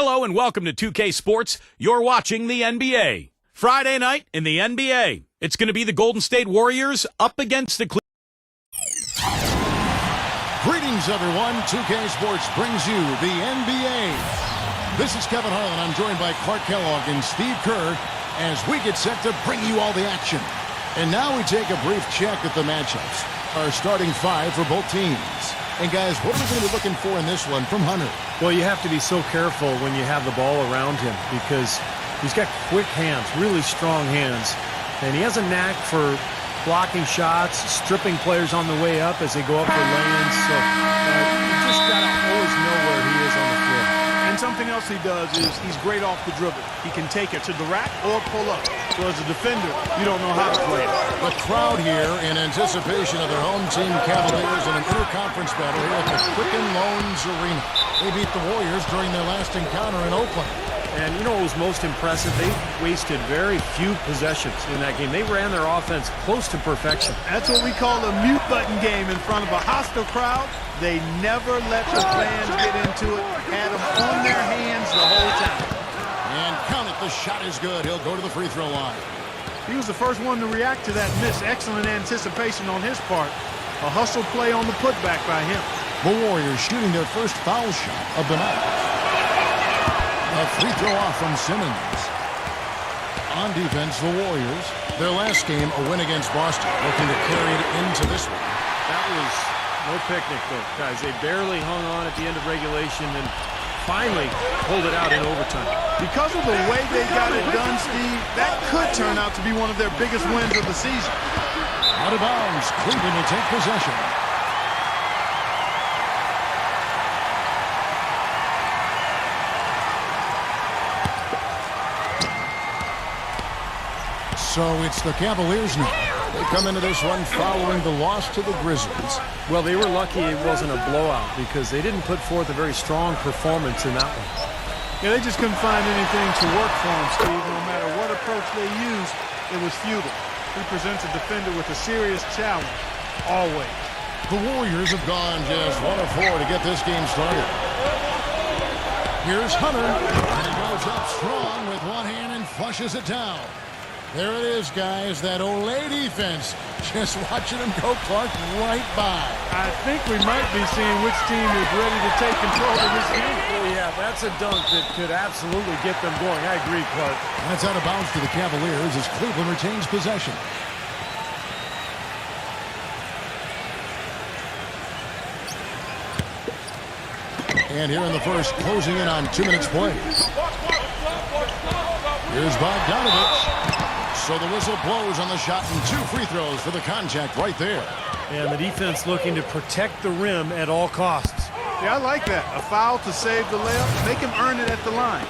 Hello and welcome to 2K Sports. You're watching the NBA. Friday night in the NBA. It's going to be the Golden State Warriors up against the Greetings, everyone. 2K Sports brings you the NBA. This is Kevin Harlan. I'm joined by Clark Kellogg and Steve Kerr as we get set to bring you all the action. And now we take a brief check at the matchups. Our starting five for both teams. And guys, what are we going to be looking for in this one from Hunter? Well, you have to be so careful when you have the ball around him because he's got quick hands, really strong hands. And he has a knack for blocking shots, stripping players on the way up as they go up for lay-ins. So you just got to always know where he is on the floor. And something else he does is he's great off the dribble. He can take it to the rack or pull up. So as a defender, you don't know how to play it. The crowd here in anticipation of their home team Cavaliers in an interconference battle here at the Quicken Loans Arena. They beat the Warriors during their last encounter in Oakland. And you know what was most impressive? They wasted very few possessions in that game. They ran their offense close to perfection. That's what we call a mute button game in front of a hostile crowd. They never let the fans get into it. Had them on their hands the whole time. And count it, the shot is good. He'll go to the free throw line. He was the first one to react to that miss. Excellent anticipation on his part. A hustle play on the putback by him. The Warriors shooting their first foul shot of the night. A free throw off from Simmons. On defense, the Warriors, their last game, a win against Boston, looking to carry it into this one. That was no picnic, though, guys. They barely hung on at the end of regulation and finally pulled it out in overtime. Because of the way they got it done, Steve, that could turn out to be one of their biggest wins of the season. Out of bounds, Cleveland will take possession. So it's the Cavaliers now. They come into this one following the loss to the Grizzlies. Well, they were lucky it wasn't a blowout because they didn't put forth a very strong performance in that one. Yeah, they just couldn't find anything to work for him, Steve. No matter what approach they used, it was futile. He presents a defender with a serious challenge, always. The Warriors have gone just 1 of 4 to get this game started. Here's Hunter, and he goes up strong with one hand and flushes it down. There it is, guys, that Olay defense. Just watching them go, Clark, right by. I think we might be seeing which team is ready to take control of this game. Oh, yeah, that's a dunk that could absolutely get them going. I agree, Clark. That's out of bounds to the Cavaliers as Cleveland retains possession. And here in the first, closing in on 2 minutes play. Here's Bogdanovich. So the whistle blows on the shot and 2 free throws for the contact right there. And the defense looking to protect the rim at all costs. Yeah, I like that. A foul to save the layup. Make him earn it at the line.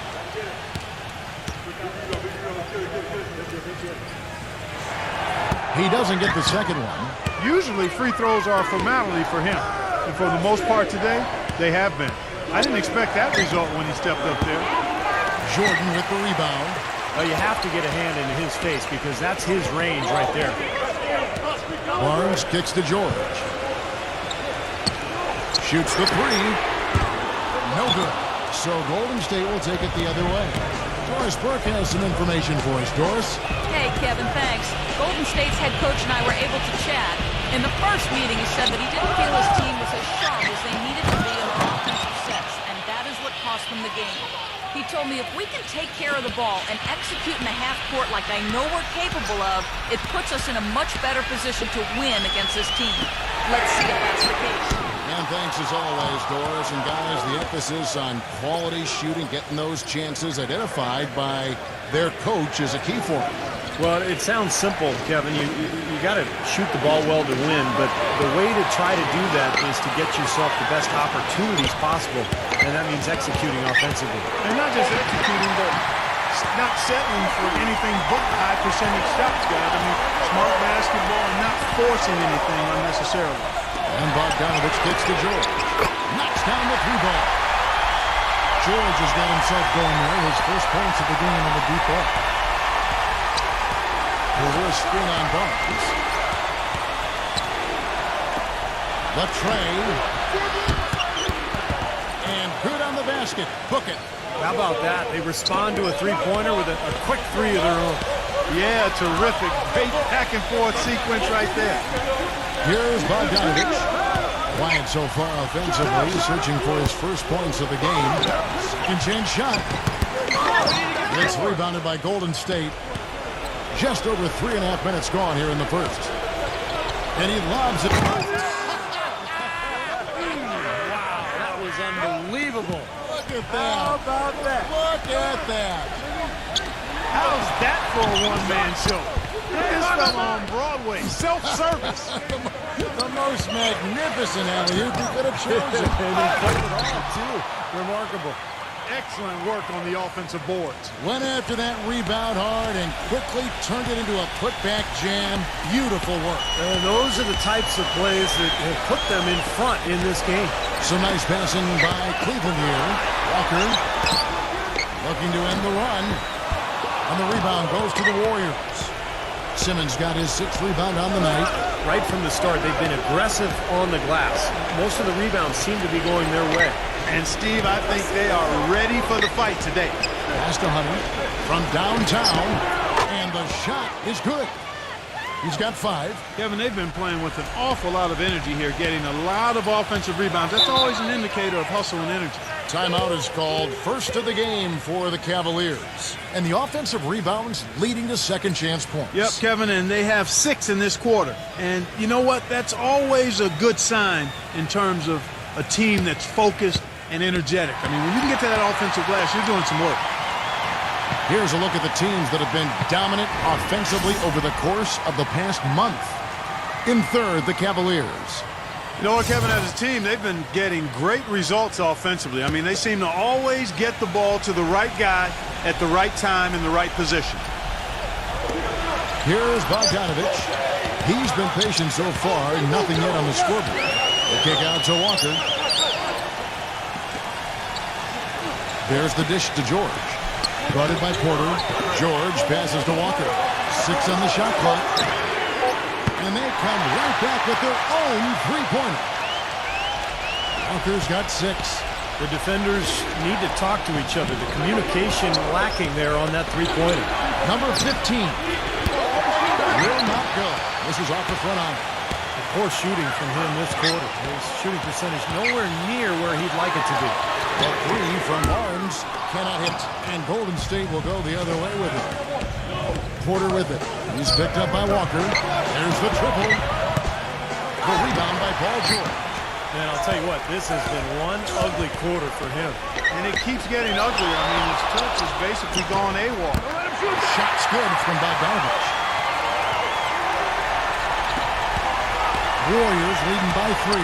He doesn't get the second one. Usually free throws are a formality for him. And for the most part today, they have been. I didn't expect that result when he stepped up there. Jordan with the rebound. Well, you have to get a hand into his face because that's his range right there. Barnes kicks to George. Shoots the 3. No good. So Golden State will take it the other way. Doris Burke has some information for us. Doris? Hey, Kevin, thanks. Golden State's head coach and I were able to chat. In the first meeting, he said that he didn't feel his team was as sharp as they needed to be in their offensive sets, and that is what cost them the game. He told me if we can take care of the ball and execute in the half court like I know we're capable of, it puts us in a much better position to win against this team. Let's see if that's the case. And thanks as always, Doris. And guys, the emphasis on quality shooting, getting those chances identified by their coach is a key for them. Well, it sounds simple, Kevin. You got to shoot the ball well to win, but the way to try to do that is to get yourself the best opportunities possible, and that means executing offensively. And not just executing, but not settling for anything but high percentage shots, guys. I mean, smart basketball and not forcing anything unnecessarily. And Bogdanovich kicks to George. Knocks down the 3-ball. George has got himself going there. His first points of the game on the deep ball. Over a screen on Barnes. The tray. And good on the basket. Book it. How about that? They respond to a three-pointer with a quick three of their own. Yeah, terrific. Great back-and-forth sequence right there. Here's Bogdanovich. Quiet so far offensively, searching for his first points of the game. Second chance shot. It's rebounded by Golden State. Just over 3.5 minutes gone here in the first. And he lobs it. Wow, that was unbelievable. Look at that. How about that? Look at that. How's that for a one-man show? Put this fella on Broadway. Self-service. The most magnificent alley-oop you could have chosen. And he played it off, too. Remarkable. Excellent work on the offensive boards. Went after that rebound hard and quickly turned it into a putback jam. Beautiful work. And those are the types of plays that have put them in front in this game. Some nice passing by Cleveland here. Walker looking to end the run. On the rebound goes to the Warriors. Simmons got his 6th rebound on the night. Right from the start, they've been aggressive on the glass. Most of the rebounds seem to be going their way. And, Steve, I think they are ready for the fight today. Pass to Hunter from downtown. And the shot is good. He's got 5. Kevin, they've been playing with an awful lot of energy here, getting a lot of offensive rebounds. That's always an indicator of hustle and energy. Timeout is called, first of the game for the Cavaliers. And the offensive rebounds leading to second chance points. Yep, Kevin, and they have 6 in this quarter. And you know what? That's always a good sign in terms of a team that's focused and energetic. I mean, when you can get to that offensive glass, you're doing some work. Here's a look at the teams that have been dominant offensively over the course of the past month. In third, the Cavaliers. You know what, Kevin, as a team, they've been getting great results offensively. I mean, they seem to always get the ball to the right guy at the right time in the right position. Here's Bogdanovich. He's been patient so far, nothing yet on the scoreboard. The kick out to Walker. There's the dish to George. Guarded by Porter. George passes to Walker. 6 on the shot clock. And they come right back with their own three-pointer. Walker's got 6. The defenders need to talk to each other. The communication lacking there on that three-pointer. Number 15. Will not go. This is off the front iron. Poor shooting from him this quarter. His shooting percentage nowhere near where he'd like it to be. A 3 from Barnes cannot hit. And Golden State will go the other way with it. Porter with it. He's picked up by Walker. There's the triple. The rebound by Paul George. And I'll tell you what, this has been one ugly quarter for him. And it keeps getting uglier. I mean, his touch has basically gone AWOL. Shot's good from Bogdanovich. Warriors leading by 3.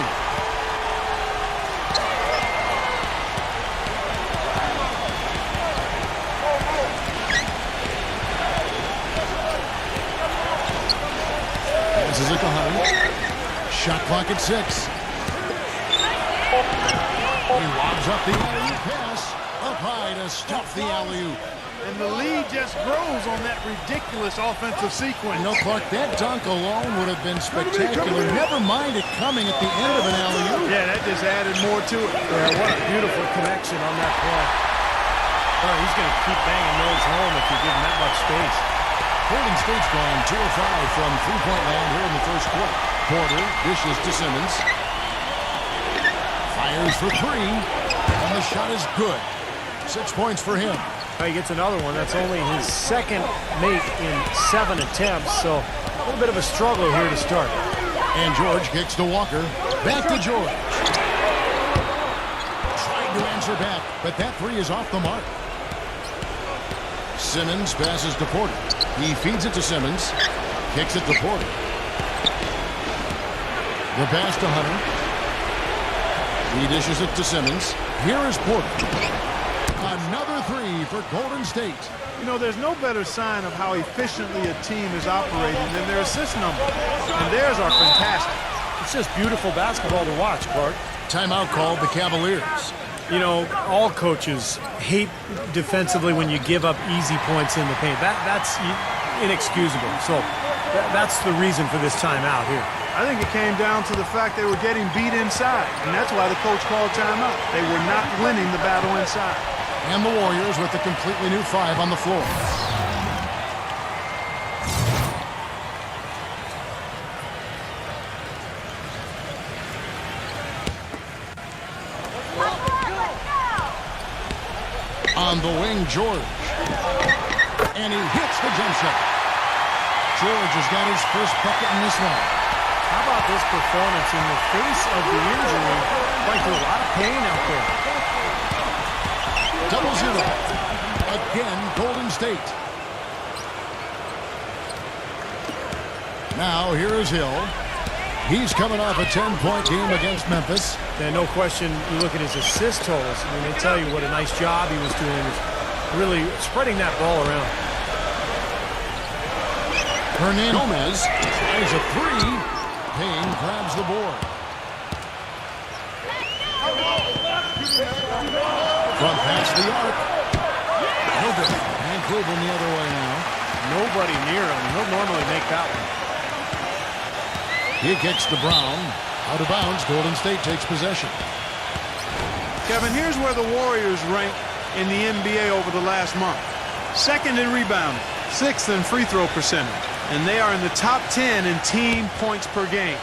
This is it to Hunter. Shot clock at 6. He lobs up the alley-oop pass. Up high to stop the alley-oop. And the lead just grows on that ridiculous offensive sequence. You know, Clark, that dunk alone would have been spectacular. Never mind it coming at the end of an alley-oop. Yeah, that just added more to it. Yeah, what a beautiful connection on that play. Oh, he's going to keep banging those home if you give him that much space. Golden State's gone 2 of 5 from three-point land here in the first quarter. Porter dishes to Simmons. Fires for 3. And the shot is good. 6 points for him. He gets another one. That's only his second make in 7 attempts, so a little bit of a struggle here to start. And George kicks to Walker. Back to George. Trying to answer back, but that 3 is off the mark. Simmons passes to Porter. He feeds it to Simmons. Kicks it to Porter. The pass to Hunter. He dishes it to Simmons. Here is Porter. Another 3 for Golden State. You know, there's no better sign of how efficiently a team is operating than their assist numbers. And theirs are fantastic. It's just beautiful basketball to watch, Clark. Timeout called the Cavaliers. You know, all coaches hate defensively when you give up easy points in the paint. That's inexcusable. So that's the reason for this timeout here. I think it came down to the fact they were getting beat inside, and that's why the coach called timeout. They were not winning the battle inside. And the Warriors with a completely new 5 on the floor. On the wing, George. And he hits the jump shot. George has got his first bucket in this one. How about this performance in the face of the injury? Going through a lot of pain out there. 0-0. Again, Golden State. Now, here is Hill. He's coming off a 10-point game against Memphis. And no question, you look at his assist totals. I mean, they tell you what a nice job he was doing, really spreading that ball around. Hernandez Gomez tries a 3. Payne grabs the board. From past the arc. No good. And Cleveland the other way now. Nobody near him. He'll normally make that one. He kicks to Brown. Out of bounds. Golden State takes possession. Kevin, here's where the Warriors rank in the NBA over the last month. 2nd in rebounding, 6th in free throw percentage, and they are in the top 10 in team points per game.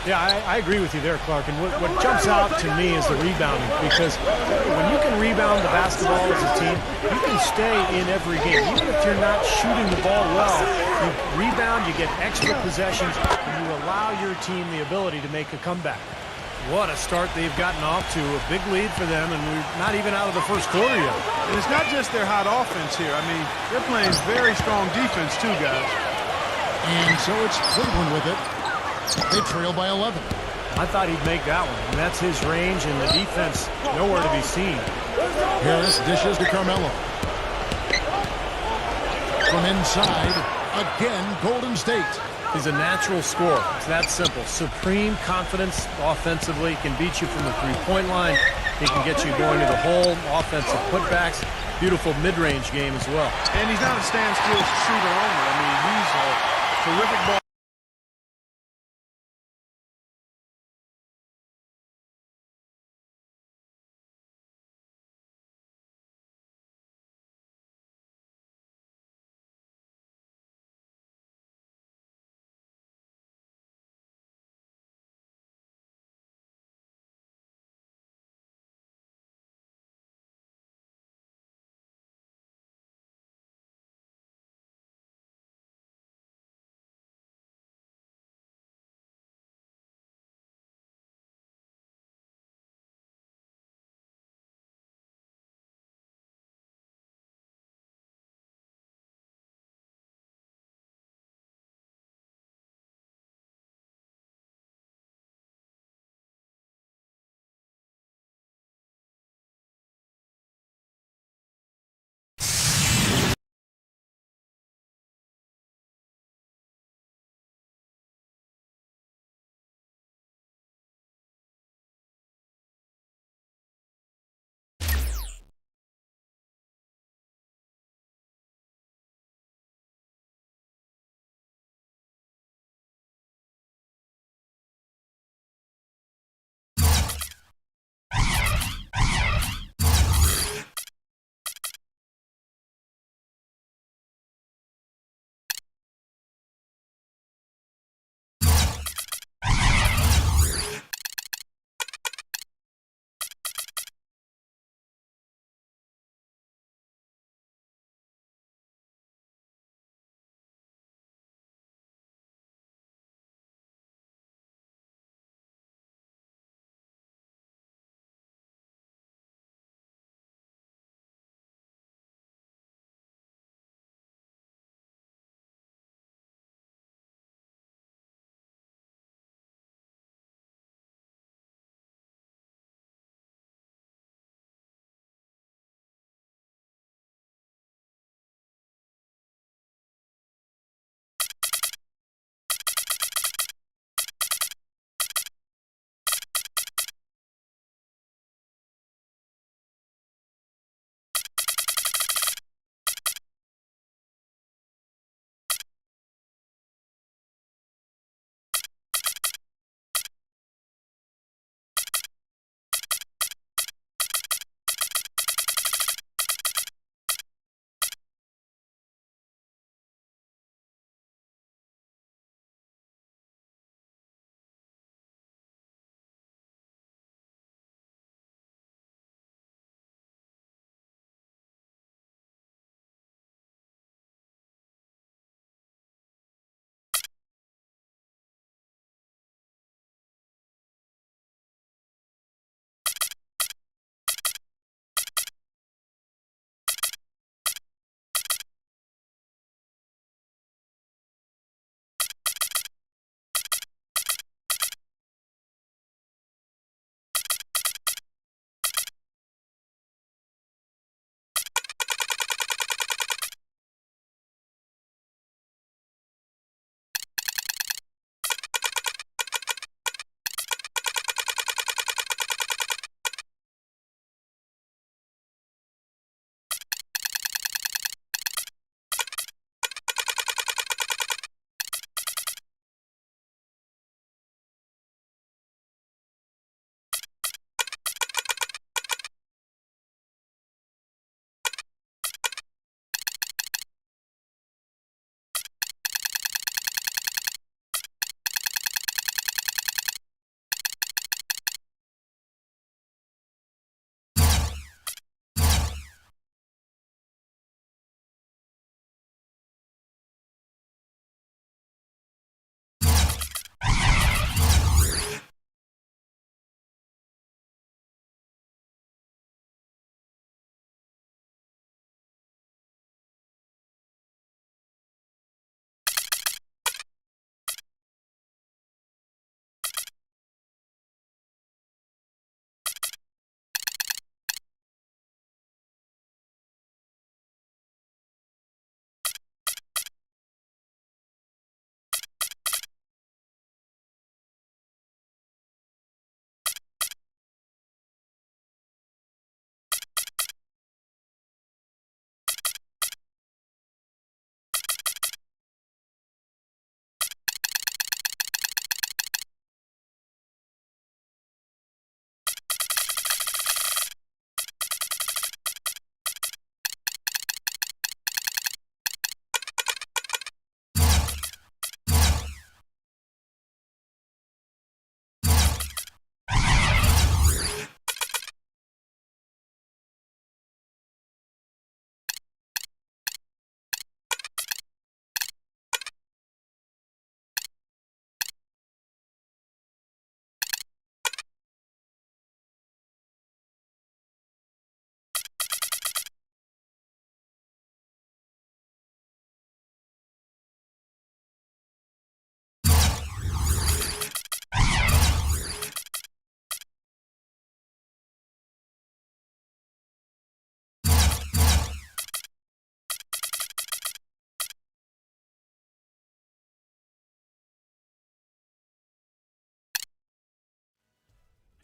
Yeah, I agree with you there, Clark. And what jumps out to me is the rebounding, because when you can rebound the basketball as a team, you can stay in every game. Even if you're not shooting the ball well, you rebound, you get extra possessions, and you allow your team the ability to make a comeback. What a start they've gotten off to. A big lead for them, and we're not even out of the first quarter yet. And it's not just their hot offense here. I mean, they're playing very strong defense too, guys. And so it's Cleveland with it. They trail by 11. I thought he'd make that one, and that's his range, and the defense nowhere to be seen. Harris dishes to Carmelo. From inside, again, Golden State. He's a natural scorer. It's that simple. Supreme confidence offensively. Can beat you from the three-point line. He can get you going to the hole. Offensive putbacks. Beautiful mid-range game as well. And he's not a standstill shooter only. I mean, he's a terrific ball.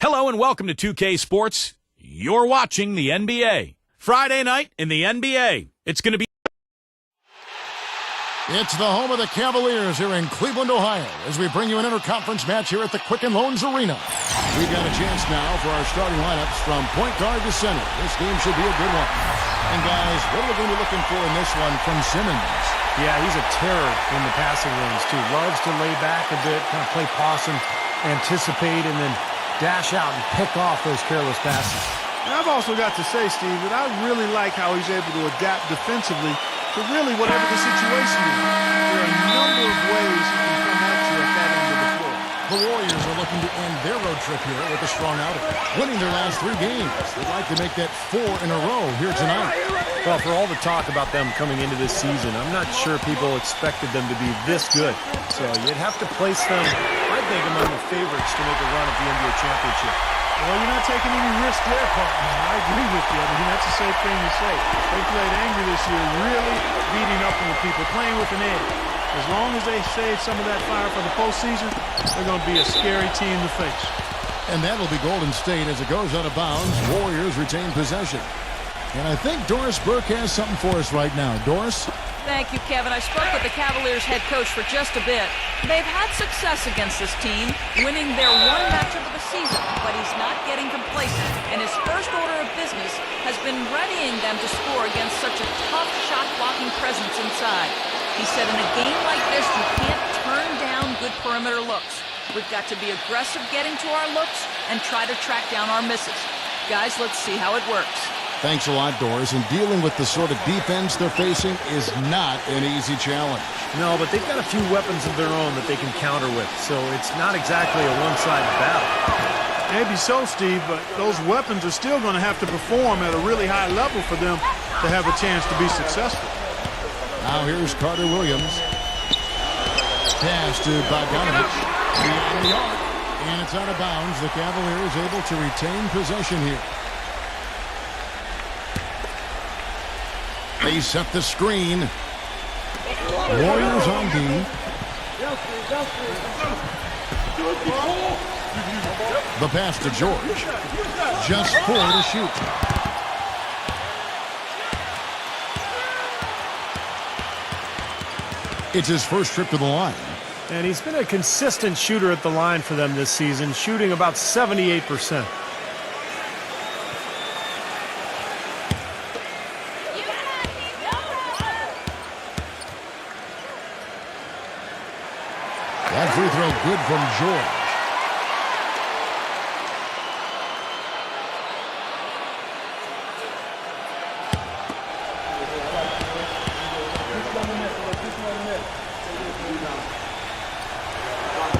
Hello and welcome to 2K Sports. You're watching the NBA. Friday night in the NBA. It's going to be... It's the home of the Cavaliers here in Cleveland, Ohio, as we bring you an interconference match here at the Quicken Loans Arena. We've got a chance now for our starting lineups from point guard to center. This game should be a good one. And guys, what are we going to be looking for in this one from Simmons? Yeah, he's a terror in the passing lanes, too. Loves to lay back a bit, kind of play possum, anticipate, and then dash out and pick off those careless passes. And I've also got to say, Steve, that I really like how he's able to adapt defensively to really whatever the situation is. There are a number of ways he can come at you at that end of the floor. The Warriors are looking to end their road trip here with a strong outing, winning their last 3 games. They'd like to make that 4 in a row here tonight. Well, for all the talk about them coming into this season, I'm not sure people expected them to be this good. So you'd have to place them, I think, among the favorites to make a run at the NBA championship. Well, you're not taking any risk there, partner. I agree with you. I mean, that's a safe thing to say. They played angry this year, really beating up on people, playing with an edge. As long as they save some of that fire for the postseason, they're going to be a scary team to face. And that'll be Golden State as it goes out of bounds. Warriors retain possession. And I think Doris Burke has something for us right now. Doris? Thank you, Kevin. I spoke with the Cavaliers head coach for just a bit. They've had success against this team, winning their one matchup of the season, but he's not getting complacent, and his first order of business has been readying them to score against such a tough shot-blocking presence inside. He said in a game like this, you can't turn down good perimeter looks. We've got to be aggressive getting to our looks and try to track down our misses. Guys, let's see how it works. Thanks a lot, Doris. And dealing with the sort of defense they're facing is not an easy challenge. No, but they've got a few weapons of their own that they can counter with, so it's not exactly a one-sided battle. Maybe so, Steve, but those weapons are still going to have to perform at a really high level for them to have a chance to be successful. Now here's Carter Williams. Pass to Bogdanovich. Beyond the arc. And it's out of bounds. The Cavaliers able to retain possession here. They set the screen. Warriors on D. The pass to George. Just 4 to shoot. It's his first trip to the line. And he's been a consistent shooter at the line for them this season, shooting about 78%. That free throw good from George.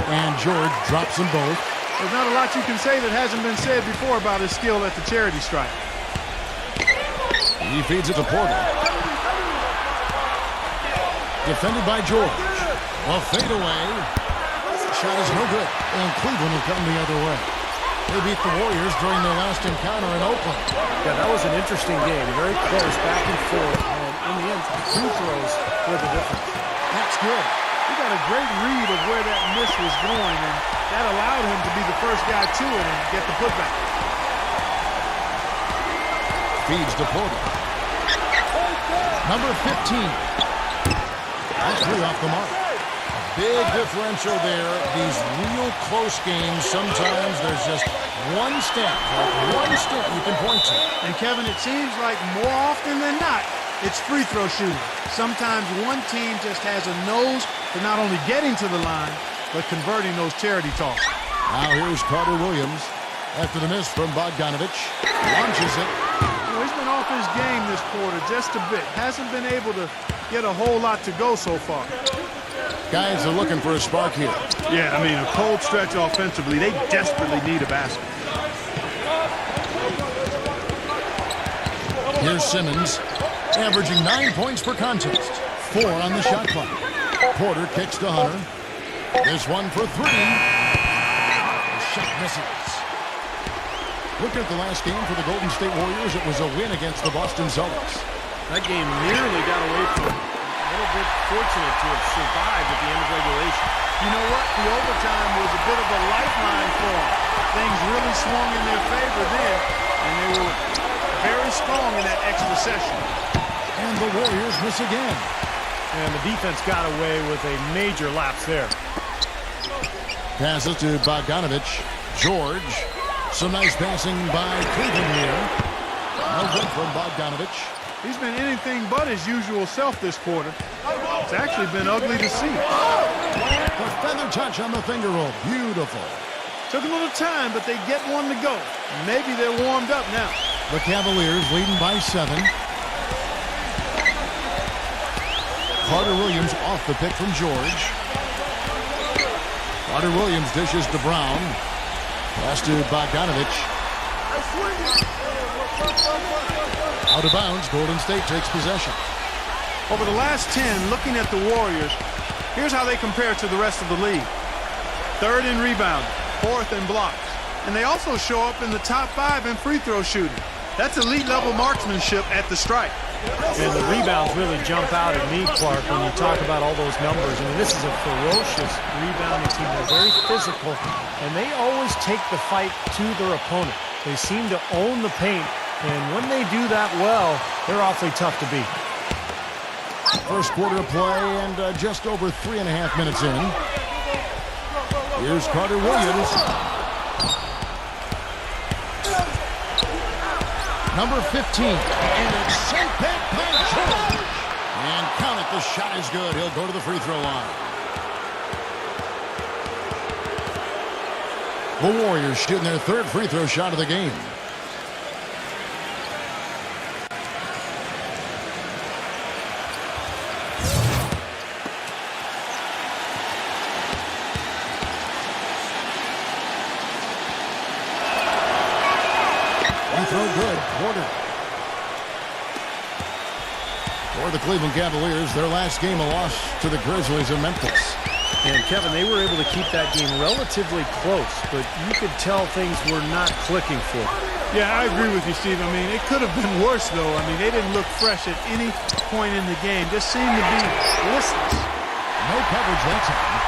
And George drops them both. There's not a lot you can say that hasn't been said before about his skill at the charity stripe. He feeds it to Porter. Defended by George. A fadeaway. Shot is no good. And Cleveland will come the other way. They beat the Warriors during their last encounter in Oakland. Yeah, that was an interesting game. Very close, back and forth. And in the end, 2 throws were the difference. That's good. He got a great read of where that miss was going, and that allowed him to be the first guy to it and get the putback. Feeds to Porter. Number 15. That's 3 off the mark. Big differential there. These real close games, sometimes there's just one step you can point to. And Kevin, it seems like more often than not, it's free throw shooting. Sometimes one team just has a nose for not only getting to the line, but converting those charity tosses. Now here's Carter Williams. After the miss from Bogdanovich, launches it. You know, he's been off his game this quarter just a bit. Hasn't been able to get a whole lot to go so far. Guys are looking for a spark here. Yeah, I mean, a cold stretch offensively. They desperately need a basket. Here's Simmons, averaging 9 points per contest. 4 on the shot clock. Porter kicks to Hunter. This one for 3. The shot misses. Looking at the last game for the Golden State Warriors, it was a win against the Boston Celtics. That game nearly got away from him. A little bit fortunate to have survived at the end of regulation. you know what? The overtime was a bit of a lifeline for them. Things really swung in their favor then, and they were very strong in that extra session. And the Warriors miss again. And the defense got away with a major lapse there. Passes to Bogdanovich. George. Some nice passing by Cleveland here. No good from Bogdanovich. He's been anything but his usual self this quarter. It's actually been ugly to see. The feather touch on the finger roll. Beautiful. Took a little time, but they get one to go. Maybe they're warmed up now. The Cavaliers leading by 7. Carter Williams off the pick from George. Carter Williams dishes to Brown. Pass to Bogdanovich. Out of bounds. Golden State takes possession. Over the last 10, looking at the Warriors, here's how they compare to the rest of the league. 3rd in rebounding, 4th in blocks. And they also show up in the top 5 in free throw shooting. That's elite level marksmanship at the stripe. And the rebounds really jump out at me, Clark, when you talk about all those numbers. I mean, this is a ferocious rebounding team. They're very physical, and they always take the fight to their opponent. They seem to own the paint, and when they do that well, they're awfully tough to beat. First quarter of play and just over 3.5 minutes in. Here's Carter Williams. Number 15. And it's sent back by George. And count it, the shot is good. He'll go to the free throw line. The Warriors shooting their 3rd free throw shot of the game. Throw good. Porter. For the Cleveland Cavaliers, their last game a loss to the Grizzlies in Memphis. And Kevin, they were able to keep that game relatively close, but you could tell things were not clicking for them. Yeah, I agree with you, Steve. I mean, it could have been worse, though. I mean, they didn't look fresh at any point in the game. Just seemed to be listless. No coverage that time.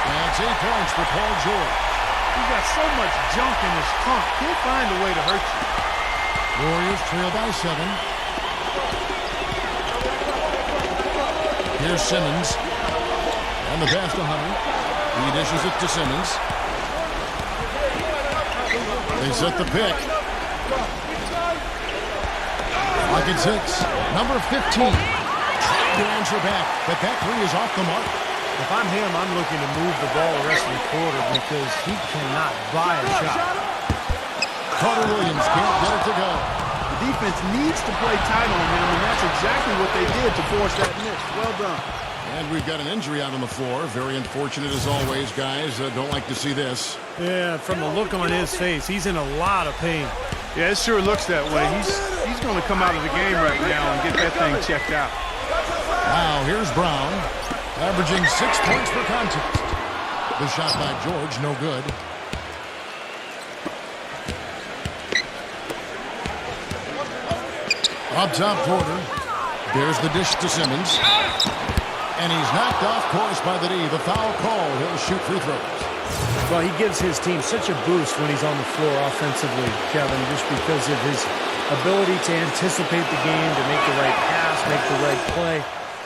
That's 8 points for Paul George. He's got so much junk in his trunk. He'll find a way to hurt you. Warriors trail by 7. Here's Simmons. And the pass to Hunter. He dishes it to Simmons. They set the pick. Clock at 6. Number 15. Trying to answer back, but that 3 is off the mark. If I'm him, I'm looking to move the ball the rest of the quarter because he cannot buy a shot. Carter Williams can't get it to go. The defense needs to play tight on him, and that's exactly what they did to force that miss. Well done. And we've got an injury out on the floor. Very unfortunate as always, guys. Don't like to see this. Yeah, from the look on his face, he's in a lot of pain. Yeah, it sure looks that way. He's going to come out of the game right now and get that thing checked out. Now, here's Brown. Averaging 6 points per contest. The shot by George, no good. Up top, Porter. There's the dish to Simmons. And he's knocked off course by the D. The foul call. He'll shoot free throws. Well, he gives his team such a boost when he's on the floor offensively, Kevin, just because of his ability to anticipate the game, to make the right pass, make the right play,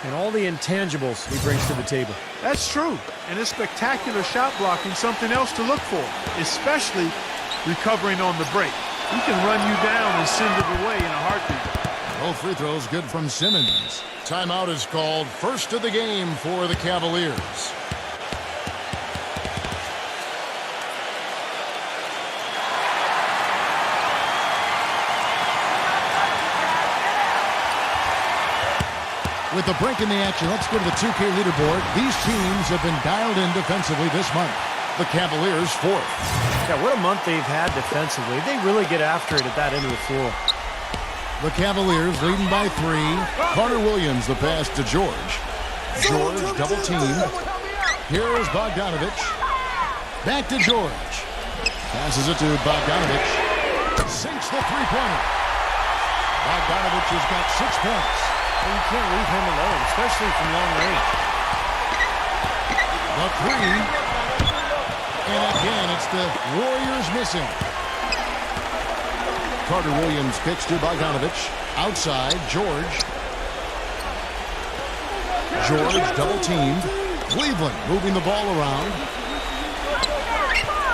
and all the intangibles he brings to the table. That's true. And his spectacular shot blocking, something else to look for, especially recovering on the break. He can run you down and send it away in a heartbeat. Both free throws good from Simmons. Timeout is called. First of the game for the Cavaliers. With the break in the action, let's go to the 2K leaderboard. These teams have been dialed in defensively this month. The Cavaliers 4th. Yeah, what a month they've had defensively. They really get after it at that end of the floor. The Cavaliers leading by 3. Carter Williams, the pass to George. George double teamed. Here's Bogdanovich. Back to George. Passes it to Bogdanovich. Sinks the three-pointer. Bogdanovich has got 6 points. Well, you can't leave him alone, especially from long range. The three. And again, it's the Warriors missing. Carter Williams kicks to Bogdanovich. Outside, George. George double-teamed. Cleveland moving the ball around.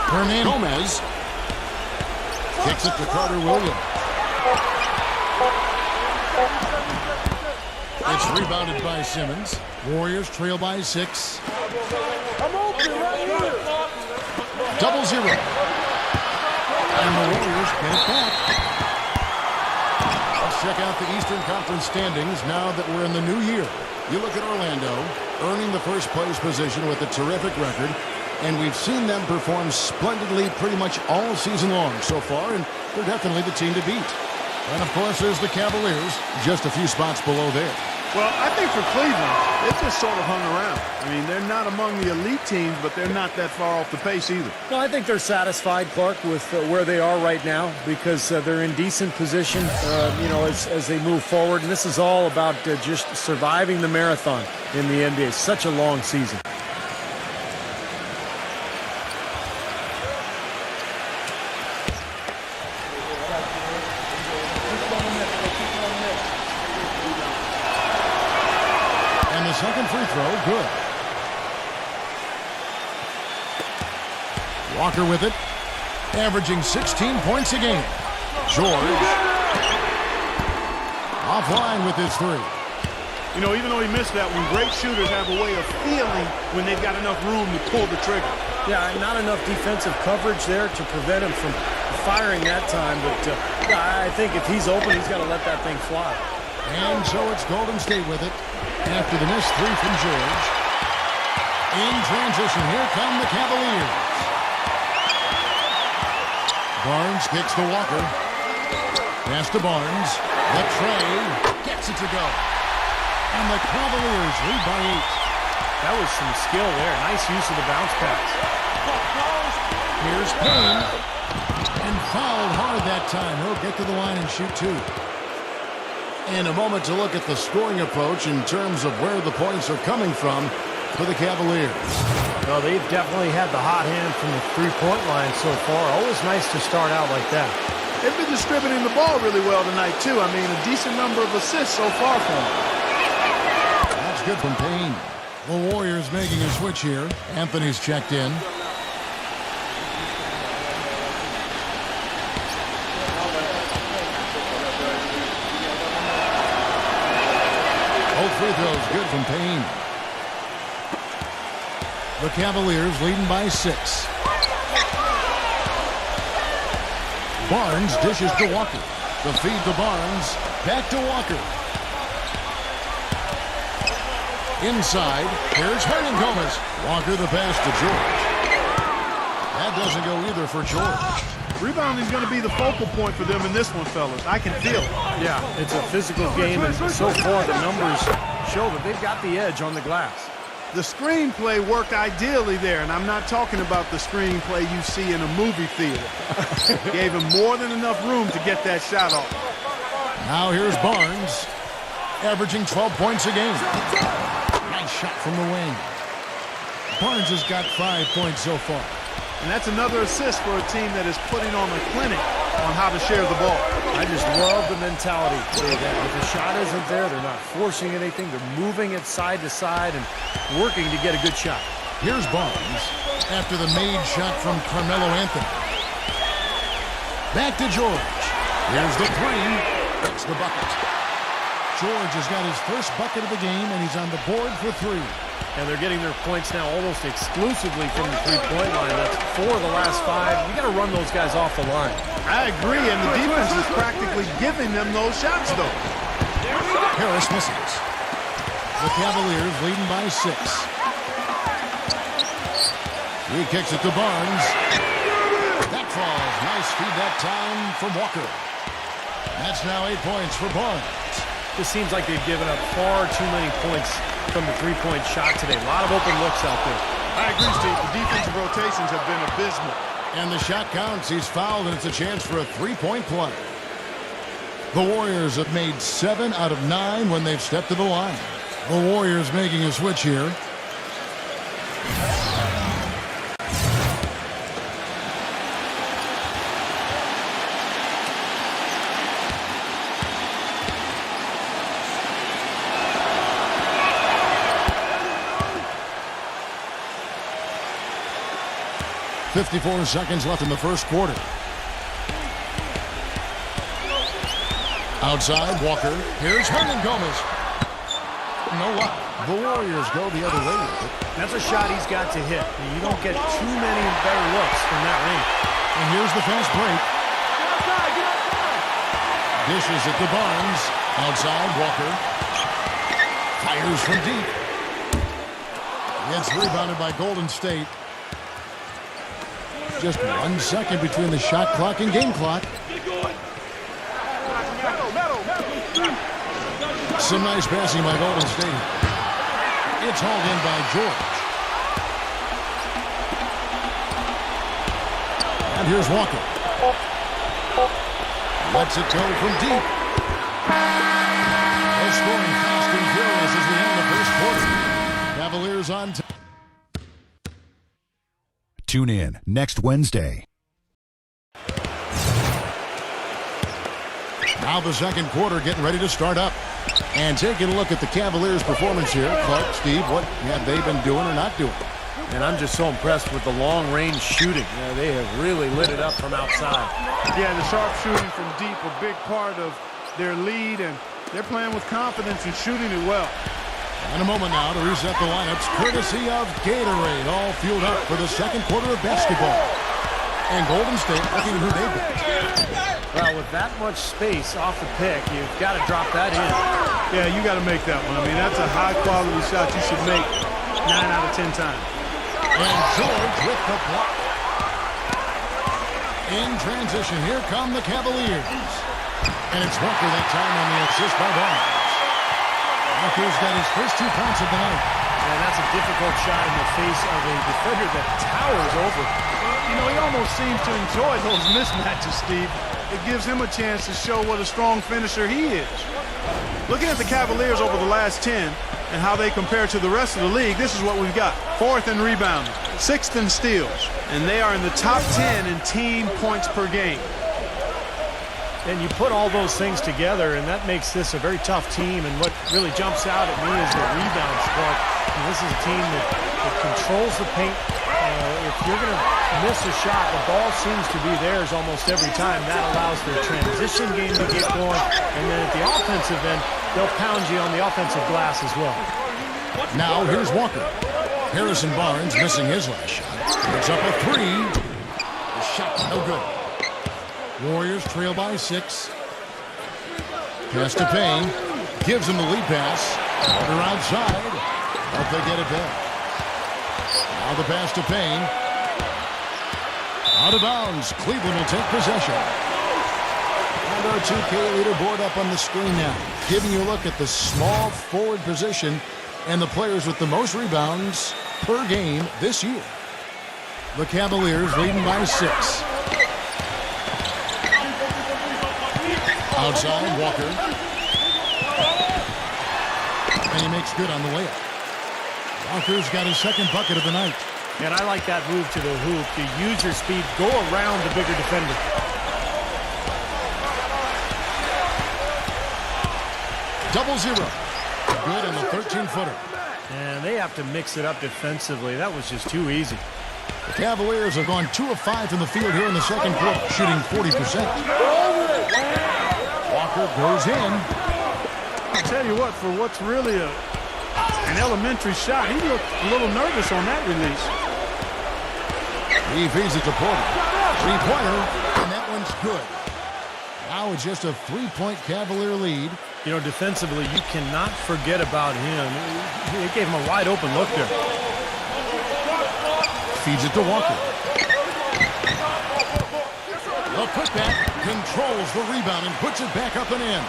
Hernandez Gomez kicks it to Carter Williams. It's rebounded by Simmons. Warriors trail by 6. Double zero. And the Warriors get it back. Let's check out the Eastern Conference standings now that we're in the new year. You look at Orlando, earning the first place position with a terrific record, and we've seen them perform splendidly pretty much all season long so far, and they're definitely the team to beat. And, of course, there's the Cavaliers, just a few spots below there. Well, I think for Cleveland, they've just sort of hung around. I mean, they're not among the elite teams, but they're not that far off the pace either. Well, I think they're satisfied, Clark, with where they are right now because they're in decent position, as they move forward. And this is all about just surviving the marathon in the NBA. Such a long season. Second free throw, good. Walker with it, averaging 16 points a game. George offline with his three. You know, even though he missed that one, great shooters have a way of feeling when they've got enough room to pull the trigger. Yeah, not enough defensive coverage there to prevent him from firing that time. But I think if he's open, he's got to let that thing fly. And so it's Golden State with it. After the missed three from George. In transition, here come the Cavaliers. Barnes kicks to Walker. Pass to Barnes. The tray gets it to go. And the Cavaliers lead by 8. That was some skill there. Nice use of the bounce pass. Here's Payne. And fouled hard that time. He'll get to the line and shoot 2. And a moment to look at the scoring approach in terms of where the points are coming from for the Cavaliers. Well, they've definitely had the hot hand from the three-point line so far. Always nice to start out like that. They've been distributing the ball really well tonight, too. I mean, a decent number of assists so far for them. That's good from Payne. The Warriors making a switch here. Anthony's checked in. Free throws good from Payne. The Cavaliers leading by 6. Barnes dishes to Walker. The feed to Barnes. Back to Walker. Inside. Here's Hernandez. Walker the pass to George. That doesn't go either for George. Rebounding is going to be the focal point for them in this one, fellas. I can feel it. Yeah, it's a physical game, and so far the numbers show that they've got the edge on the glass. The screenplay worked ideally there, and I'm not talking about the screenplay you see in a movie theater. Gave him more than enough room to get that shot off. Now here's Barnes, averaging 12 points a game. Nice shot from the wing. Barnes has got 5 points so far. And that's another assist for a team that is putting on a clinic on how to share the ball. I just love the mentality. If the shot isn't there, they're not forcing anything. They're moving it side to side and working to get a good shot. Here's Barnes after the made shot from Carmelo Anthony. Back to George. Here's the three. That's the bucket. George has got his first bucket of the game, and he's on the board for 3. And they're getting their points now almost exclusively from the three-point line. That's 4 of the last 5. You got to run those guys off the line. I agree, and the defense is practically giving them those shots, though. Harris misses. The Cavaliers leading by 6. He kicks it to Barnes. That falls. Nice feed that time from Walker. That's now 8 points for Barnes. It seems like they've given up far too many points from the three-point shot today. A lot of open looks out there. I agree, Steve. The defensive rotations have been abysmal. And the shot counts. He's fouled, and it's a chance for a three-point play. The Warriors have made 7 out of 9 when they've stepped to the line. The Warriors making a switch here. 54 seconds left in the first quarter. Outside, Walker. Here's Hernan Gomez. No luck. The Warriors go the other way. That's a shot he's got to hit. You don't get too many better looks from that range. And here's the fast break. Dishes it to Barnes. Outside, Walker. Fires from deep. Gets rebounded by Golden State. Just 1 second between the shot clock and game clock. Some nice passing by Golden State. It's hauled in by George. And here's Walker. Lets it go from deep. They're scoring fast and furious as we end the first quarter. Cavaliers on top. Tune in next Wednesday. Now the second quarter getting ready to start up. And taking a look at the Cavaliers' performance here. Clark, Steve, what have they been doing or not doing? And I'm just so impressed with the long-range shooting. They have really lit it up from outside. Yeah, the sharp shooting from deep, a big part of their lead, and they're playing with confidence and shooting it well. In a moment now to reset the lineups, courtesy of Gatorade, all fueled up for the second quarter of basketball. And Golden State looking who they've got. Well, with that much space off the pick, you've got to drop that in. Yeah, you got to make that one. I mean, that's a high-quality shot you should make 9 out of 10 times. And George with the block. In transition, here come the Cavaliers. And it's Walker that time on the assist by Barnes. Walker's got his first 2 points of the night. And that's a difficult shot in the face of a defender that towers over. You know, he almost seems to enjoy those mismatches, Steve. It gives him a chance to show what a strong finisher he is. Looking at the Cavaliers over the last 10 and how they compare to the rest of the league, this is what we've got. 4th in rebounding, 6th in steals, and they are in the top 10 in team points per game. And you put all those things together, and that makes this a very tough team. And what really jumps out at me is the rebound spark. And this is a team that controls the paint. If you're going to miss a shot, the ball seems to be theirs almost every time. That allows their transition game to get going. And then at the offensive end, they'll pound you on the offensive glass as well. Now here's Walker. Harrison Barnes missing his last shot. It's up a 3. The shot no good. Warriors trail by 6. Pass to Payne. Gives him the lead pass. Walker outside. But they get it back. Now the pass to Payne. Out of bounds. Cleveland will take possession. And our 2K leaderboard up on the screen now. Giving you a look at the small forward position and the players with the most rebounds per game this year. The Cavaliers leading by 6. Outside, Walker. And he makes good on the layup. Walker's got his second bucket of the night. And I like that move to the hoop. To use your speed, go around the bigger defender. 0-0. Good on the 13-footer. And they have to mix it up defensively. That was just too easy. The Cavaliers have gone 2 of 5 from the field here in the second quarter, shooting 40%. Walker goes in. I'll tell you what, for what's really an elementary shot, he looked a little nervous on that release. He feeds it to Porter. 3-pointer, and that one's good. Now it's just a 3-point Cavalier lead. You know, defensively, you cannot forget about him. He gave him a wide open look there. Feeds it to Walker. The putback controls the rebound and puts it back up and in.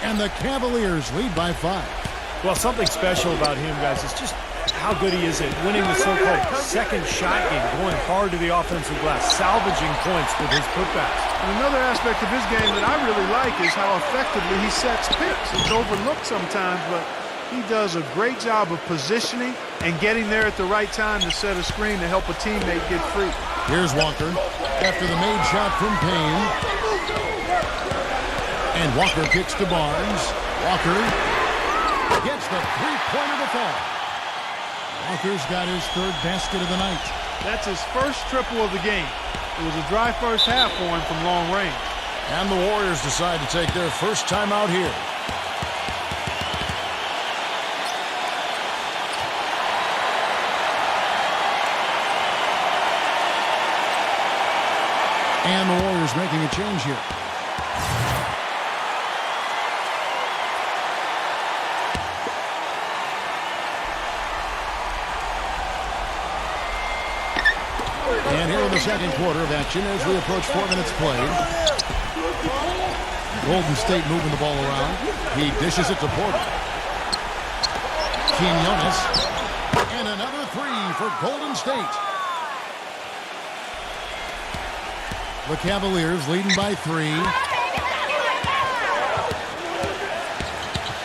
And the Cavaliers lead by 5. Well, something special about him, guys, is just how good he is at winning the so-called second shot game, going hard to the offensive glass, salvaging points with his putbacks. And another aspect of his game that I really like is how effectively he sets picks. It's overlooked sometimes, but he does a great job of positioning and getting there at the right time to set a screen to help a teammate get free. Here's Walker after the made shot from Payne. And Walker kicks to Barnes. Walker gets the 3-pointer to fall. Walker's got his 3rd basket of the night. That's his first triple of the game. It was a dry first half for him from long range. And the Warriors decide to take their first time out here. And the Warriors making a change here. And here in the second quarter of action as we approach 4 minutes played. Golden State moving the ball around. He dishes it to Porter. Quinones. And another three for Golden State. The Cavaliers leading by 3.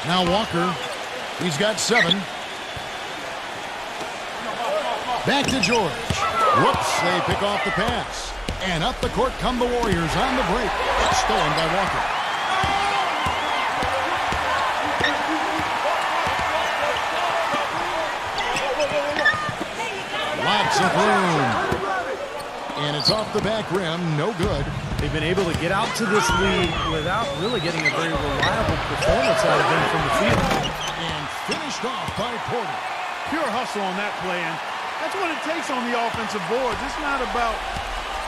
Now Walker. He's got 7. Back to George. Whoops, they pick off the pass. And up the court come the Warriors on the break. Stolen by Walker. Lots of room. And it's off the back rim. No good. They've been able to get out to this lead without really getting a very reliable performance out of him from the field. And finished off by Porter. Pure hustle on that play, and that's what it takes on the offensive boards. It's not about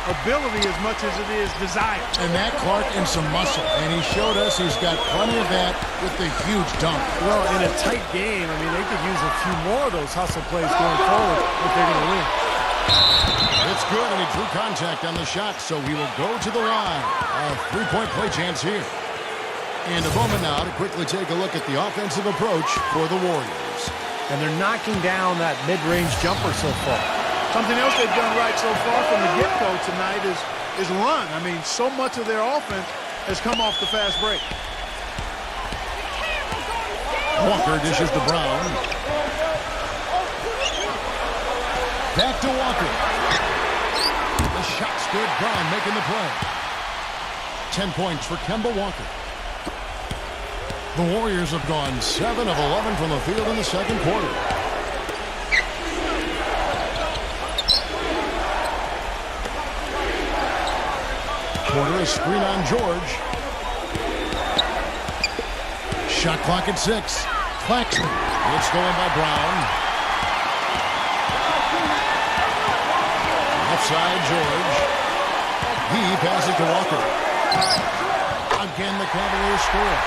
ability as much as it is desire. And Matt Clark in some muscle. And he showed us he's got plenty of that with the huge dunk. Well, in a tight game, I mean, they could use a few more of those hustle plays going forward if they're going to win. It's good, and he drew contact on the shot, so he will go to the line. A three-point play chance here. And a moment now to quickly take a look at the offensive approach for the Warriors. And they're knocking down that mid-range jumper so far. Something else they've done right so far from the get-go tonight is run. I mean, so much of their offense has come off the fast break. Walker dishes to Brown. Back to Walker. The shot's good. Brown making the play. 10 points for Kemba Walker. The Warriors have gone 7 of 11 from the field in the second quarter. Porter a screen on George. Shot clock at 6. Claxton. It's stolen by Brown. Offside George. He passes to Walker. Again the Cavaliers score.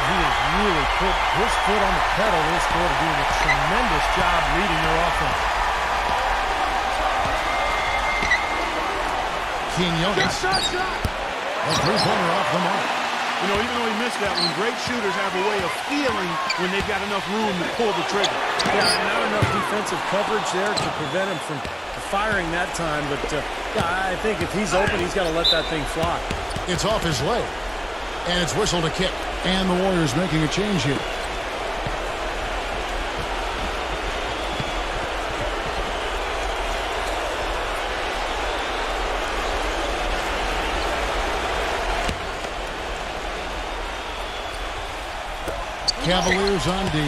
He has really put his foot on the pedal this quarter, doing a tremendous job leading their offense. Quinones. A three-pointer off the mark. You know, even though he missed that one, great shooters have a way of feeling when they've got enough room to pull the trigger. Yeah, not enough defensive coverage there to prevent him from firing that time. But, yeah, I think if he's open, he's got to let that thing fly. It's off his leg. And it's whistled a kick. And the Warriors making a change here. Cavaliers on D.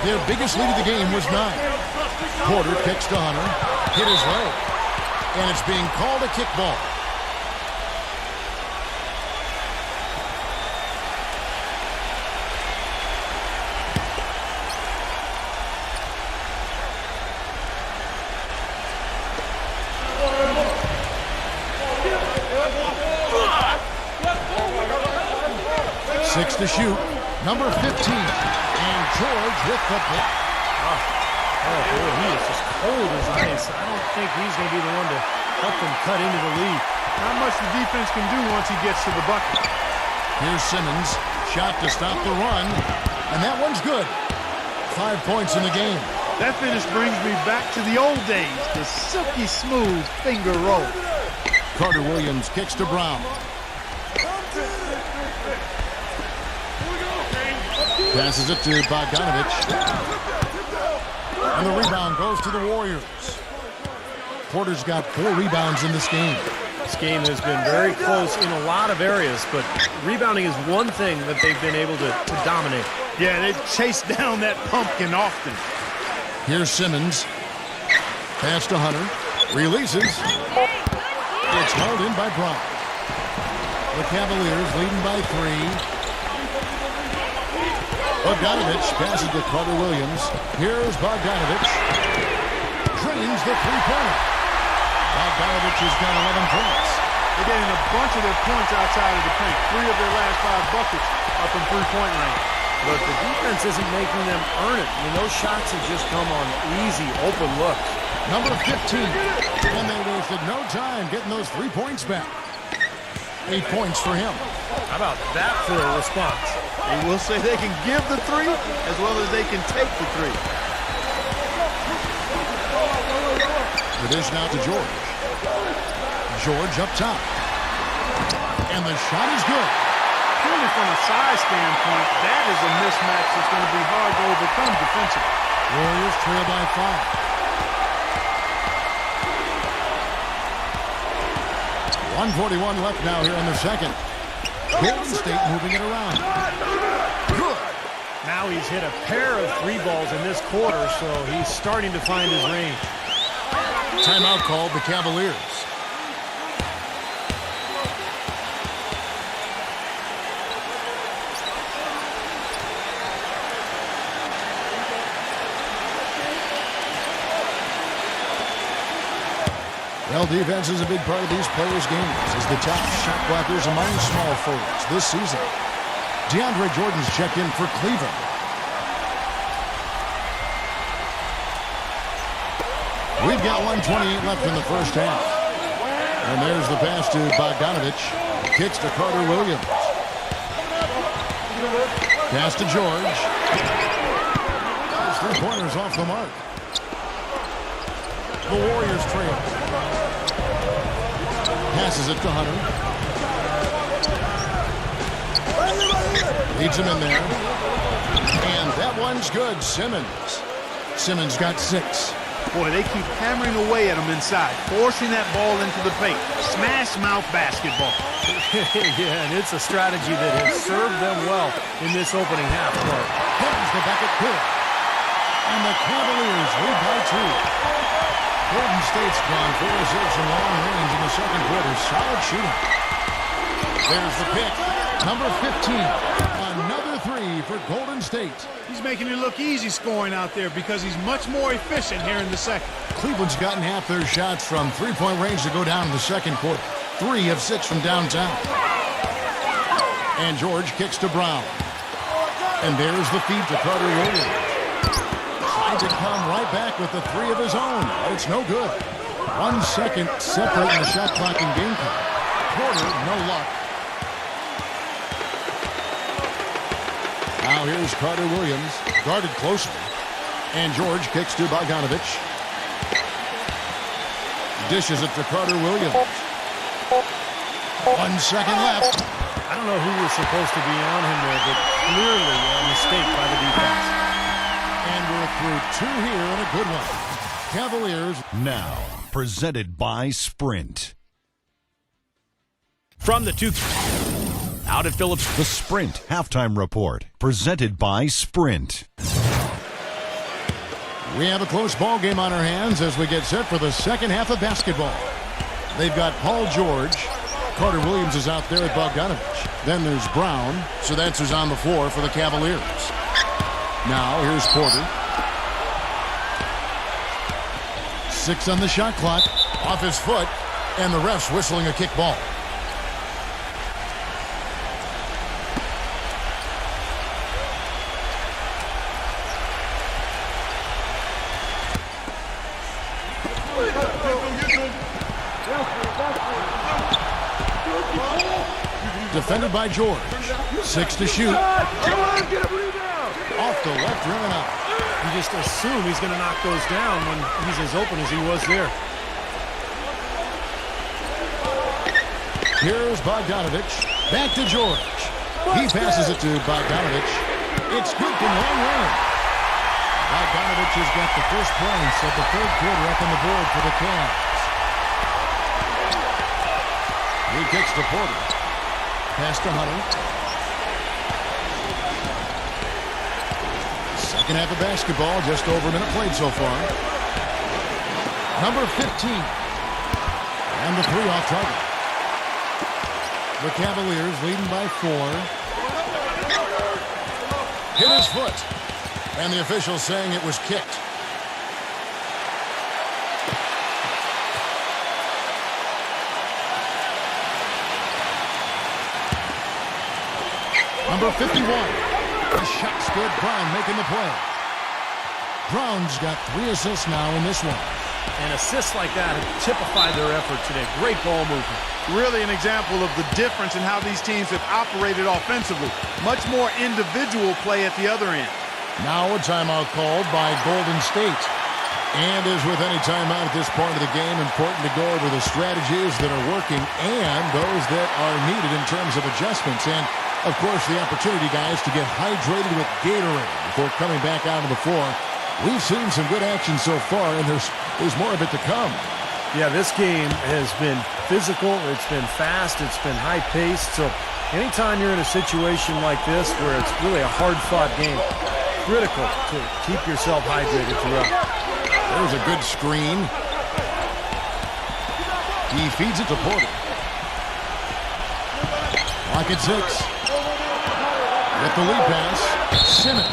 Their biggest lead of the game was 9. Porter kicks to Hunter. Hit his leg. And it's being called a kickball. Six to shoot. Number 15. And George with the block. Oh, boy, he is just cold as ice. I don't think he's going to be the one to help them cut into the lead. Not much the defense can do once he gets to the bucket. Here's Simmons. Shot to stop the run. And that one's good. 5 points in the game. That finish brings me back to the old days. The silky smooth finger roll. Carter Williams kicks to Brown. Passes it to Bogdanovich. And the rebound goes to the Warriors. Porter's got 4 rebounds in this game. This game has been very close in a lot of areas, but rebounding is one thing that they've been able to dominate. Yeah, they've chased down that pumpkin often. Here's Simmons. Pass to Hunter. Releases. It's held in by Brown. The Cavaliers leading by 3. Bogdanovich passes to Carter Williams. Here's Bogdanovich. Drains the three-pointer. Bogdanovich has got 11 points. They're getting a bunch of their points outside of the paint. 3 of their last 5 buckets are from three-point range. But the defense isn't making them earn it. I mean, those shots have just come on easy, open looks. Number 15. And they wasted no time getting those 3 points back. 8 points for him. How about that for a response? They will say they can give the 3 as well as they can take the 3. The dish now to George. George up top. And the shot is good. Purely from a size standpoint, that is a mismatch that's going to be hard to overcome defensively. Warriors trail by 5. 1:41 left now here in the second. Golden State moving it around. Good. Now he's hit a pair of 3 balls in this quarter, so he's starting to find his range. Timeout called the Cavaliers. Well, defense is a big part of these players' games as the top shot blockers among small forwards this season. DeAndre Jordan's checked in for Cleveland. We've got 1:28 left in the first half. And there's the pass to Bogdanovich. Kicks to Carter Williams. Pass to George. His three-pointers off the mark. The Warriors trail. Passes it to Hunter. Leads him in there. And that one's good. Simmons got 6. Boy, they keep hammering away at him inside, forcing that ball into the paint. Smash mouth basketball. Yeah, and it's a strategy that has served them well in this opening half. Here's the bucket good. And the Cavaliers lead by 2. Golden State's gone 4 of 6 from long range in the second quarter. Solid shooting. There's the pick. Number 15. Another 3 for Golden State. He's making it look easy scoring out there because he's much more efficient here in the second. Cleveland's gotten half their shots from three-point range to go down in the second quarter. 3 of 6 from downtown. And George kicks to Brown. And there's the feed to Carter Williams. Tried to come right back with the 3 of his own, but it's no good. 1 second separating the shot clock and game clock. Porter, no luck. Now here's Carter Williams, guarded closely. And George kicks to Bogdanovich. Dishes it to Carter Williams. 1 second left. I don't know who was supposed to be on him there, but clearly a mistake by the defense. And we're through 2 here and a good one. Cavaliers. Now, presented by Sprint. From the 2. Out at Phillips. The Sprint Halftime Report, presented by Sprint. We have a close ball game on our hands as we get set for the second half of basketball. They've got Paul George. Carter Williams is out there at Bogdanovich. Then there's Brown. So that's who's on the floor for the Cavaliers. Now here's Porter. 6 on the shot clock. Off his foot. And the ref's whistling a kick ball. Defended by George. 6 to shoot. Off the left rim and out. You just assume he's going to knock those down when he's as open as he was there. Here's Bogdanovich. Back to George. He passes it to Bogdanovich. It's good from long range. Bogdanovich has got the first points of the third quarter up on the board for the Cavs. He kicks to Porter. Pass to Hunter. Second half of basketball, just over a minute played so far. Number 15. And the 3 off target. The Cavaliers leading by 4. Hit his foot. And the official saying it was kicked. Number 51. The shot's good. Brown making the play. Brown's got 3 assists now in this one. And assists like that have typified their effort today. Great ball movement. Really an example of the difference in how these teams have operated offensively. Much more individual play at the other end. Now a timeout called by Golden State. And as with any timeout at this point of the game, important to go over the strategies that are working and those that are needed in terms of adjustments. And, of course, the opportunity, guys, to get hydrated with Gatorade before coming back out on the floor. We've seen some good action so far, and there's more of it to come. Yeah, this game has been physical. It's been fast. It's been high-paced. So anytime you're in a situation like this where it's really a hard-fought game, critical to keep yourself hydrated throughout. There's a good screen. He feeds it to Porter. Lock at 6. With the lead pass, Simmons.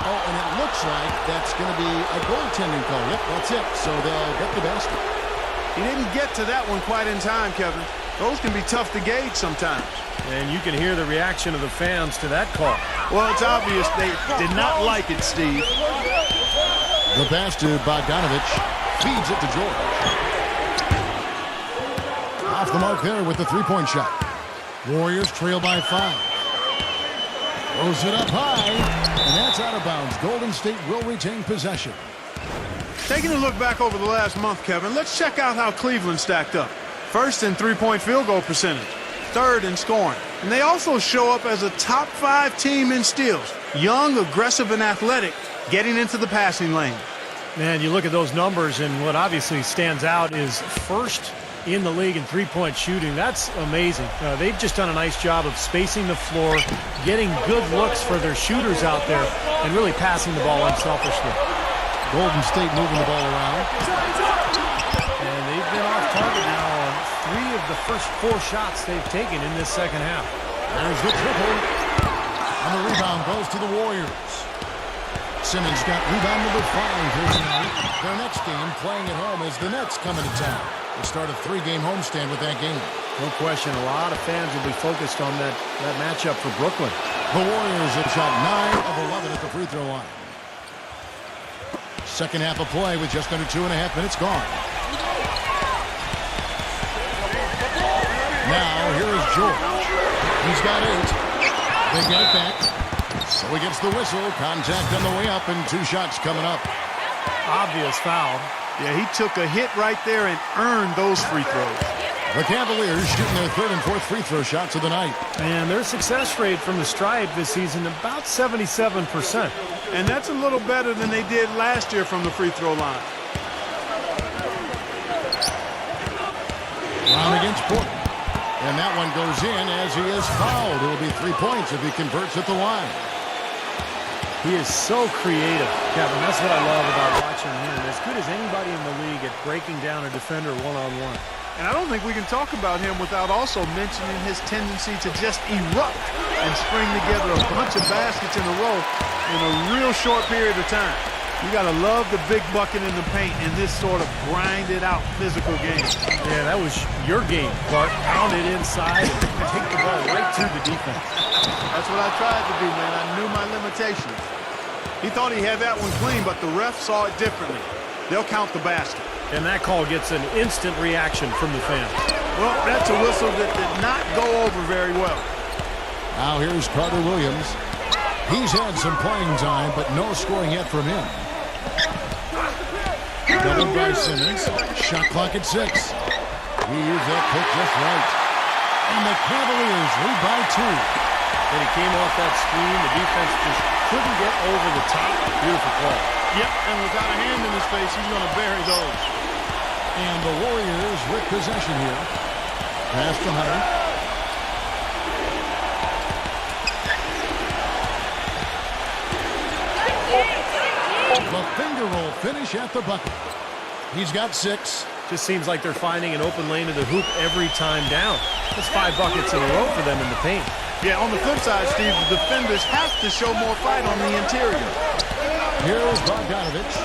Oh, and it looks like that's going to be a goaltending call. Yep, that's it. So they'll get the basket. He didn't get to that one quite in time, Kevin. Those can be tough to gauge sometimes. And you can hear the reaction of the fans to that call. Well, it's obvious they did not like it, Steve. The pass to Bogdanovich. Feeds it to George. Off the mark there with the three-point shot. Warriors trail by 5. Throws it up high. And that's out of bounds. Golden State will retain possession. Taking a look back over the last month, Kevin, let's check out how Cleveland stacked up. First in three-point field goal percentage. Third in scoring. And they also show up as a top 5 team in steals. Young, aggressive, and athletic, getting into the passing lane. Man, you look at those numbers, and what obviously stands out is first in the league in three-point shooting. That's amazing. They've just done a nice job of spacing the floor, getting good looks for their shooters out there, and really passing the ball unselfishly. Golden State moving the ball around. And they've been off target now on 3 of the first 4 shots they've taken in this second half. There's the triple. And the rebound goes to the Warriors. Simmons got rebound number 5 here tonight. Their next game playing at home as the Nets come into town. They start a 3-game homestand with that game. No question, a lot of fans will be focused on that matchup for Brooklyn. The Warriors have shot 9 of 11 at the free throw line. Second half of play with just under 2.5 minutes gone. Now, here is George. He's got 8. They get it back. So he gets the whistle. Contact on the way up and 2 shots coming up. Obvious foul. Yeah, he took a hit right there and earned those free throws. The Cavaliers shooting their 3rd and 4th free throw shots of the night. And their success rate from the stripe this season about 77%. And that's a little better than they did last year from the free throw line. Brown against Porter. And that one goes in as he is fouled. It will be 3 points if he converts at the line. He is so creative, Kevin. That's what I love about watching him. As good as anybody in the league at breaking down a defender one-on-one. And I don't think we can talk about him without also mentioning his tendency to just erupt and string together a bunch of baskets in a row in a real short period of time. You got to love the big bucket in the paint in this sort of grinded-out physical game. Yeah, that was your game, Clark. Pound it inside and take the ball right to the defense. That's what I tried to do, man. I knew my limitations. He thought he had that one clean, but the ref saw it differently. They'll count the basket. And that call gets an instant reaction from the fans. Well, that's a whistle that did not go over very well. Now here's Carter Williams. He's had some playing time, but no scoring yet from him. Doubled by Simmons. Shot clock at 6. He used that pick just right. And the Cavaliers lead by 2. When he came off that screen, the defense just couldn't get over the top. Beautiful play. Yep, and without a hand in his face, he's going to bury those. And the Warriors with possession here. Pass to Hunter. The finger roll finish at the bucket. He's got 6. Just seems like they're finding an open lane to the hoop every time down. That's 5 buckets in a row for them in the paint. Yeah, on the flip side, Steve, the defenders have to show more fight on the interior. Here's Bogdanovich.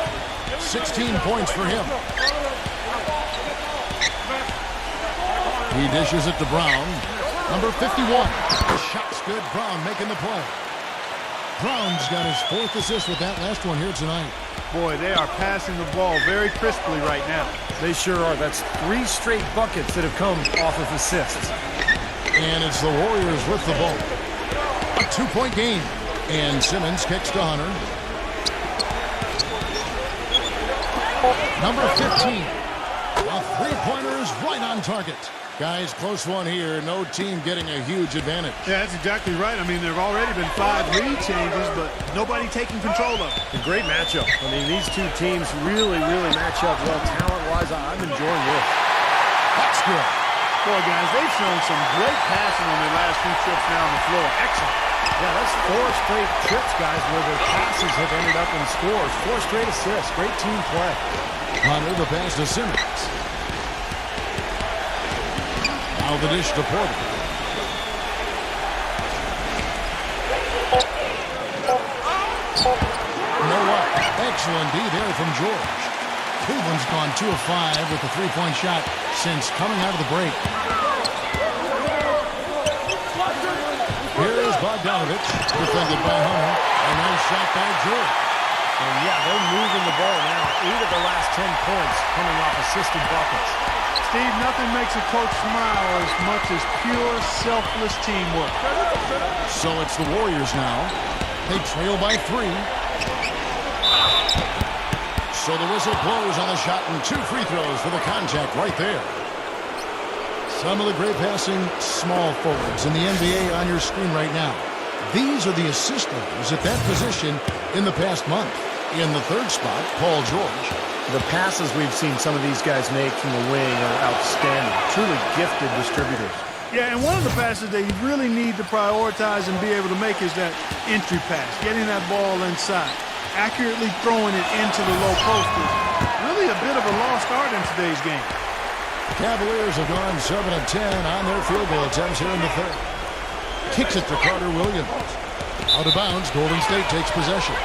16 points for him. He dishes it to Brown. Number 51. The shot's good. Brown making the play. Brown's got his 4th assist with that last one here tonight. Boy, they are passing the ball very crisply right now. They sure are. That's 3 straight buckets that have come off of assists. And it's the Warriors with the ball. A 2-point game. And Simmons kicks to Hunter. Number 15. A 3-pointer is right on target. Guys, close one here. No team getting a huge advantage. Yeah, that's exactly right. I mean, there have already been 5 lead changes, but nobody taking control of it. A great matchup. I mean, these two teams really match up well talent-wise. I'm enjoying this. That's good. Boy, guys, they've shown some great passing on their last few trips down the floor. Excellent. Yeah, that's 4 straight trips, guys, where their passes have ended up in scores. 4 straight assists. Great team play. Hunter, the pass to Simmons. Now the dish to Porter. Noah. Excellent D there from George. Cleveland's gone 2 of 5 with the 3-point shot since coming out of the break. Here's Bogdanovich, defended by Hunter. A nice shot by George. And yeah, they're moving the ball now. 8 of the last 10 points coming off assisted buckets. Steve, nothing makes a coach smile as much as pure, selfless teamwork. So it's the Warriors now. They trail by 3. So the whistle blows on the shot and 2 free throws for the contact right there. Some of the great passing small forwards in the NBA on your screen right now. These are the assist leaders at that position in the past month. In the 3rd spot, Paul George. The passes we've seen some of these guys make from the wing are outstanding. Truly gifted distributors. Yeah, and one of the passes that you really need to prioritize and be able to make is that entry pass, getting that ball inside. Accurately throwing it into the low post is really a bit of a lost art in today's game. The Cavaliers have gone 7 of 10 on their field goal attempts here in the 3rd. Kicks it to Carter Williams. Out of bounds, Golden State takes possession.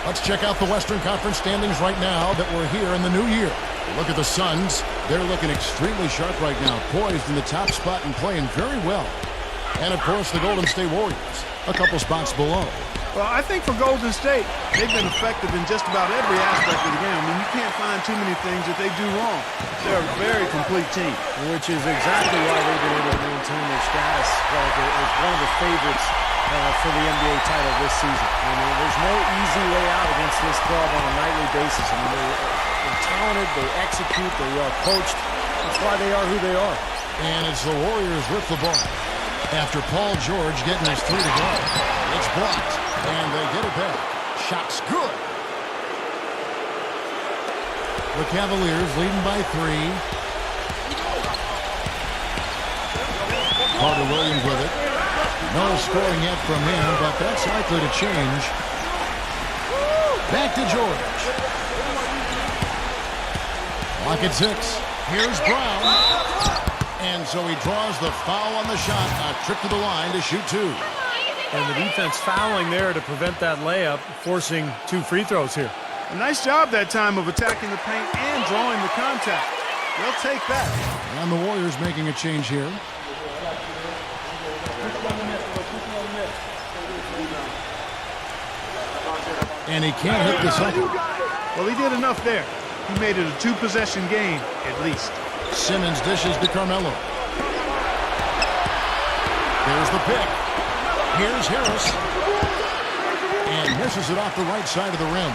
Let's check out the Western Conference standings right now that we're here in the new year. Look at the Suns. They're looking extremely sharp right now, poised in the top spot and playing very well. And, of course, the Golden State Warriors, a couple spots below. Well, I think for Golden State, they've been effective in just about every aspect of the game. I mean, you can't find too many things that they do wrong. They're a very complete team. Which is exactly why they've been able to maintain their status as one of the favorites for the NBA title this season. I mean, there's no easy way out against this club on a nightly basis. I mean, they're talented, they execute, they are coached. That's why they are who they are. And it's the Warriors with the ball. After Paul George getting his 3 to go. It's blocked, and they get it back. Shot's good. The Cavaliers leading by 3. Carter Williams with it. No scoring yet from him, but that's likely to change. Back to George. Lock at 6. Here's Brown. And so he draws the foul on the shot. A trip to the line to shoot 2. And the defense fouling there to prevent that layup, forcing 2 free throws here. A nice job that time of attacking the paint and drawing the contact. They'll take that. And the Warriors making a change here. And he can't hit the second. Well, he did enough there. He made it a 2-possession game, at least. Simmons dishes to Carmelo. There's the pick. Here's Harris. And misses it off the right side of the rim.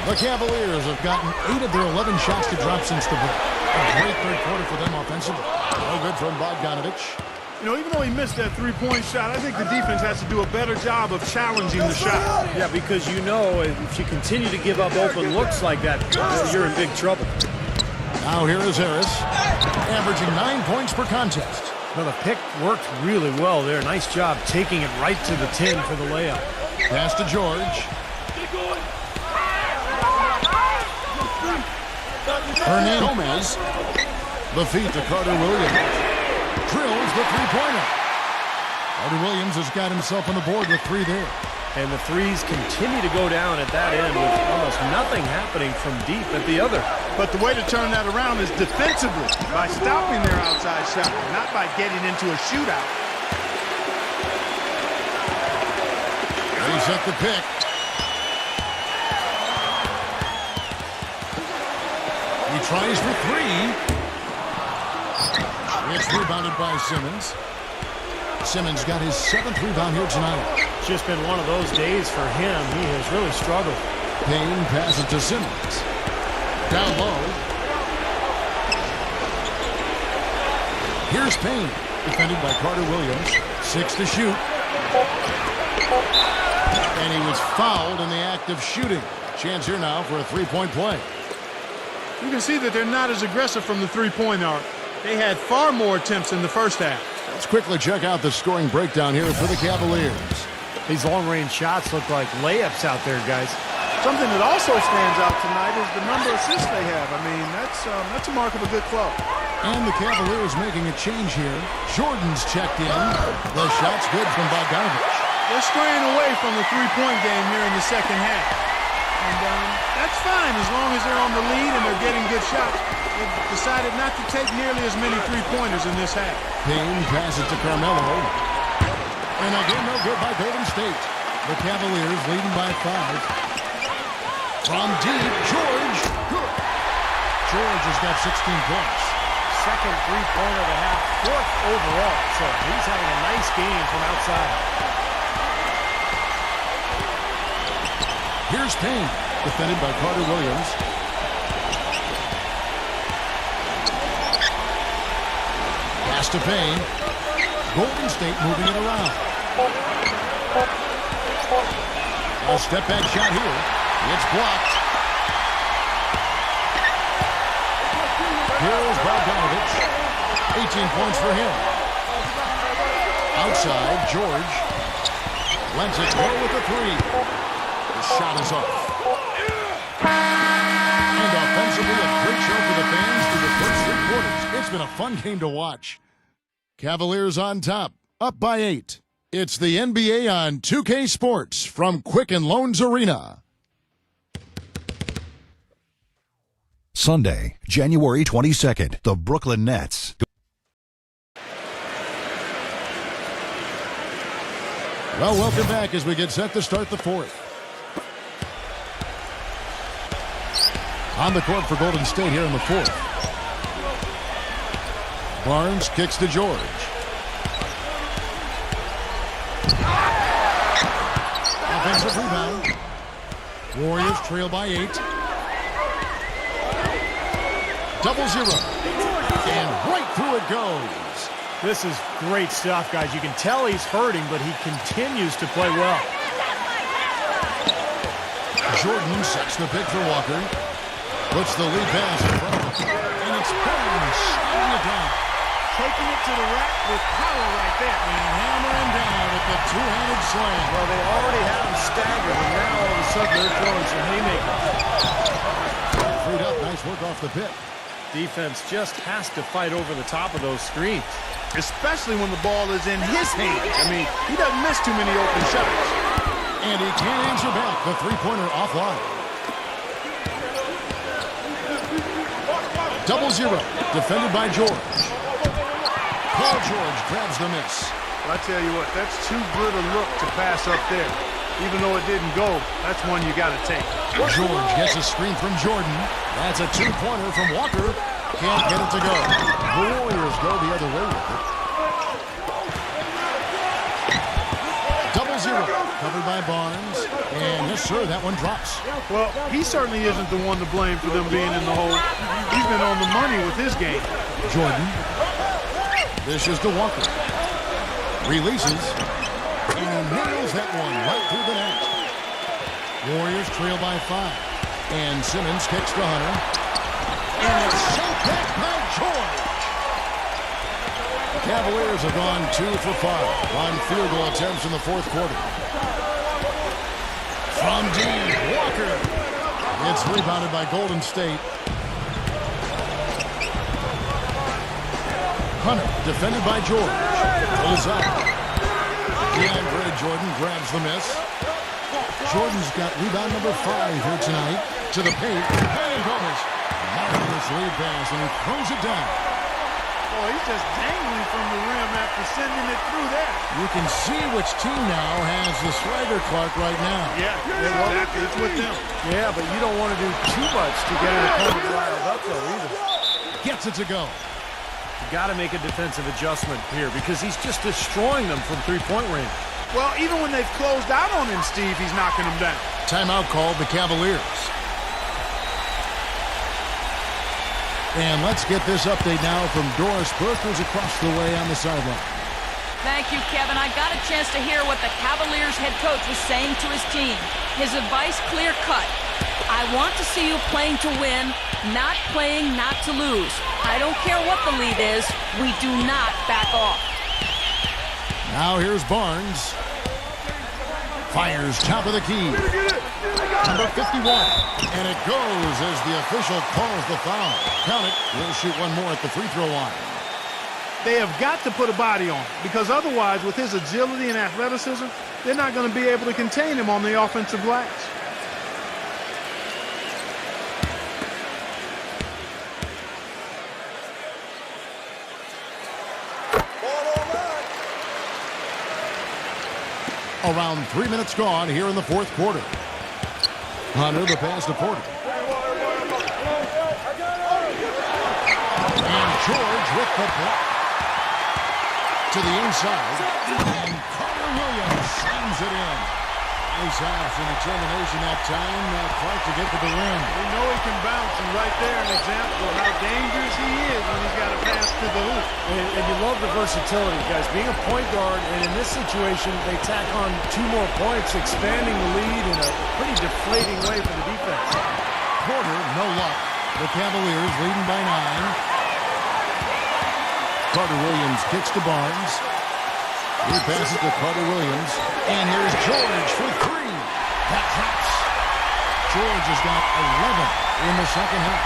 The Cavaliers have gotten 8 of their 11 shots to drop since the break. A great 3rd quarter for them offensively. No good from Bogdanovich. You know, even though he missed that 3-point shot, I think the defense has to do a better job of challenging the shot. Yeah, because you know if you continue to give up open looks like that, you're in big trouble. Now here is Harris, averaging 9 points per contest. Well, the pick worked really well there. Nice job taking it right to the tin for the layup. Pass to George. Gomez. The feed to Carter Williams. Drills the three-pointer. Carter Williams has got himself on the board with 3 there. And the threes continue to go down at that end with almost nothing happening from deep at the other. But the way to turn that around is defensively, by stopping their outside shot, not by getting into a shootout. They set the pick. He tries for 3. It's rebounded by Simmons. Simmons got his 7th rebound here tonight. It's just been one of those days for him. He has really struggled. Payne passes to Simmons. Down low. Here's Payne, defended by Carter Williams. 6 to shoot. And he was fouled in the act of shooting. Chance here now for a three-point play. You can see that they're not as aggressive from the three-point arc. They had far more attempts in the first half. Let's quickly check out the scoring breakdown here for the Cavaliers. These long-range shots look like layups out there, guys. Something that also stands out tonight is the number of assists they have. I mean, that's a mark of a good club. And the Cavaliers making a change here. Jordan's checked in. The shot's good from Bogdanovich. They're straying away from the three-point game here in the second half. And that's fine as long as they're on the lead and they're getting good shots. They've decided not to take nearly as many three-pointers in this half. Payne passes to Carmelo. And again, no good by Golden State. The Cavaliers leading by 5. From deep, George. Good. George has got 16 points. Second three-pointer of the half, 4th overall. So he's having a nice game from outside. Here's Payne, defended by Carter Williams. Pass to Payne. Golden State moving it around. A step-back shot here. It's blocked. Here's Bogdanovich. 18 points for him. Outside, George. Lets it go with the 3. The shot is off. And offensively, a great show for the fans through the first 3 quarters. It's been a fun game to watch. Cavaliers on top, up by 8. It's the NBA on 2K Sports from Quicken Loans Arena. Sunday, January 22nd, the Brooklyn Nets. Well, welcome back as we get set to start the 4th. On the court for Golden State here in the 4th. Barnes kicks to George. Offensive rebound. Warriors trail by 8. 0-0. And right through it goes. This is great stuff, guys. You can tell he's hurting, but he continues to play well. Jordan sets the pick for Walker. Puts the lead pass in front of him. And it's Barnes shooting it down. Taking it to the rack with power right there. And hammering down with the two-handed slam. Well, they already had him staggered, and now all of a sudden they're throwing some haymakers. Freed up. Nice work off the pick. Defense just has to fight over the top of those screens. Especially when the ball is in his hands. I mean, he doesn't miss too many open shots. And he can't answer back. The three-pointer offline. 0-0. Defended by George. Paul George grabs the miss. Well, I tell you what, that's too good a look to pass up there. Even though it didn't go, that's one you got to take. George gets a screen from Jordan. That's a two-pointer from Walker. Can't get it to go. The Warriors go the other way with it. 0-0. Covered by Barnes. And yes, sir, that one drops. Well, he certainly isn't the one to blame for them being in the hole. He's been on the money with his game. Jordan. This is to Walker. Releases. And nails that one right through the net. Warriors trail by 5. And Simmons kicks to Hunter. And it's sent back by George. The Cavaliers have gone 2 for 5 on field goal attempts in the 4th quarter. From deep, Walker. It's rebounded by Golden State. Hunter, defended by George. Pulls up. DeAndre Jordan grabs the miss. Jordan's got rebound number 5 here tonight. To the paint. And Gomez. Marvelous lead pass, and he throws it down. Oh, he's just dangling from the rim after sending it through there. You can see which team now has the swagger Clark right now. Yeah, exactly. It's with them. Yeah, but you don't want to do too much to get an opponent riled up, though, either. Gets it to go. You got to make a defensive adjustment here because he's just destroying them from three-point range. Well, even when they've closed out on him, Steve, he's knocking them down. Timeout called the Cavaliers. And let's get this update now from Doris Burke, who's across the way on the sideline. Thank you, Kevin. I got a chance to hear what the Cavaliers head coach was saying to his team. His advice, clear-cut. I want to see you playing to win, not playing not to lose. I don't care what the lead is. We do not back off. Now here's Barnes. Fires top of the key. Number 51. And it goes as the official calls the foul. Count it. We'll shoot one more at the free throw line. They have got to put a body on him because otherwise, with his agility and athleticism, they're not going to be able to contain him on the offensive glass. Around 3 minutes gone here in the fourth quarter. Hunter, the pass to Porter. And George with the block. To the inside. And Carter Williams slams it in. Nice house and determination that time. Clark to get to the rim. We know he can bounce, and right there an example of how dangerous he is when he's got to pass to the hoop. And you love the versatility, guys. Being a point guard, and in this situation, they tack on 2 more points, expanding the lead in a pretty deflating way for the defense. Porter, no luck. The Cavaliers leading by 9. Carter Williams kicks to Barnes. He passes to Carter Williams. And here's George for 3. That drops. George has got 11 in the second half.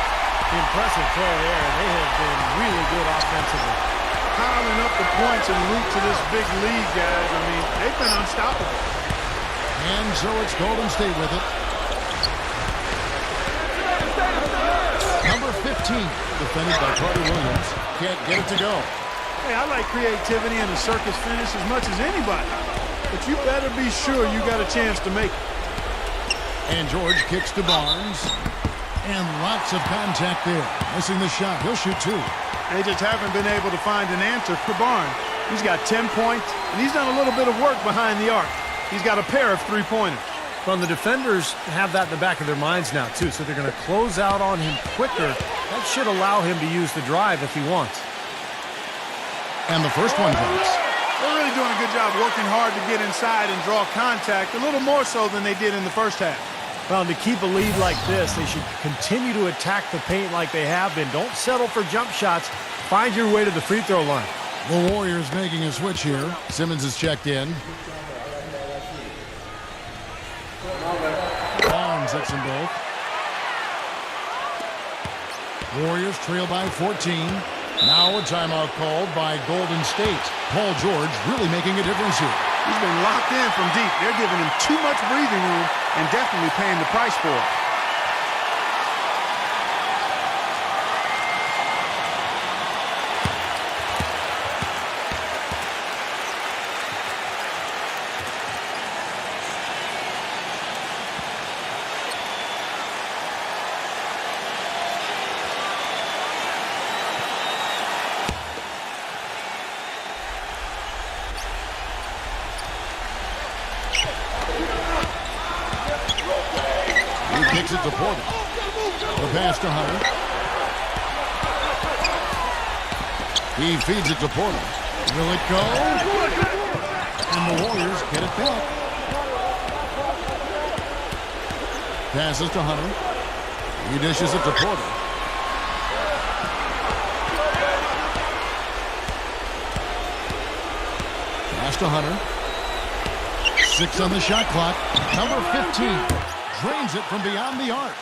Impressive play there, and they have been really good offensively. Piling up the points and root to this big lead, guys. I mean, they've been unstoppable. And so it's Golden State with it. Number 15, defended by Carter Williams. Can't get it to go. Hey, I like creativity and a circus finish as much as anybody. But you better be sure you got a chance to make it. And George kicks to Barnes. And lots of contact there. Missing the shot. He'll shoot 2. They just haven't been able to find an answer for Barnes. He's got 10 points, and he's done a little bit of work behind the arc. He's got a pair of 3-pointers. Well, the defenders have that in the back of their minds now, too, so they're going to close out on him quicker. That should allow him to use the drive if he wants. And the first one drops. They're really doing a good job working hard to get inside and draw contact, a little more so than they did in the first half. Well, and to keep a lead like this, they should continue to attack the paint like they have been. Don't settle for jump shots. Find your way to the free throw line. The Warriors making a switch here. Simmons is checked in. Barnes hits them both. Warriors trail by 14. Now a timeout called by Golden State. Paul George really making a difference here. He's been locked in from deep. They're giving him too much breathing room and definitely paying the price for it. Kicks it to Porter. The pass to Hunter. He feeds it to Porter. Will it go? And the Warriors get it back. Passes to Hunter. He dishes it to Porter. Pass to Hunter. 6 on the shot clock. Number 15. Drains it from beyond the arc.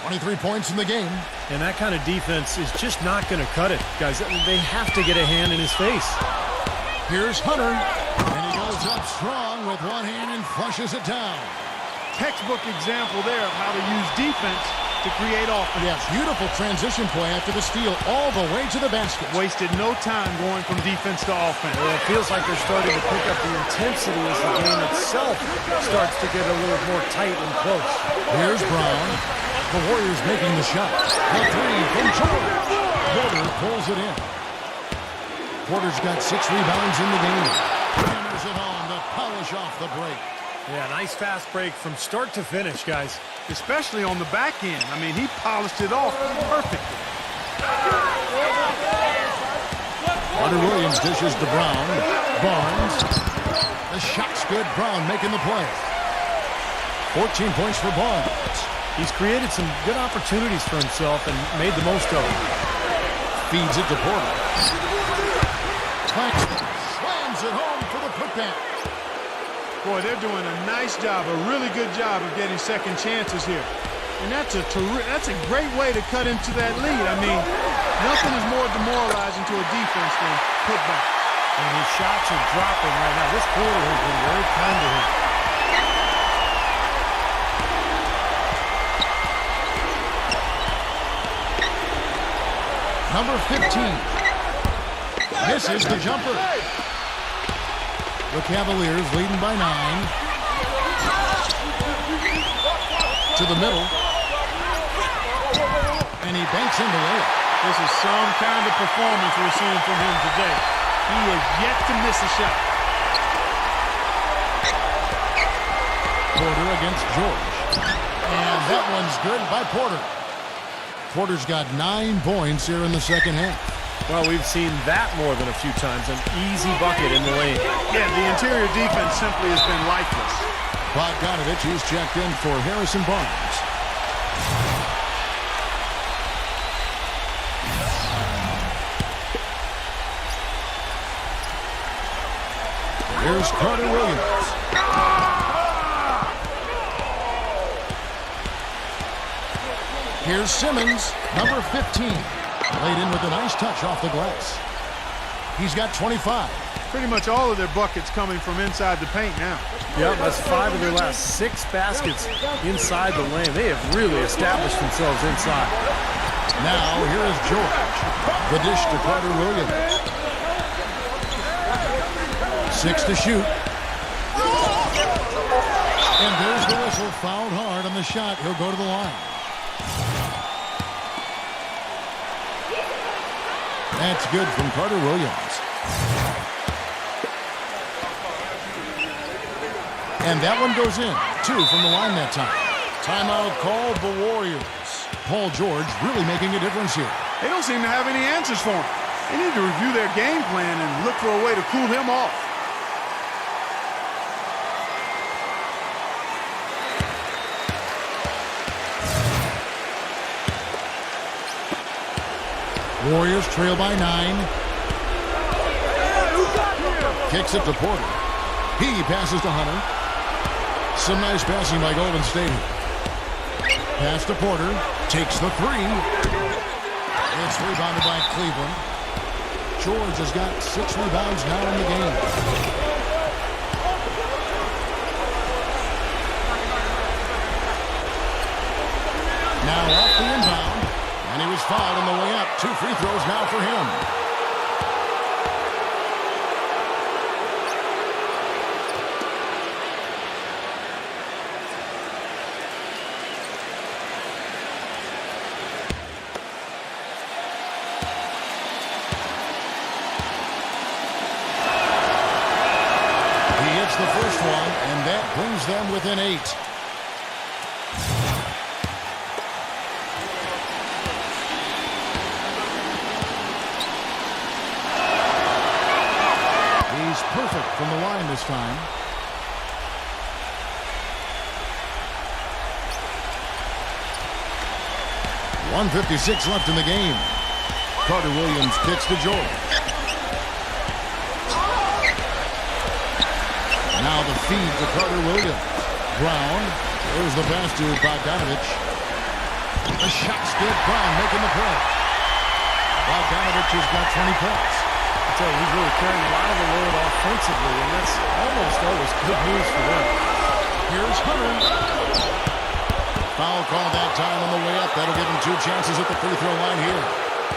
23 points in the game. And that kind of defense is just not going to cut it, guys. They have to get a hand in his face. Here's Hunter, and he goes up strong with one hand and flushes it down. Textbook example there of how to use defense to create offense. Yeah, beautiful transition play after the steal all the way to the basket. Wasted no time going from defense to offense. Well, it feels like they're starting to pick up the intensity as the game itself starts to get a little more tight and close. Here's Brown. The Warriors making the shot. The three from George. Porter pulls it in. Porter's got 6 rebounds in the game. Hammers it home to polish off the break. Yeah, nice fast break from start to finish, guys. Especially on the back end. I mean, he polished it off perfectly. Hunter Williams dishes to Brown. Barnes. The shot's good. Brown making the play. 14 points for Barnes. He's created some good opportunities for himself and made the most of them. Feeds it to Porter. Claxton slams it home for the putback. Boy, they're doing a nice job, a really good job of getting second chances here. And that's a great way to cut into that lead. I mean, nothing is more demoralizing to a defense than putback. And his shots are dropping right now. This quarter has been very kind to him. Number 15. Misses the jumper. The Cavaliers leading by 9. To the middle. And he banks in the layup. This is some kind of performance we're seeing from him today. He has yet to miss a shot. Porter against George. And that one's good by Porter. Porter's got 9 points here in the second half. Well, we've seen that more than a few times. An easy bucket in the lane. Yeah, the interior defense simply has been lifeless. Bogdanovich is checked in for Harrison Barnes. Here's Carter Williams. Here's Simmons, number 15. Laid in with a nice touch off the glass. He's got 25. Pretty much all of their buckets coming from inside the paint now. Yep, that's 5 of their last 6 baskets inside the lane. They have really established themselves inside. Now, here is George. The dish to Carter Williams. 6 to shoot. And there's the whistle. Fouled hard on the shot. He'll go to the line. That's good from Carter Williams. And that one goes in. 2 from the line that time. Timeout called the Warriors. Paul George really making a difference here. They don't seem to have any answers for him. They need to review their game plan and look for a way to cool him off. Warriors trail by 9. Kicks it to Porter. He passes to Hunter. Some nice passing by Golden State. Pass to Porter. Takes the 3. It's rebounded by Cleveland. George has got 6 rebounds now in the game. Now off the inbound. And he was fouled on the way up. 2 free throws now for him. He hits the first one, and that brings them within 8. Perfect from the line this time. .156 left in the game. Carter Williams kicks to George. Now the feed to Carter Williams. Brown. There's the pass to Bogdanovich. The shot's good. Brown making the play. Bogdanovich has got 20 points. I tell you, he's really carrying a lot of the load offensively, and that's almost always good news for them. Here's Hunter. Foul call that time on the way up. That'll give him 2 chances at the free throw line here.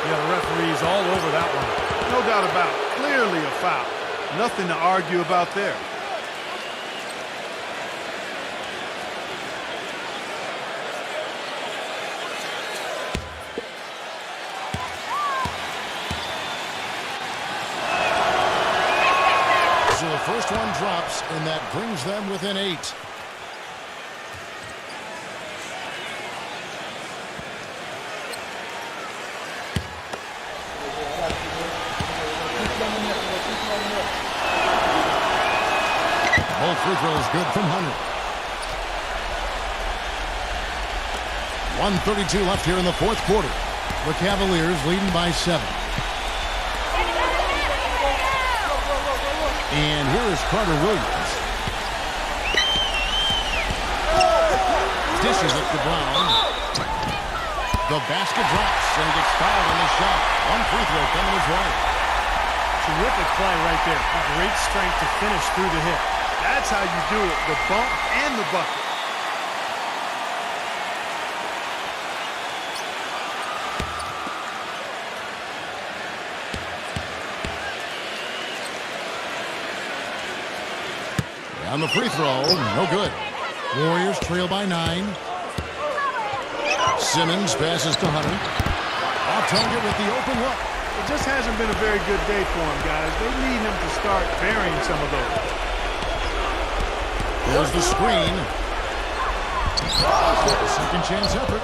Yeah, the referee's all over that one. No doubt about it. Clearly a foul. Nothing to argue about there. So the first one drops, and that brings them within 8. Both free throws good from Hunter. 1:32 left here in the fourth quarter. The Cavaliers leading by 7. And here is Carter Williams. Dishes it to Brown. The basket drops, and he gets fouled on the shot. One free throw coming his way. Terrific play right there. Great strength to finish through the hit. That's how you do it. The bump and the bucket. On the free throw, no good. Warriors trail by 9. Simmons passes to Hunter. Off target with the open look. It just hasn't been a very good day for him, guys. They need him to start varying some of those. There's the screen. Second chance effort.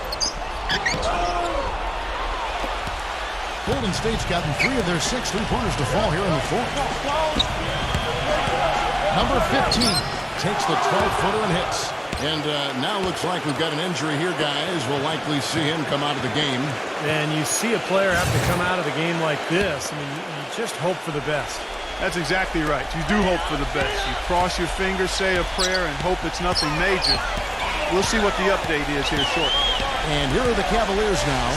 Golden State's gotten 3 of their 6 three-pointers to fall here in the fourth. Number 15 takes the 12-footer and hits. And now looks like we've got an injury here, guys. We'll likely see him come out of the game. And you see a player have to come out of the game like this. I mean, you just hope for the best. That's exactly right. You do hope for the best. You cross your fingers, say a prayer, and hope it's nothing major. We'll see what the update is here shortly. And here are the Cavaliers now.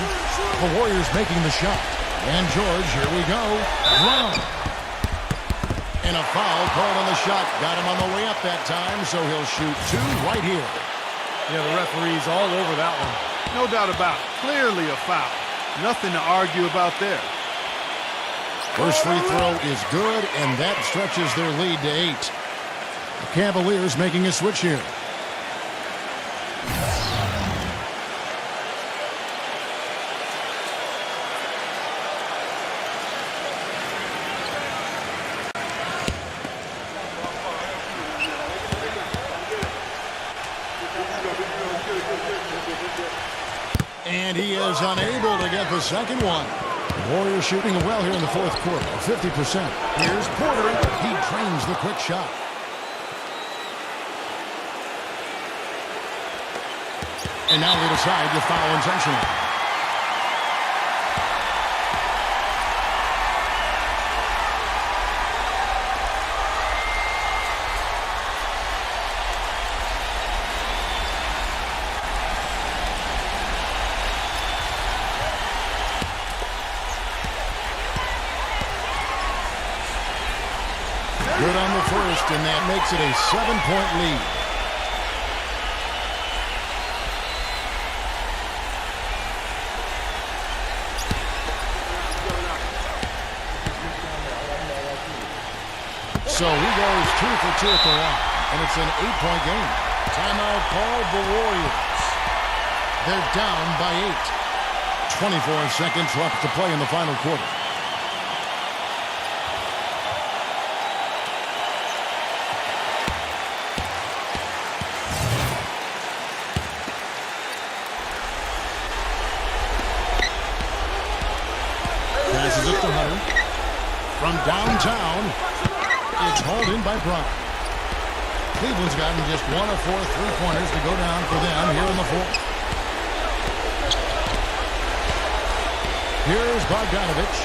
The Warriors making the shot. And George, here we go. Brown. And a foul called on the shot. Got him on the way up that time, so he'll shoot 2 right here. Yeah, the referee's all over that one. No doubt about it. Clearly a foul. Nothing to argue about there. First free throw is good, and that stretches their lead to 8. The Cavaliers making a switch here. And he is unable to get the second one. Warriors shooting well here in the fourth quarter, 50%. Here's Porter. He drains the quick shot. And now they decide to foul intentionally. Good on the first, and that makes it a 7-point lead. So he goes 2 for 2 at the line, and it's an 8-point game. Timeout called the Warriors. They're down by 8. 24 seconds left to play in the final quarter. Passes it to Hunter. From downtown, it's hauled in by Brown. Cleveland's gotten just 1 of 4 three-pointers to go down for them here in the fourth. Here's Bogdanovich.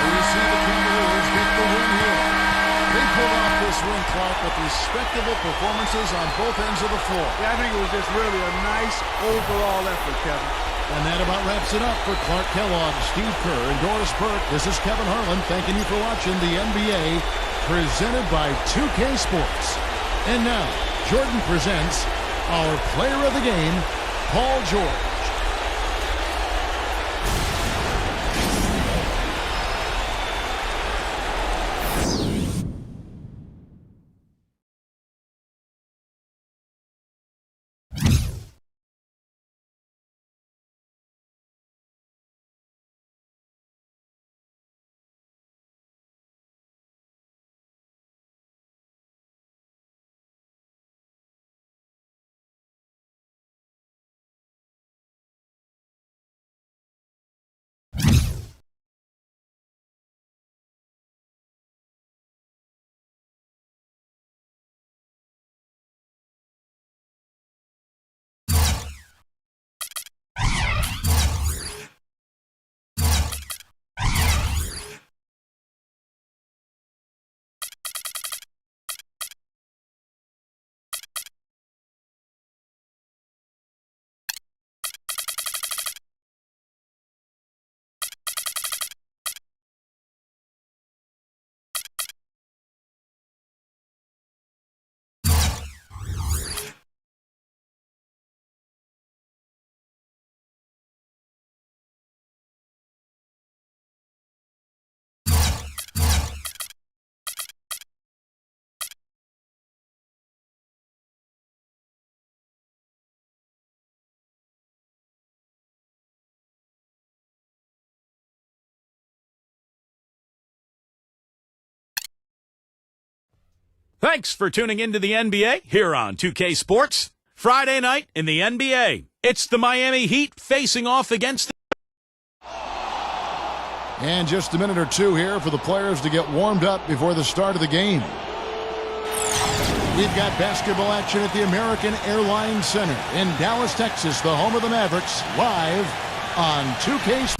We see the Cavaliers get the win here. They pulled off this win thought, but respectable performances on both ends of the floor. Yeah, I think it was just really a nice overall effort, Kevin. And that about wraps it up for Clark Kellogg, Steve Kerr, and Doris Burke. This is Kevin Harlan thanking you for watching the NBA presented by 2K Sports. And now, Jordan presents our player of the game, Paul George. Thanks for tuning into the NBA here on 2K Sports. Friday night in the NBA. It's the Miami Heat facing off against the... And just a minute or two here for the players to get warmed up before the start of the game. We've got basketball action at the American Airlines Center in Dallas, Texas, the home of the Mavericks, live on 2K Sports.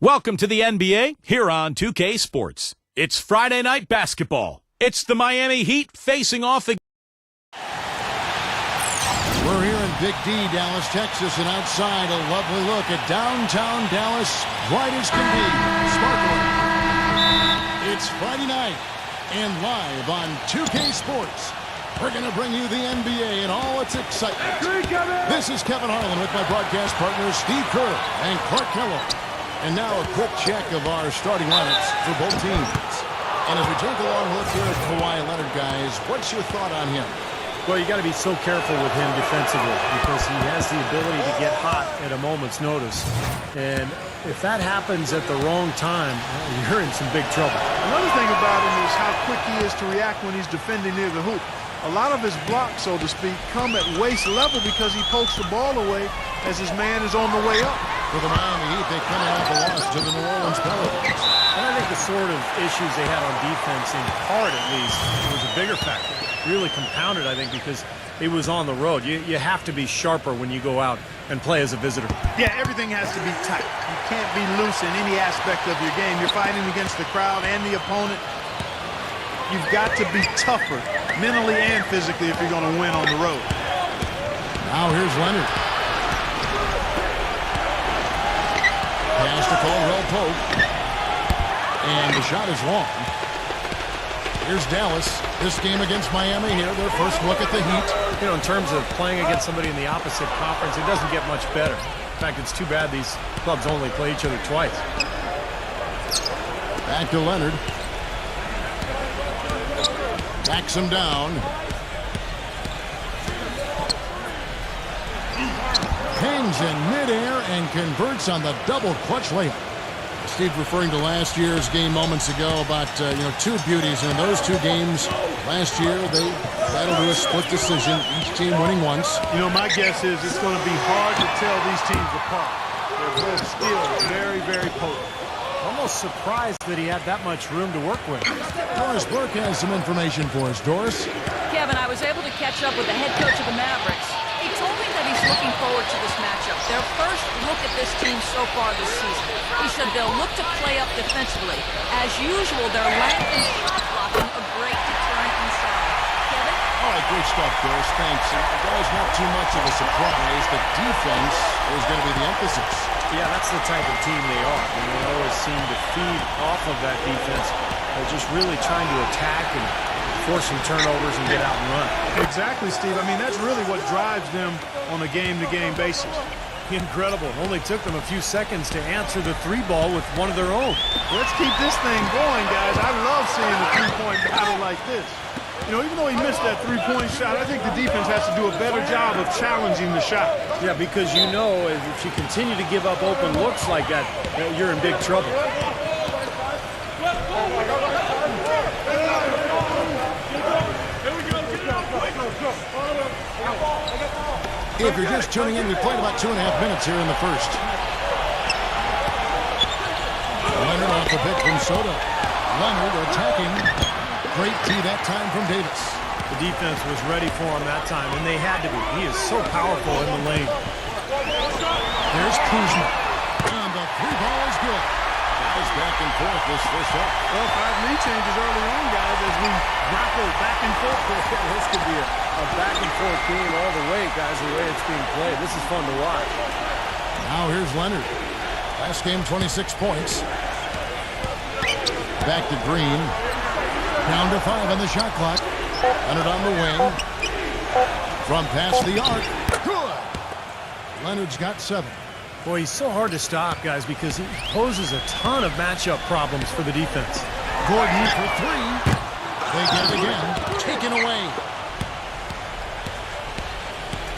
Welcome to the NBA here on 2K Sports. It's Friday night basketball. It's the Miami Heat facing off against... We're here in Big D, Dallas, Texas, and outside a lovely look at downtown Dallas, bright as can be, sparkling. It's Friday night, and live on 2K Sports, we're going to bring you the NBA and all its excitement. This is Kevin Harlan with my broadcast partners Steve Kerr and Clark Kellogg. And now a quick check of our starting lineups for both teams. And as we take a long look here at Kawhi Leonard, guys, what's your thought on him? Well, you got to be so careful with him defensively because he has the ability to get hot at a moment's notice. And if that happens at the wrong time, you're in some big trouble. Another thing about him is how quick he is to react when he's defending near the hoop. A lot of his blocks, so to speak, come at waist level because he pokes the ball away as his man is on the way up. For the Miami Heat, they come off a loss to the New Orleans Pelicans. And I think the sort of issues they had on defense, in part at least, was a bigger factor. Really compounded, I think, because it was on the road. You have to be sharper when you go out and play as a visitor. Yeah, everything has to be tight. You can't be loose in any aspect of your game. You're fighting against the crowd and the opponent. You've got to be tougher mentally and physically if you're going to win on the road. Now here's Leonard. Pass to Caldwell Pope. And the shot is long. Here's Dallas. This game against Miami here, their first look at the Heat. You know, in terms of playing against somebody in the opposite conference, it doesn't get much better. In fact, it's too bad these clubs only play each other twice. Back to Leonard. Backs him down. Hangs in midair and converts on the double clutch layup. Steve referring to last year's game moments ago about, two beauties. And in those two games last year, they battled to a split decision, each team winning once. My guess is it's going to be hard to tell these teams apart. They're both still very, very potent. Almost surprised that he had that much room to work with. Doris Burke has some information for us. Doris? Kevin, I was able to catch up with the head coach of the Mavericks. He told me that he's looking forward to this matchup. Their first look at this team so far this season. He said they'll look to play up defensively. As usual, their length and shot blocking a great deterrent inside. Kevin? All right, great stuff, Doris. Thanks. That was not too much of a surprise. The defense is going to be the emphasis. Yeah, that's the type of team they are. And they always seem to feed off of that defense. They're just really trying to attack and force some turnovers and get out and run. Exactly, Steve. I mean, that's really what drives them on a game-to-game basis. Incredible. Only took them a few seconds to answer the three ball with one of their own. Let's keep this thing going, guys. I love seeing a three-point battle like this. Even though he missed that three-point shot, I think the defense has to do a better job of challenging the shot. Yeah, because if you continue to give up open looks like that, you're in big trouble. If you're just tuning in, we played about 2.5 minutes here in the first. Leonard off the pick from Soto. Leonard attacking. Great tee that time from Davis. The defense was ready for him that time, and they had to be. He is so powerful in the lane. There's Kuzma. And the three ball is good. Guys back and forth this first half. Well, 5 lead changes early on, guys, as we grapple back and forth. This could be a back and forth game all the way, guys, the way it's being played. This is fun to watch. Now here's Leonard. Last game, 26 points. Back to Green. Down to 5 on the shot clock. Leonard on the wing. From past the arc. Good. Leonard's got 7. Boy, he's so hard to stop, guys, because he poses a ton of matchup problems for the defense. Gordon for 3. They get it again. Taken away.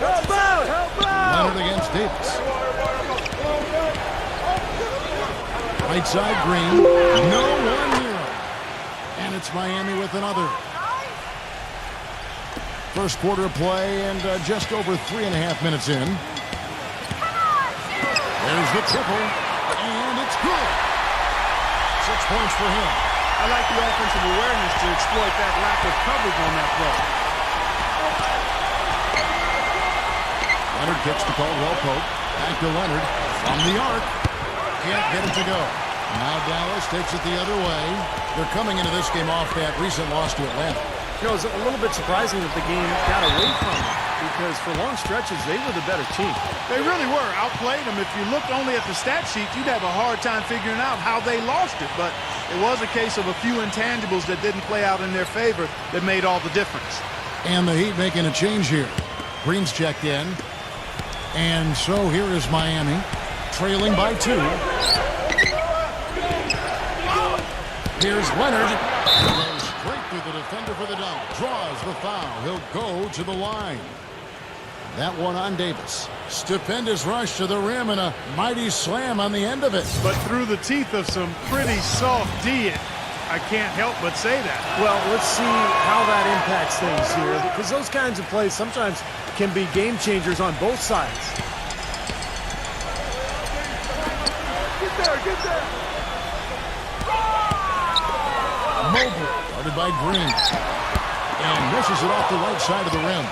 Help out! Help out! Leonard against Davis. Right side, Green. No one near him. And it's Miami with another. First quarter of play and just over 3.5 minutes in. There's the triple, and it's good. 6 points for him. I like the offensive awareness to exploit that lack of coverage on that play. Leonard kicks to Caldwell Pope. Back to Leonard from the arc. Can't get it to go. Now Dallas takes it the other way. They're coming into this game off that recent loss to Atlanta. It's a little bit surprising that the game got away from them, because for long stretches, they were the better team. They really were. Outplayed them. If you looked only at the stat sheet, you'd have a hard time figuring out how they lost it. But it was a case of a few intangibles that didn't play out in their favor that made all the difference. And the Heat making a change here. Green's checked in. And so here is Miami, trailing by 2. Here's Leonard. Goes straight through the defender for the dunk. Draws the foul. He'll go to the line. That one on Davis. Stupendous rush to the rim and a mighty slam on the end of it. But through the teeth of some pretty soft D, I can't help but say that. Well, let's see how that impacts things here, because those kinds of plays sometimes can be game changers on both sides. Get there, get there. Mobley, guarded by Green. And misses it off the right side of the rim.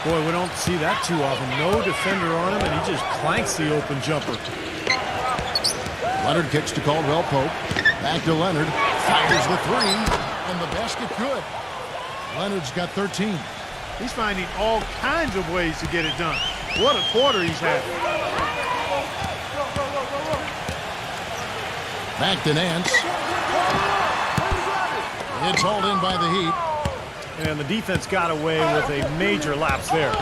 Boy, we don't see that too often. No defender on him, and he just clanks the open jumper. Leonard kicks to Caldwell Pope. Back to Leonard. Fires the 3. And the basket good. Leonard's got 13. He's finding all kinds of ways to get it done. What a quarter he's had. Back to Nance. It's hauled in by the Heat. And the defense got away with a major lapse there.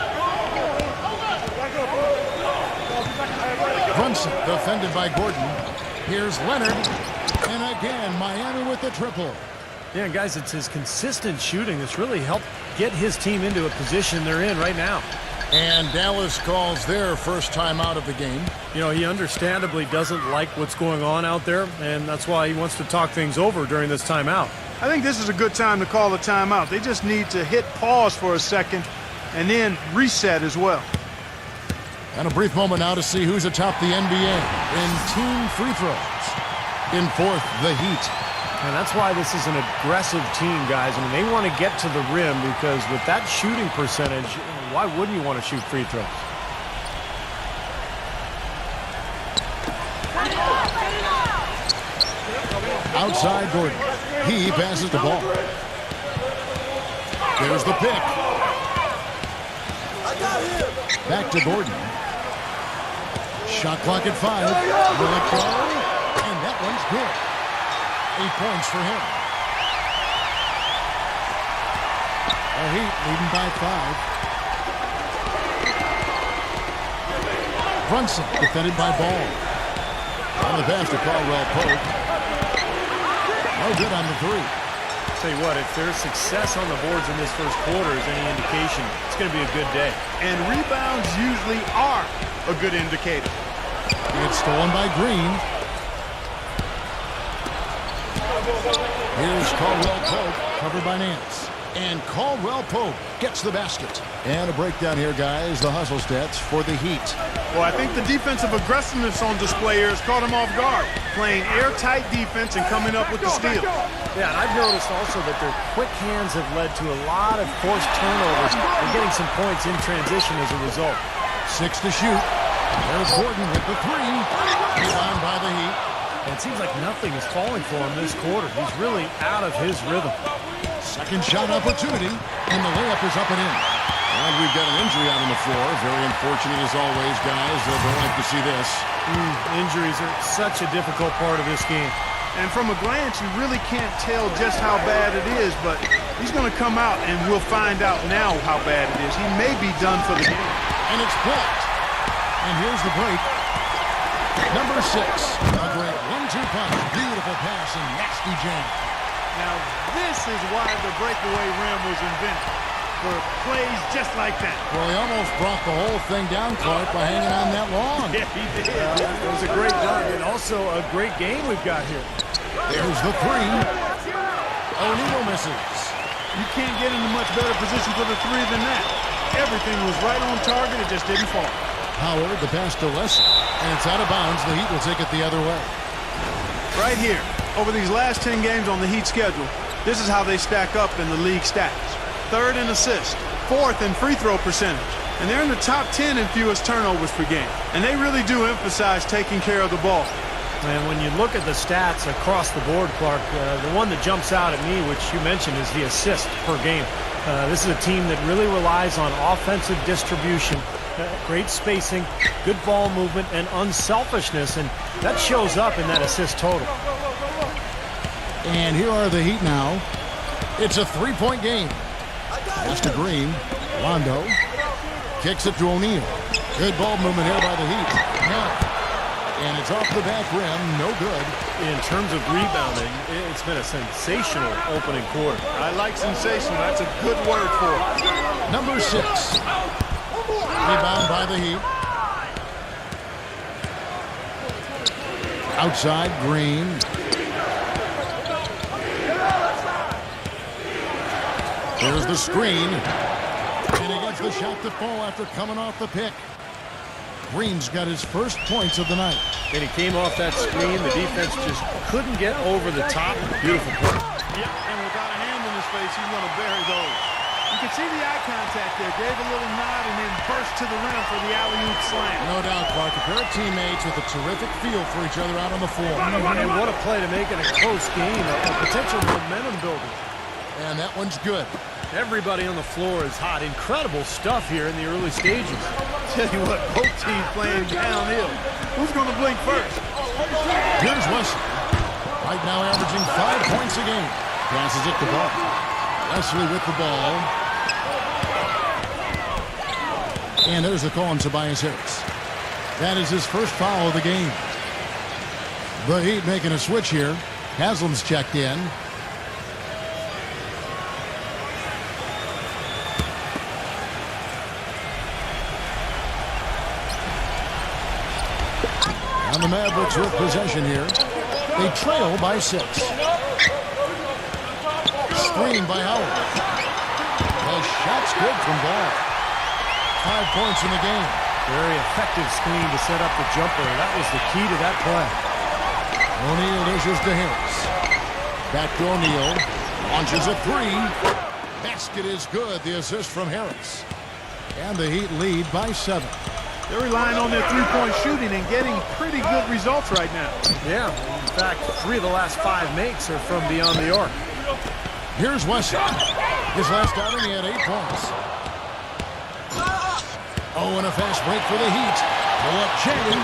Brunson defended by Gordon. Here's Leonard. And again, Miami with the triple. Yeah, guys, it's his consistent shooting that's really helped get his team into a position they're in right now. And Dallas calls their first time out of the game. You know, he understandably doesn't like what's going on out there, and that's why he wants to talk things over during this timeout. I think this is a good time to call a timeout. They just need to hit pause for a second and then reset as well. And a brief moment now to see who's atop the NBA in team free throws. In fourth, the Heat. And that's why this is an aggressive team, guys. I mean, they want to get to the rim because with that shooting percentage, why wouldn't you want to shoot free throws? Outside Gordon. He passes the ball. There's the pick. Back to Gordon. Shot clock at 5. Will it go? And that one's good. 8 points for him. The Heat leading by 5. Brunson defended by Ball. On the pass to Caldwell Pope. No good on the 3. Tell you what, if there's success on the boards in this first quarter is any indication, it's going to be a good day. And rebounds usually are a good indicator. It's stolen by Green. Here's Caldwell Pope, covered by Nance. And Caldwell Pope gets the basket. And a breakdown here, guys. The hustle stats for the Heat. Well, I think the defensive aggressiveness on display here has caught him off guard. Playing airtight defense and coming up with the steal. Yeah, and I've noticed also that their quick hands have led to a lot of forced turnovers and getting some points in transition as a result. 6 to shoot. There's Gordon with the 3. Rebound by the Heat. And it seems like nothing is falling for him this quarter. He's really out of his rhythm. Second shot opportunity, and the layup is up and in. And we've got an injury out on the floor. Very unfortunate as always, guys. Don't like to see this. Injuries are such a difficult part of this game. And from a glance, you really can't tell just how bad it is, but he's going to come out, and we'll find out now how bad it is. He may be done for the game. And it's blocked. And here's the break. Number 6, a great 1-2 punch. Beautiful pass and nasty jam. Now, this is why the breakaway rim was invented, for plays just like that. Well, he almost brought the whole thing down, Clark, by hanging on that long. Yeah, he did. It was a great dunk and also a great game we've got here. There's the 3. O'Neal misses. You can't get into much better position for the 3 than that. Everything was right on target, it just didn't fall. Howard, the pass to Leslie, and it's out of bounds. The Heat will take it the other way. Right here, over these last 10 games on the Heat schedule, this is how they stack up in the league stats. 3rd in assists, 4th in free throw percentage, and they're in the top 10 in fewest turnovers per game. And they really do emphasize taking care of the ball. And when you look at the stats across the board, Clark, the one that jumps out at me, which you mentioned, is the assist per game. This is a team that really relies on offensive distribution, great spacing, good ball movement, and unselfishness, and that shows up in that assist total. And here are the Heat now. It's a 3-point game. Pass to Green. Rondo kicks it to O'Neal. Good ball movement here by the Heat. No. And it's off the back rim. No good. In terms of rebounding, it's been a sensational opening quarter. I like sensational. That's a good word for it. Number 6. Rebound by the Heat. Outside, Green. There's the screen. And he gets the shot to fall after coming off the pick. Green's got his first points of the night. And he came off that screen. The defense just couldn't get over the top. Beautiful play. Yep, and without a hand in his face, he's going to bury those. You can see the eye contact there. Gave a little nod and then burst to the rim for the alley-oop slam. No doubt, Clark. A pair of teammates with a terrific feel for each other out on the floor. And what a play to make it a close game. A potential momentum builder. And that one's good. Everybody on the floor is hot. Incredible stuff here in the early stages. Tell you what, both teams playing downhill. Who's going to blink first? Here's Wesley. Right now averaging 5 points a game. Passes it to Ball. Wesley with the ball. And there's the call on Tobias Harris. That is his first foul of the game. The Heat making a switch here. Haslam's checked in. And the Mavericks with possession here. They trail by 6. Screen by Howard. The shot's good from Ball. 5 points in the game. Very effective screen to set up the jumper. That was the key to that play. O'Neal dishes to Harris. Back to O'Neal. Launches a 3. Basket is good. The assist from Harris. And the Heat lead by 7. They're relying on their three-point shooting and getting pretty good results right now. Yeah, in fact, 3 of the last 5 makes are from beyond the arc. Here's Wesley. His last outing, he had 8 points. Oh, and a fast break for the Heat. Pull-up chain.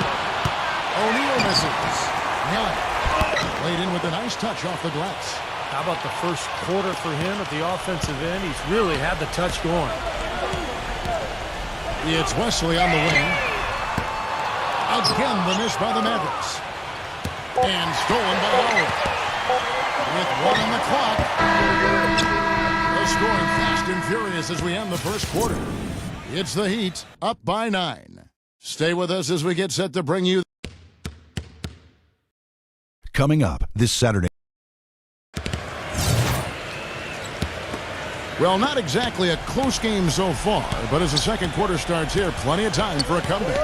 O'Neal misses. Miller laid in with a nice touch off the glass. How about the first quarter for him at the offensive end? He's really had the touch going. It's Wesley on the wing. Again, the miss by the Mavericks. And stolen by Howard. With 1 on the clock. They're scoring fast and furious as we end the first quarter. It's the Heat up by 9. Stay with us as we get set to bring you. Coming up this Saturday. Well, not exactly a close game so far, but as the second quarter starts here, plenty of time for a comeback.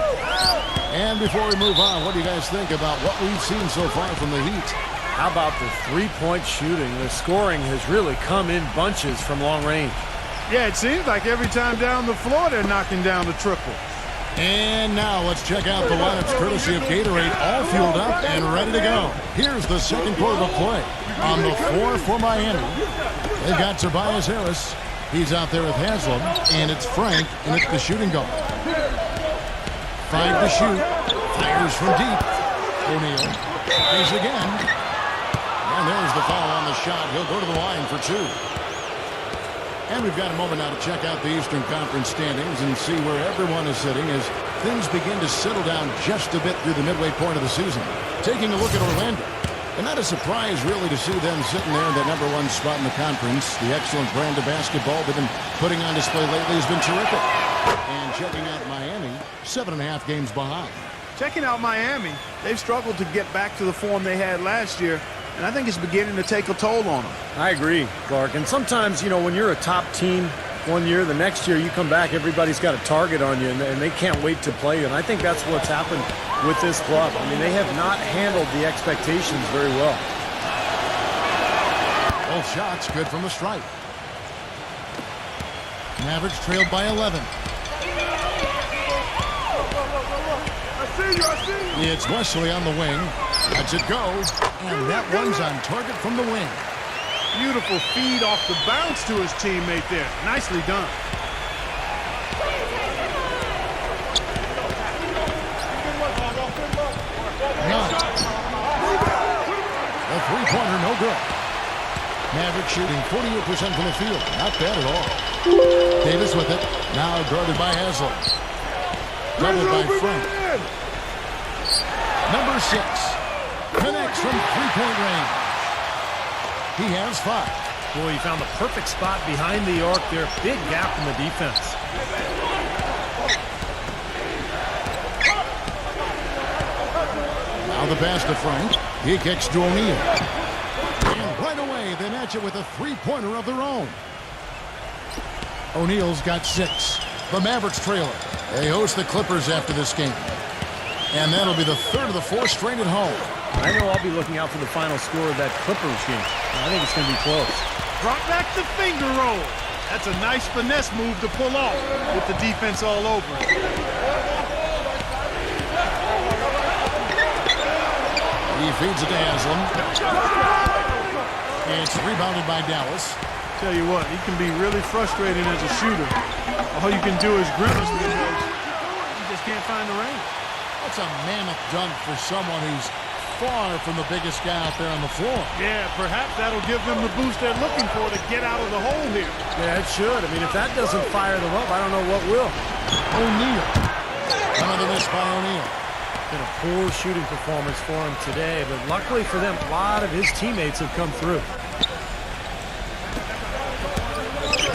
And before we move on, what do you guys think about what we've seen so far from the Heat? How about the three-point shooting? The scoring has really come in bunches from long range. Yeah, it seems like every time down the floor they're knocking down the triple. And now let's check out the lineups courtesy of Gatorade, all fueled up and ready to go. Here's the second quarter of play. On the floor for Miami, they've got Tobias Harris. He's out there with Haslam, and it's Frank, and it's the shooting guard. 5 to shoot. Fires from deep. O'Neal plays again. And there's the foul on the shot. He'll go to the line for 2. And we've got a moment now to check out the Eastern Conference standings and see where everyone is sitting as things begin to settle down just a bit through the midway point of the season. Taking a look at Orlando. And not a surprise, really, to see them sitting there in that #1 spot in the conference. The excellent brand of basketball they've been putting on display lately has been terrific. And checking out Miami, 7.5 games behind. Checking out Miami, they've struggled to get back to the form they had last year, and I think it's beginning to take a toll on them. I agree, Clark. And sometimes, you know, when you're a top team one year, the next year you come back, everybody's got a target on you, and they can't wait to play you. And I think that's what's happened with this club. I mean, they have not handled the expectations very well. Both shots good from the stripe. Mavericks trailed by 11. It's Wesley on the wing. Lets it go. And that one's on target from the wing. Beautiful feed off the bounce to his teammate there. Nicely done. None. The three-pointer, no good. Maverick shooting 48% from the field. Not bad at all. Davis with it. Now guarded by Haslam. Doubled by Frank. Number 6. Connects from three-point range. He has 5. Boy, he found the perfect spot behind the arc there. Big gap in the defense. Now the pass to Frank. He kicks to O'Neal. And right away, they match it with a three-pointer of their own. O'Neal's got 6. The Mavericks trail it. They host the Clippers after this game. And that'll be the third of the 4 straight at home. I know I'll be looking out for the final score of that Clippers game. I think it's going to be close. Brought back the finger roll. That's a nice finesse move to pull off with the defense all over it. He feeds it to Haslam. It's rebounded by Dallas. Tell you what, he can be really frustrating as a shooter. All you can do is grimace because you just can't find the range. That's a mammoth dunk for someone who's far from the biggest guy out there on the floor. Yeah, perhaps that'll give them the boost they're looking for to get out of the hole here. Yeah, it should. I mean, if that doesn't fire them up, I don't know what will. O'Neal. Another miss by O'Neal. been a poor shooting performance for him today, but luckily for them, a lot of his teammates have come through.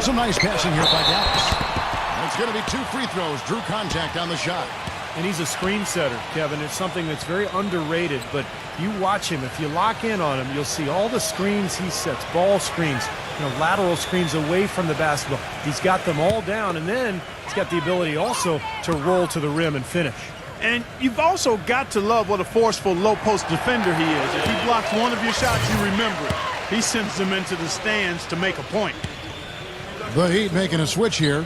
Some nice passing here by Dallas. It's going to be 2 free throws. Drew contact on the shot. And he's a screen setter, Kevin. It's something that's very underrated, but you watch him. If you lock in on him, you'll see all the screens he sets, ball screens, lateral screens away from the basketball. He's got them all down, and then he's got the ability also to roll to the rim and finish. And you've also got to love what a forceful low-post defender he is. If he blocks one of your shots, you remember it. He sends them into the stands to make a point. The Heat making a switch here.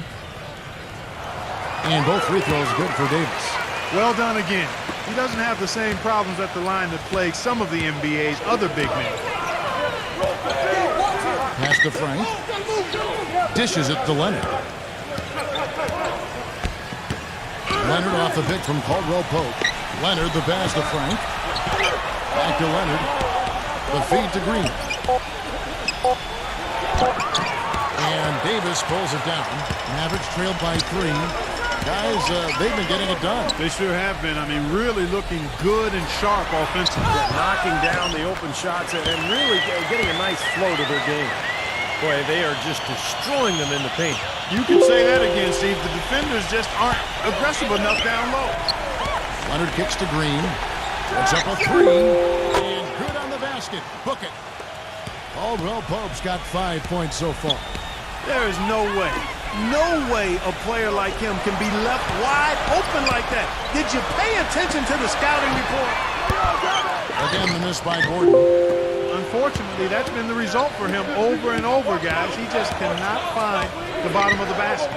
And both free throws good for Davis. Well done again. He doesn't have the same problems at the line that plague some of the NBA's other big men. Pass to Frank. Dishes it to Leonard. Leonard off the pick from Caldwell Pope. Leonard the pass to Frank. Back to Leonard. The feed to Green. And Davis pulls it down. Mavericks trailed by 3. Guys, they've been getting it done. They sure have been. I mean, really looking good and sharp offensively. Knocking down the open shots and really getting a nice flow to their game. Boy, they are just destroying them in the paint. You can say that again, Steve. The defenders just aren't aggressive enough down low. Leonard kicks to Green. Puts up a 3. And good on the basket. Book it. Caldwell Pope's got 5 points so far. There is no way a player like him can be left wide open like that. Did you pay attention to the scouting report? Again, the miss by Gordon. Unfortunately, that's been the result for him over and over, guys. He just cannot find the bottom of the basket.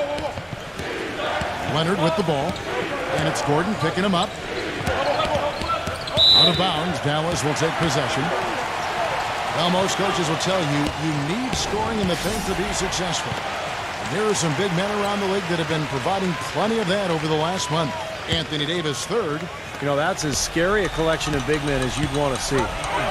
Leonard with the ball. And it's Gordon picking him up. Out of bounds, Dallas will take possession. Well, most coaches will tell you, you need scoring in the paint to be successful. There are some big men around the league that have been providing plenty of that over the last month. Anthony Davis third. That's as scary a collection of big men as you'd want to see.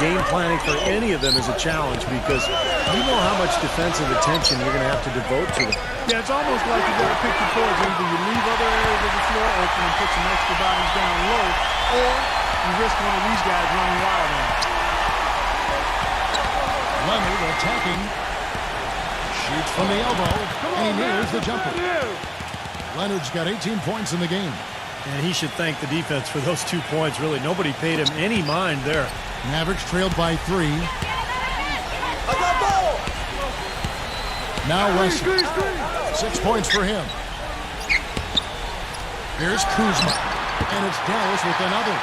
Game planning for any of them is a challenge because you know how much defensive attention you're going to have to devote to them. Yeah, it's almost like you got to pick your poison. Either you leave other areas of the floor open and put some extra bodies down low, or you risk one of these guys running wild on it. Leonard attacking. Shoots from the elbow, and he nails the jumper. Leonard's got 18 points in the game. And he should thank the defense for those 2 points. Really, nobody paid him any mind there. Mavericks trailed by 3. Now Wesley. 6 points for him. Here's Kuzma. And it's Dallas with another.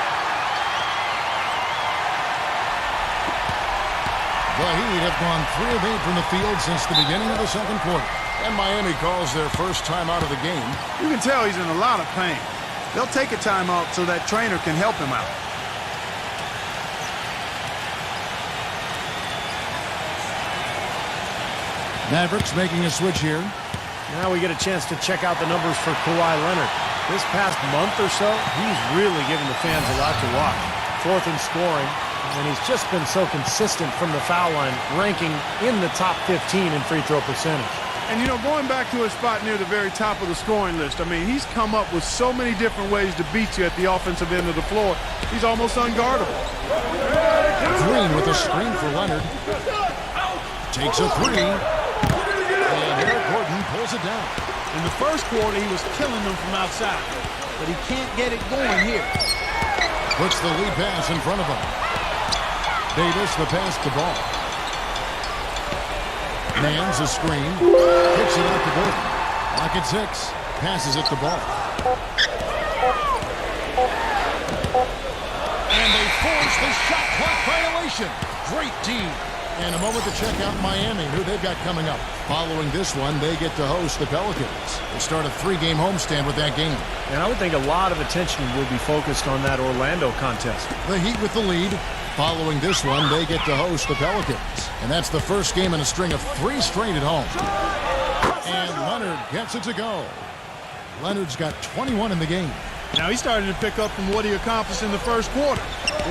The Heat have gone 3 of 8 from the field since the beginning of the second quarter. And Miami calls their first time out of the game. You can tell he's in a lot of pain. They'll take a timeout so that trainer can help him out. Mavericks making a switch here. Now we get a chance to check out the numbers for Kawhi Leonard. This past month or so, he's really given the fans a lot to watch. 4th in scoring, and he's just been so consistent from the foul line, ranking in the top 15 in free throw percentage. And, going back to his spot near the very top of the scoring list, I mean, he's come up with so many different ways to beat you at the offensive end of the floor. He's almost unguardable. Green with a screen for Leonard. Takes a 3. And Eric Gordon pulls it down. In the first quarter, he was killing them from outside, but he can't get it going here. Puts the lead pass in front of him. Davis the pass to ball. Mans a screen. Kicks it out to Gordon. Lock at 6. Passes it to Ball. And they force the shot clock violation. Great D. And a moment to check out Miami, who they've got coming up. Following this one, they get to host the Pelicans. They start a 3-game homestand with that game. And I would think a lot of attention will be focused on that Orlando contest. The Heat with the lead. Following this one, they get to host the Pelicans. And that's the first game in a string of 3 straight at home. And Leonard gets it to go. Leonard's got 21 in the game. Now he's starting to pick up from what he accomplished in the first quarter,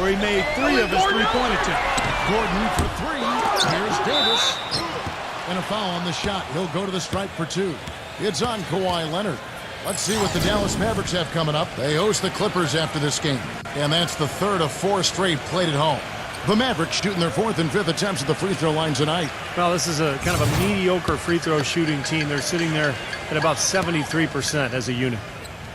where he made 3 of his 3-point attempts. Gordon for 3. Here's Davis. And a foul on the shot. He'll go to the stripe for 2. It's on Kawhi Leonard. Let's see what the Dallas Mavericks have coming up. They host the Clippers after this game, and that's the third of 4 straight played at home. The Mavericks shooting their 4th and 5th attempts at the free throw line tonight. Well, this is a kind of a mediocre free throw shooting team. They're sitting there at about 73% as a unit.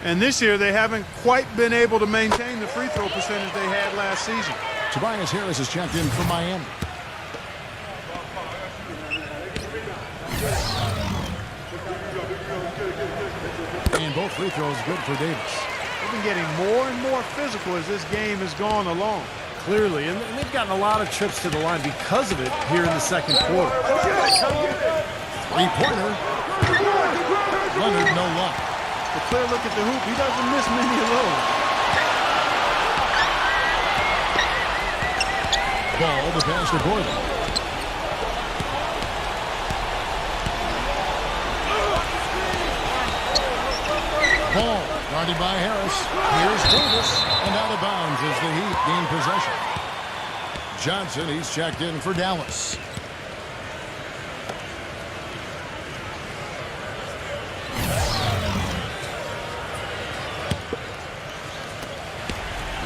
And this year, they haven't quite been able to maintain the free throw percentage they had last season. Tobias Harris is checked in for Miami. And both free throws good for Davis. They've been getting more and more physical as this game has gone along. Clearly, and they've gotten a lot of trips to the line because of it here in the second quarter. Three-pointer. Leonard, no luck. A clear look at the hoop. He doesn't miss many of those. Ball to pass to Gordon. Ball guarded by Harris. Here's Davis, and out of bounds as the Heat gain possession. Johnson, he's checked in for Dallas.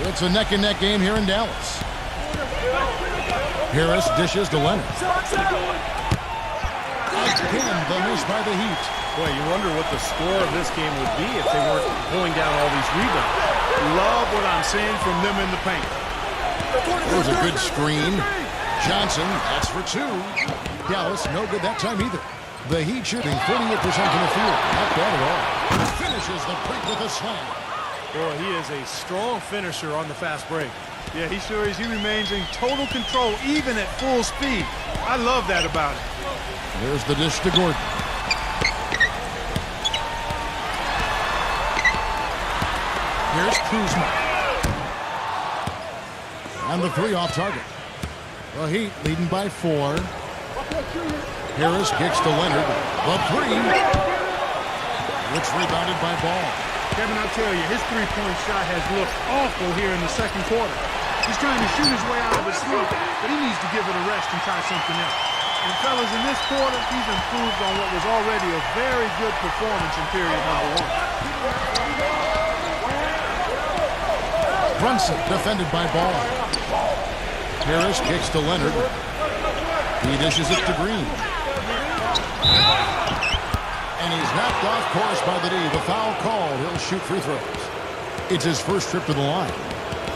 It's a neck-and-neck game here in Dallas. Harris dishes to Leonard. Again, the miss by the Heat. Boy, you wonder what the score of this game would be if they weren't pulling down all these rebounds. Love what I'm seeing from them in the paint. There's a good screen. Johnson, that's for 2. Dallas, no good that time either. The Heat shooting 48% from the field. Not bad at all. Finishes the break with a slam. Boy, he is a strong finisher on the fast break. Yeah, he sure is. He remains in total control, even at full speed. I love that about him. There's the dish to Gordon. Here's Kuzma. And the 3 off target. The Heat leading by 4. Harris kicks to Leonard. The 3. It's rebounded by Ball. Kevin, I'll tell you, his three-point shot has looked awful here in the second quarter. He's trying to shoot his way out of a slump, but he needs to give it a rest and try something else. And fellas, in this quarter, he's improved on what was already a very good performance in period number 1. Brunson defended by Ball. Harris kicks to Leonard. He dishes it to Green. And he's knocked off course by the D. The foul called. He'll shoot free throws. It's his first trip to the line.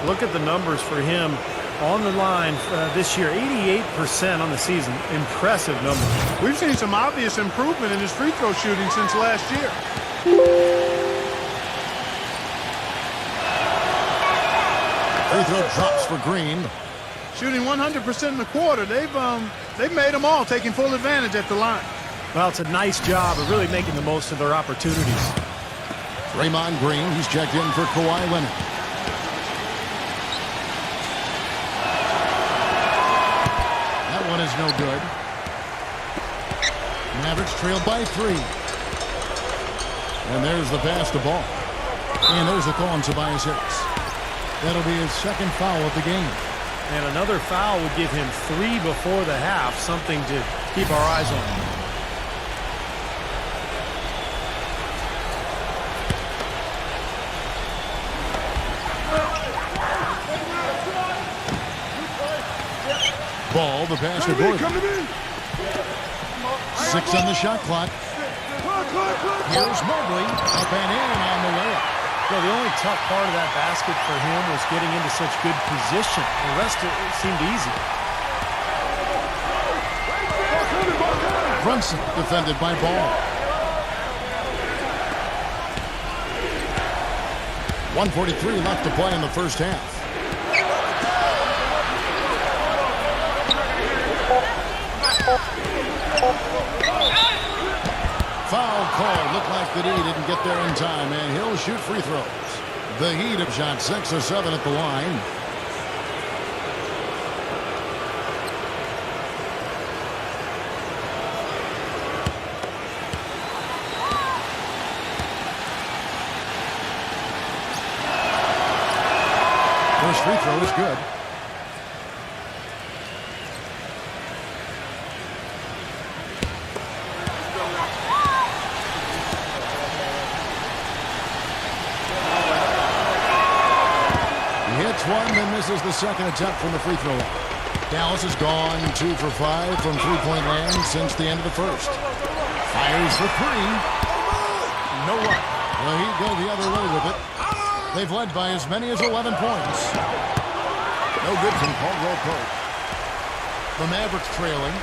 Look at the numbers for him on the line this year. 88% on the season. Impressive numbers. We've seen some obvious improvement in his free throw shooting since last year. Free throw drops for Green. Shooting 100% in the quarter. They've made them all, taking full advantage at the line. Well, it's a nice job of really making the most of their opportunities. Draymond Green, he's checked in for Kawhi Leonard. That one is no good. Mavericks trailed by 3. And there's the pass to Ball. And there's the call on Tobias Harris. That'll be his second foul of the game. And another foul would give him 3 before the half, something to keep our eyes on. Ball, the pass to Gordon. 6 on the shot clock. Here's Mobley, up and in on the layup. Well, the only tough part of that basket for him was getting into such good position. The rest of it seemed easy. Brunson defended by Ball. 1:43 left to play in the first half. Foul call. Looked like the D didn't get there in time, and he'll shoot free throws. The Heat have shot 6 or 7 at the line. First free throw is good. Hits one, then misses the second attempt from the free throw line. Dallas has gone 2 for 5 from three-point land since the end of the first. Fires for three. No luck. Well, he'd go the other way with it. They've led by as many as 11 points. No good from Caldwell Pope. The Mavericks trailing.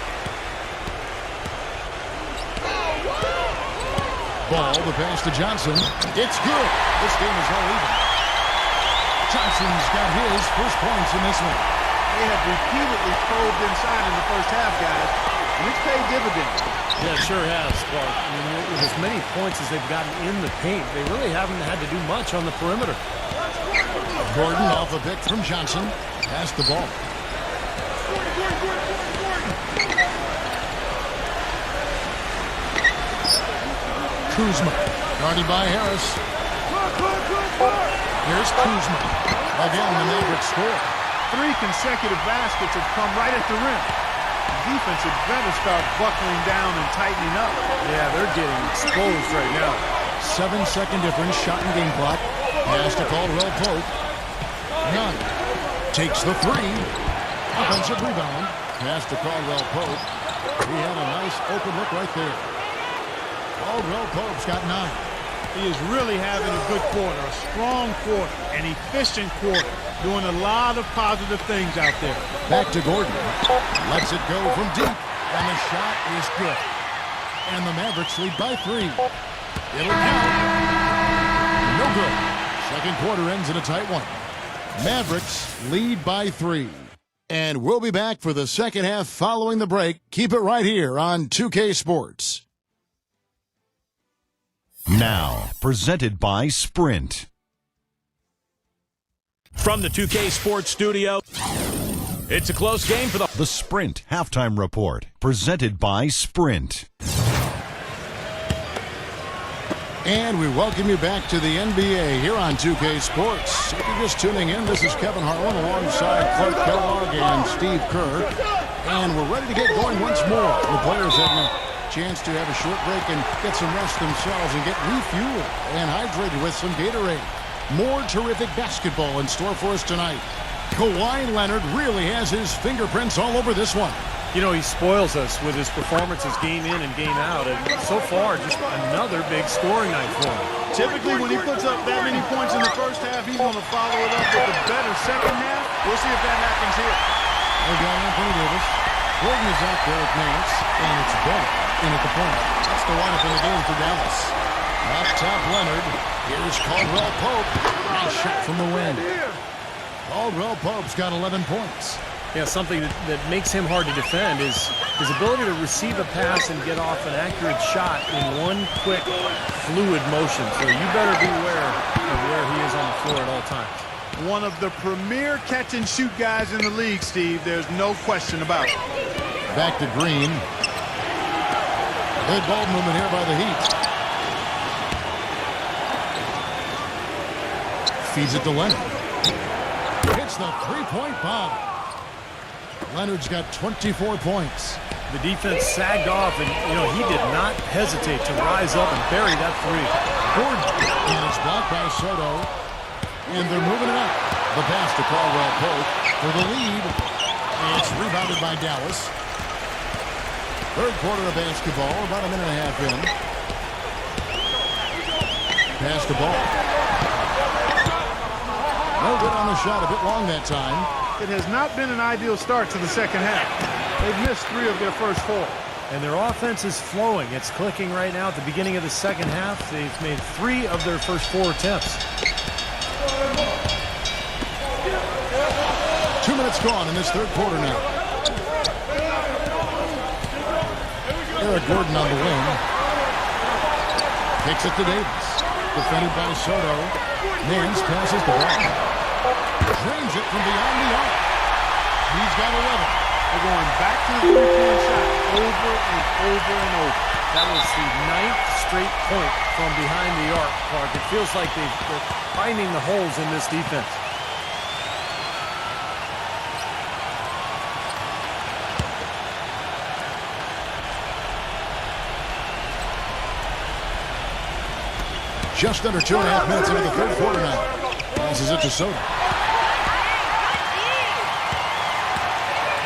Ball, the pass to Johnson. It's good. This game is all even. Johnson's got his first points in this one. They have repeatedly probed inside in the first half, guys, and it's paid dividends. Yeah, it sure has, Clark. I mean, with as many points as they've gotten in the paint, they really haven't had to do much on the perimeter. Gordon off a pick from Johnson. Pass the ball. Kuzma, guarded by Harris. Here's Kuzma. Again, the Mavericks score. 3 consecutive baskets have come right at the rim. The defense had better start buckling down and tightening up. Yeah, they're getting exposed right now. 7-second difference, shot and game clock. Pass to Caldwell Pope. None. Takes the three. Offensive rebound. Pass to Caldwell Pope. He had a nice open look right there. Caldwell Pope's got 9. He is really having a good quarter, a strong quarter, an efficient quarter, doing a lot of positive things out there. Back to Gordon. Lets it go from deep, and the shot is good. And the Mavericks lead by 3. It'll count. No good. Second quarter ends in a tight one. Mavericks lead by 3. And we'll be back for the second half following the break. Keep it right here on 2K Sports. Now, presented by Sprint. From the 2K Sports Studio, it's a close game for The Sprint Halftime Report, presented by Sprint. And we welcome you back to the NBA here on 2K Sports. If you're just tuning in, this is Kevin Harlan alongside Clark Kellogg and Steve Kerr. And we're ready to get going once more. The players having a chance to have a short break and get some rest themselves and get refueled and hydrated with some Gatorade. More terrific basketball in store for us tonight. Kawhi Leonard really has his fingerprints all over this one. You know, he spoils us with his performances game in and game out. And so far, just another big scoring night for him. Typically, when he puts up that many points in the first half, he's going to follow it up with a better second half. We'll see if that happens here. They've got Anthony Davis. Gordon is out there with Nance, and it's Bennett in at the point. That's the lineup in the game for Dallas. Up top, Leonard. Here's Caldwell Pope. Nice shot from the wing. Caldwell Pope's got 11 points. Yeah, something that makes him hard to defend is his ability to receive a pass and get off an accurate shot in one quick, fluid motion. So you better beware of where he is on the floor at all times. One of the premier catch-and-shoot guys in the league, Steve. There's no question about it. Back to Green. Good ball movement here by the Heat. Feeds it to Leonard. Hits the three-point bomb. Leonard's got 24 points. The defense sagged off, and, you know, he did not hesitate to rise up and bury that three. Gordon. And it's blocked by Soto. And they're moving it up. The pass to Caldwell Pope for the lead. And it's rebounded by Dallas. Third quarter of basketball, about a minute and a half in. Pass the ball. No good on the shot, a bit long that time. It has not been an ideal start to the second half. They've missed 3 of their first 4. And their offense is flowing. It's clicking right now at the beginning of the second half. They've made 3 of their first 4 attempts. 2 minutes gone in this third quarter now. Eric Gordon on the wing. Kicks it to Davis. Defended by Soto. Nance passes the ball. Drains it from beyond the arc. He's got 11. They're going back to the three-point shot over and over and over. That was the 9th straight point from behind the arc, Clark. It feels like they're finding the holes in this defense. Just under 2.5 minutes into the third quarter now. Passes it to Soto.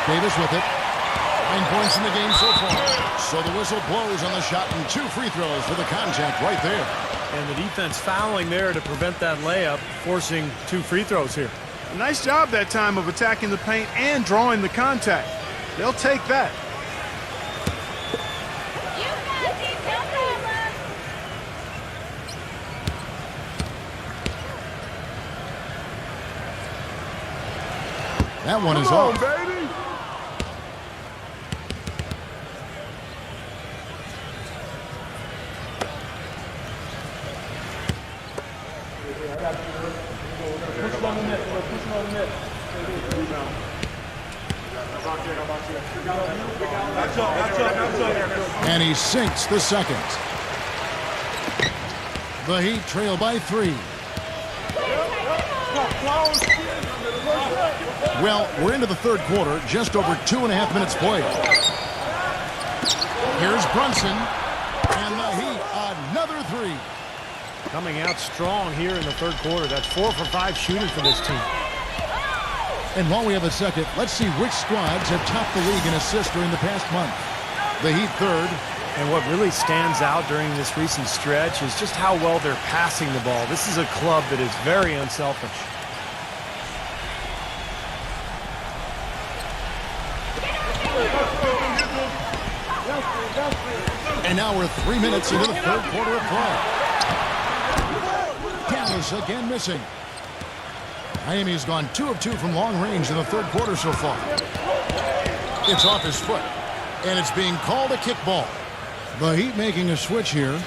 Davis with it. 9 points in the game so far. So the whistle blows on the shot and 2 free throws for the contact right there. And the defense fouling there to prevent that layup, forcing 2 free throws here. Nice job that time of attacking the paint and drawing the contact. They'll take that. That one is off. Baby. And he sinks the second. The Heat trail by 3. Well, we're into the third quarter, just over 2.5 minutes played. Here's Brunson, and the Heat, another 3. Coming out strong here in the third quarter. That's 4 for 5 shooting for this team. And while we have a second, let's see which squads have topped the league in assists during the past month. The Heat third. And what really stands out during this recent stretch is just how well they're passing the ball. This is a club that is very unselfish. And now we're 3 minutes into the third quarter of play. Dallas again missing. Miami's gone 2 of 2 from long range in the third quarter so far. It's off his foot, and it's being called a kickball. The Heat making a switch here.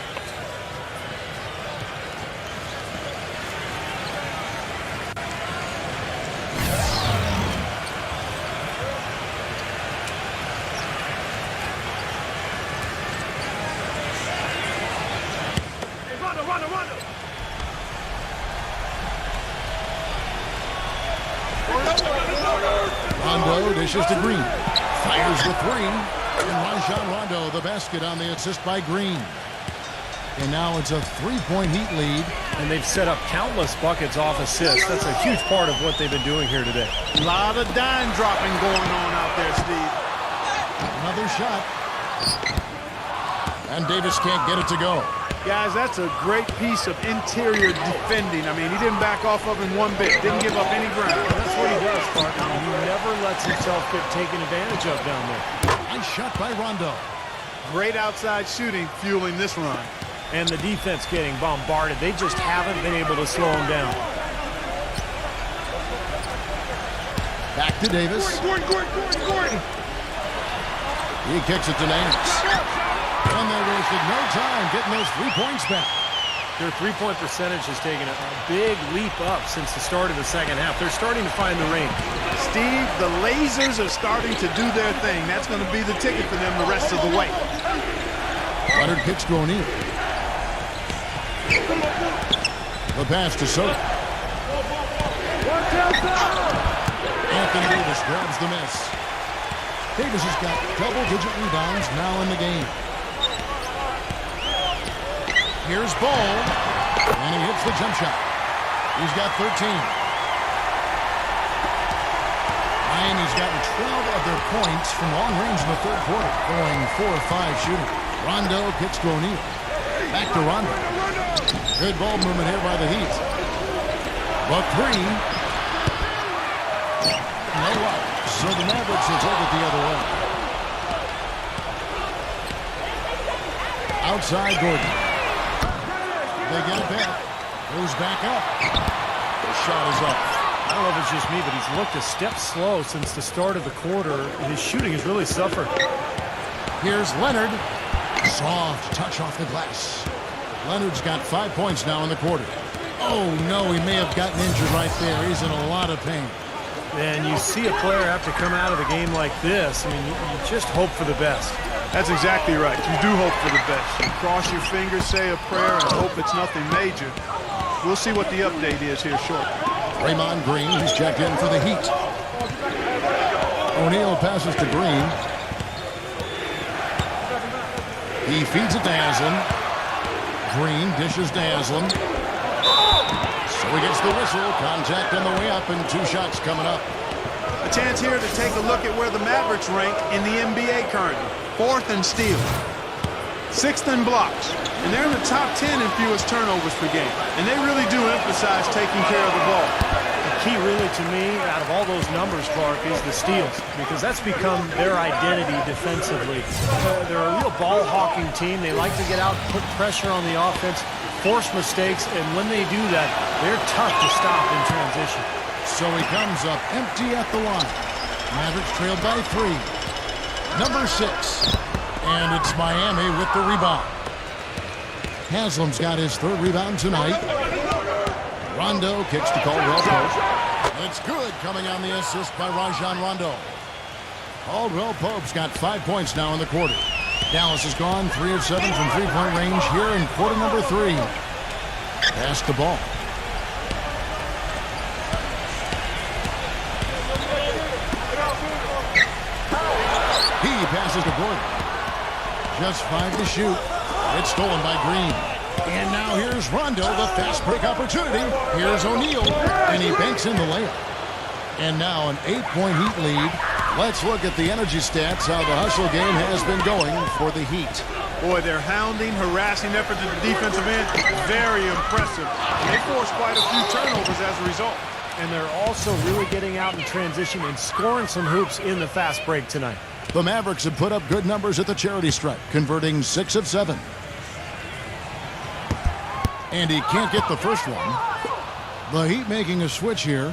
Rondo dishes to Green. Fires the 3. And Rajon Rondo the basket on the assist by Green. And now it's a 3-point Heat lead. And they've set up countless buckets off assists. That's a huge part of what they've been doing here today. A lot of dime dropping going on out there, Steve. Another shot. And Davis can't get it to go. Guys, that's a great piece of interior defending. I mean, he didn't back off of him one bit. Didn't give up any ground. That's what he does, Clark. He never lets himself get taken advantage of down there. Nice shot by Rondo. Great outside shooting fueling this run. And the defense getting bombarded. They just haven't been able to slow him down. Back to Davis. Gordon. He kicks it to Nance. And they wasted no time getting those 3 points back. Their three-point percentage has taken a big leap up since the start of the second half. They're starting to find the range. Steve, the lasers are starting to do their thing. That's going to be the ticket for them the rest of the way. Leonard kicks to O'Neal. The pass to Soto. Anthony Davis grabs the miss. Davis has got double-digit rebounds now in the game. Here's Ball, and he hits the jump shot. He's got 13. Miami's gotten 12 of their points from long range in the third quarter, going 4 of 5 shooting. Rondo kicks to O'Neal. Back to Rondo. Good ball movement here by the Heat. But 3. No luck. So the Mavericks will take it the other way. Outside Gordon. They get it back. Goes back up. The shot is up. I don't know if it's just me, but he's looked a step slow since the start of the quarter. His shooting has really suffered. Here's Leonard. Soft touch off the glass. Leonard's got 5 points now in the quarter. Oh, no, he may have gotten injured right there. He's in a lot of pain. And you see a player have to come out of the game like this. I mean, you just hope for the best. That's exactly right. You do hope for the best. You cross your fingers, say a prayer, and hope it's nothing major. We'll see what the update is here shortly. Draymond Green, he's checked in for the Heat. O'Neal passes to Green. He feeds it to Haslam. Green dishes to Haslam. So he gets the whistle. Contact on the way up and 2 shots coming up. A chance here to take a look at where the Mavericks rank in the NBA currently. 4th in steals, 6th in blocks, and they're in the top 10 in fewest turnovers per game. And they really do emphasize taking care of the ball. The key really to me out of all those numbers, Clark, is the steals, because that's become their identity defensively. They're a real ball-hawking team. They like to get out, put pressure on the offense, force mistakes, and when they do that, they're tough to stop in transition. So he comes up empty at the line. Mavericks trailed by 3. Number 6. And it's Miami with the rebound. Haslam's got his 3rd rebound tonight. Rondo kicks to Caldwell Pope. It's good, coming on the assist by Rajon Rondo. Caldwell Pope's got 5 points now in the quarter. Dallas has gone 3 of 7 from three-point range here in quarter number 3. Pass the ball. He passes to Gordon. Just 5 to shoot. It's stolen by Green. And now here's Rondo, the fast break opportunity. Here's O'Neal, and he banks in the layup. And now an 8-point Heat lead. Let's look at the energy stats, how the hustle game has been going for the Heat. Boy, their hounding, harassing effort at the defensive end, very impressive. And they forced quite a few turnovers as a result. And they're also really getting out in transition and scoring some hoops in the fast break tonight. The Mavericks have put up good numbers at the charity stripe, converting 6 of 7. And he can't get the first one. The Heat making a switch here.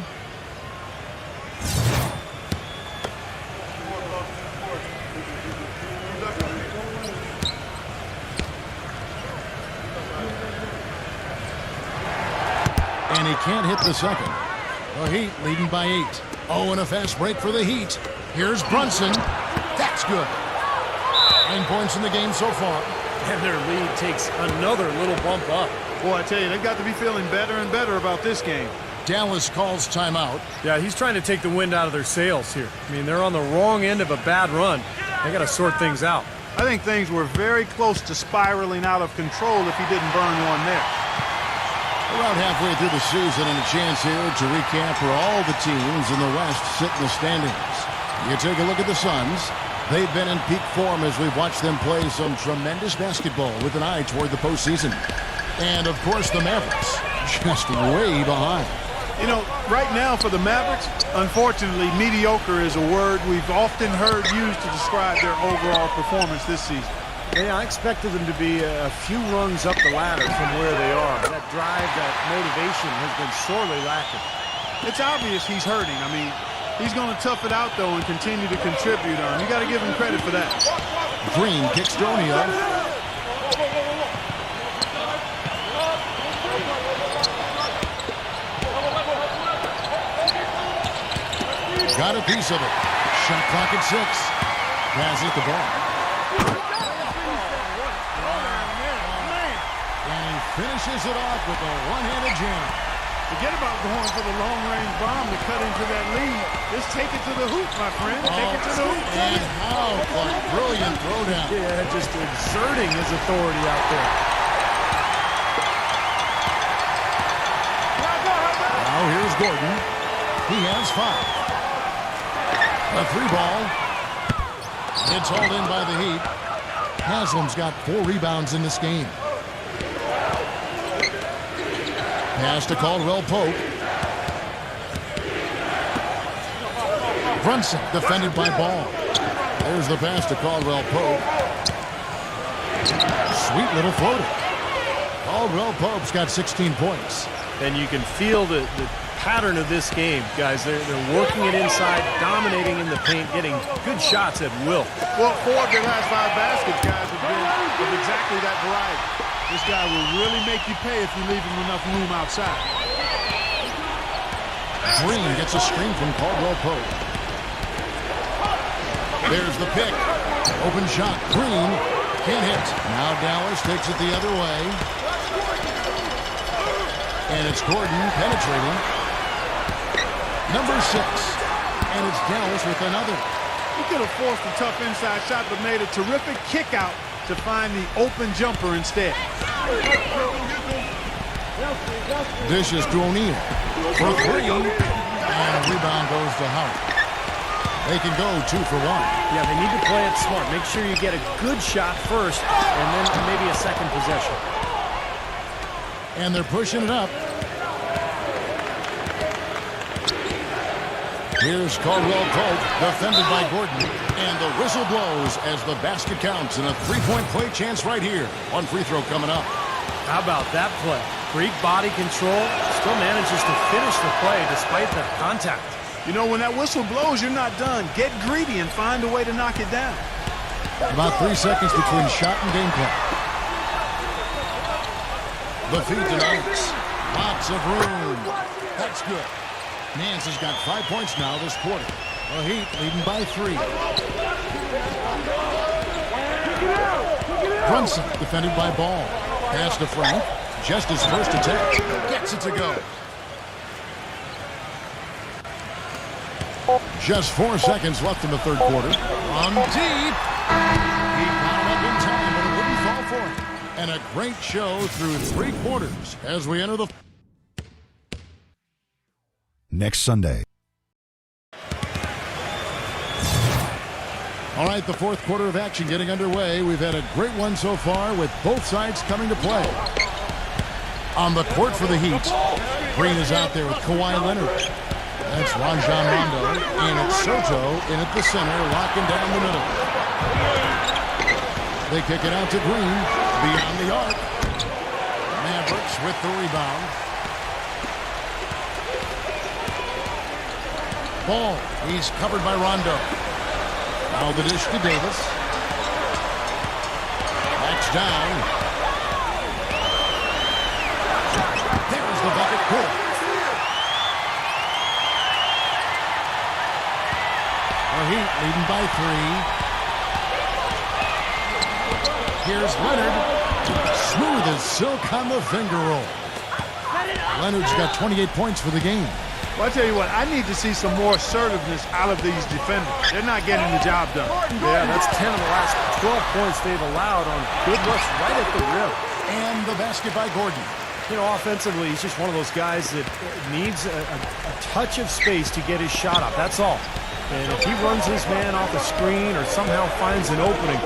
And he can't hit the second. The Heat leading by 8. Oh, and a fast break for the Heat. Here's Brunson. That's good. 9 points in the game so far. And their lead takes another little bump up. Boy, I tell you, they've got to be feeling better and better about this game. Dallas calls timeout. Yeah, he's trying to take the wind out of their sails here. I mean, they're on the wrong end of a bad run. They got to sort things out. I think things were very close to spiraling out of control if he didn't burn one there. Around halfway through the season, and a chance here to recap where all the teams in the West sit in the standings. You take a look at the Suns. They've been in peak form as we've watched them play some tremendous basketball with an eye toward the postseason. And, of course, the Mavericks, just way behind. You know, right now for the Mavericks, unfortunately, mediocre is a word we've often heard used to describe their overall performance this season. Yeah, I expected them to be a few rungs up the ladder from where they are. That drive, that motivation has been sorely lacking. It's obvious he's hurting. I mean, he's going to tough it out, though, and continue to contribute on. You got to give him credit for that. Green kicks to O'Neal. Got a piece of it. Shot clock at 6. Passes the ball. And he finishes it off with a one-handed jam. Forget about going for the long-range bomb to cut into that lead. Just take it to the hoop, my friend. Take it to the hoop. And how a brilliant throwdown. Yeah, just exerting his authority out there. Now here's Gordon. He has 5. A 3-ball. It's hauled in by the Heat. Haslam's got 4 rebounds in this game. Pass to Caldwell Pope. Brunson defended by Ball. There's the pass to Caldwell Pope. Sweet little floater. Caldwell Pope's got 16 points. And you can feel the pattern of this game, guys. They're working it inside, dominating in the paint, getting good shots at will. Well, 4 of their last 5 baskets, guys, have been of exactly that variety. This guy will really make you pay if you leave him enough room outside. Green gets a screen from Caldwell Pope. There's the pick. Open shot. Green can't hit. Now Dallas takes it the other way. And it's Gordon penetrating. Number 6. And it's Dallas with another. He could have forced a tough inside shot, but made a terrific kick out to find the open jumper instead. Dishes to O'Neal for 3. And a rebound goes to Howard. They can go 2 for 1. Yeah, they need to play it smart. Make sure you get a good shot first, and then maybe a second possession. And they're pushing it up. Here's Caldwell Pope, defended by Gordon. And the whistle blows as the basket counts, and a three-point play chance right here. One free throw coming up. How about that play? Great body control, still manages to finish the play despite the contact. You know, when that whistle blows, you're not done. Get greedy and find a way to knock it down. About 3 seconds between shot and game clock. The feed to Nance. Lots of room. That's good. Nance has got 5 points now this quarter. The Heat leading by 3. Brunson defended by Ball. Pass to Frank. Just his first attempt. Gets it to go. Just 4 seconds left in the third quarter. On deep. He got it up in time, but it wouldn't fall for him. And a great show through 3 quarters as we enter the... Next Sunday. All right, the fourth quarter of action getting underway. We've had a great one so far with both sides coming to play. On the court for the Heat, Green is out there with Kawhi Leonard. That's Rajon Rondo, and it's Soto in at the center, locking down the middle. They kick it out to Green, beyond the arc. Mavericks with the rebound. Ball, he's covered by Rondo. Now the dish to Davis. Backs down. There's the bucket. Good. The Heat leading by 3. Here's Leonard. Smooth as silk on the finger roll. Leonard's got 28 points for the game. Well, I tell you what, I need to see some more assertiveness out of these defenders. They're not getting the job done. Yeah, that's 10 of the last 12 points they've allowed on good looks right at the rim. And the basket by Gordon. You know, offensively, he's just one of those guys that needs a touch of space to get his shot up. That's all. And if he runs his man off a screen or somehow finds an opening,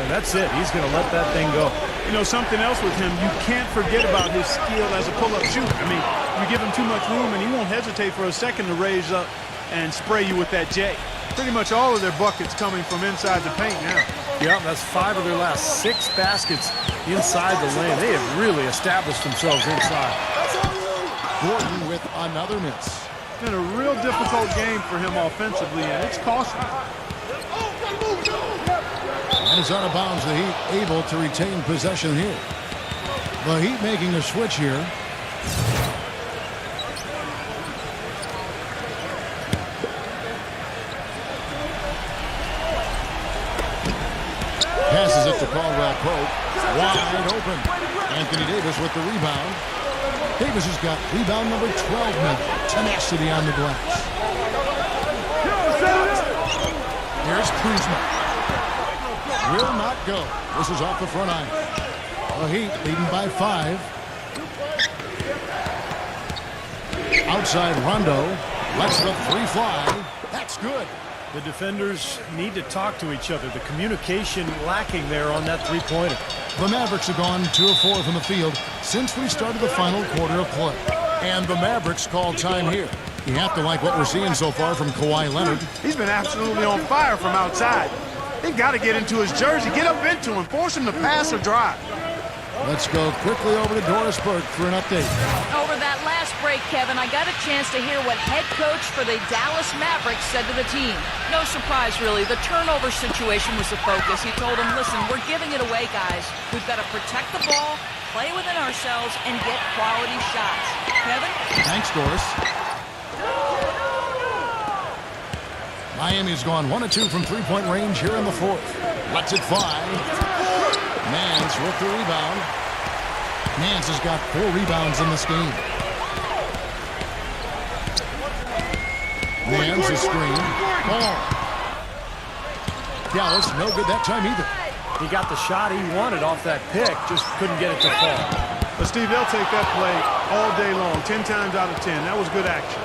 that's it. He's going to let that thing go. You know, something else with him, you can't forget about his skill as a pull-up shooter. I mean, you give him too much room, and he won't hesitate for a second to raise up and spray you with that J. Pretty much all of their buckets coming from inside the paint now. Yeah, that's 5 of their last 6 baskets inside the lane. They have really established themselves inside. Gordon with another miss. It's been a real difficult game for him offensively, and it's costly. And it's out of bounds. The Heat able to retain possession here. The Heat making a switch here. Passes it to Caldwell Pope. Wide open. Anthony Davis with the rebound. Davis has got rebound number 12 now. Tenacity on the glass. Here's Kuzma. Will not go. This is off the front iron. The Heat leading by 5. Outside Rondo. Lets the 3 fly. That's good. The defenders need to talk to each other. The communication lacking there on that three-pointer. The Mavericks have gone 2 of 4 from the field since we started the final quarter of play. And the Mavericks call time here. You have to like what we're seeing so far from Kawhi Leonard. He's been absolutely on fire from outside. They've got to get into his jersey, get up into him, force him to pass or drive. Let's go quickly over to Doris Burke for an update. Over that last break, Kevin, I got a chance to hear what head coach for the Dallas Mavericks said to the team. No surprise, really. The turnover situation was the focus. He told them, listen, we're giving it away, guys. We've got to protect the ball, play within ourselves, and get quality shots. Kevin? Thanks, Doris. Miami's gone 1 of 2 from three-point range here in the fourth. Lets it fly. Nance with the rebound. Nance has got 4 rebounds in this game. Nance a screen. Ball. Dallas no good that time either. He got the shot he wanted off that pick, just couldn't get it to fall. But Steve, they'll take that play all day long, 10 times out of 10. That was good action.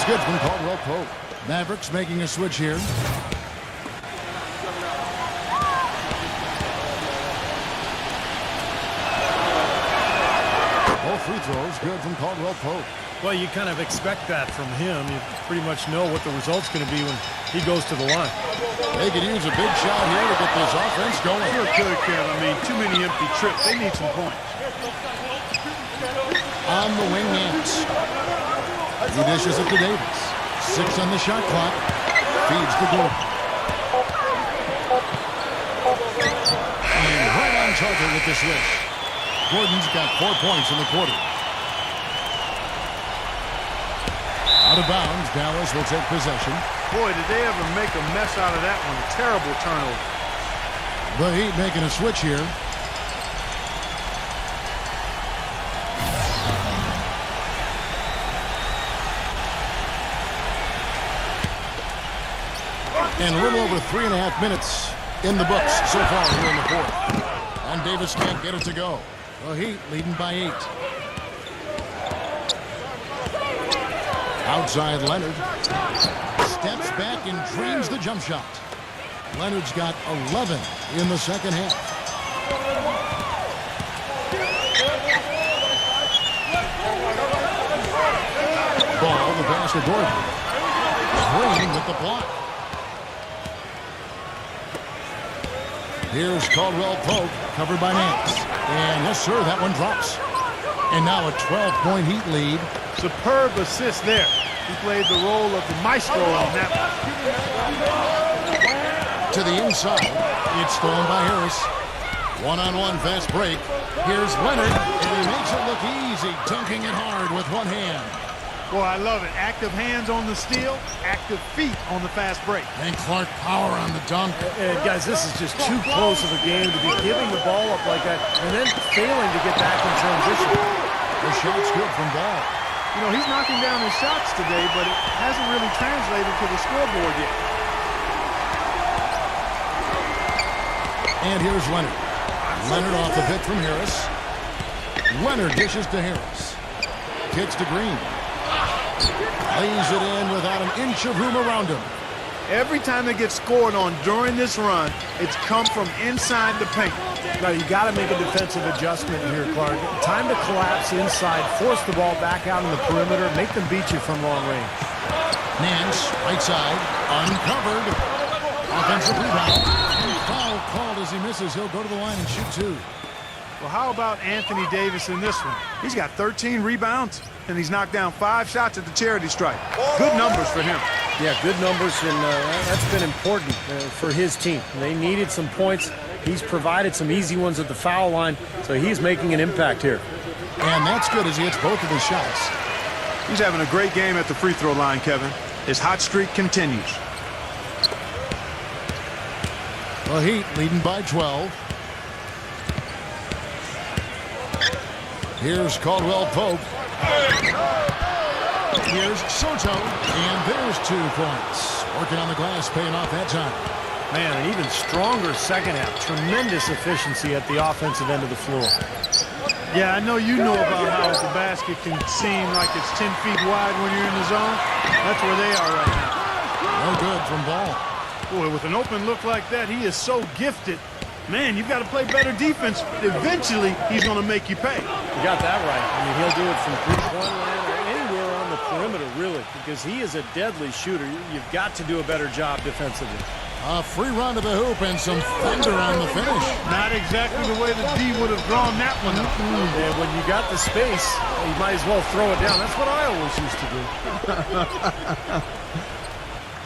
It's good from Caldwell Pope. Mavericks making a switch here. Both free throws good from Caldwell Pope. Well, you kind of expect that from him. You pretty much know what the result's going to be when he goes to the line. They could use a big shot here to get this offense going. Sure could, Kev. I mean, too many empty trips. They need some points. On the wing, Nance. He dishes it to Davis. 6 on the shot clock. Feeds to Gordon. And right on target with the switch. Gordon's got 4 points in the quarter. Out of bounds, Dallas will take possession. Boy, did they ever make a mess out of that one. A terrible turnover. The Heat making a switch here. And a little over 3.5 minutes in the books so far here in the fourth. And Davis can't get it to go. The Heat leading by 8. Outside Leonard. Steps back and dreams the jump shot. Leonard's got 11 in the second half. Ball, the pass to Gordon. Green with the block. Here's Caldwell Pope, covered by Nance. And yes, sir, that one drops. And now a 12-point Heat lead. Superb assist there. He played the role of the maestro on that one. To the inside. It's stolen by Harris. One-on-one fast break. Here's Leonard, and he makes it look easy, dunking it hard with one hand. Boy, I love it. Active hands on the steal, active feet on the fast break. And Clark power on the dunk. Guys, this is just too close of a game to be giving the ball up like that and then failing to get back in transition. The shot's good from Ball. You know, he's knocking down his shots today, but it hasn't really translated to the scoreboard yet. And here's Leonard. Leonard off the pick from Harris. Leonard dishes to Harris. Kicks to Green. Lays it in without an inch of room around him. Every time they get scored on during this run, it's come from inside the paint. Now, you got to make a defensive adjustment here, Clark. Time to collapse inside, force the ball back out on the perimeter, make them beat you from long range. Nance, right side, uncovered. Offensive rebound. Foul called as he misses. He'll go to the line and shoot 2. Well, how about Anthony Davis in this one? He's got 13 rebounds, and he's knocked down 5 shots at the charity stripe. Good numbers for him. Yeah, good numbers, and that's been important for his team. They needed some points. He's provided some easy ones at the foul line, so he's making an impact here. And that's good as he hits both of his shots. He's having a great game at the free throw line, Kevin. His hot streak continues. The Heat leading by 12. Here's Caldwell Pope. Here's Soto. And there's 2 points. Working on the glass, paying off that time. Man, an even stronger second half. Tremendous efficiency at the offensive end of the floor. Yeah, I know you know about how the basket can seem like it's 10 feet wide when you're in the zone. That's where they are right now. No good from Ball. Boy, with an open look like that, he is so gifted. Man, you've got to play better defense. Eventually, he's going to make you pay. You got that right. I mean, he'll do it from three-point line or anywhere on the perimeter, really, because he is a deadly shooter. You've got to do a better job defensively. A free run to the hoop and some thunder on the finish. Not exactly the way the D would have drawn that one up. And when you got the space, you might as well throw it down. That's what I always used to do.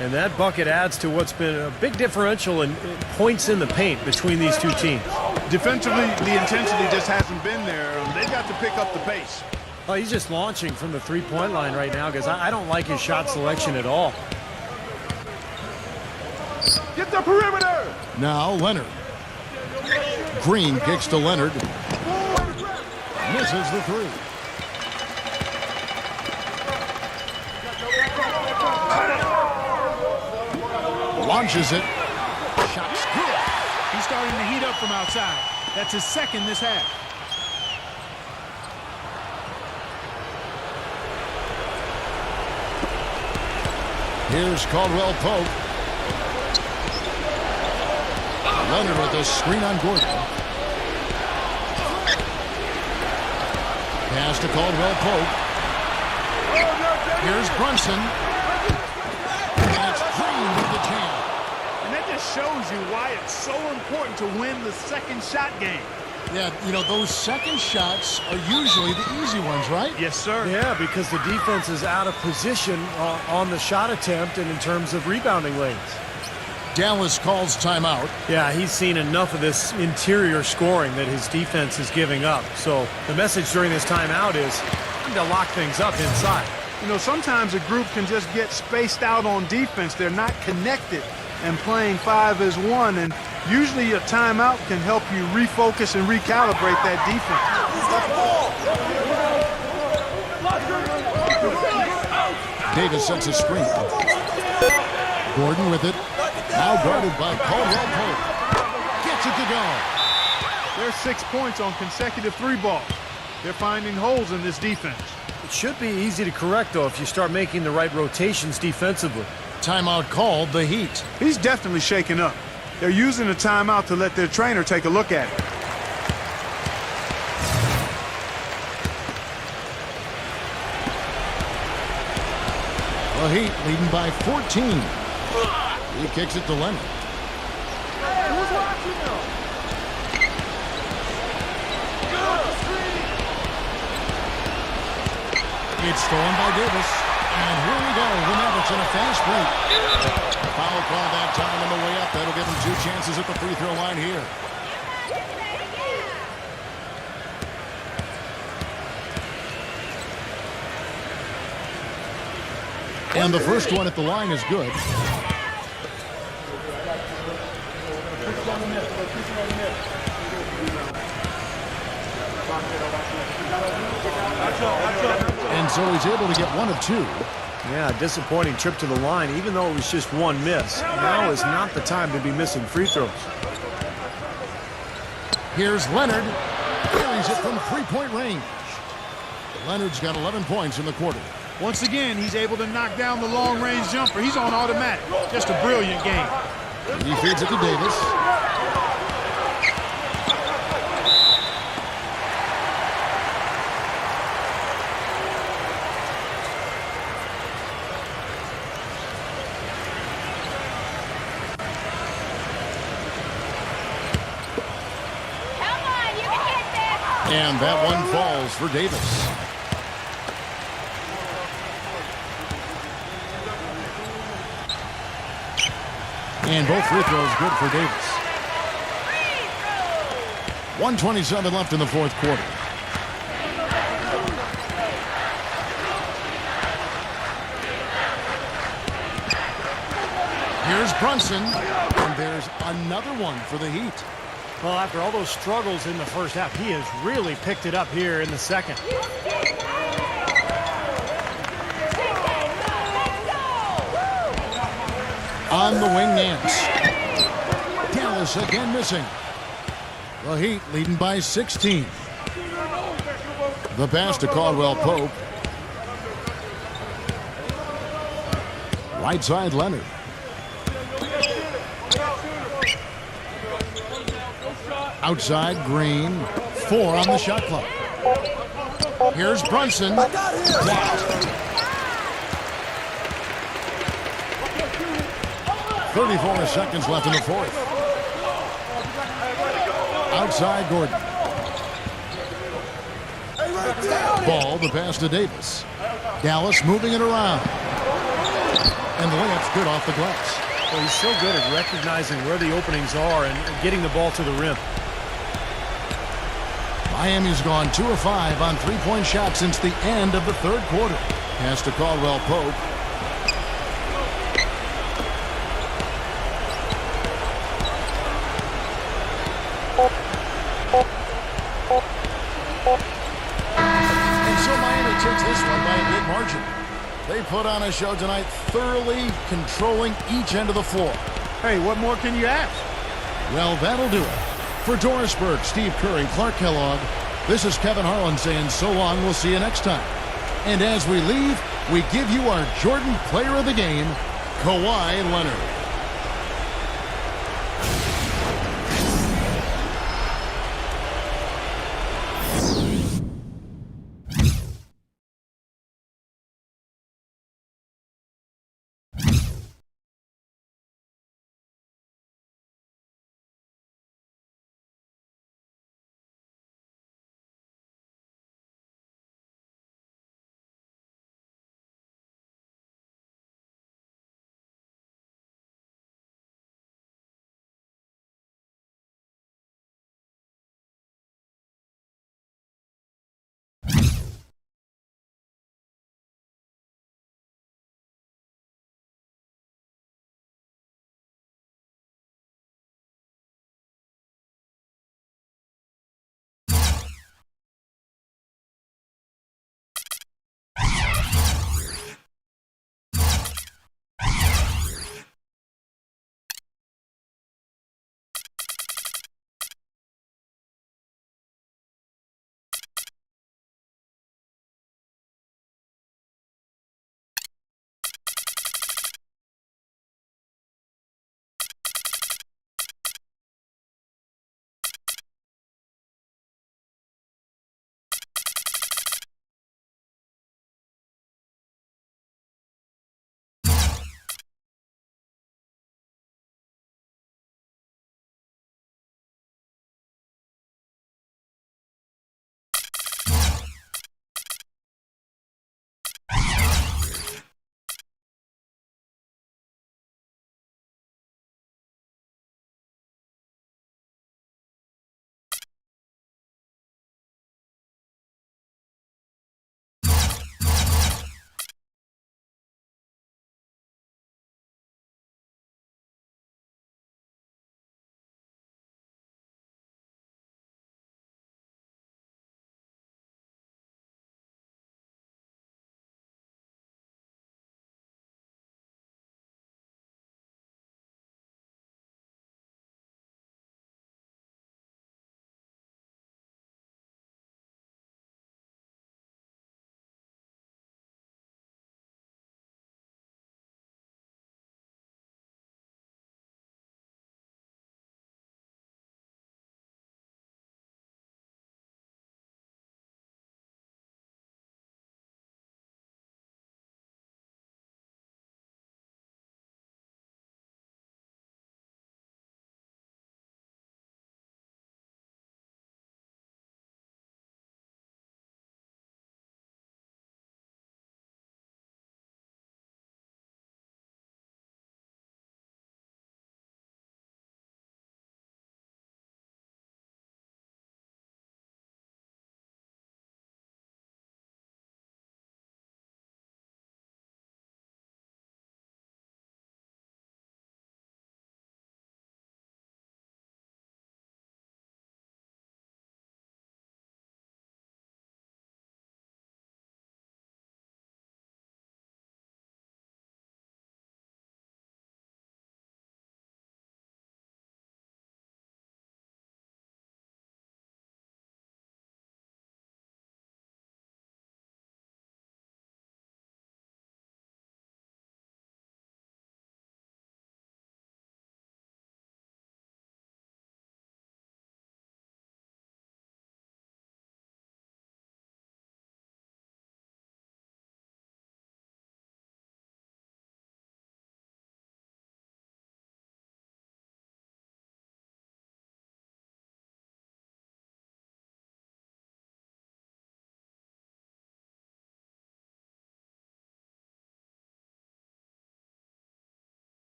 And that bucket adds to what's been a big differential in points in the paint between these two teams. Defensively, the intensity just hasn't been there. They've got to pick up the pace. Oh, he's just launching from the three-point line right now because I don't like his shot selection at all. Get the perimeter! Now Leonard. Green kicks to Leonard. Misses the 3. Launches it. Shot's good. He's starting to heat up from outside. That's his second this half. Here's Caldwell Pope. Leonard with a screen on Gordon. Pass to Caldwell Pope. Here's Brunson. And it's Green with the jam. And that just shows you why it's so important to win the second shot game. Yeah, you know, those second shots are usually the easy ones, right? Yes, sir. Yeah, because the defense is out of position on the shot attempt and in terms of rebounding lanes. Dallas calls timeout. Yeah, he's seen enough of this interior scoring that his defense is giving up. So the message during this timeout is time to lock things up inside. You know, sometimes a group can just get spaced out on defense. They're not connected and playing 5 as 1. And usually a timeout can help you refocus and recalibrate that defense. Davis sets a screen. Gordon with it. Now guarded by Caldwell Pope. Gets it to go. There's 6 points on consecutive 3 balls. They're finding holes in this defense. It should be easy to correct, though, if you start making the right rotations defensively. Timeout called, the Heat. He's definitely shaken up. They're using a timeout to let their trainer take a look at it. The Heat leading by 14. He kicks it to Leonard. It's stolen by Davis. And here we go. The Mavericks in a fast break. Foul call that time on the way up. That'll give them 2 chances at the free throw line here. And the first one at the line is good. And so he's able to get 1 of 2. Yeah, disappointing trip to the line, even though it was just 1 miss. Now is not the time to be missing free throws. Here's Leonard. Carries it from 3-point range. Leonard's got 11 points in the quarter. Once again, he's able to knock down the long-range jumper. He's on automatic. Just a brilliant game. He feeds it to Davis. And that one falls for Davis. And both free throws good for Davis. 1:27 left in the fourth quarter. Here's Brunson. And there's another one for the Heat. Well, after all those struggles in the first half, he has really picked it up here in the second. On the wing, Nance. Dallas again missing. The Heat leading by 16. The pass to Caldwell Pope. Right side, Leonard. Outside, Green. 4 on the shot clock. Here's Brunson. Blocked. 34 seconds left in the fourth. Outside, Gordon. Ball, the pass to Davis. Dallas moving it around. And the layup's good off the glass. Well, he's so good at recognizing where the openings are and getting the ball to the rim. Miami's gone 2 of 5 on 3-point shots since the end of the third quarter. Pass to Caldwell Pope. And so Miami takes this one by a big margin. They put on a show tonight, thoroughly controlling each end of the floor. Hey, what more can you ask? Well, that'll do it. For Doris Burke, Steve Curry, Clark Kellogg, this is Kevin Harlan saying so long. We'll see you next time. And as we leave, we give you our Jordan Player of the Game, Kawhi Leonard.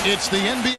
It's the NBA.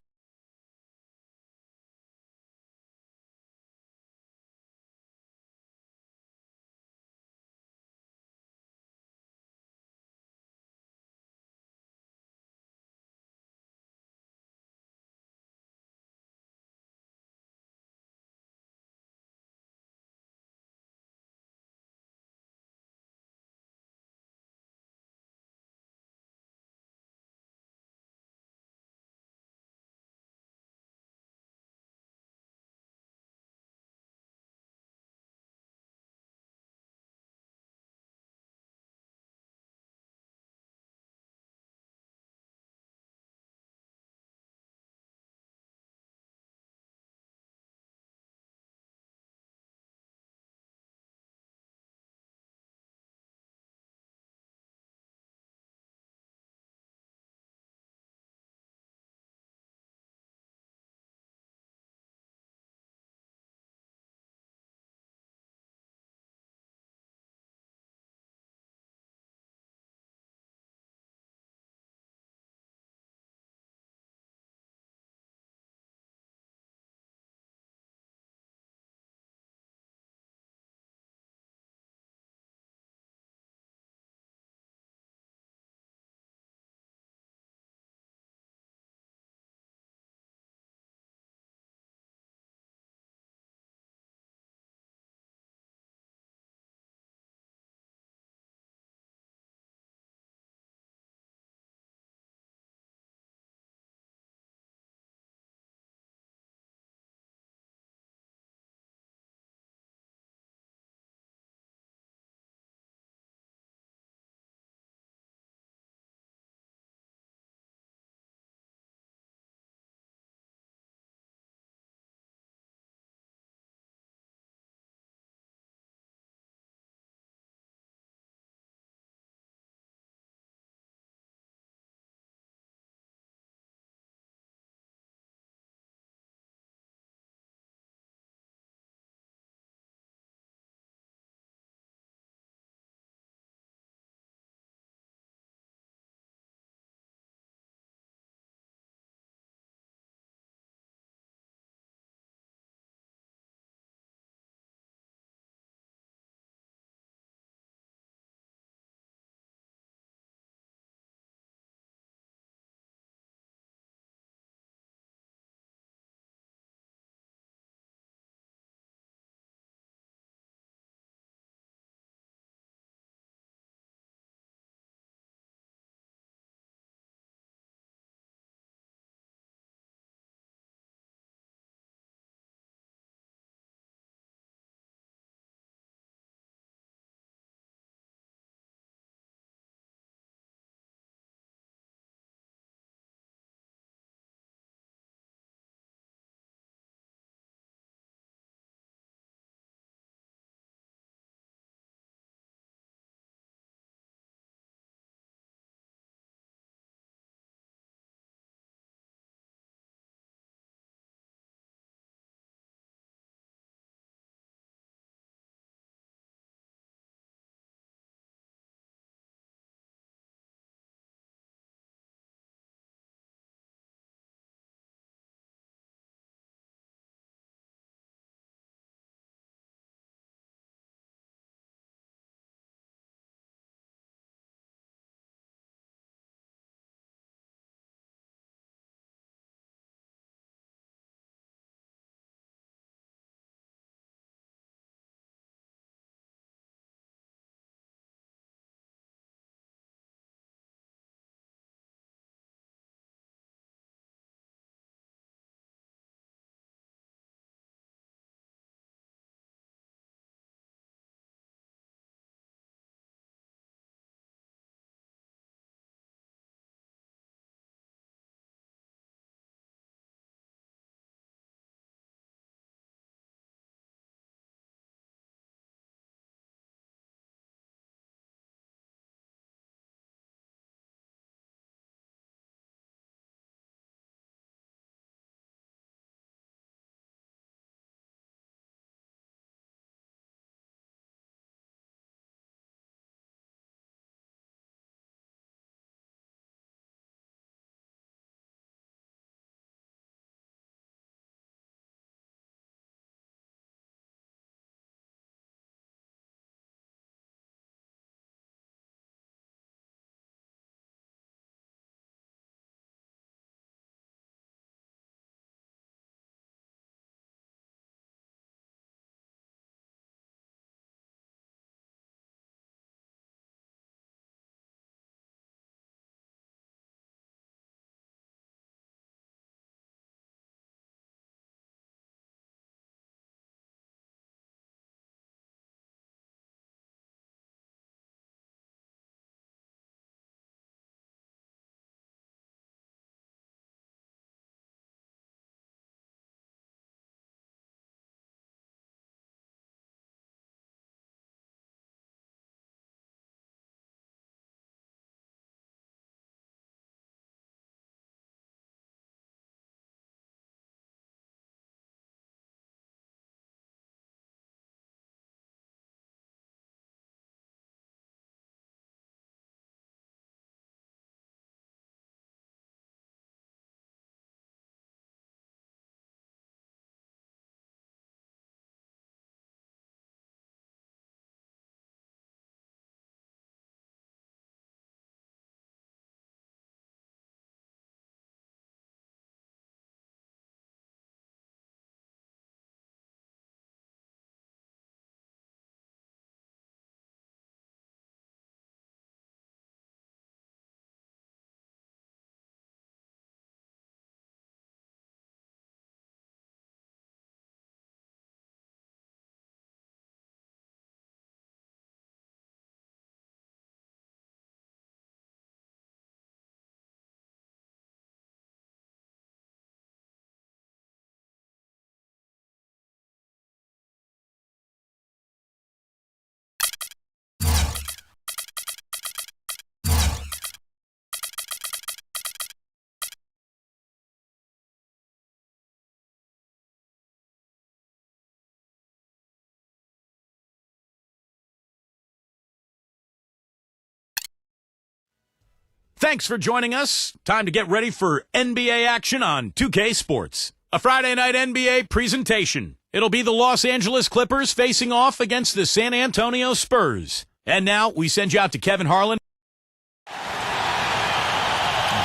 Thanks for joining us. Time to get ready for NBA action on 2K Sports. A Friday night NBA presentation. It'll be the Los Angeles Clippers facing off against the San Antonio Spurs. And now we send you out to Kevin Harlan.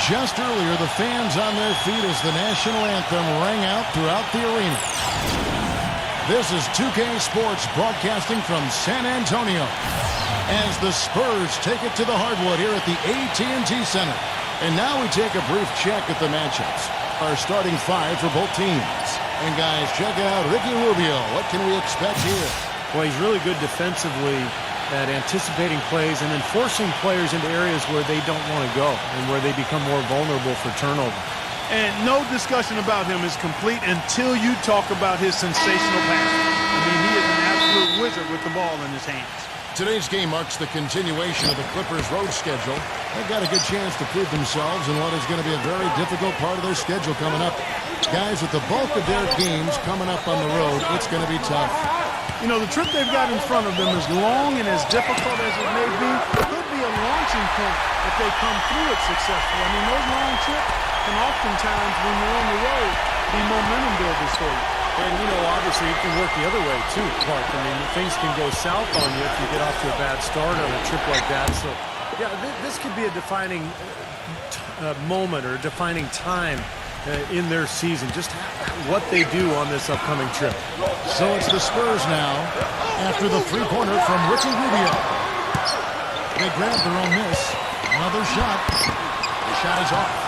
Just earlier, the fans on their feet as the national anthem rang out throughout the arena. This is 2K Sports broadcasting from San Antonio as the Spurs take it to the hardwood here at the AT&T Center. And now we take a brief check at the matchups. Our starting five for both teams. And guys, check out Ricky Rubio. What can we expect here? Well, he's really good defensively at anticipating plays and then forcing players into areas where they don't want to go and where they become more vulnerable for turnover. And no discussion about him is complete until you talk about his sensational passing. I mean, he is an absolute wizard with the ball in his hands. Today's game marks the continuation of the Clippers' road schedule. They've got a good chance to prove themselves in what is going to be a very difficult part of their schedule coming up. Guys, with the bulk of their games coming up on the road, it's going to be tough. You know, the trip they've got in front of them, as long and as difficult as it may be, could be a launching point if they come through it successfully. I mean, those long trips can oftentimes, when you're on the road, be momentum builders for you. And, you know, obviously it can work the other way, too, Clark. I mean, things can go south on you if you get off to a bad start on a trip like that. So, yeah, this could be a defining moment or defining time in their season, just what they do on this upcoming trip. So it's the Spurs now after the three-pointer from Ricky Rubio. They grab their own miss. Another shot. The shot is off.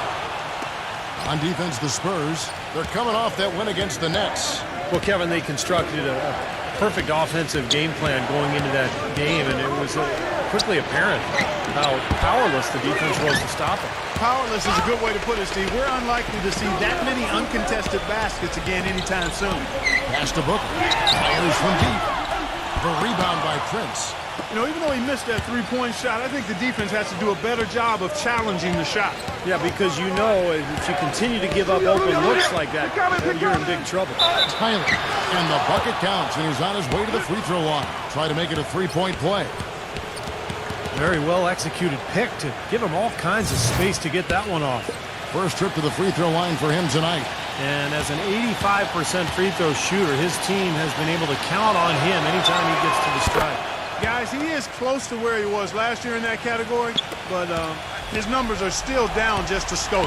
On defense, the Spurs, they're coming off that win against the Nets. Well, Kevin, they constructed a perfect offensive game plan going into that game, and it was quickly apparent how powerless the defense was to stop it. Powerless is a good way to put it, Steve. We're unlikely to see that many uncontested baskets again anytime soon. Pass to Booker. Fires from deep. The rebound by Prince. You know, even though he missed that three-point shot, I think the defense has to do a better job of challenging the shot. Yeah, because you know if you continue to give up open looks like that, you're in big trouble. Tyler. And the bucket counts, and he's on his way to the free throw line. Try to make it a three-point play. Very well executed pick to give him all kinds of space to get that one off. First trip to the free throw line for him tonight. And as an 85% free throw shooter, his team has been able to count on him anytime he gets to the stripe. Guys, he is close to where he was last year in that category, but his numbers are still down just a skosh.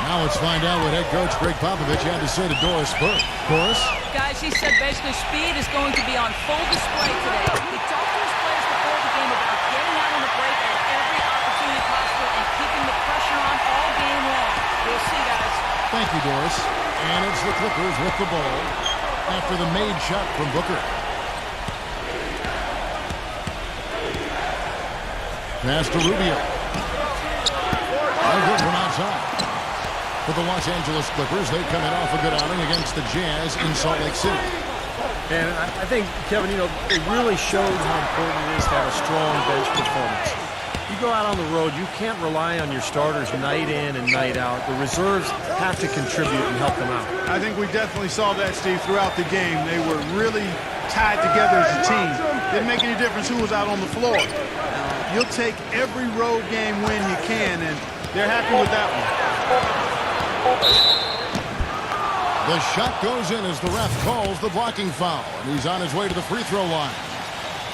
Now let's find out what head coach Greg Popovich had to say to Doris Burke. Doris? Guys, he said basically speed is going to be on full display today. He talked to his players before the game about getting out on the break at every opportunity possible and keeping the pressure on all game long. We'll see, guys. Thank you, Doris. And it's the Clippers with the ball after the made shot from Booker. Pass to Rubio. No good from outside. For the Los Angeles Clippers, they come in off a good outing against the Jazz in Salt Lake City. And I think, Kevin, you know, it really shows how important it is to have a strong bench performance. You go out on the road, you can't rely on your starters night in and night out. The reserves have to contribute and help them out. I think we definitely saw that, Steve, throughout the game. They were really tied together as a team. Didn't make any difference who was out on the floor. You'll take every road game win you can, and they're happy with that one. The shot goes in as the ref calls the blocking foul, and he's on his way to the free throw line.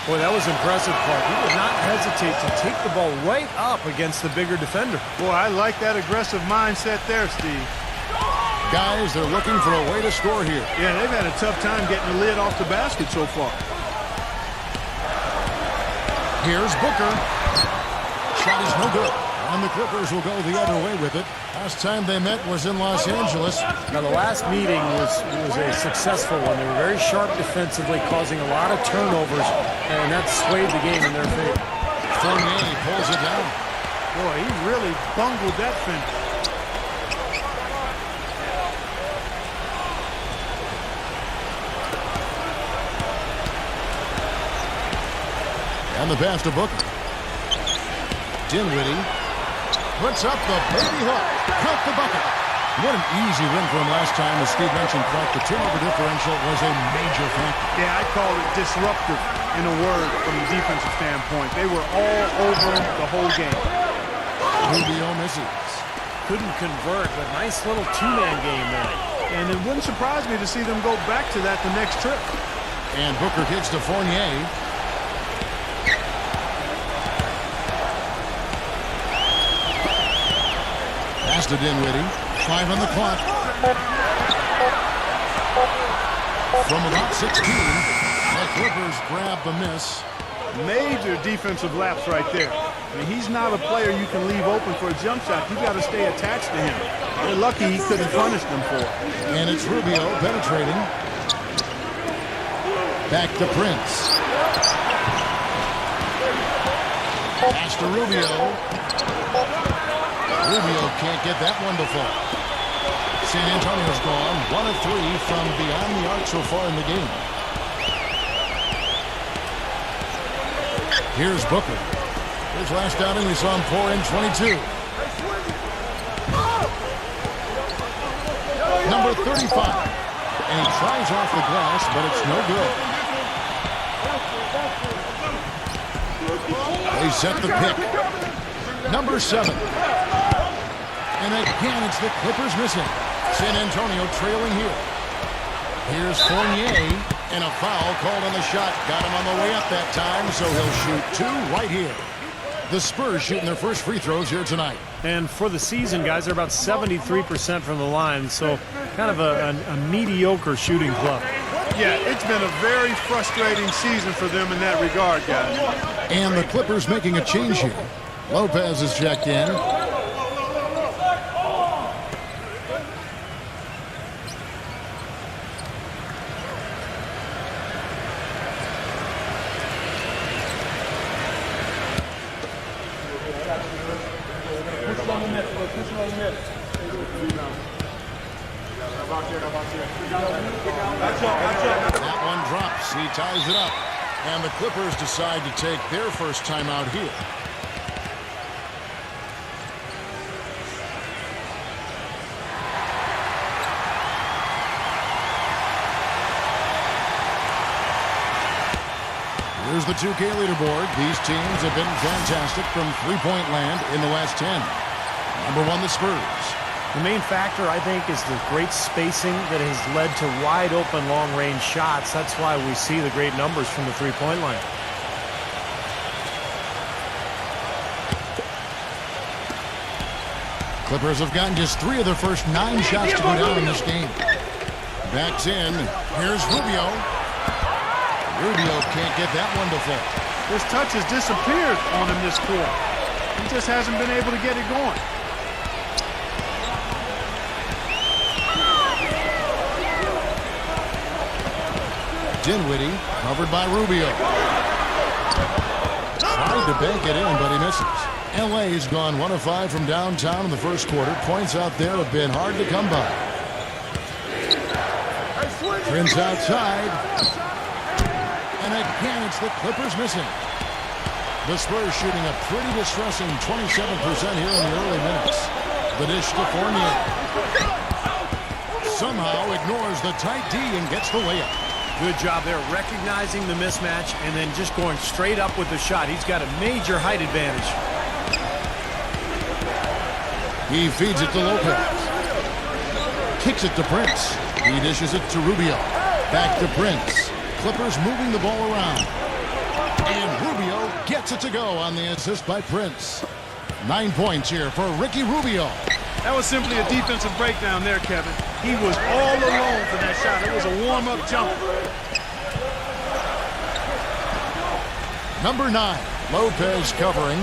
Boy, that was impressive, Clark. He did not hesitate to take the ball right up against the bigger defender. Boy, I like that aggressive mindset there, Steve. Guys, they're looking for a way to score here. Yeah, they've had a tough time getting the lid off the basket so far. Here's Booker. Shot is no good. And the Clippers will go the other way with it. Last time they met was in Los Angeles. Now, the last meeting was a successful one. They were very sharp defensively, causing a lot of turnovers, and that swayed the game in their favor. Fournier pulls it down. Boy, he really bungled that finish. And the pass to Booker. Dinwiddie puts up the baby hook. Count the bucket. What an easy win for him last time. As Steve mentioned, Clark, the turnover differential was a major factor. Yeah, I call it disruptive in a word from the defensive standpoint. They were all over him the whole game. Rubio misses. Couldn't convert, but nice little two-man game there. And it wouldn't surprise me to see them go back to that the next trip. And Booker kicks to Fournier. Pass to Dinwiddie. 5 on the clock. From about 16, the Clippers grab the miss. Major defensive lapse right there. I mean, he's not a player you can leave open for a jump shot. You got to stay attached to him. They're lucky he couldn't punish them for it. And it's Rubio penetrating. Back to Prince. Pass to Rubio. Rubio can't get that one to fall. San Antonio's gone 1 of 3 from beyond the arc so far in the game. Here's Booker. His last outing, we saw him pour in 22. Number 35. And he tries off the glass, but it's no good. They set the pick. Number 7. And again, it's the Clippers missing. San Antonio trailing here. Here's Fournier. And a foul called on the shot. Got him on the way up that time, so he'll shoot 2 right here. The Spurs shooting their first free throws here tonight. And for the season, guys, they're about 73% from the line, so kind of a mediocre shooting club. Yeah, it's been a very frustrating season for them in that regard, guys. And the Clippers making a change here. Lopez is checked in. That one drops. He ties it up. And the Clippers decide to take their first timeout here. Here's the 2K leaderboard. These teams have been fantastic from three-point land in the last 10. Number 1, the Spurs. The main factor, I think, is the great spacing that has led to wide-open long-range shots. That's why we see the great numbers from the three-point line. Clippers have gotten just 3 of their first 9 shots to go down in this game. Backs in. Here's Rubio. Rubio can't get that one to fall. His touch has disappeared on him this quarter. He just hasn't been able to get it going. Dinwiddie covered by Rubio. Tried to bank it in, but he misses. LA's gone 1 of 5 from downtown in the first quarter. Points out there have been hard to come by. Prince outside. And again, it's the Clippers missing. The Spurs shooting a pretty distressing 27% here in the early minutes. The dish to Fournier. Somehow ignores the tight D and gets the layup. Good job there recognizing the mismatch and then just going straight up with the shot. He's got a major height advantage. He feeds it to Lopez. Kicks it to Prince. He dishes it to Rubio. Back to Prince. Clippers moving the ball around. And Rubio gets it to go on the assist by Prince. 9 points here for Ricky Rubio. That was simply a defensive breakdown there, Kevin. He was all alone for that shot. It was a warm-up jumper. Number 9, Lopez covering.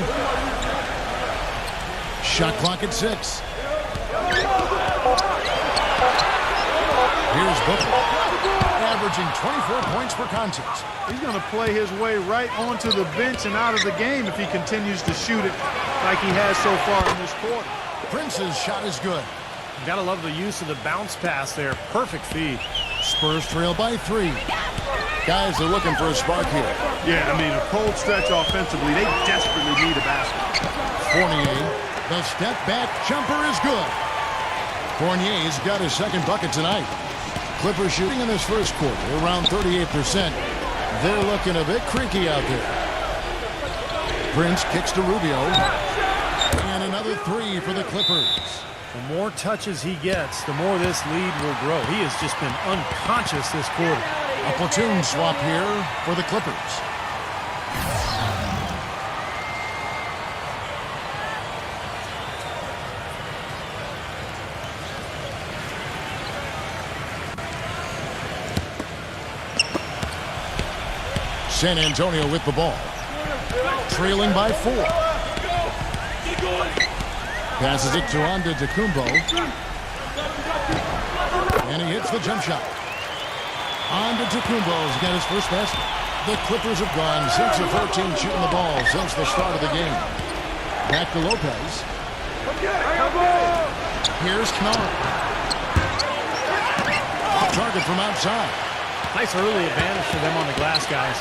Shot clock at 6. Here's Booker, averaging 24 points per contest. He's going to play his way right onto the bench and out of the game if he continues to shoot it like he has so far in this quarter. Prince's shot is good. Gotta love the use of the bounce pass there. Perfect feed. Spurs trail by 3. Guys, they're looking for a spark here. Yeah, I mean, a cold stretch offensively. They desperately need a basket. Fournier, the step back jumper is good. Fournier's got his second bucket tonight. Clippers shooting in this first quarter around 38%. They're looking a bit creaky out there. Prince kicks to Rubio. And another three for the Clippers. The more touches he gets, the more this lead will grow. He has just been unconscious this quarter. A platoon swap here for the Clippers. San Antonio with the ball. Trailing by 4. Passes it to Antetokounmpo. And he hits the jump shot. Antetokounmpo's got his first basket. The Clippers have gone 6 of 14 shooting the ball since the start of the game. Back to Lopez. Here's Kennard. Off target from outside. Nice early advantage for them on the glass, guys.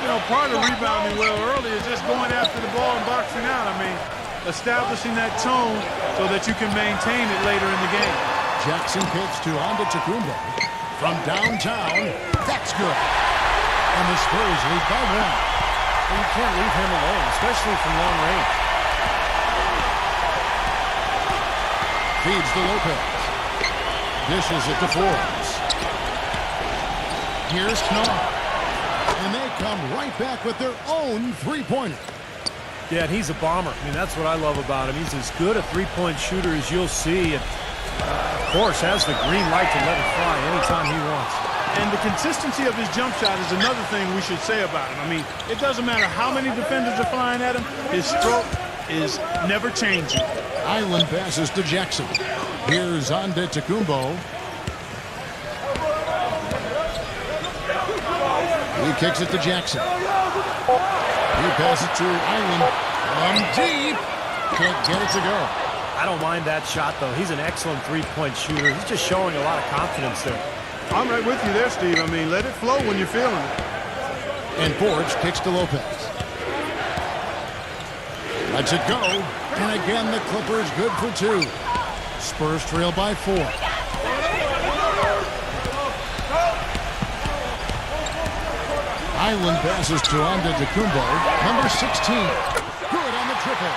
You know, part of rebounding well early is just going after the ball and boxing out. I mean, establishing that tone so that you can maintain it later in the game. Jackson kicks to Antetokounmpo. From downtown, that's good. And the Spurs lead by 1. Well, you can't leave him alone, especially from long range. Feeds to Lopez. Dishes it to Forbes. Here's Kennard. And they come right back with their own three-pointer. Yeah, and he's a bomber. I mean, that's what I love about him. He's as good a three-point shooter as you'll see. And, of course, has the green light to let it fly anytime he wants. And the consistency of his jump shot is another thing we should say about him. I mean, it doesn't matter how many defenders are flying at him. His stroke is never changing. Island passes to Jackson. Here's Antetokounmpo. He kicks it to Jackson. He passes it to Island. From deep. Can't get it to go. I don't mind that shot, though. He's an excellent three-point shooter. He's just showing a lot of confidence there. I'm right with you there, Steve. I mean, let it flow when you're feeling it. And Forbes kicks to Lopez. Lets it go. And again, the Clippers good for 2. Spurs trail by 4. Island passes to Antetokounmpo. Number 16. Good on the triple.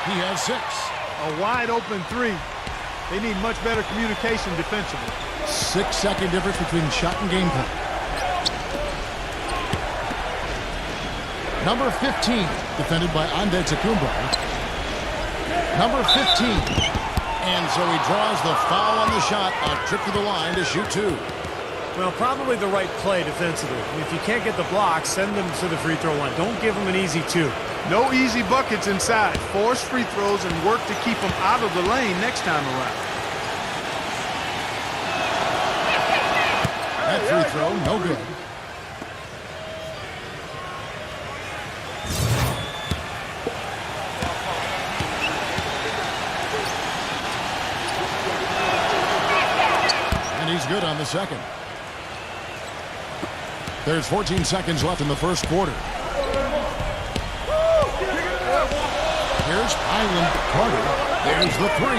He has 6. A wide open 3. They need much better communication defensively. 6-second difference between shot and gameplay. Number 15, defended by Antetokounmpo. Number 15. And so he draws the foul on the shot. A trip to the line to shoot 2. Well, probably the right play defensively. If you can't get the block, send them to the free throw line. Don't give them an easy 2. No easy buckets inside. Force free throws and work to keep them out of the lane next time around. That free throw, no good. And he's good on the second. There's 14 seconds left in the first quarter. Here's Island Carter. There's the 3.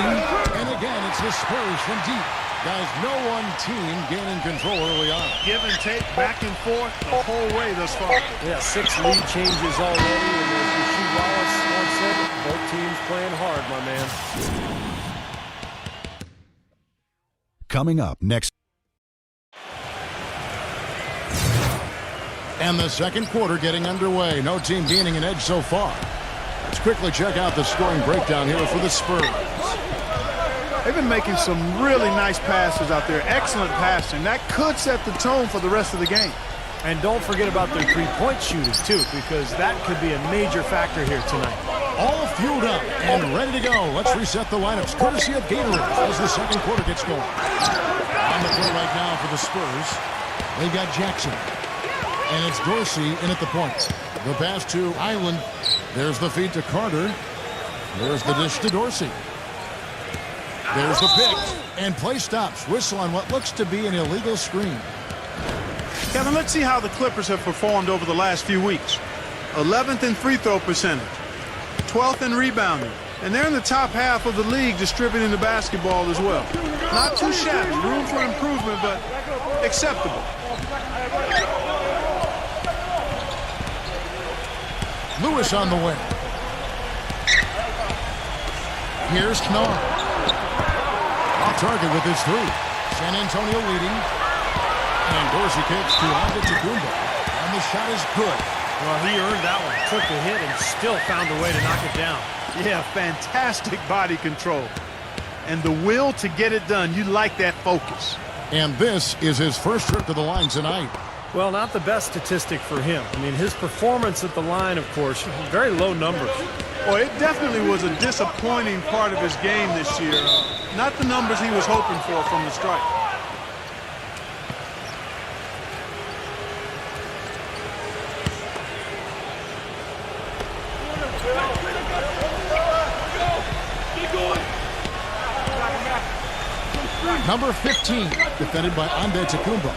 And again, it's the Spurs from deep. Guys, no one team gaining control early on. Give and take, back and forth, the whole way thus far. Yeah, 6 lead changes already. And as Rasheed Wallace once said, both teams playing hard, my man. Coming up next. And the second quarter getting underway. No team gaining an edge so far. Let's quickly check out the scoring breakdown here for the Spurs. They've been making some really nice passes out there. Excellent passing. That could set the tone for the rest of the game. And don't forget about their three-point shooters, too, because that could be a major factor here tonight. All fueled up and ready to go. Let's reset the lineups, courtesy of Gatorade, as the second quarter gets going. On the floor right now for the Spurs, they've got Jackson. And it's Dorsey in at the point. The pass to Island. There's the feed to Carter. There's the dish to Dorsey. There's the pick. And play stops. Whistle on what looks to be an illegal screen. Kevin, let's see how the Clippers have performed over the last few weeks. 11th in free throw percentage. 12th in rebounding. And they're in the top half of the league distributing the basketball as well. Not too shabby. Room for improvement, but acceptable. Lewis on the wing. Here's Knorr. Off target with his three. San Antonio leading. And Dorsey kicks to Antetokounmpo. And the shot is good. Well, he earned that one. Took the hit and still found a way to knock it down. Yeah, fantastic body control. And the will to get it done. You like that focus. And this is his first trip to the line tonight. Well, not the best statistic for him. I mean, his performance at the line, of course, very low numbers. Well, it definitely was a disappointing part of his game this year. Not the numbers he was hoping for from the stripe. Number 15, defended by Antetokounmpo.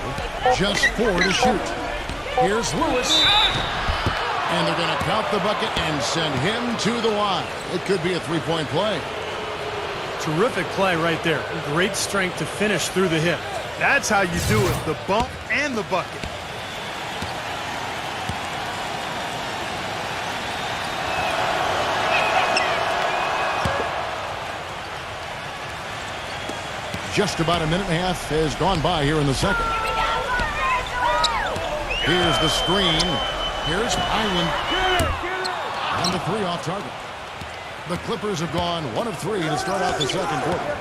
Just 4 to shoot. Here's Lewis. And they're going to count the bucket and send him to the line. It could be a three-point play. Terrific play right there. Great strength to finish through the hip. That's how you do it, the bump and the bucket. Just about a minute and a half has gone by here in the second. Here's the screen. Here's Island. And the three off target. The Clippers have gone 1 of 3 to start out the second quarter.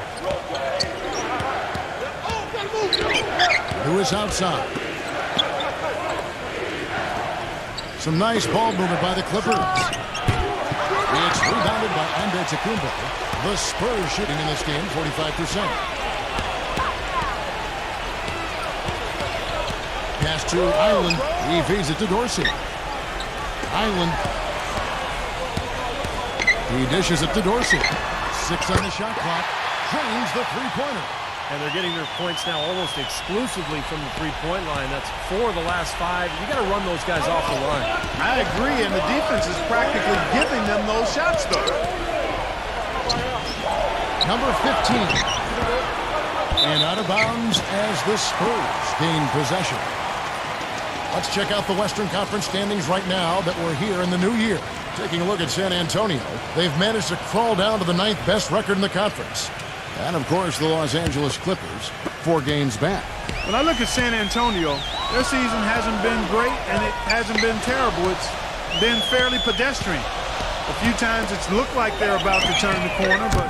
Lewis outside. Some nice ball movement by the Clippers. It's rebounded by Antetokounmpo. The Spurs shooting in this game 45%. Pass to Island. He feeds it to Dorsey. Island. He dishes it to Dorsey. 6 on the shot clock. Drains the three-pointer. And they're getting their points now almost exclusively from the three-point line. That's 4 of the last 5. You got to run those guys off the line. I agree, and the defense is practically giving them those shots, though. Number 15. And out of bounds as the Spurs gain possession. Let's check out the Western Conference standings right now that we're here in the new year. Taking a look at San Antonio, they've managed to crawl down to the 9th best record in the conference. And, of course, the Los Angeles Clippers, 4 games back. When I look at San Antonio, their season hasn't been great, and it hasn't been terrible. It's been fairly pedestrian. A few times it's looked like they're about to turn the corner, but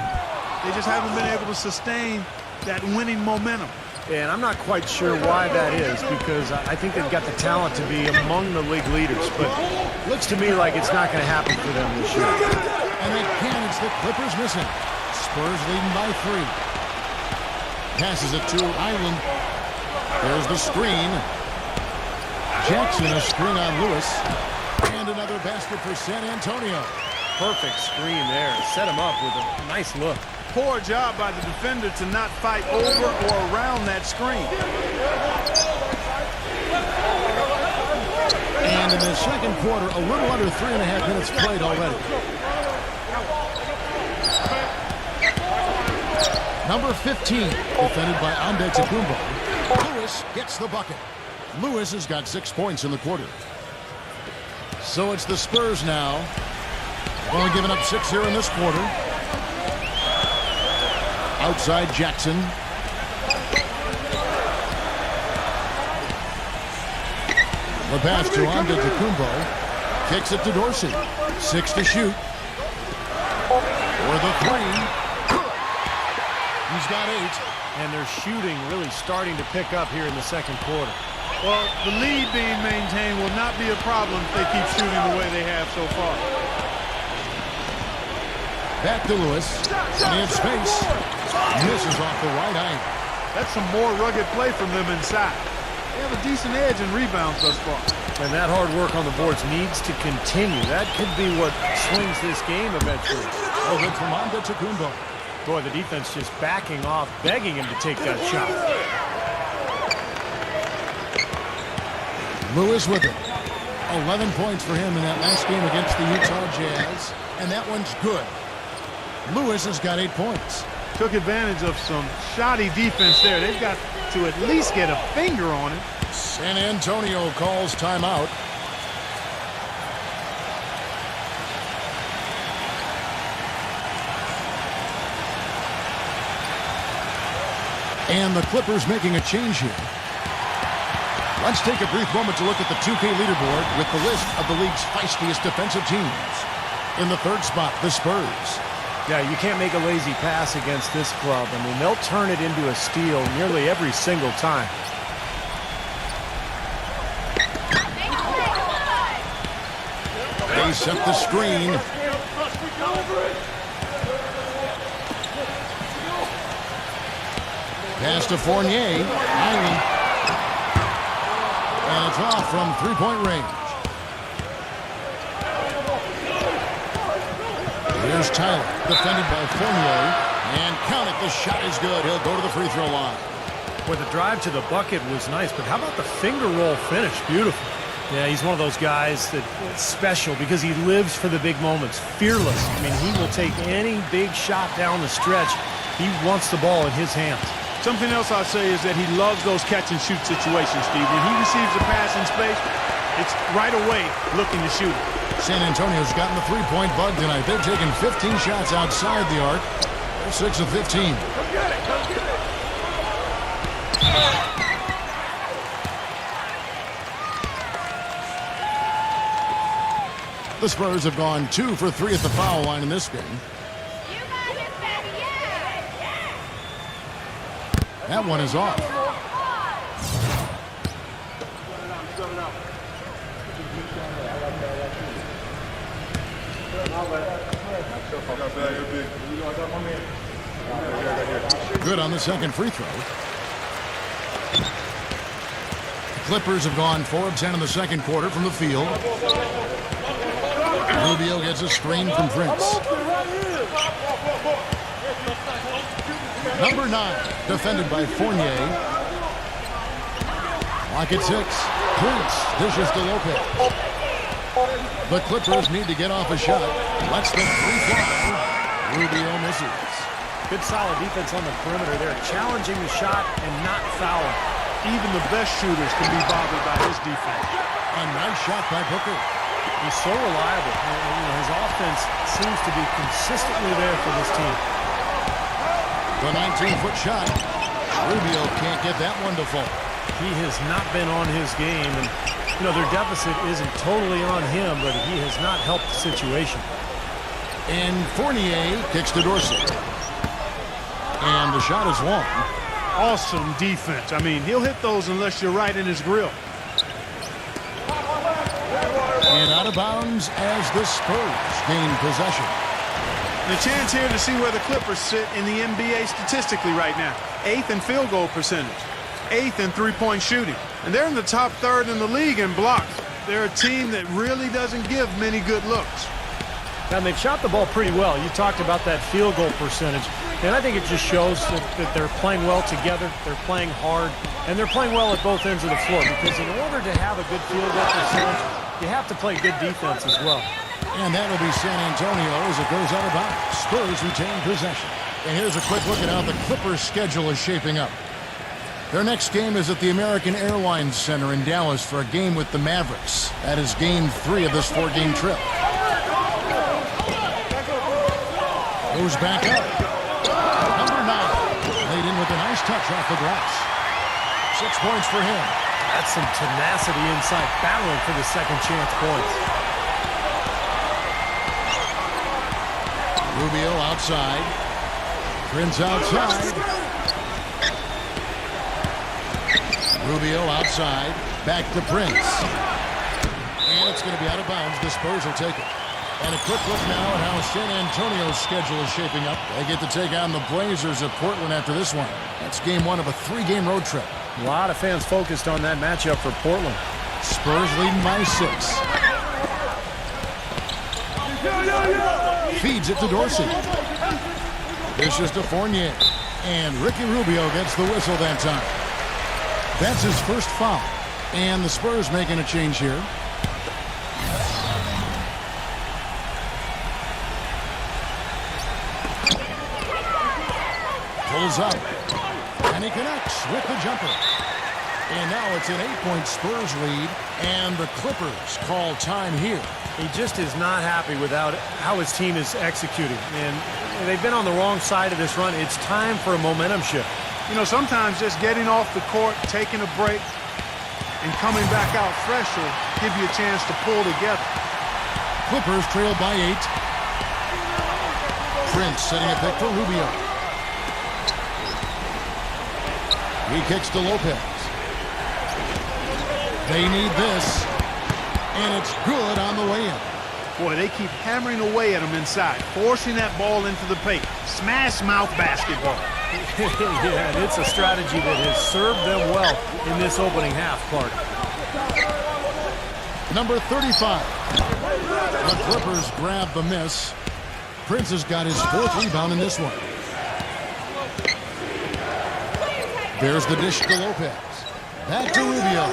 they just haven't been able to sustain that winning momentum. And I'm not quite sure why that is, because I think they've got the talent to be among the league leaders. But it looks to me like it's not going to happen for them this year. And again, it's the Clippers missing. Spurs leading by 3. Passes it to Island. There's the screen. Jackson a screen on Lewis. And another basket for San Antonio. Perfect screen there. Set him up with a nice look. Poor job by the defender to not fight over or around that screen. And in the second quarter, a little under 3.5 minutes played already. Number 15, defended by Antetokounmpo. Lewis gets the bucket. Lewis has got 6 points in the quarter. So it's the Spurs now. Only giving up 6 here in this quarter. Outside Jackson. The pass to Antetokounmpo. Kicks it to Dorsey. 6 to shoot. For the 3. He's got 8. And their shooting really starting to pick up here in the second quarter. Well, the lead being maintained will not be a problem if they keep shooting the way they have so far. Back to Lewis. Plenty of space. Misses off the right angle. That's some more rugged play from them inside. They have a decent edge in rebounds thus far. And that hard work on the boards needs to continue. That could be what swings this game eventually. Oh, good from Antetokounmpo. Boy, the defense just backing off, begging him to take that shot. Lewis with it. 11 points for him in that last game against the Utah Jazz. And that one's good. Lewis has got 8 points. Took advantage of some shoddy defense there. They've got to at least get a finger on it. San Antonio calls timeout. And the Clippers making a change here. Let's take a brief moment to look at the 2K leaderboard with the list of the league's feistiest defensive teams. In the third spot, the Spurs. Yeah, you can't make a lazy pass against this club. I mean, they'll turn it into a steal nearly every single time. They set the screen. Pass to Fournier. Hiding. And it's off from three-point range. Here's Tyler, defended by Fournier. And count it, the shot is good. He'll go to the free throw line. Boy, the drive to the bucket was nice, but how about the finger roll finish? Beautiful. Yeah, he's one of those guys that's special because he lives for the big moments. Fearless. I mean, he will take any big shot down the stretch. He wants the ball in his hands. Something else I'll say is that he loves those catch-and-shoot situations, Steve. When he receives a pass in space, it's right away looking to shoot it. San Antonio's gotten the three-point bug tonight. They've taken 15 shots outside the arc. They're 6 of 15. Come get it, come get it. The Spurs have gone 2 for 3 at the foul line in this game. That one is off. Good on the second free throw. The Clippers have gone 4 of 10 in the second quarter from the field. Rubio gets a screen from Prince. Number 9, defended by Fournier. Clock at 6. Prince dishes to Lopez. The Clippers need to get off a shot. Lets the three fly. Rubio misses. Good solid defense on the perimeter. They're challenging the shot and not fouling. Even the best shooters can be bothered by his defense. A nice shot by Booker. He's so reliable. His offense seems to be consistently there for this team. The 19-foot shot. Rubio can't get that one to fall. He has not been on his game, and their deficit isn't totally on him, but he has not helped the situation. And Fournier kicks to Dorsey. And the shot is long. Awesome defense. I mean, he'll hit those unless you're right in his grill. And out of bounds as the Spurs gain possession. And a chance here to see where the Clippers sit in the NBA statistically right now. 8th in field goal percentage. 8th in three-point shooting. And they're in the top 3rd in the league in blocks. They're a team that really doesn't give many good looks. And they've shot the ball pretty well. You talked about that field goal percentage. And I think it just shows that they're playing well together. They're playing hard. And they're playing well at both ends of the floor. Because in order to have a good field goal percentage, you have to play good defense as well. And that'll be San Antonio as it goes out of bounds. Spurs retain possession. And here's a quick look at how the Clippers' schedule is shaping up. Their next game is at the American Airlines Center in Dallas for a game with the Mavericks. That is game 3 of this 4-game trip. Goes back up. Number 9. Laid in with a nice touch off the glass. 6 points for him. That's some tenacity inside, battling for the second chance points. Rubio outside. Prince outside. Rubio outside. Back to Prince. And it's going to be out of bounds. The Spurs will take it. And a quick look now at how San Antonio's schedule is shaping up. They get to take on the Blazers at Portland after this one. That's game 1 of a 3-game road trip. A lot of fans focused on that matchup for Portland. Spurs leading by 6. Feeds it to Dorsey. This is to Fournier. And Ricky Rubio gets the whistle that time. That's his first foul. And the Spurs making a change here. Pulls up. And he connects with the jumper. And now it's an 8-point Spurs lead. And the Clippers call time here. He just is not happy with how his team is executing. And they've been on the wrong side of this run. It's time for a momentum shift. You know, sometimes just getting off the court, taking a break, and coming back out fresh will give you a chance to pull together. Clippers trail by 8. Prince setting a pick for Rubio. He kicks to Lopez. They need this, and it's good on the way in. Boy, they keep hammering away at him inside, forcing that ball into the paint. Smash mouth basketball. Yeah, and it's a strategy that has served them well in this opening half, Clark. Number 35. The Clippers grab the miss. Prince has got his 4th rebound in this one. There's the dish to Lopez. Back to Rubio.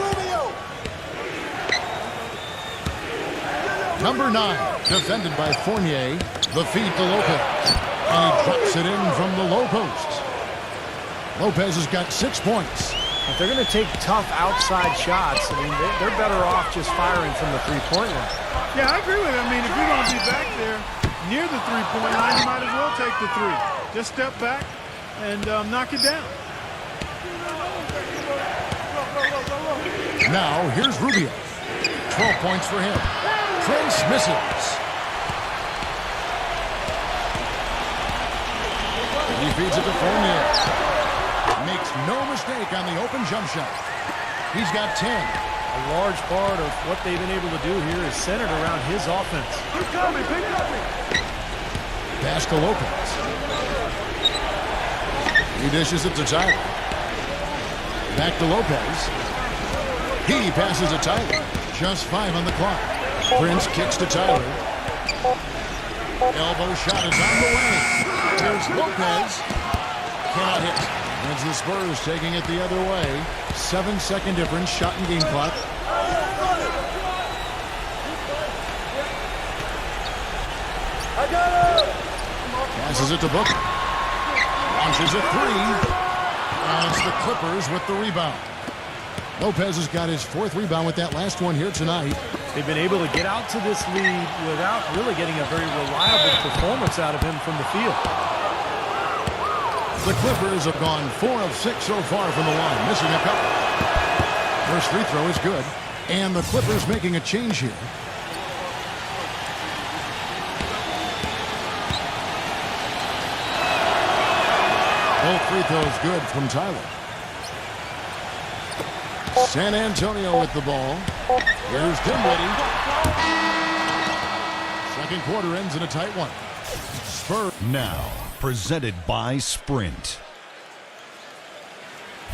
Number 9, defended by Fournier. The feed to Lopez. And he drops it in from the low post. Lopez has got 6 points. If they're going to take tough outside shots, I mean, they're better off just firing from the three-point line. Yeah, I agree with it. I mean, if you're going to be back there near the three-point line, you might as well take the three. Just step back and knock it down. Now, here's Rubio. 12 points for him. Prince misses. He feeds it to Fournier. Makes no mistake on the open jump shot. He's got 10. A large part of what they've been able to do here is centered around his offense. Pass to Lopez. He dishes it to Tyler. Back to Lopez. He passes to Tyler. Just 5 on the clock. Prince kicks to Tyler. Elbow shot is on the way. Here's Lopez. Cannot hit. It's the Spurs taking it the other way. 7-second difference, shot and game clock. Passes it to Booker. Launches a 3. And it's the Clippers with the rebound. Lopez has got his 4th rebound with that last one here tonight. They've been able to get out to this lead without really getting a very reliable performance out of him from the field. The Clippers have gone 4 of 6 so far from the line, missing a couple. First free throw is good, and the Clippers making a change here. Both free throws good from Tyler. San Antonio with the ball. Here's Dinwiddie. Second quarter ends in a tight one. Spurs Now, presented by Sprint.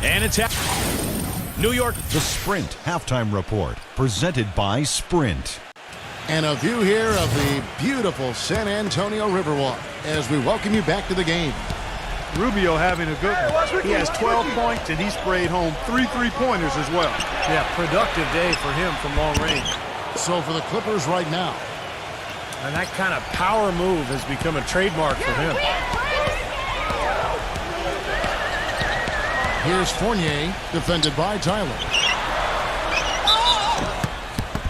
And it's New York. The Sprint Halftime Report, presented by Sprint. and a view here of the beautiful San Antonio Riverwalk as we welcome you back to the game. Rubio having a good one. He has 12 points, and he sprayed home 3 3-pointers as well. Yeah, productive day for him from long range. So for the Clippers right now. And that kind of power move has become a trademark for him. Here's Fournier, defended by Tyler.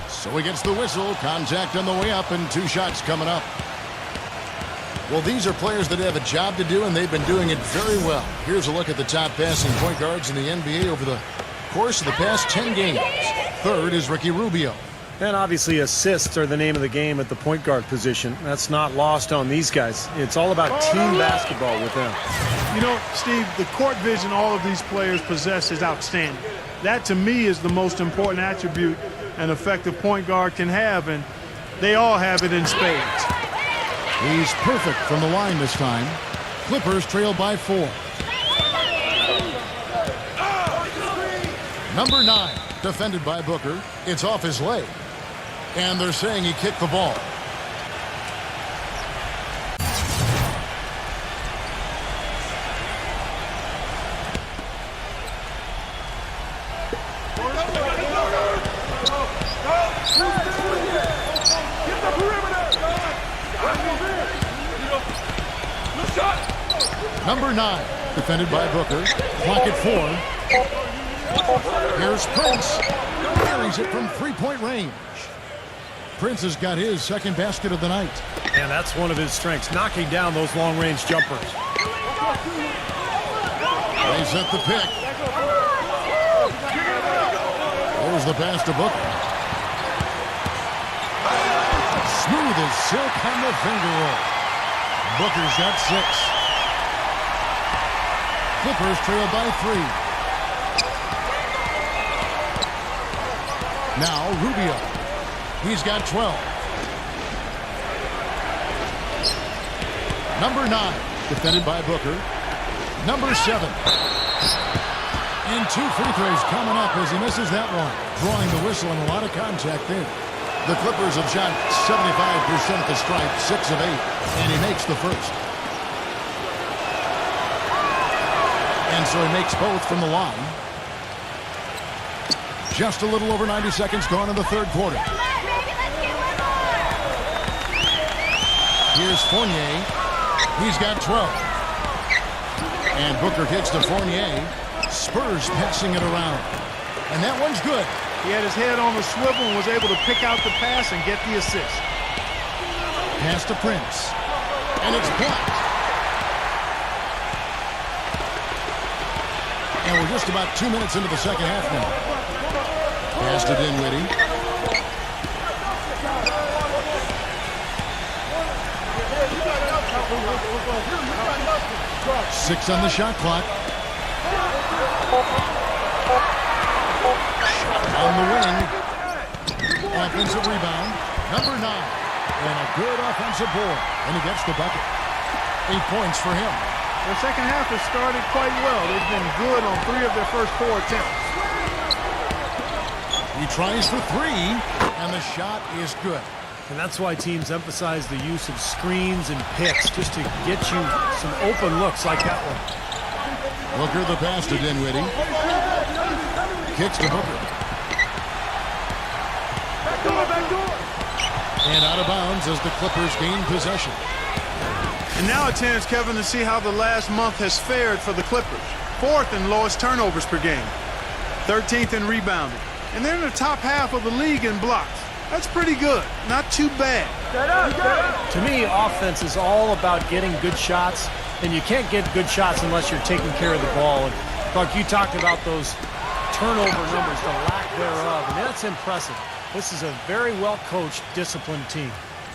So he gets the whistle, contact on the way up, and 2 shots coming up. Well, these are players that have a job to do, and they've been doing it very well. Here's a look at the top passing point guards in the NBA over the course of the past 10 games. Third is Ricky Rubio. And obviously assists are the name of the game at the point guard position. That's not lost on these guys. It's all about team basketball with them. You know, Steve, the court vision all of these players possess is outstanding. That, to me, is the most important attribute an effective point guard can have, and they all have it in spades. He's perfect from the line this time. Clippers trail by 4. Number 9, defended by Booker. It's off his leg. And they're saying he kicked the ball. Number 9, defended by Booker. Clock at 4. Here's Prince. Carries it from 3-point range. Prince has got his second basket of the night. And that's one of his strengths, knocking down those long-range jumpers. They set the pick. There's the pass to Booker. Smooth as silk on the finger roll. Booker's got 6. Clippers trail by 3. Now Rubio. He's got 12. Number 9, defended by Booker. Number 7. And 2 free throws coming up as he misses that one. Drawing the whistle and a lot of contact there. The Clippers have shot 75% at the stripe, 6 of 8, and he makes the first. And so he makes both from the line. Just a little over 90 seconds gone in the third quarter. Here's Fournier. He's got 12. And Booker kicks to Fournier. Spurs passing it around. And that one's good. He had his head on the swivel and was able to pick out the pass and get the assist. Pass to Prince. And it's blocked. And we're just about 2 minutes into the second half now. Pass to Dinwiddie. Six on the shot clock. On the wing. Offensive rebound. Number 9. And a good offensive board. And he gets the bucket. 8 points for him. The second half has started quite well. They've been good on 3 of their first 4 attempts. He tries for 3. And the shot is good. And that's why teams emphasize the use of screens and picks, just to get you some open looks like that one. Booker the pass to Dinwiddie. Kicks to Booker. And out of bounds as the Clippers gain possession. And now a chance, Kevin, to see how the last month has fared for the Clippers. 4th in lowest turnovers per game. 13th in rebounding. And they're in the top half of the league in blocks. That's pretty good. Not too bad. To me, offense is all about getting good shots, and you can't get good shots unless you're taking care of the ball. And Clark, you talked about those turnover numbers, the lack thereof, and that's impressive. This is a very well-coached, disciplined team.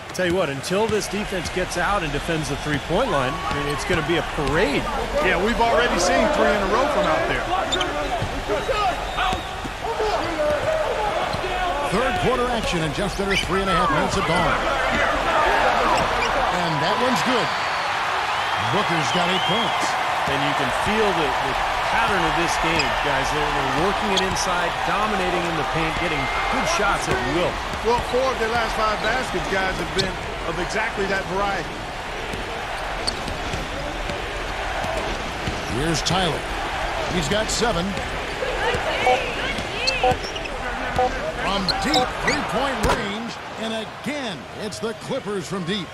I'll tell you what, until this defense gets out and defends the three-point line, it's going to be a parade. Yeah, we've already seen 3 in a row from out there. Third quarter action in just under 3.5 minutes of gone. And that one's good. Booker's got 8 points. And you can feel the pattern of this game, guys. They're working it inside, dominating in the paint, getting good shots at will. Well, 4 of their last 5 baskets, guys, have been of exactly that variety. Here's Tyler. He's got 7. From deep three-point range, and again, it's the Clippers from deep.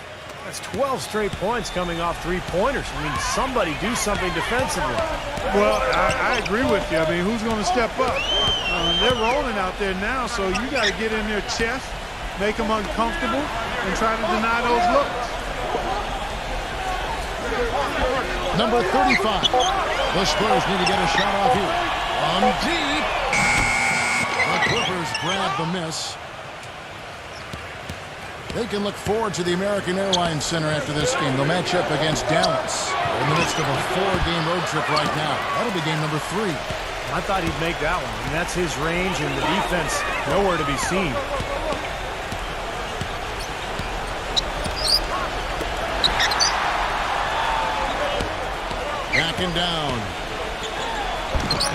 That's 12 straight points coming off three-pointers. I mean, somebody do something defensively. Well, I agree with you. I mean, who's going to step up? They're rolling out there now, so you got to get in their chest, make them uncomfortable, and try to deny those looks. Number 35. The Spurs need to get a shot off here. On deep. The Clippers grab the miss. They can look forward to the American Airlines Center after this game. They'll match up against Dallas in the midst of a 4-game road trip right now. That'll be game number 3. I thought he'd make that one. I mean, that's his range, and the defense nowhere to be seen. Backing down.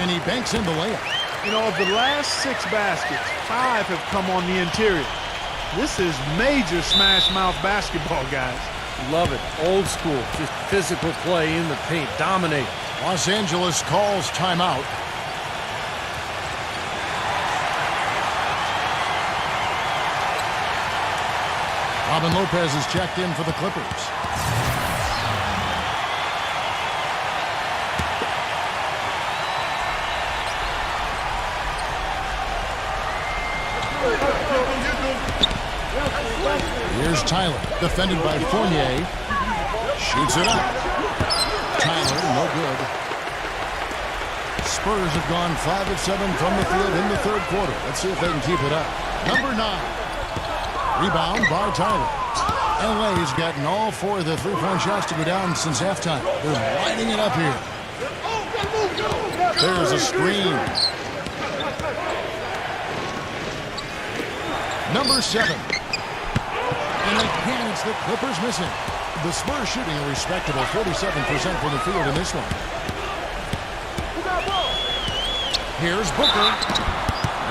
And he banks in the layup. You know, of the last 6 baskets, 5 have come on the interior. This is major smash-mouth basketball, guys. Love it. Old school. Just physical play in the paint. Dominate. Los Angeles calls timeout. Robin Lopez is checked in for the Clippers. Here's Tyler, defended by Fournier. Shoots it up. Tyler, no good. Spurs have gone 5 of 7 from the field in the third quarter. Let's see if they can keep it up. Number 9. Rebound by Tyler. LA's gotten all 4 of the three-point shots to go down since halftime. They're lighting it up here. There's a screen. Number 7. And again, it's the Clippers missing. The Spurs shooting a respectable 47% from the field in this one. Here's Booker.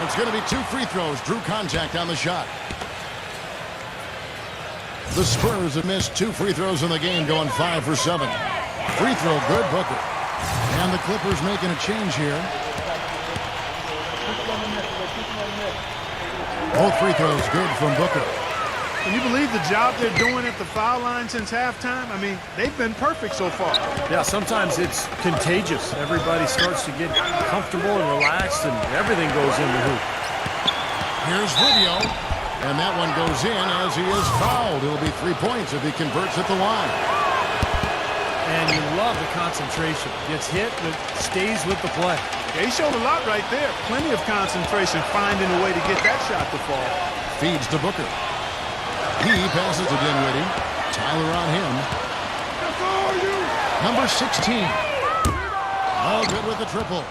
It's going to be 2 free throws. Drew contact on the shot. The Spurs have missed 2 free throws in the game, going 5 for 7. Free throw good, Booker. And the Clippers making a change here. Both free throws good from Booker. Can you believe the job they're doing at the foul line since halftime? I mean, they've been perfect so far. Yeah, sometimes it's contagious. Everybody starts to get comfortable and relaxed, and everything goes in the hoop. Here's Rubio. And that one goes in as he is fouled. It'll be 3 points if he converts at the line. And you love the concentration. Gets hit, but stays with the play. Yeah, he showed a lot right there. Plenty of concentration, finding a way to get that shot to fall. Feeds to Booker. He passes to Dinwiddie. Tyler on him. Number 16. All good with the triple.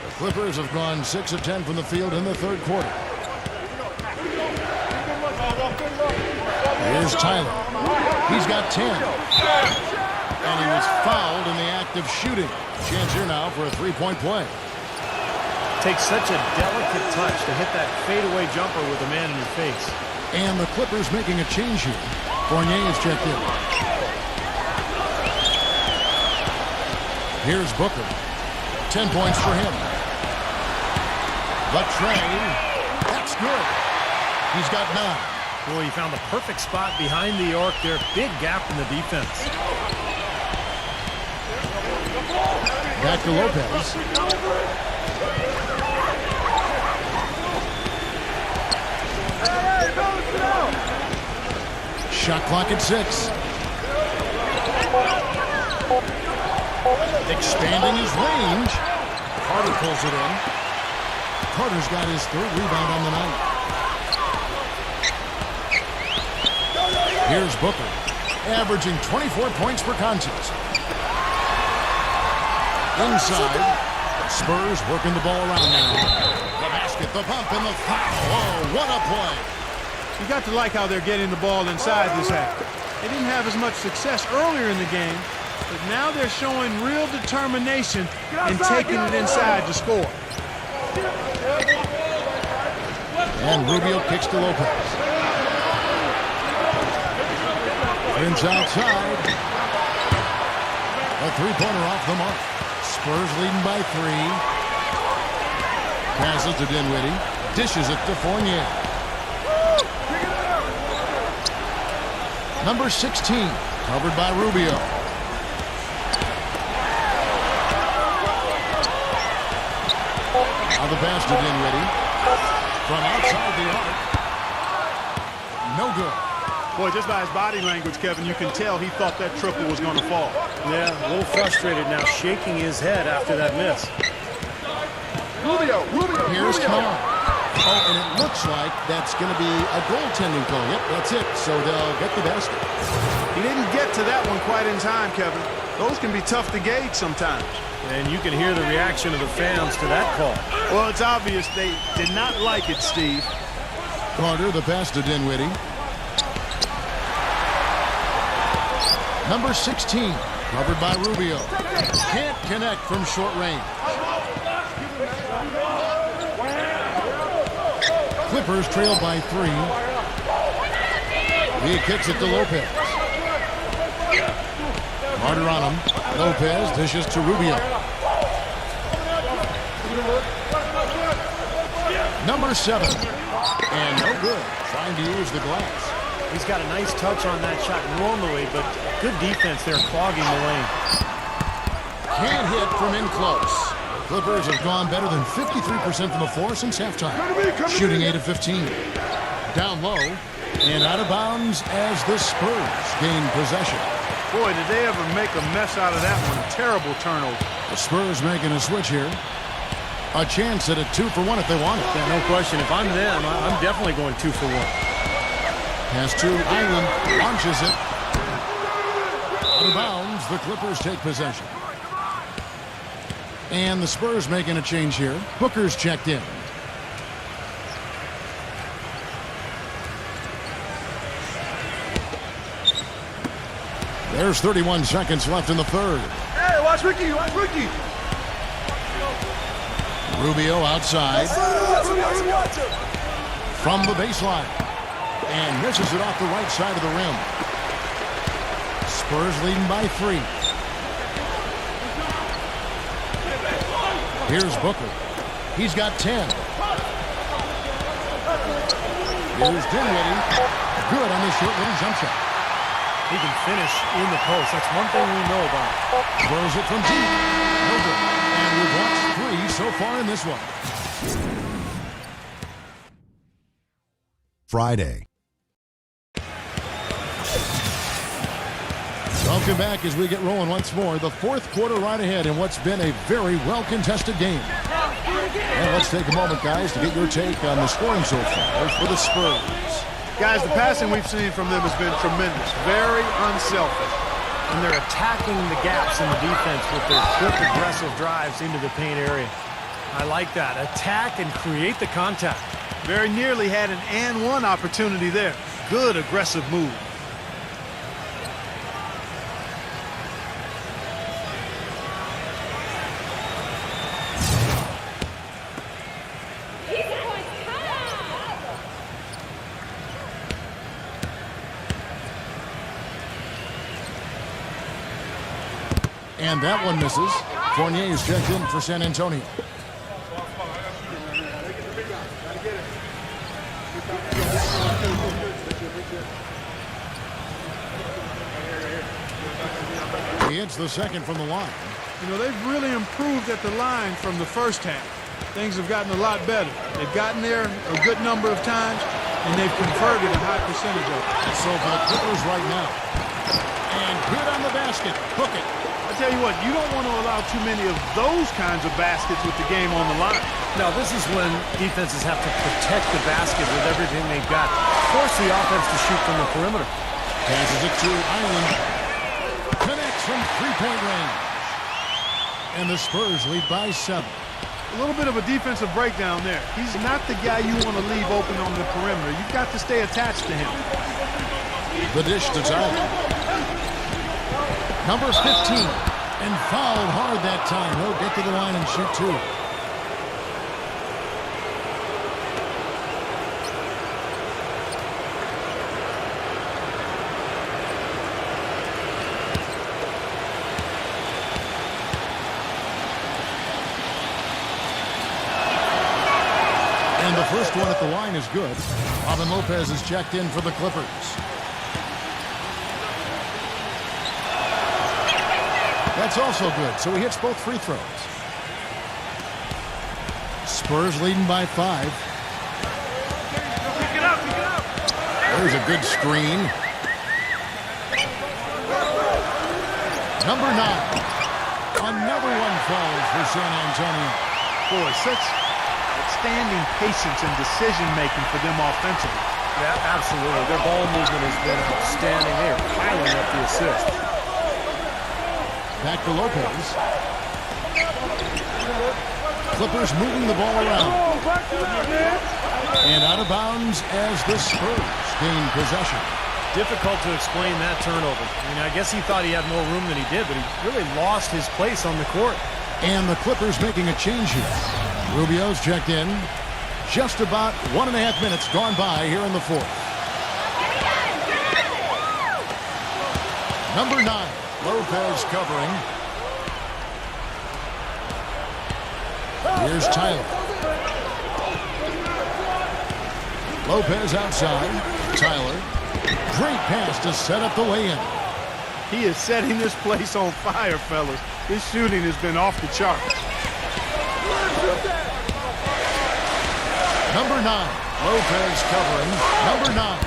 The Clippers have gone 6 of 10 from the field in the third quarter. Here's Tyler. He's got 10. And he was fouled in the act of shooting. Chance here now for a three-point play. Takes such a delicate touch to hit that fadeaway jumper with a man in your face. And the Clippers making a change here. Fournier is checked in. Here's Booker. 10 points for him. The trade. That's good. He's got 9. Boy, he found the perfect spot behind the arc there. Big gap in the defense. Back to Lopez. Shot clock at 6. Expanding his range. Carter pulls it in. Carter's got his 3rd rebound on the night. Here's Booker, averaging 24 points per contest. Inside, Spurs working the ball around now. The basket, the pump, and the foul. Oh, what a play. You got to like how they're getting the ball inside this half. They didn't have as much success earlier in the game, but now they're showing real determination in taking it inside to score. And Rubio kicks to Lopez. Prince outside. A three-pointer off the mark. Spurs leading by 3. Passes to Dinwiddie. Dishes it to Fournier. Number 16. Covered by Rubio. Now the pass to Dinwiddie. From outside the arc. No good. Boy, just by his body language, Kevin, you can tell he thought that triple was going to fall. Yeah, a little frustrated now, shaking his head after that miss. Here's Carr. Oh, and it looks like that's going to be a goaltending call. Yep, that's it. So they'll get the basket. He didn't get to that one quite in time, Kevin. Those can be tough to gauge sometimes. And you can hear the reaction of the fans to that call. Well, it's obvious they did not like it, Steve. Carter, the pass to Dinwiddie. Number 16, covered by Rubio. Can't connect from short range. Clippers trail by 3. He kicks it to Lopez. Carter on him. Lopez dishes to Rubio. Number 7. And no good. Trying to use the glass. He's got a nice touch on that shot normally, but good defense there clogging the lane. Can't hit from in close. Clippers have gone better than 53% from the floor since halftime. Shooting 8 of 15. Down low and out of bounds as the Spurs gain possession. Boy, did they ever make a mess out of that one. Terrible turnover. The Spurs making a switch here. A chance at a 2-for-1 if they want it. Yeah, no question. If I'm them, I'm definitely going 2 for 1. Pass to Island. Launches it. Out of bounds. The Clippers take possession. And the Spurs making a change here. Booker's checked in. There's 31 seconds left in the third. Hey, watch Ricky, watch Ricky. Rubio outside. From the baseline. And misses it off the right side of the rim. Spurs leading by 3. Here's Booker. He's got 10. Here's Dinwiddie. Good on this short little jump shot. He can finish in the post. That's one thing we know about. Throws it from deep. No good. And we've watched 3 so far in this one. Friday. Welcome back as we get rolling once more. The fourth quarter right ahead in what's been a very well-contested game. And let's take a moment, guys, to get your take on the scoring so far for the Spurs. Guys, the passing we've seen from them has been tremendous. Very unselfish. And they're attacking the gaps in the defense with their quick, aggressive drives into the paint area. I like that. Attack and create the contact. Very nearly had an and one opportunity there. Good aggressive move. And that one misses. Fournier is checked in for San Antonio. He hits the second from the line. You know, they've really improved at the line from the first half. Things have gotten a lot better. They've gotten there a good number of times, and they've converted a high percentage of it. So for the Clippers right now. And good on the basket. Hook it. I tell you what, you don't want to allow too many of those kinds of baskets with the game on the line. Now, this is when defenses have to protect the basket with everything they've got. Force the offense to shoot from the perimeter. Passes it to Island. Connects from three-point range. And the Spurs lead by 7. A little bit of a defensive breakdown there. He's not the guy you want to leave open on the perimeter. You've got to stay attached to him. The dish to Tyler. Number 15. And fouled hard that time. He'll get to the line and shoot 2. And the first one at the line is good. Robin Lopez is checked in for the Clippers. That's also good, so he hits both free throws. Spurs leading by 5. There's a good screen. Number 9. Another one falls for San Antonio. Boy, such outstanding patience and decision-making for them offensively. Yeah, absolutely. Their ball movement has been outstanding. They are piling up the assist. Back to Lopez. Clippers moving the ball around. And out of bounds as the Spurs gain possession. Difficult to explain that turnover. I mean, I guess he thought he had more room than he did, but he really lost his place on the court. And the Clippers making a change here. Rubio's checked in. Just about 1.5 minutes gone by here in the fourth. Number 9. Lopez covering. Here's Tyler. Lopez outside. Tyler. Great pass to set up the lay-in. He is setting this place on fire, fellas. His shooting has been off the charts. Number 9. Lopez covering. Number 9.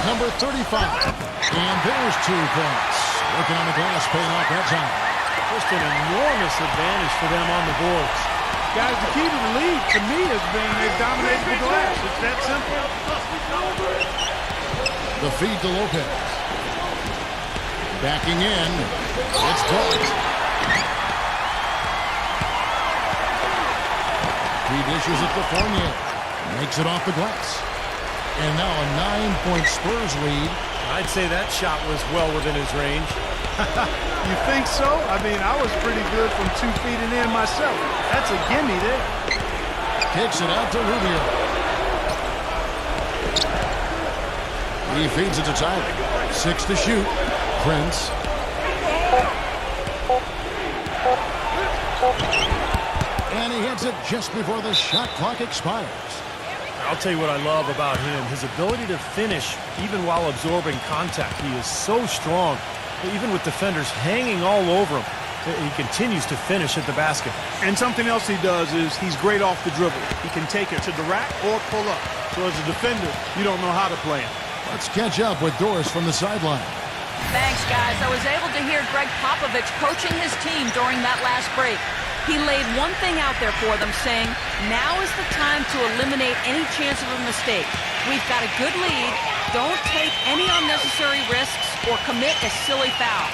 Number 35. And there's 2 points. Working on the glass, paying off that time. Just an enormous advantage for them on the boards. Guys, the key to the lead, to me, has been they've dominated the glass. It's that simple. The feed to Lopez. Backing in. It's blocked. He dishes it to Fournier. Makes it off the glass. And now a 9-point Spurs lead. I'd say that shot was well within his range. You think so? I mean, I was pretty good from 2 feet and in myself. That's a gimme there. Kicks it out to Rubio. He feeds it to Tyler. 6 to shoot. Prince. And he hits it just before the shot clock expires. I'll tell you what I love about him, his ability to finish even while absorbing contact. He is so strong, even with defenders hanging all over him. He continues to finish at the basket. And something else he does is he's great off the dribble. He can take it to the rack or pull up. So as a defender, you don't know how to play him. Let's catch up with Doris from the sideline. Thanks, guys. I was able to hear Greg Popovich coaching his team during that last break. He laid one thing out there for them, saying, now is the time to eliminate any chance of a mistake. We've got a good lead. Don't take any unnecessary risks or commit a silly foul.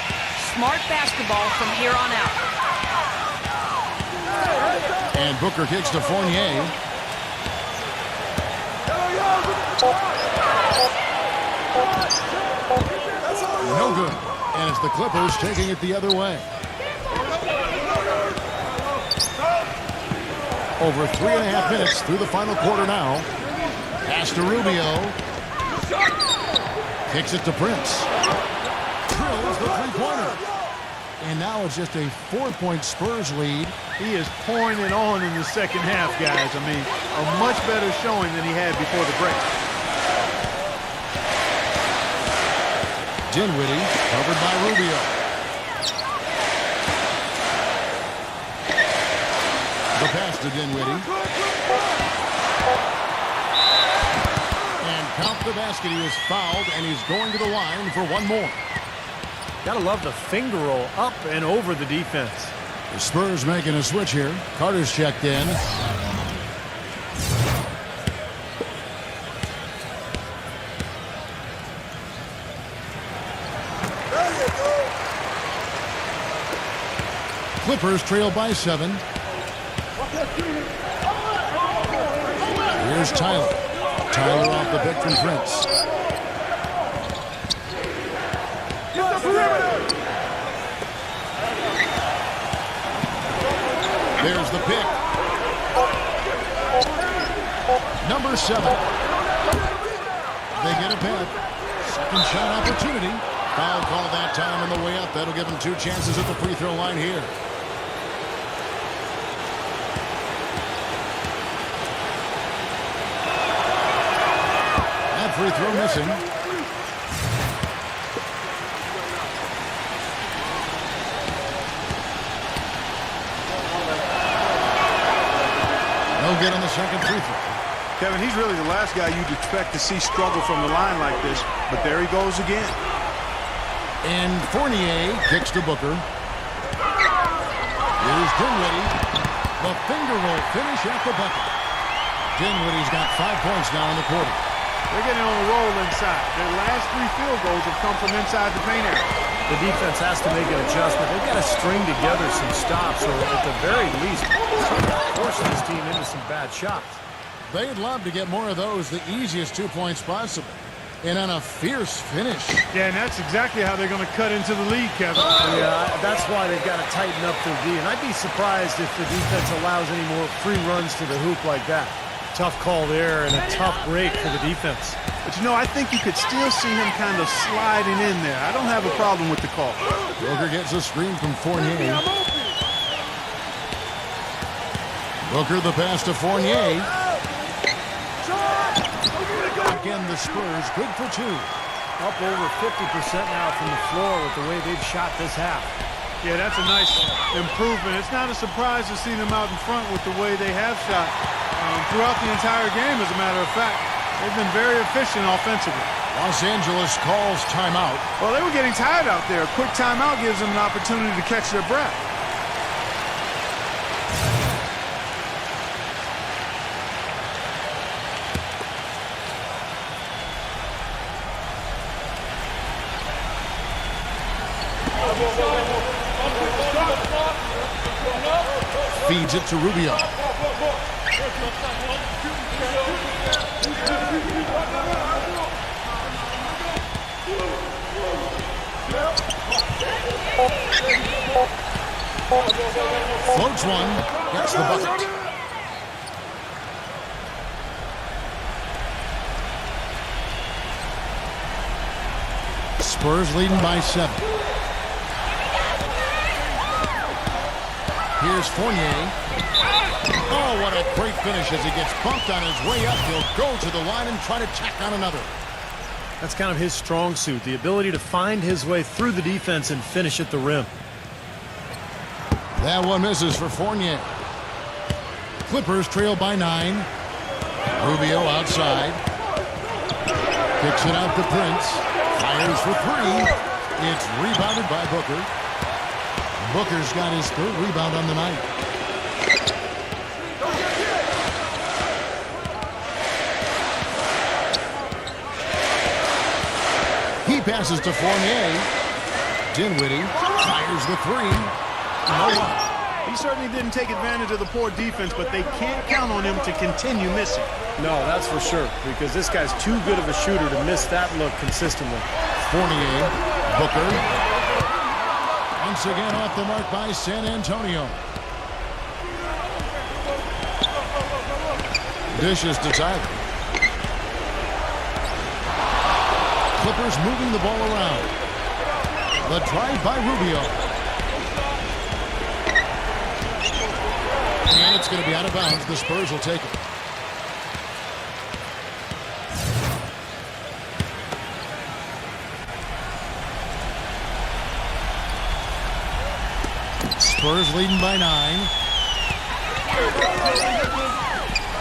Smart basketball from here on out. And Booker kicks to Fournier. No good. And it's the Clippers taking it the other way. Over 3.5 minutes through the final quarter now. Pass to Rubio. Kicks it to Prince. Drills the three-pointer. And now it's just a 4-point Spurs lead. He is pouring it on in the second half, guys. I mean, a much better showing than he had before the break. Dinwiddie covered by Rubio. The pass to Dinwiddie. And count the basket. He was fouled, and he's going to the line for one more. Gotta love the finger roll up and over the defense. The Spurs making a switch here. Carter's checked in. Clippers trail by 7. Here's Tyler. Tyler off the pick from Prince. There's the pick. Number 7. They get a pet. Second shot opportunity. Foul call that time on the way up. That'll give them 2 chances at the free throw line here. That free throw missing. No good on the second free throw. Kevin, he's really the last guy you'd expect to see struggle from the line like this, but there he goes again. And Fournier kicks to Booker. Here's Dinwiddie. The finger roll finish at the bucket. Dinwiddie's got 5 points now in the quarter. They're getting on a roll inside. Their last 3 field goals have come from inside the paint area. The defense has to make an adjustment. They've got to string together some stops, or at the very least, force this team into some bad shots. They'd love to get more of those, the easiest 2 points possible. And on a fierce finish. Yeah, and that's exactly how they're going to cut into the lead, Kevin. Yeah, that's why they've got to tighten up their D. And I'd be surprised if the defense allows any more free runs to the hoop like that. Tough call there and a tough break for the defense. But, you know, I think you could still see him kind of sliding in there. I don't have a problem with the call. Booker gets a screen from Fournier. Booker the pass to Fournier. Again, the Spurs good for 2. Up over 50% now from the floor with the way they've shot this half. Yeah, that's a nice improvement. It's not a surprise to see them out in front with the way they have shot throughout the entire game, as a matter of fact. They've been very efficient offensively. Los Angeles calls timeout. Well, they were getting tired out there. A quick timeout gives them an opportunity to catch their breath. Feeds it to Rubio. Floats one. Gets the bucket. Spurs leading by 7. Here's Fournier. Oh, what a great finish as he gets bumped on his way up. He'll go to the line and try to tack on another. That's kind of his strong suit, the ability to find his way through the defense and finish at the rim. That one misses for Fournier. Clippers trail by 9. Rubio outside. Kicks it out to Prince. Fires for 3. It's rebounded by Booker. Booker's got his 3rd rebound on the night. He passes to Fournier. Dinwiddie fires the 3. You know what? He certainly didn't take advantage of the poor defense, but they can't count on him to continue missing. No, that's for sure, because this guy's too good of a shooter to miss that look consistently. Fournier, Booker. Once again off the mark by San Antonio. Dishes to Tyler. Clippers moving the ball around. The drive by Rubio. And it's going to be out of bounds. The Spurs will take it. Spurs leading by 9.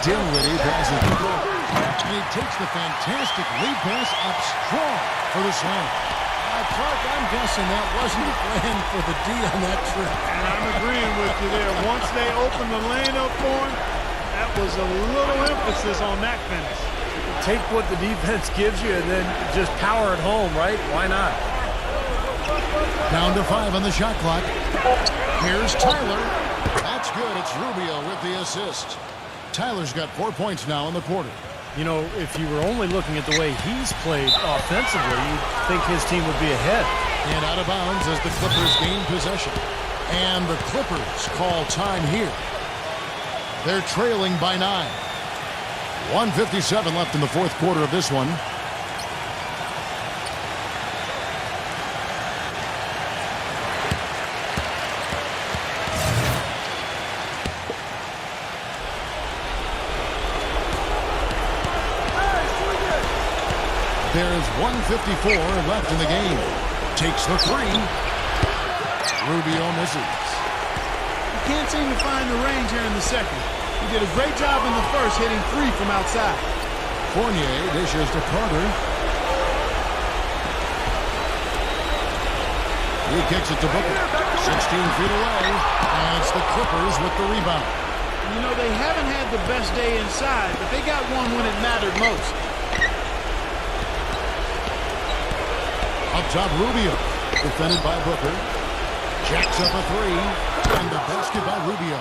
Dinwiddie passes the ball. And he takes the fantastic lead pass up strong for the slam. Clark, I'm guessing that wasn't the plan for the D on that trip. And I'm agreeing with you there. Once they opened the lane up for him, that was a little emphasis on that finish. Take what the defense gives you and then just power it home, right? Why not? Down to 5 on the shot clock. Here's Tyler. That's good. It's Rubio with the assist. Tyler's got 4 points now in the quarter. You know, if you were only looking at the way he's played offensively, you'd think his team would be ahead. And out of bounds as the Clippers gain possession. And the Clippers call time here. They're trailing by 9. 1:57 left in the 4th quarter of this one. There's 1:54 left in the game. Takes the 3. Rubio misses. He can't seem to find the range here in the second. He did a great job in the first, hitting 3 from outside. Fournier dishes to Carter. He kicks it to Booker. 16 feet away. And it's the Clippers with the rebound. You know, they haven't had the best day inside, but they got one when it mattered most. Up top, Rubio. Defended by Booker. Jacks up a 3. And the basket by Rubio.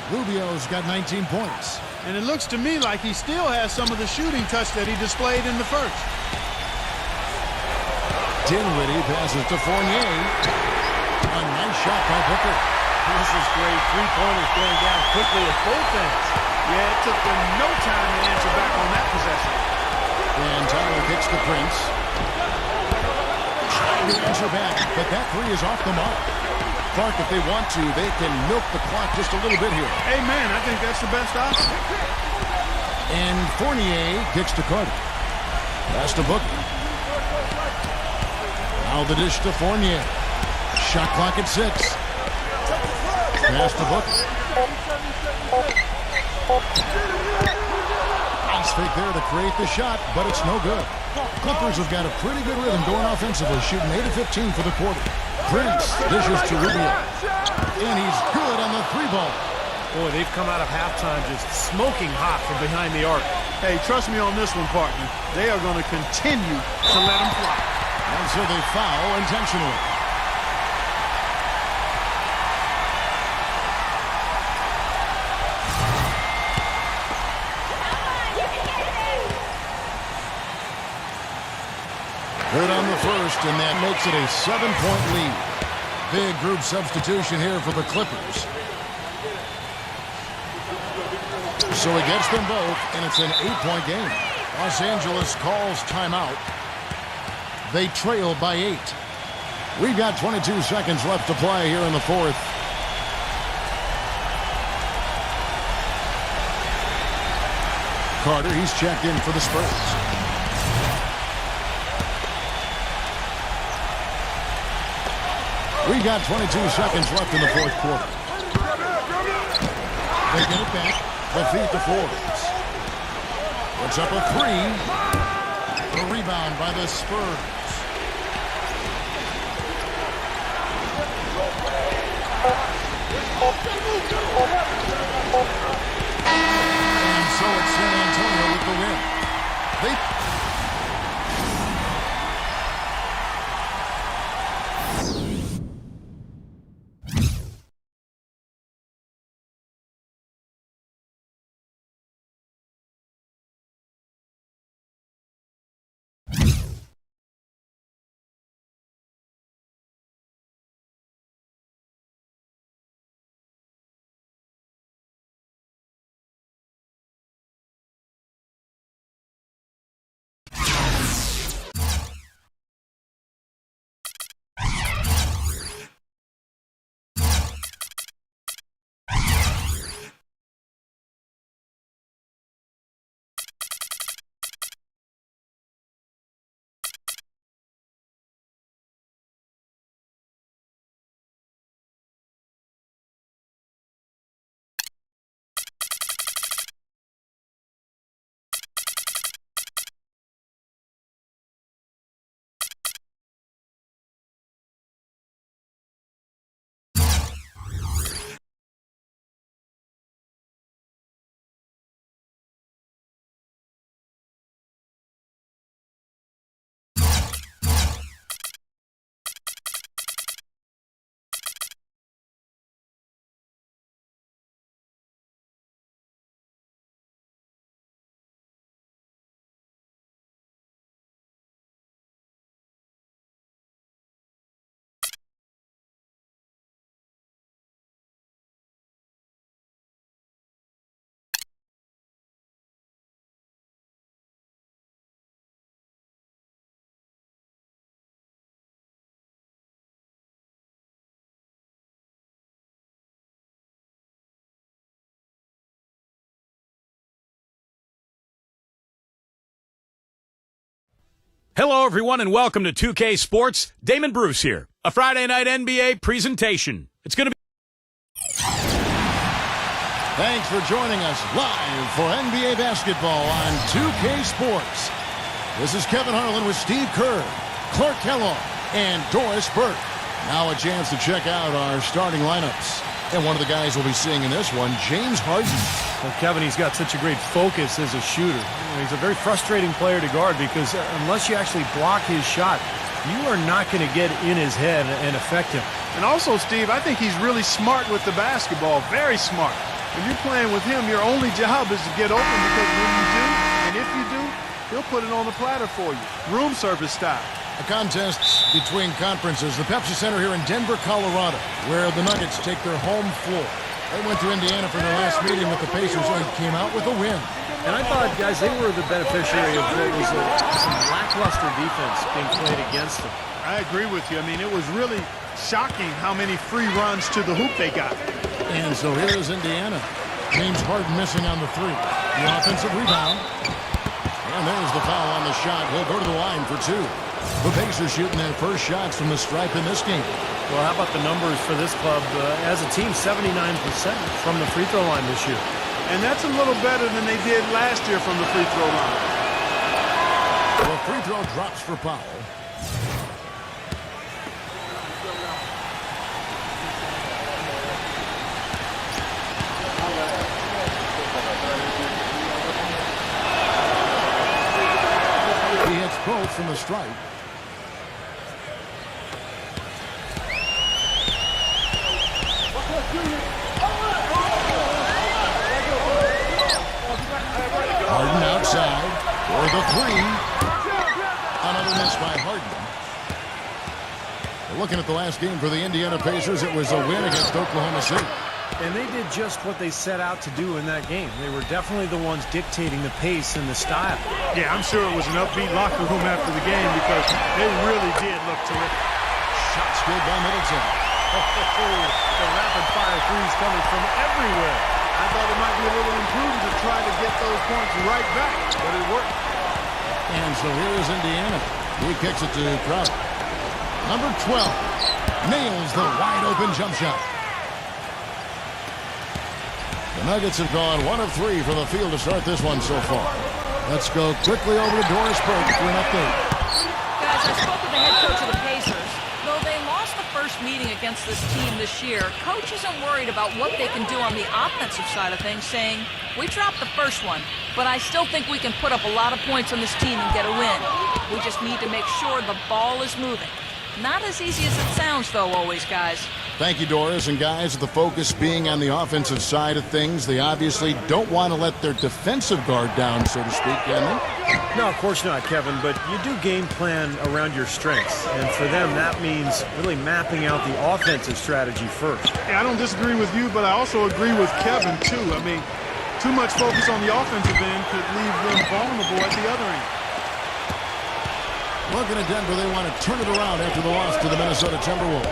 Rubio's got 19 points. And it looks to me like he still has some of the shooting touch that he displayed in the first. Dinwiddie passes to Fournier. A nice shot by Booker. This is great. 3-pointers going down quickly at both ends. Yeah, it took them no time to answer back on that possession. And Tyler kicks the Prince. Trying to answer back, but that 3 is off the mark. Clark, if they want to, they can milk the clock just a little bit here. Amen. I think that's the best option. And Fournier kicks to Carter. Pass to Booker. Now the dish to Fournier. Shot clock at 6. Pass to Booker. Nice fake there to create the shot, but it's no good. Clippers have got a pretty good rhythm going offensively, shooting 8 of 15 for the quarter. Prince dishes to Rubio. And he's good on the 3-ball. Boy, they've come out of halftime just smoking hot from behind the arc. Hey, trust me on this one, partner. They are going to continue to let him fly. And so they foul intentionally. first, and that makes it a 7-point lead. Big group substitution here for the Clippers. So he gets them both, and it's an 8-point game. Los Angeles calls timeout. They trail by 8. We've got 22 seconds left to play here in the fourth. Carter, he's checked in for the Spurs. We've got 22 seconds left in the fourth quarter. They get it back. The feed to Forbes. Puts up a 3. The rebound by the Spurs. And so it's San Antonio with the win. Hello, everyone, and welcome to 2K Sports. Damon Bruce here. A Friday night NBA presentation. It's going to be... Thanks for joining us live for NBA basketball on 2K Sports. This is Kevin Harlan with Steve Kerr, Clark Kellogg, and Doris Burke. Now a chance to check out our starting lineups. And one of the guys we'll be seeing in this one, James Harden. Well, Kevin, he's got such a great focus as a shooter. He's a very frustrating player to guard because unless you actually block his shot, you are not going to get in his head and affect him. And also, Steve, I think he's really smart with the basketball. Very smart. When you're playing with him, your only job is to get open because when you do, and if you do, he'll put it on the platter for you. Room service style. A contest between conferences. The Pepsi Center here in Denver, Colorado, where the Nuggets take their home floor. They went to Indiana for their last meeting with the Pacers and came out with a win. And I thought, guys, they were the beneficiary of what was some lackluster defense being played against them. I agree with you. I mean, it was really shocking how many free runs to the hoop they got. And so here is Indiana. James Harden missing on the 3. The offensive rebound. And there's the foul on the shot. He'll go to the line for 2. The Pacers shooting their first shots from the stripe in this game. Well, how about the numbers for this club? As a team, 79% from the free throw line this year. And that's a little better than they did last year from the free throw line. The free throw drops for Powell. He hits both from the stripe. Harden outside for the 3. Another miss by Harden. Looking at the last game for the Indiana Pacers, it was a win against Oklahoma City. And they did just what they set out to do in that game. They were definitely the ones dictating the pace and the style. Yeah, I'm sure it was an upbeat locker room after the game because they really did look terrific. Shots good by Middleton. The rapid-fire threes coming from everywhere. I thought it might be a little imprudent to try to get those points right back, but it worked. And so here is Indiana. He kicks it to Crowder. Number 12 nails the wide-open jump shot. The Nuggets have gone 1 of 3 from the field to start this one so far. Let's go quickly over to Doris Burke for an update. Guys, I spoke with the head coach of the Pacers. Though they lost the first meeting against this team this year, coach isn't worried about what they can do on the offensive side of things, saying, we dropped the first one, but I still think we can put up a lot of points on this team and get a win. We just need to make sure the ball is moving. Not as easy as it sounds, though, always, guys. Thank you, Doris. And guys, the focus being on the offensive side of things, they obviously don't want to let their defensive guard down, so to speak, can they? No, of course not, Kevin, but you do game plan around your strengths. And for them, that means really mapping out the offensive strategy first. Yeah, I don't disagree with you, but I also agree with Kevin, too. I mean, too much focus on the offensive end could leave them vulnerable at the other end. Looking at Denver, they want to turn it around after the loss to the Minnesota Timberwolves.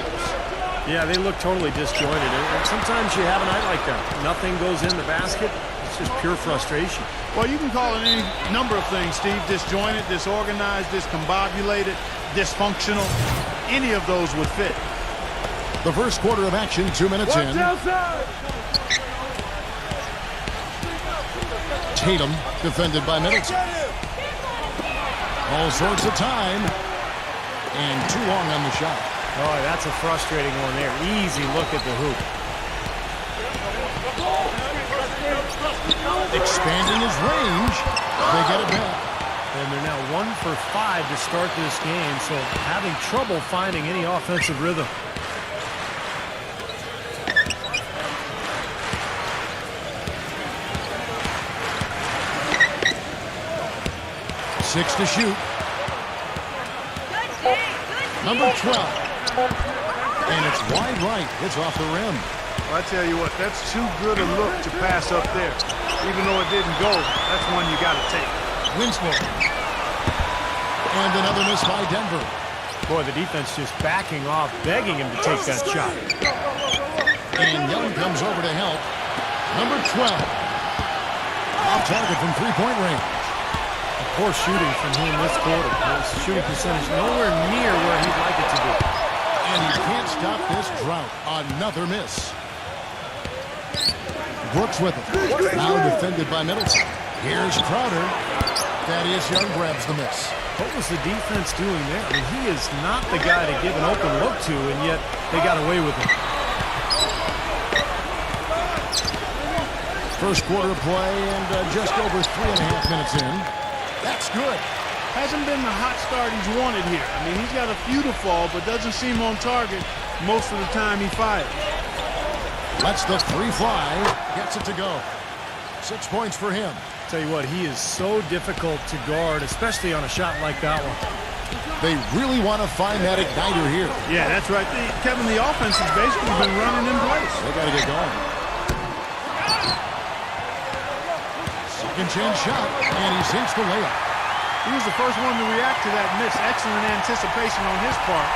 Yeah, they look totally disjointed. And sometimes you have a night like that. Nothing goes in the basket. It's just pure frustration. Well, you can call it any number of things, Steve. Disjointed, disorganized, discombobulated, dysfunctional. Any of those would fit. The first quarter of action, 2 minutes in. Tatum defended by Middleton. All sorts of time. And too long on the shot. Oh, that's a frustrating one there. Easy look at the hoop. Expanding his range. They get it back. And they're now 1 for 5 to start this game, so having trouble finding any offensive rhythm. Six to shoot. Number 12. And it's wide right. It's off the rim. Well, I tell you what, that's too good a look to pass up there. Even though it didn't go, that's one you got to take. Winslow. And another miss by Denver. Boy, the defense just backing off, begging him to take that shot. And Young comes over to help. Number 12. Off target from three-point range. Poor shooting from him this quarter. His shooting percentage nowhere near where he'd like it to be. And he can't stop this drought. Another miss. Brooks with it. Now defended by Middleton. Here's Crowder. Thaddeus Young grabs the miss. What was the defense doing there? I mean, he is not the guy to give an open look to, and yet they got away with it. First quarter of play and just over 3.5 minutes in. That's good. Hasn't been the hot start he's wanted here. I mean, he's got a few to fall, but doesn't seem on target most of the time he fires. Lets the three fly. Gets it to go. 6 points for him. Tell you what, he is so difficult to guard, especially on a shot like that one. They really want to find that igniter here. Yeah, that's right. Kevin, the offense has basically been running in place. They got to get going. Second chance shot, and he sinks the layup. He was the first one to react to that miss. Excellent anticipation on his part.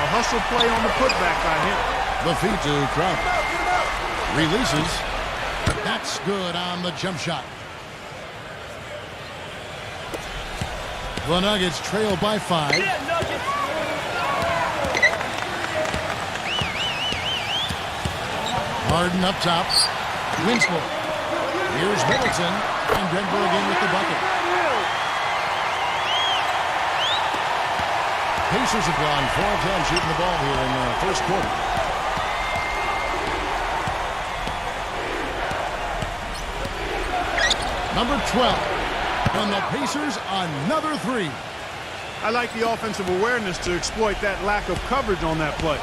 A hustle play on the putback by him. The feed to Crowder. Releases. That's good on the jump shot. The Nuggets trail by 5. Harden up top. Winslow. Here's Middleton. And Denver again with the bucket. Pacers have gone 4 of 10 shooting the ball here in the first quarter. Number 12. And the Pacers another 3. I like the offensive awareness to exploit that lack of coverage on that play.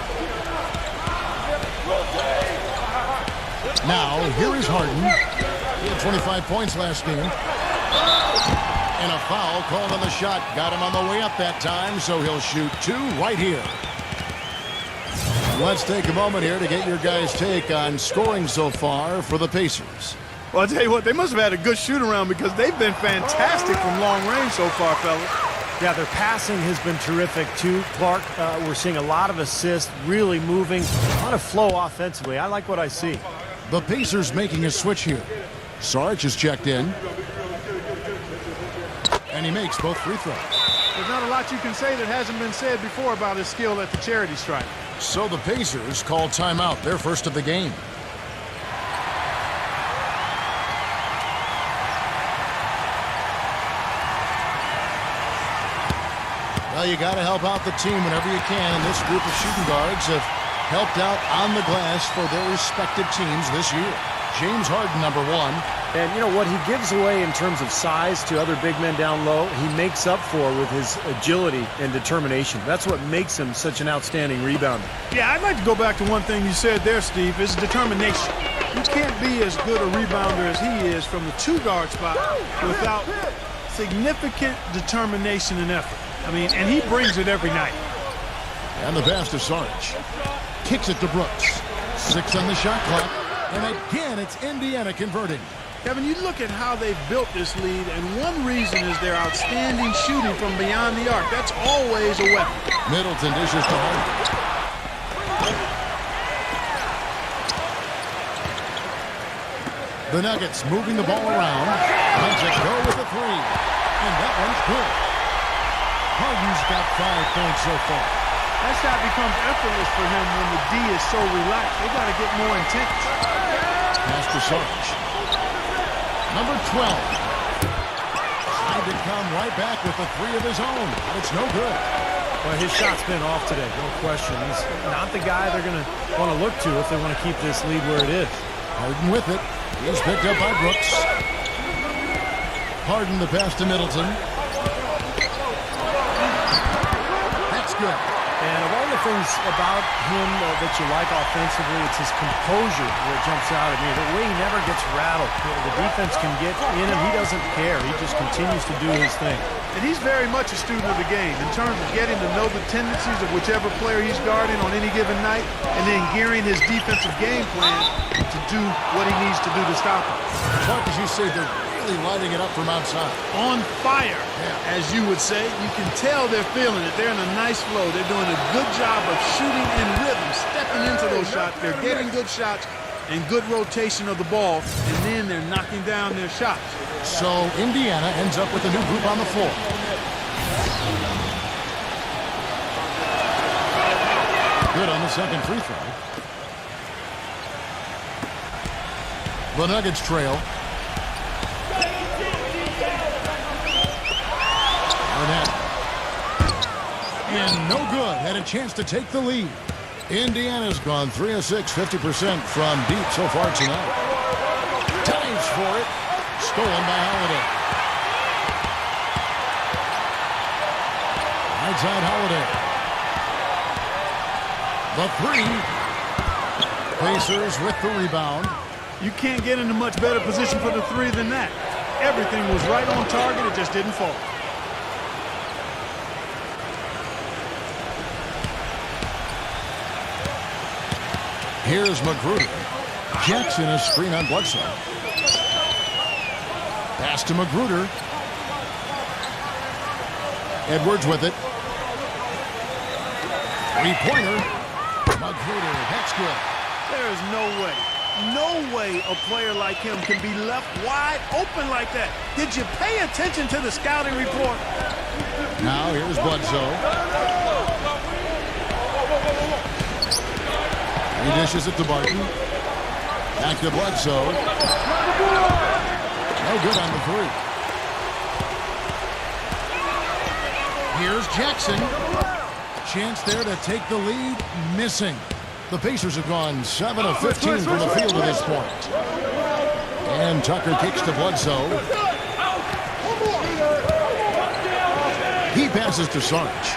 Now, here is Harden. He had 25 points last game. And a foul called on the shot. Got him on the way up that time, so he'll shoot 2 right here. Let's take a moment here to get your guys' take on scoring so far for the Pacers. Well, I'll tell you what, they must have had a good shoot-around because they've been fantastic from long range so far, fellas. Yeah, their passing has been terrific, too. Clark, we're seeing a lot of assists, really moving, a lot of flow offensively. I like what I see. The Pacers making a switch here. Sarge is checked in. And he makes both free throws. There's not a lot you can say that hasn't been said before about his skill at the charity stripe. So the Pacers call timeout, their first of the game. Well, you got to help out the team whenever you can, and this group of shooting guards have helped out on the glass for their respective teams this year. James Harden, number one. And, you know, what he gives away in terms of size to other big men down low, he makes up for with his agility and determination. That's what makes him such an outstanding rebounder. Yeah, I'd like to go back to one thing you said there, Steve, is determination. You can't be as good a rebounder as he is from the two-guard spot without significant determination and effort. I mean, and he brings it every night. And the pass to Sarge. Kicks it to Brooks. 6 on the shot clock. And again, it's Indiana converting. Kevin, you look at how they've built this lead, and one reason is their outstanding shooting from beyond the arc. That's always a weapon. Middleton dishes to Harden. The Nuggets moving the ball around. Lets it go with a three. And that one's good. Harden's got 5 points so far. That shot becomes effortless for him when the D is so relaxed. They got to get more intense. Pass to Sarge. Number 12. Trying to come right back with a three of his own. But it's no good. Well, his shot's been off today, no question. He's not the guy they're going to want to look to if they want to keep this lead where it is. Harden with it. He's picked up by Brooks. Harden the pass to Middleton. That's good. And of all the things about him that you like offensively, it's his composure that jumps out at me. The way he never gets rattled. The defense can get in him. He doesn't care. He just continues to do his thing. And he's very much a student of the game in terms of getting to know the tendencies of whichever player he's guarding on any given night and then gearing his defensive game plan to do what he needs to do to stop him. Clark, as you say, they're really lighting it up from outside. On fire, as you would say. You can tell they're feeling it. They're in a nice flow. They're doing a good job of shooting in rhythm, stepping into those shots. They're getting good shots and good rotation of the ball, and then they're knocking down their shots. So Indiana ends up with a new group on the floor. Good on the second free throw. The Nuggets trail. And no good. Had a chance to take the lead. Indiana's gone 3 of 6, 50% from deep so far tonight. Dives for it. Stolen by Holiday. Outside Holiday. The three. Pacers with the rebound. You can't get in a much better position for the three than that. Everything was right on target. It just didn't fall. Here's Magruder. Jackson a screen on Bledsoe. Pass to Magruder. Edwards with it. Three-pointer. Magruder, that's good. There is no way a player like him can be left wide open like that. Did you pay attention to the scouting report? Now here's Bledsoe. He dishes it to Barton. Back to Bledsoe. No good on the three. Here's Jackson. Chance there to take the lead. Missing. The Pacers have gone 7 of 15 from the field at this point. And Tucker kicks to Bledsoe. He passes to Sarge.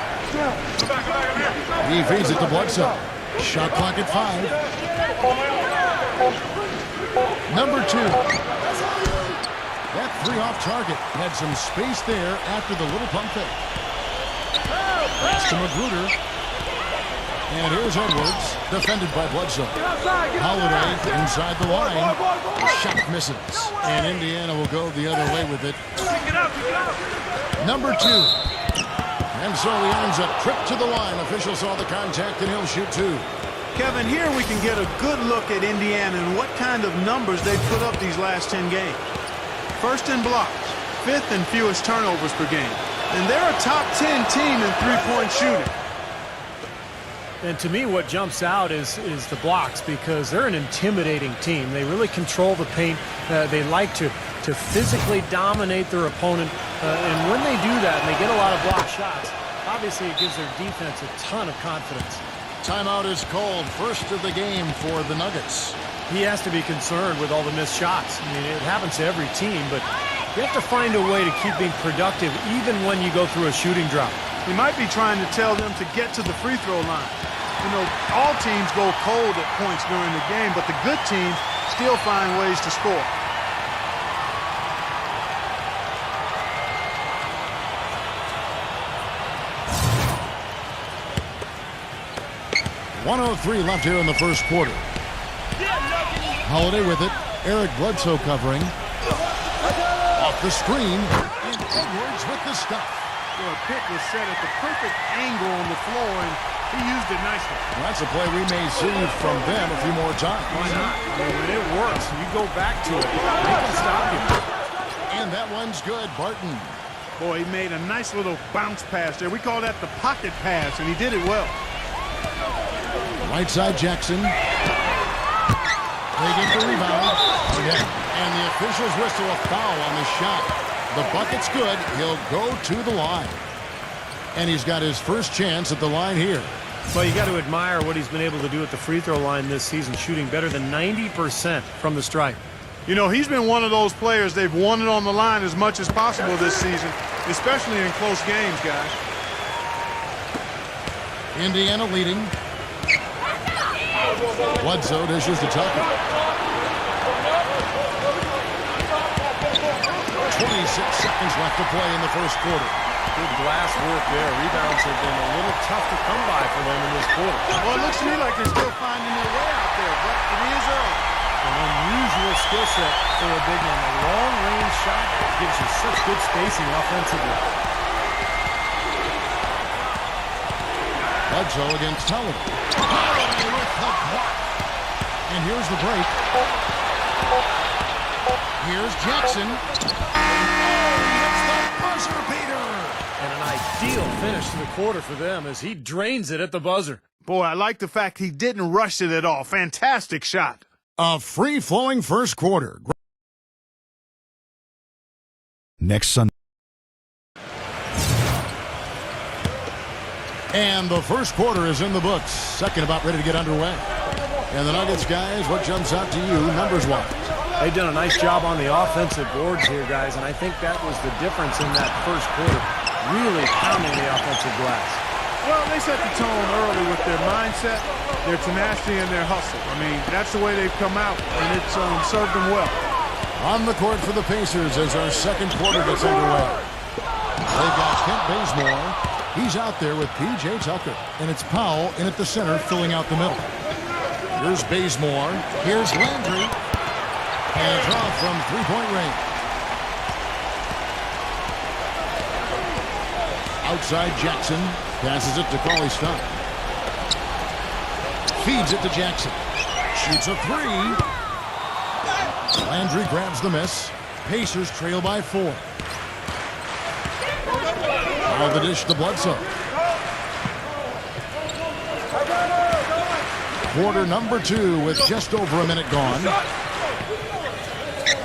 He feeds it to Bledsoe. Shot clock at 5. Number 2. That three off target. Had some space there after the little pump fake. Pass to Magruder. And here's Edwards, defended by Bledsoe. Holiday inside the line. Shot misses. And Indiana will go the other way with it. Number 2. And so he earns a trip to the line. Official saw the contact, and he'll shoot 2. Kevin, here we can get a good look at Indiana and what kind of numbers they've put up these last 10 games. First in blocks, 5th in fewest turnovers per game. And they're a top 10 team in three-point shooting. And to me, what jumps out is the blocks, because they're an intimidating team. They really control the paint. They like to physically dominate their opponent. And when they do that and they get a lot of block shots, obviously it gives their defense a ton of confidence. Timeout is called. First of the game for the Nuggets. He has to be concerned with all the missed shots. I mean, it happens to every team, but you have to find a way to keep being productive even when you go through a shooting drought. He might be trying to tell them to get to the free throw line. You know, all teams go cold at points during the game, but the good teams still find ways to score. .103 left here in the first quarter. Holiday with it. Eric Bledsoe covering. Off the screen. And Edwards with the stuff. Well, a pick was set at the perfect angle on the floor, and he used it nicely. Well, that's a play we may see from them a few more times. Why not? I mean, when it works, you go back to it. They can stop you. And that one's good. Barton. Boy, he made a nice little bounce pass there. We call that the pocket pass, and he did it well. Right side Jackson. They get the rebound. And the officials whistle a foul on the shot. The bucket's good. He'll go to the line. And he's got his first chance at the line here. Well, you got to admire what he's been able to do at the free throw line this season, shooting better than 90% from the stripe. You know, he's been one of those players they've wanted on the line as much as possible this season, especially in close games, guys. Indiana leading. Bledsoe dishes to Tucker. 26 seconds left to play in the first quarter. Good glass work there. Rebounds have been a little tough to come by for them in this quarter. Well, it looks to me like they're still finding their way out there, but it is early. An unusual skill set for a big one. A long-range shot gives you such good spacing offensively. Bledsoe against Holiday. Holiday with the block. And here's the break. Here's Jackson. It's the buzzer beater. And an ideal finish to the quarter for them as he drains it at the buzzer. Boy, I like the fact he didn't rush it at all. Fantastic shot. A free-flowing first quarter. Next Sunday. And the first quarter is in the books. Second about ready to get underway. And the Nuggets, guys, what jumps out to you numbers-wise? They've done a nice job on the offensive boards here, guys, and I think that was the difference in that first quarter. Really pounding the offensive glass. Well, they set the tone early with their mindset, their tenacity, and their hustle. I mean, that's the way they've come out, and it's served them well. On the court for the Pacers as our second quarter gets underway. They've got Kent Bazemore. He's out there with P.J. Tucker. And it's Powell in at the center, filling out the middle. Here's Bazemore. Here's Landry. And a draw from three-point range. Outside Jackson. Passes it to Cauley Stein. Feeds it to Jackson. Shoots a three. Landry grabs the miss. Pacers trail by 4. Now the dish to Bledsoe. Quarter number 2 with just over a minute gone.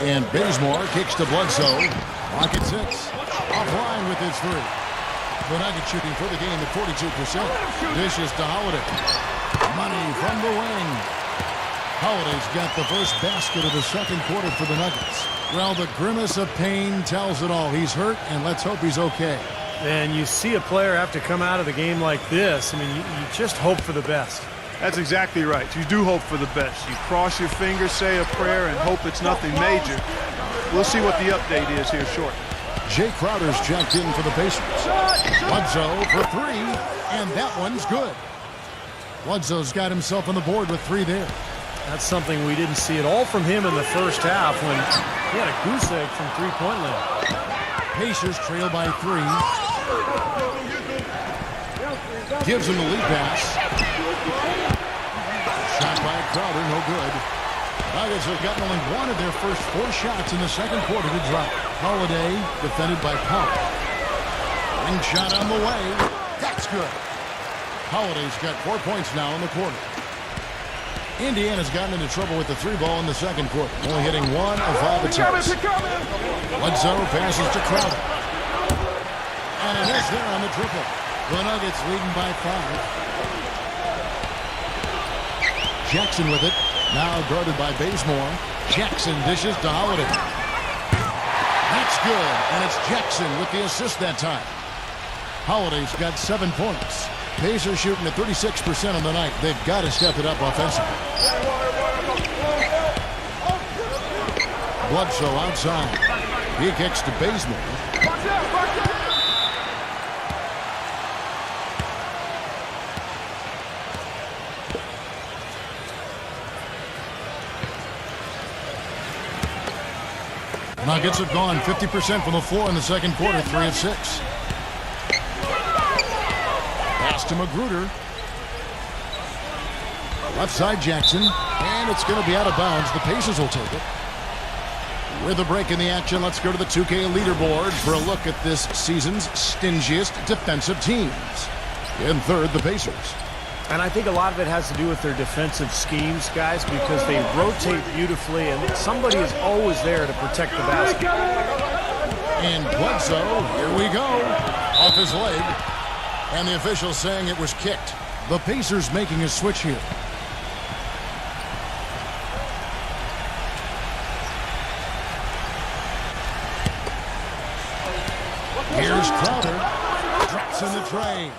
And Bazemore kicks to Bledsoe. Rocket 6. Offline with his 3. The Nuggets shooting for the game at 42%. Dishes to Holiday. Money from the wing. Holiday's got the first basket of the second quarter for the Nuggets. Well, the grimace of pain tells it all. He's hurt, and let's hope he's okay. And you see a player have to come out of the game like this. I mean, you just hope for the best. That's exactly right. You do hope for the best. You cross your fingers, say a prayer, and hope it's nothing major. We'll see what the update is here shortly. Jay Crowder's checked in for the Pacers. Bledsoe for 3, and that one's good. Bledsoe's got himself on the board with 3 there. That's something we didn't see at all from him in the first half when he had a goose egg from three-point land. Pacers trail by 3. Gives him the lead pass. Shot by Crowder, no good. Nuggets have gotten only one of their first 4 shots in the second quarter to drop. Holiday defended by Powell. Ring shot on the way. That's good. Holiday's got 4 points now in the quarter. Indiana's gotten into trouble with the 3 ball in the second quarter, only hitting 1 of 5 attempts. Bledsoe passes to Crowder. And it is there on the triple. The Nuggets leading by 5. Jackson with it. Now guarded by Bazemore. Jackson dishes to Holiday. That's good. And it's Jackson with the assist that time. Holiday's got 7 points. Pacers shooting at 36% on the night. They've got to step it up offensively. Bledsoe outside. He kicks to Bazemore. Nuggets have gone 50% from the floor in the second quarter, 3 of 6. Pass to Magruder. Left side Jackson. And it's going to be out of bounds. The Pacers will take it. With a break in the action, let's go to the 2K leaderboard for a look at this season's stingiest defensive teams. In third, the Pacers. And I think a lot of it has to do with their defensive schemes, guys, because they rotate beautifully, and somebody is always there to protect the basket. And Bledsoe, here we go, off his leg. And the official saying it was kicked. The Pacers making a switch here. Here's Crowder. Drops in the tray.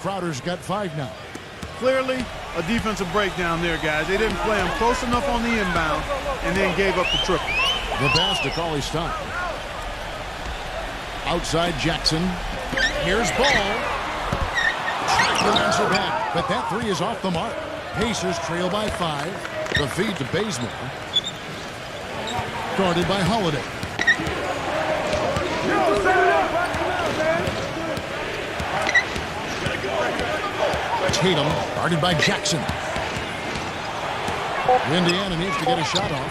Crowder's got 5 now. Clearly, a defensive breakdown there, guys. They didn't play him close enough on the inbound and then gave up the triple. The pass to Cauley Stein. Outside Jackson. Here's Ball. Trying to answer back, but that 3 is off the mark. Pacers trail by 5. The feed to Bazemore. Guarded by Holiday. Tatum, guarded by Jackson. Indiana needs to get a shot off.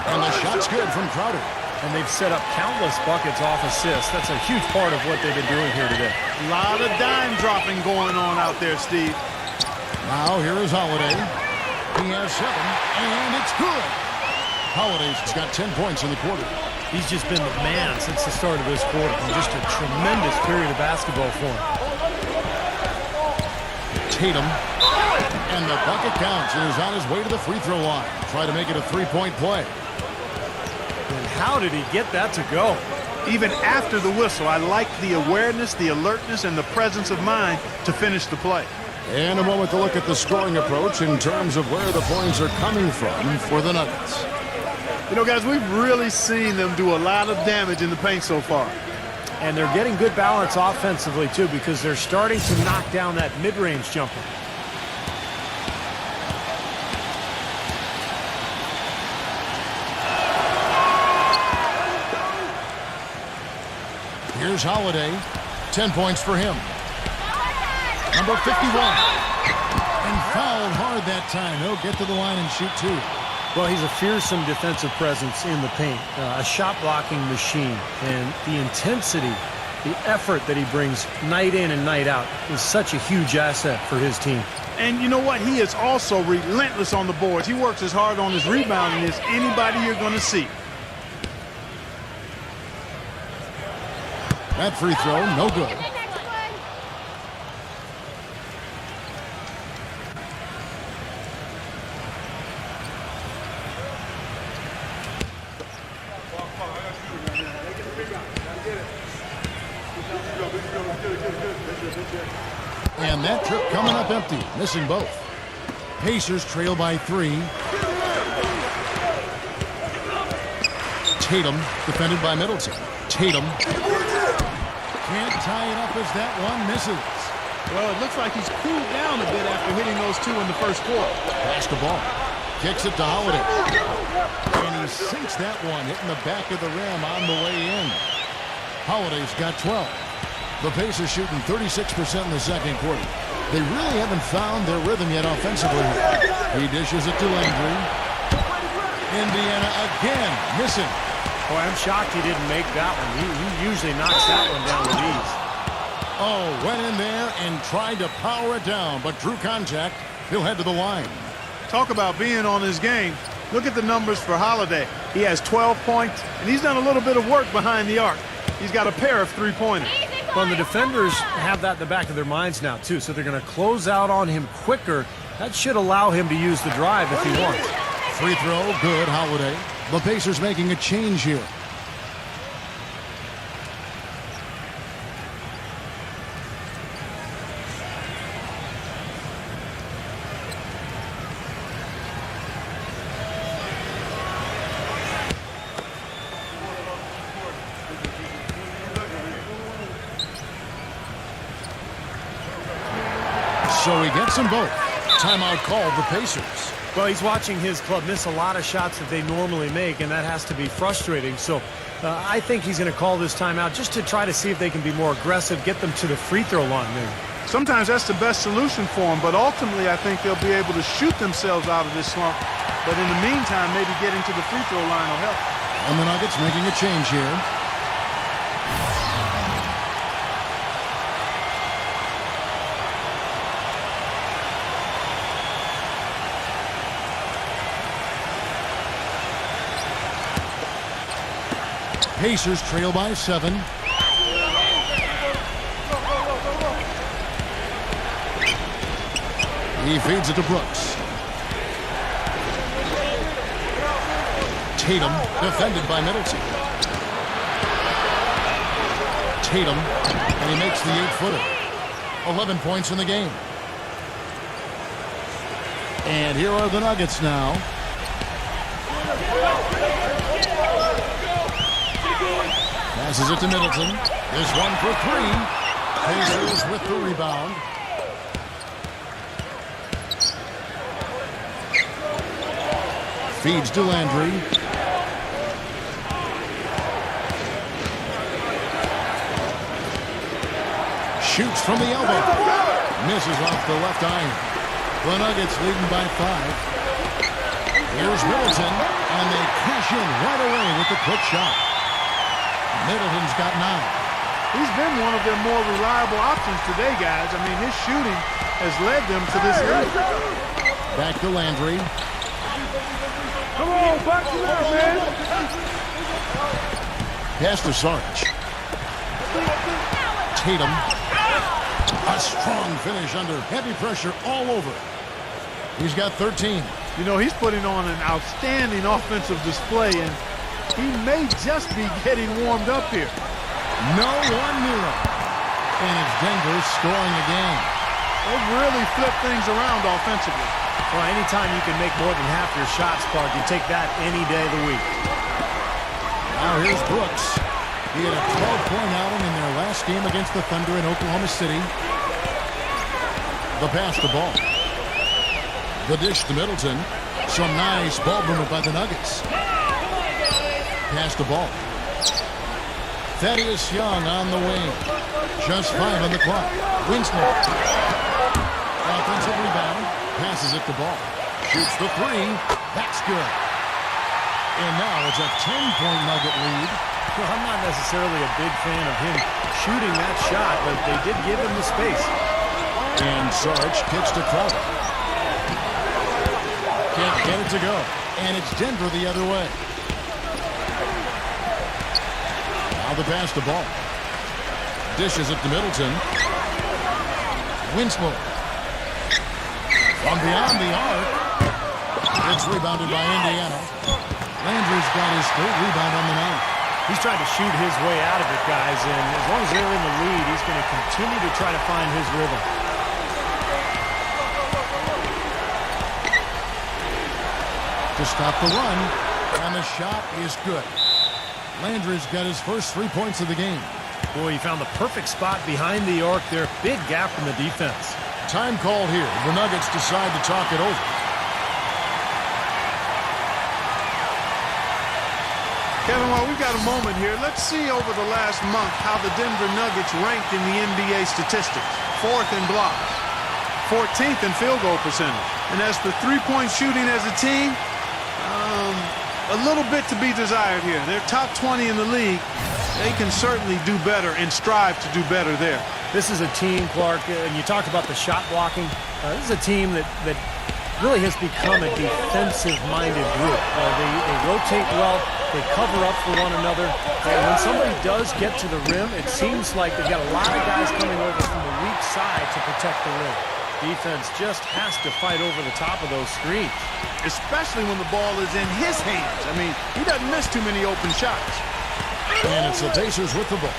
And the shot's good from Crowder. And they've set up countless buckets off assists. That's a huge part of what they've been doing here today. A lot of dime dropping going on out there, Steve. Now here is Holiday. He has 7, and it's good. Holiday's got 10 points in the quarter. He's just been the man since the start of this quarter. And just a tremendous period of basketball for him. Tatum, and the bucket counts, and is on his way to the free throw line. Try to make it a 3-point play. And how did he get that to go? Even after the whistle, I like the awareness, the alertness, and the presence of mind to finish the play. And a moment to look at the scoring approach in terms of where the points are coming from for the Nuggets. You know, guys, we've really seen them do a lot of damage in the paint so far. And they're getting good balance offensively, too, because they're starting to knock down that mid-range jumper. Here's Holiday. 10 points for him. Number 51. And fouled hard that time. He'll get to the line and shoot 2. Well, he's a fearsome defensive presence in the paint, a shot-blocking machine, and the intensity, the effort that he brings night in and night out is such a huge asset for his team. And you know what? He is also relentless on the boards. He works as hard on his rebounding as anybody you're going to see. That free throw, no good. And that trip coming up empty, missing both. Pacers trail by 3. Tatum, defended by Middleton. Tatum can't tie it up as that one misses. Well, it looks like he's cooled down a bit after hitting those two in the first quarter. Pass the ball. Kicks it to Holiday. And he sinks that one, hitting the back of the rim on the way in. Holiday's got 12. The Pacers shooting 36% in the second quarter. They really haven't found their rhythm yet offensively. He dishes it to Landry. Indiana again missing. Boy, I'm shocked he didn't make that one. He usually knocks that one down with ease. Oh, went in there and tried to power it down, but drew contact. He'll head to the line. Talk about being on his game. Look at the numbers for Holiday. He has 12 points, and he's done a little bit of work behind the arc. He's got a pair of three-pointers. Well, the defenders have that in the back of their minds now, too, so they're going to close out on him quicker. That should allow him to use the drive if he wants. Free throw, good, Holiday. The Pacers making a change here. So he gets them both. Timeout called the Pacers. Well, he's watching his club miss a lot of shots that they normally make, and that has to be frustrating. So I think he's going to call this timeout just to try to see if they can be more aggressive, get them to the free throw line there. Sometimes that's the best solution for them, but ultimately I think they'll be able to shoot themselves out of this slump. But in the meantime, maybe getting to the free throw line will help. And the Nuggets making a change here. Pacers trail by 7. He feeds it to Brooks. Tatum defended by Middleton. Tatum, and he makes the 8-footer. 11 points in the game. And here are the Nuggets now. Passes it to Middleton. There's one for 3. Pacers with the rebound. Feeds to Landry. Shoots from the elbow. Misses off the left iron. The Nuggets leading by 5. Here's Middleton, and they cash in right away with the quick shot. Middleton's got 9. He's been one of their more reliable options today, guys. I mean, his shooting has led them to this lead. Back to Landry. Come on, back to that, man. Pass to Sarge. Tatum. A strong finish under heavy pressure all over. He's got 13. You know, he's putting on an outstanding offensive display, and he may just be getting warmed up here. No one near him. And it's Denver scoring again. They've really flipped things around offensively. Well, anytime you can make more than half your shots, Clark, you take that any day of the week. Now here's Brooks. He had a 12-point outing in their last game against the Thunder in Oklahoma City. The pass to ball. The dish to Middleton. Some nice ball movement by the Nuggets. Pass the ball. Thaddeus Young on the wing. Just 5 on the clock. Winslow. Offensive rebound. Passes it to ball. Shoots the 3. That's good. And now it's a 10-point Nugget lead. Well, I'm not necessarily a big fan of him shooting that shot, but they did give him the space. And Sarge kicks to Crowder. Can't get it to go. And it's Denver the other way. Now the pass to ball. Dishes it to Middleton. Winslow. From beyond the arc. It's rebounded by Indiana. Landry's got his 3rd rebound on the night. He's trying to shoot his way out of it, guys, and as long as they're in the lead, he's going to continue to try to find his rhythm. To stop the run, and the shot is good. Landry's got his first 3 points of the game. Boy, he found the perfect spot behind the arc there. Big gap from the defense. Time called here. The Nuggets decide to talk it over. Kevin, while we've got a moment here, let's see over the last month how the Denver Nuggets ranked in the NBA statistics. 4th in blocks, 14th in field goal percentage. And as for three-point shooting as a team, a little bit to be desired here. They're top 20 in the league. They can certainly do better and strive to do better there. This is a team, Clark, and you talked about the shot blocking. This is a team that really has become a defensive-minded group. They rotate well. They cover up for one another. And when somebody does get to the rim, it seems like they've got a lot of guys coming over from the weak side to protect the rim. Defense just has to fight over the top of those screens. Especially when the ball is in his hands. I mean, he doesn't miss too many open shots. And it's the Pacers with the ball.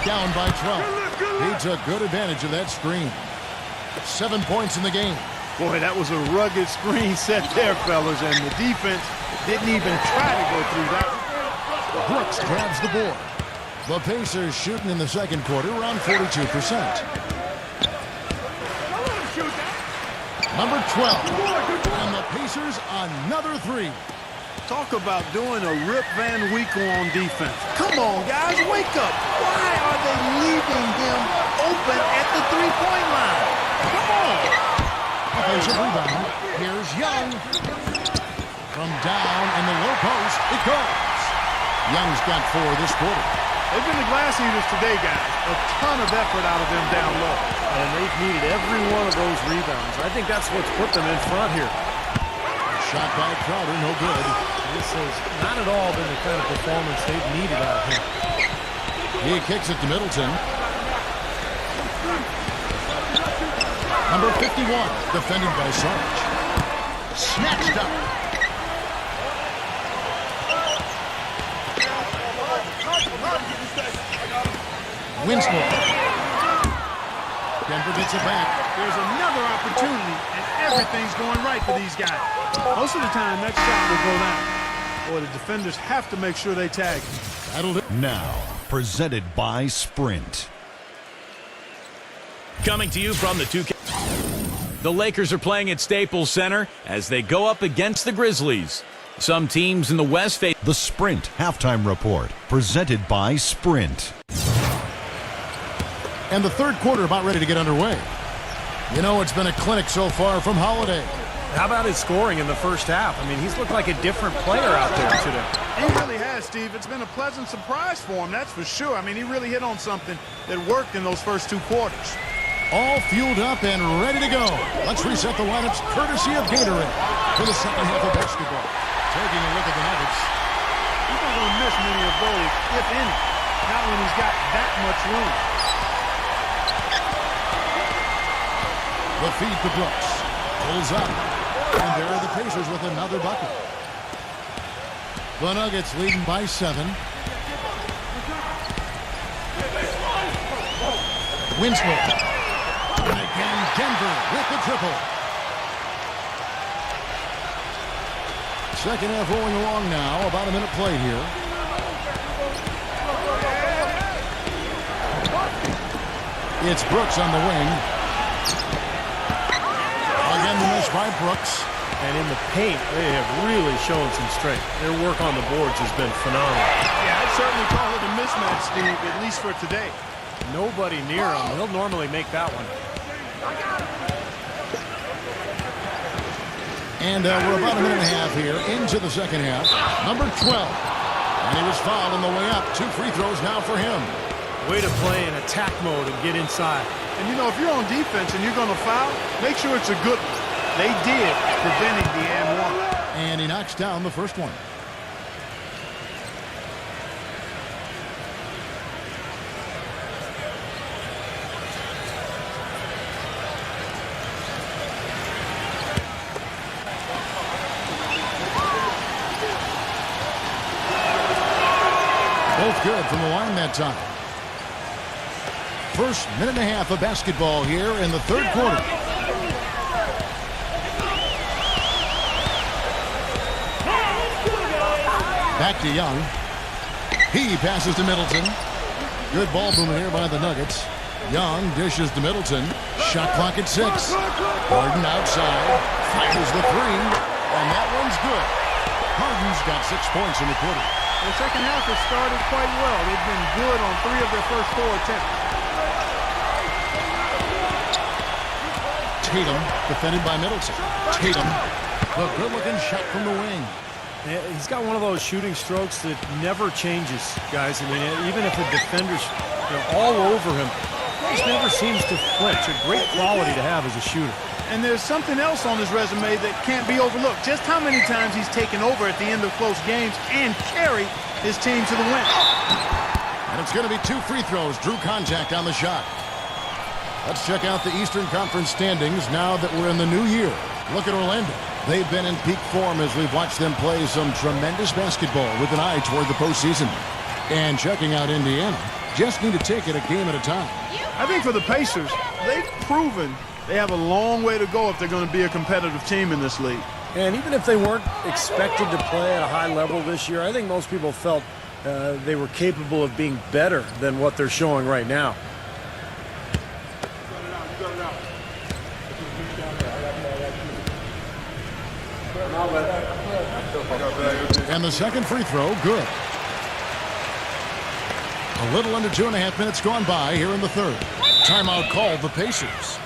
Down by 12. He took good advantage of that screen. 7 points in the game. Boy, that was a rugged screen set there, fellas, and the defense didn't even try to go through that. Brooks grabs the board. The Pacers shooting in the second quarter around 42%. Number 12. And the Pacers another three. Talk about doing a Rip Van Winkle on defense. Come on, guys, wake up. Why are they leaving him open at the three-point line? Come on. Offensive rebound. Here's Young. From down in the low post, it goes. Young's got 4 this quarter. They've been the glass eaters today, guys. A ton of effort out of them down low. And they've needed every one of those rebounds. I think that's what's put them in front here. Shot by Crowder, no good. This has not at all been the kind of performance they've needed out of him. He kicks it to Middleton. Number 51, defended by Sarge. Snatched up. Winslow. Denver gets it back. There's another opportunity, and everything's going right for these guys. Most of the time, that shot will go down. Boy, the defenders have to make sure they tag him. That'll do. Now, presented by Sprint. Coming to you from the 2K. The Lakers are playing at Staples Center as they go up against the Grizzlies. Some teams in the West face The Sprint Halftime Report, presented by Sprint. And the third quarter about ready to get underway. You know, it's been a clinic so far from Holiday. How about his scoring in the first half? I mean, he's looked like a different player out there today. He really has, Steve. It's been a pleasant surprise for him, that's for sure. I mean, he really hit on something that worked in those first 2 quarters. All fueled up and ready to go. Let's reset the lineups courtesy of Gatorade for the second half of basketball. Taking a look at the Nuggets. He's not going to miss many of those, if any. Not when he's got that much room. The feed to Brooks. Pulls up. And there are the Pacers with another bucket. The Nuggets leading by 7. Winslow. And again, Denver with the triple. Second half rolling along now. About a minute played here. It's Brooks on the wing. Again, the miss by Brooks. And in the paint, they have really shown some strength. Their work on the boards has been phenomenal. Yeah, I'd certainly call it a mismatch, Steve, at least for today. Nobody near him. He'll normally make that one. And we're about a minute and a half here into the second half. Number 12. And he was fouled on the way up. 2 free throws now for him. Way to play in attack mode and get inside. And, you know, if you're on defense and you're going to foul, make sure it's a good one. They did, preventing the and one. And he knocks down the first one. Both good from the line that time. First minute and a half of basketball here in the third quarter. Back to Young. He passes to Middleton. Good ball movement here by the Nuggets. Young dishes to Middleton. Shot clock at 6. Harden outside. Fires the three. And that one's good. Harden's got 6 points in the quarter. The second half has started quite well. They've been good on 3 of their first 4 attempts. Tatum defended by Middleton. Tatum, the good-looking shot from the wing. He's got one of those shooting strokes that never changes, guys. I mean, even if the defender's all over him, he just never seems to flinch. A great quality to have as a shooter. And there's something else on his resume that can't be overlooked. Just how many times he's taken over at the end of close games and carried his team to the win. And it's going to be 2 free throws. Drew contact on the shot. Let's check out the Eastern Conference standings now that we're in the new year. Look at Orlando. They've been in peak form as we've watched them play some tremendous basketball with an eye toward the postseason. And checking out Indiana, just need to take it a game at a time. I think for the Pacers, they've proven they have a long way to go if they're going to be a competitive team in this league. And even if they weren't expected to play at a high level this year, I think most people felt they were capable of being better than what they're showing right now. And the second free throw, good. A little under 2.5 minutes gone by here in the third. Timeout called the Pacers.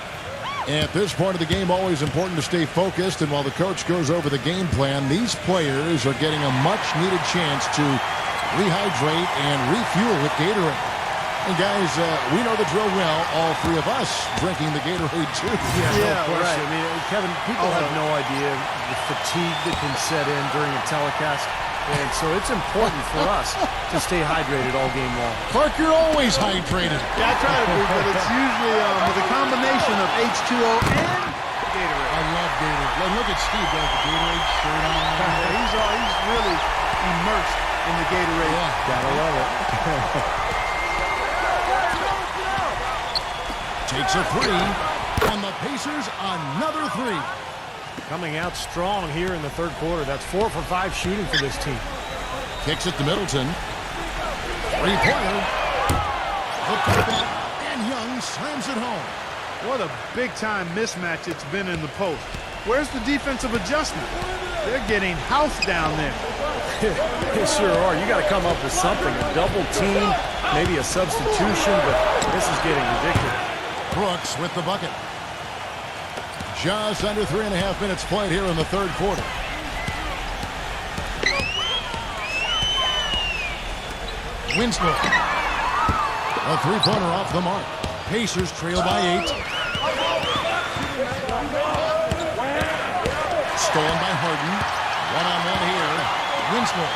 At this point of the game, always important to stay focused, and while the coach goes over the game plan, these players are getting a much-needed chance to rehydrate and refuel with Gatorade. And guys, we know the drill well, all 3 of us drinking the Gatorade too. Yeah, no question. Right. I mean, Kevin, people have no idea the fatigue that can set in during a telecast. And so it's important for us to stay hydrated all game long. Clark, you're always hydrated. Yeah, I try to be, but it's usually with a combination of H2O and Gatorade. I love Gatorade. Look at Steve got the Gatorade shirt on. He's really immersed in the Gatorade. Yeah, gotta love it. Takes a 3, and the Pacers another 3. Coming out strong here in the third quarter. That's 4 for 5 shooting for this team. Kicks it to Middleton. 3-pointer. The putback, and Young slams it home. What a big-time mismatch it's been in the post. Where's the defensive adjustment? They're getting housed down there. They sure are. You got to come up with something. A double team, maybe a substitution, but this is getting ridiculous. Brooks with the bucket. Just under 3.5 minutes played here in the third quarter. Winslow. A 3-pointer off the mark. Pacers trail by 8. Stolen by Harden. One-on-one here. Winslow.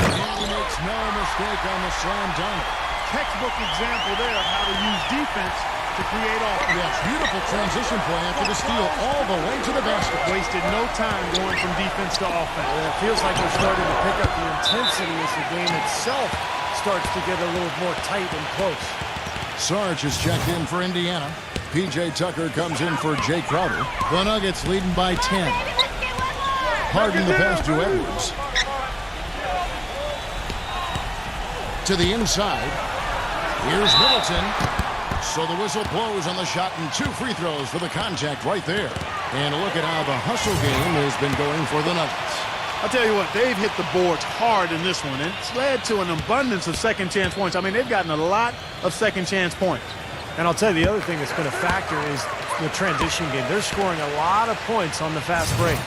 And he makes no mistake on the slam dunk. Textbook example there of how to use defense to create offense. Yes, beautiful transition play after the steal all the way to the basket. Wasted no time going from defense to offense. It feels like they're starting to pick up the intensity as the game itself starts to get a little more tight and close. Sarge is checked in for Indiana. P.J. Tucker comes in for Jay Crowder. The Nuggets leading by 10. Harden the pass to Edwards. To the inside. Here's Middleton. So the whistle blows on the shot and 2 free throws for the contact right there. And look at how the hustle game has been going for the Nuggets. I'll tell you what, they've hit the boards hard in this one, and it's led to an abundance of second-chance points. I mean, they've gotten a lot of second-chance points. And I'll tell you the other thing that's been a factor is the transition game. They're scoring a lot of points on the fast break.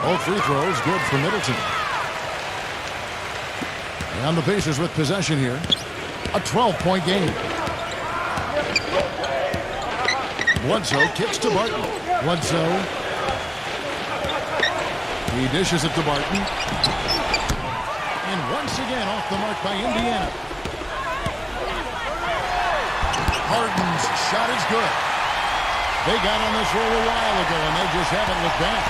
All free throws good for Middleton. And the Pacers with possession here. A 12-point game. Bledsoe kicks to Barton. Bledsoe. He dishes it to Barton. And once again off the mark by Indiana. Harden's shot is good. They got on this roll a while ago, and they just haven't looked back.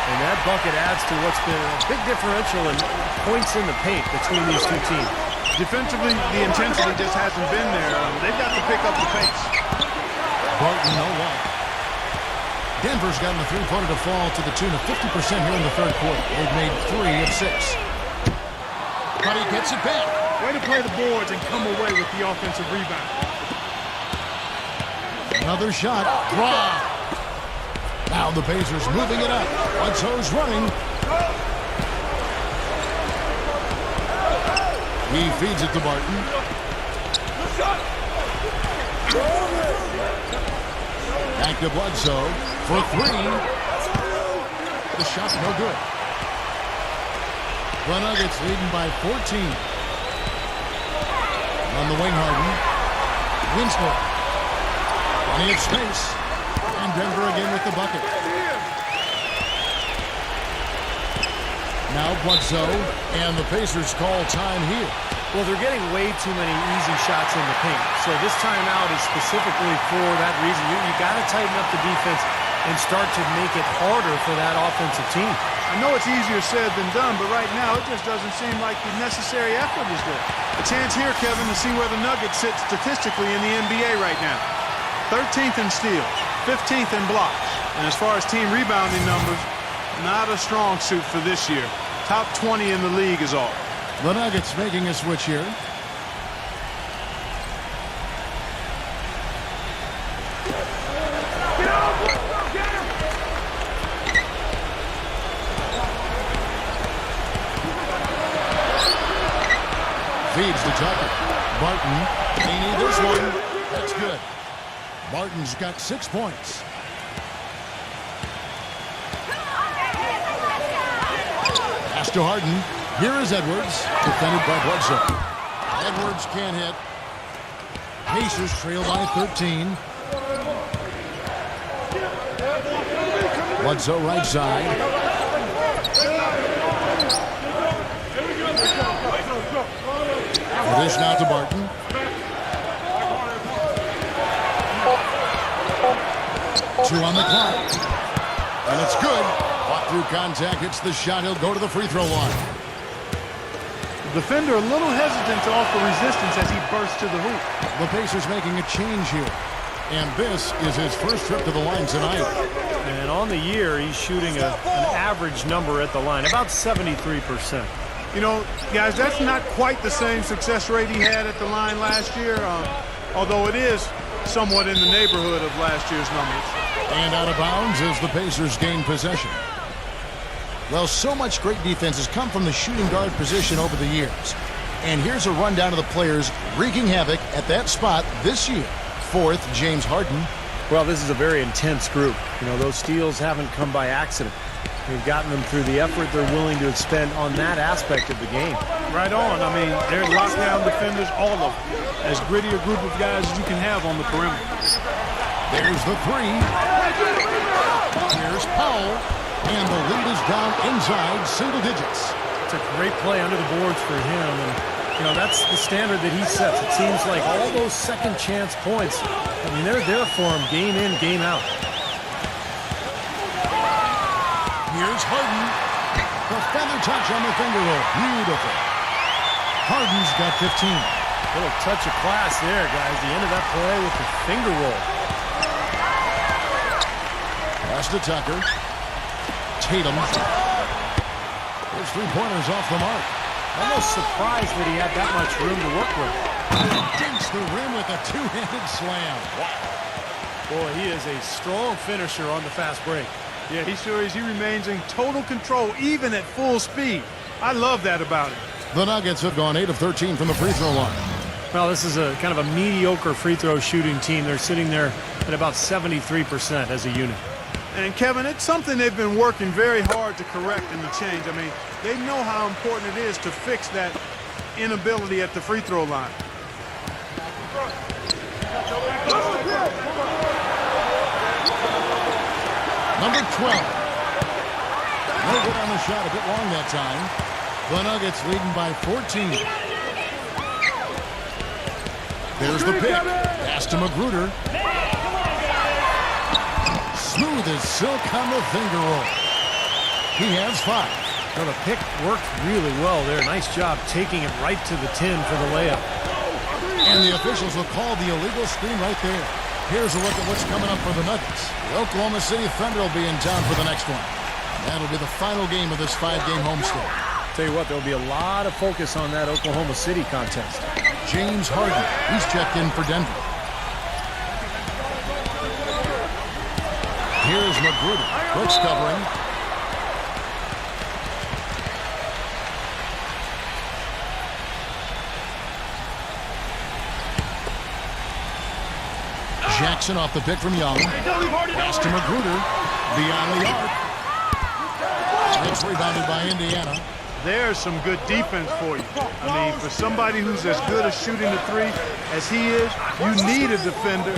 And that bucket adds to what's been a big differential in points in the paint between these two teams. Defensively, the intensity just hasn't been there. They've got to pick up the pace. Barton, no luck. Denver's gotten the three-pointer to fall to the tune of 50% here in the third quarter. They've made 3 of 6. But he gets it back. Way to play the boards and come away with the offensive rebound. Another shot. Draw. Now the Pacers moving it up. Bledsoe's running. He feeds it to Barton. Back to Bledsoe for 3. The shot's no good. The Nuggets leading by 14. On the wing, Harden. Winslow. Plenty of space. And Denver again with the bucket. Now Bledsoe, and the Pacers call time here. Well, they're getting way too many easy shots in the paint. So this timeout is specifically for that reason. You got to tighten up the defense and start to make it harder for that offensive team. I know it's easier said than done, but right now it just doesn't seem like the necessary effort is there. A chance here, Kevin, to see where the Nuggets sit statistically in the NBA right now. 13th in steals, 15th in blocks. And as far as team rebounding numbers, not a strong suit for this year. Top 20 in the league is all. The Nuggets making a switch here. Feeds to Tucker. Barton. They need this one. That's good. Barton's got 6 points. Pass to Harden. Here is Edwards, defended by Bledsoe. Edwards can't hit. Pacers trail by 13. Bledsoe right side. Dish now to Barton. Two on the clock. And it's good. Fought through contact, hits the shot. He'll go to the free throw line. The defender a little hesitant to offer resistance as he bursts to the hoop. The Pacers making a change here. And this is his first trip to the line tonight. And on the year, he's shooting an average number at the line, about 73%. You know, guys, that's not quite the same success rate he had at the line last year, although it is somewhat in the neighborhood of last year's numbers. And out of bounds as the Pacers gain possession. Well, so much great defense has come from the shooting guard position over the years. And here's a rundown of the players wreaking havoc at that spot this year. Fourth, James Harden. Well, this is a very intense group. You know, those steals haven't come by accident. They've gotten them through the effort they're willing to expend on that aspect of the game. Right on. I mean, they're lockdown defenders, all of them. As gritty a group of guys as you can have on the perimeter. There's the three. Here's Powell. And the lead is down inside single digits. It's a great play under the boards for him. And, you know, that's the standard that he sets. It seems like all those second chance points, I mean, they're there for him game in, game out. Here's Harden. The feather touch on the finger roll. Beautiful. Harden's got 15. Little touch of class there, guys. The end of that play with the finger roll. Pass to Tucker. Tatum. Those three-pointers off the mark. Almost surprised that he had that much room to work with. Dinks the rim with a two-handed slam. Boy, he is a strong finisher on the fast break. Yeah, he sure is. He remains in total control, even at full speed. I love that about him. The Nuggets have gone 8 of 13 from the free throw line. Well, this is a kind of a mediocre free throw shooting team. They're sitting there at about 73% as a unit. And, Kevin, it's something they've been working very hard to correct in the change. I mean, they know how important it is to fix that inability at the free throw line. Number 12. No good on the shot, a bit long that time. The Nuggets leading by 14. There's the pick. Pass to Magruder. Smooth as silk on the finger roll. He has 5. Well, the pick worked really well there. Nice job taking it right to the tin for the layup. And the officials will call the illegal screen right there. Here's a look at what's coming up for the Nuggets. The Oklahoma City Thunder will be in town for the next one. That'll be the final game of this 5-game homestand. Tell you what, there'll be a lot of focus on that Oklahoma City contest. James Harden, he's checked in for Denver. Here's Magruder. Brooks covering. Jackson off the pick from Young. Pass to Magruder. Beyond the arc. It's rebounded by Indiana. There's some good defense for you. I mean, for somebody who's as good at shooting the three as he is, you need a defender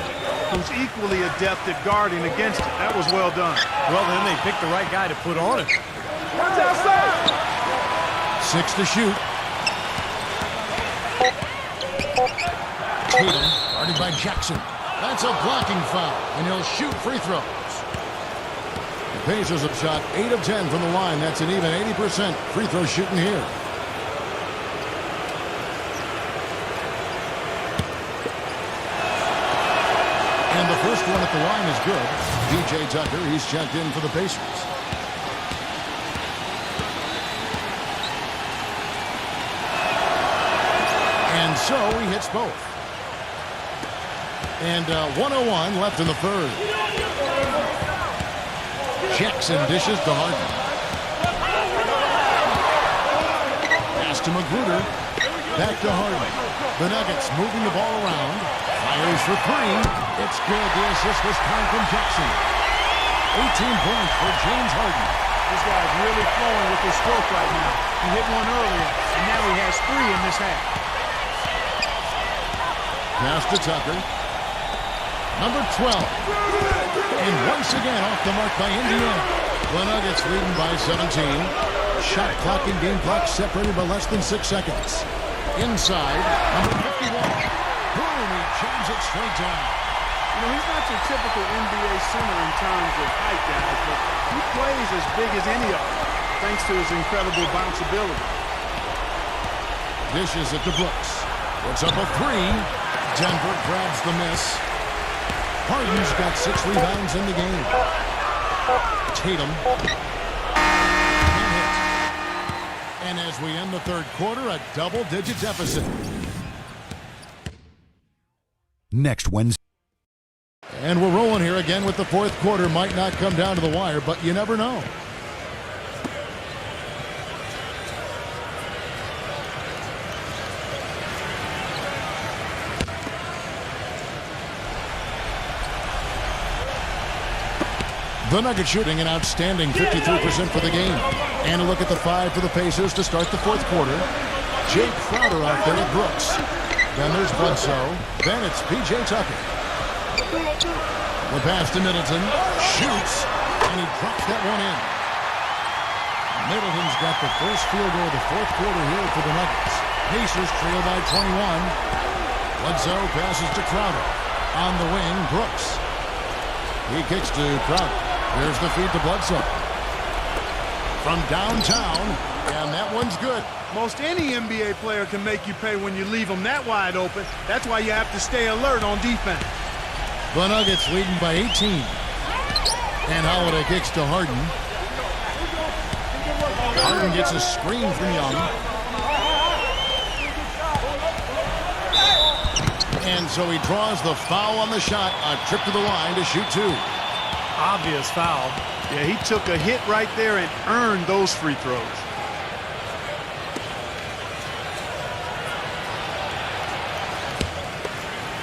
who's equally adept at guarding against it. That was well done. Well, then they picked the right guy to put on it. 6 to shoot. Tatum, guarded by Jackson. That's a blocking foul, and he'll shoot free throws. The Pacers have shot 8 of 10 from the line. That's an even 80% free throw shooting here. And the first one at the line is good. P.J. Tucker, he's checked in for the Pacers. And so he hits both. And 1:01 left in the third. Jackson dishes to Harden. Pass to Magruder. Back to Harden. The Nuggets moving the ball around. Fires for three. It's good. The assist this time from Jackson. 18 points for James Harden. This guy's really flowing with his stroke right now. He hit one earlier, and now he has 3 in this half. Pass to Tucker. Number 12. And once again off the mark by Indiana. The Nuggets leading by 17. Shot clock and game clock separated by less than 6 seconds. Inside, number 51. Boom, he jams it straight down. You know, he's not your typical NBA center in terms of height, guys, but he plays as big as any of them, thanks to his incredible bounce ability. Dishes it to Brooks. Puts up a 3. Denver grabs the miss. Harden's got 6 rebounds in the game. Tatum. And as we end the third quarter, a double-digit deficit. Next Wednesday. And we're rolling here again with the fourth quarter. Might not come down to the wire, but you never know. The Nuggets shooting an outstanding 53% for the game. And a look at the 5 for the Pacers to start the fourth quarter. Jake Crowder out there at Brooks. Then there's Bledsoe. Then it's P.J. Tucker. The pass to Middleton. Shoots. And he drops that one in. Middleton's got the first field goal of the fourth quarter here for the Nuggets. Pacers trail by 21. Bledsoe passes to Crowder. On the wing, Brooks. He kicks to Crowder. There's the feed to Bledsoe. From downtown, and that one's good. Most any NBA player can make you pay when you leave them that wide open. That's why you have to stay alert on defense. The Nuggets leading by 18. And Holiday kicks to Harden. Harden gets a screen from Young. And so he draws the foul on the shot. A trip to the line to shoot 2. Obvious foul. Yeah, he took a hit right there and earned those free throws.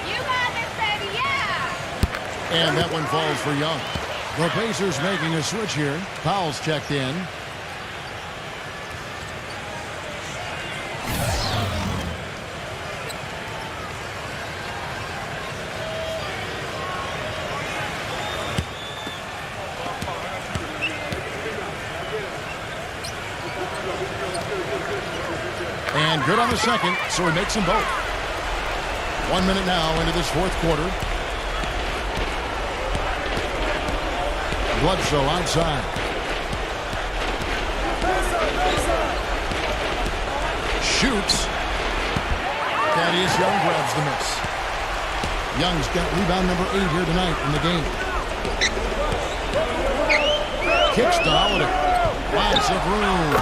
You got this, baby, yeah! And that one falls for Young. The Pacers making a switch here. Powell's checked in. And good on the second, so he makes them both. 1 minute now into this fourth quarter. Bledsoe outside. Shoots. Thaddeus Young grabs the miss. Young's got rebound number 8 here tonight in the game. Kicks to Holiday. Lots of room.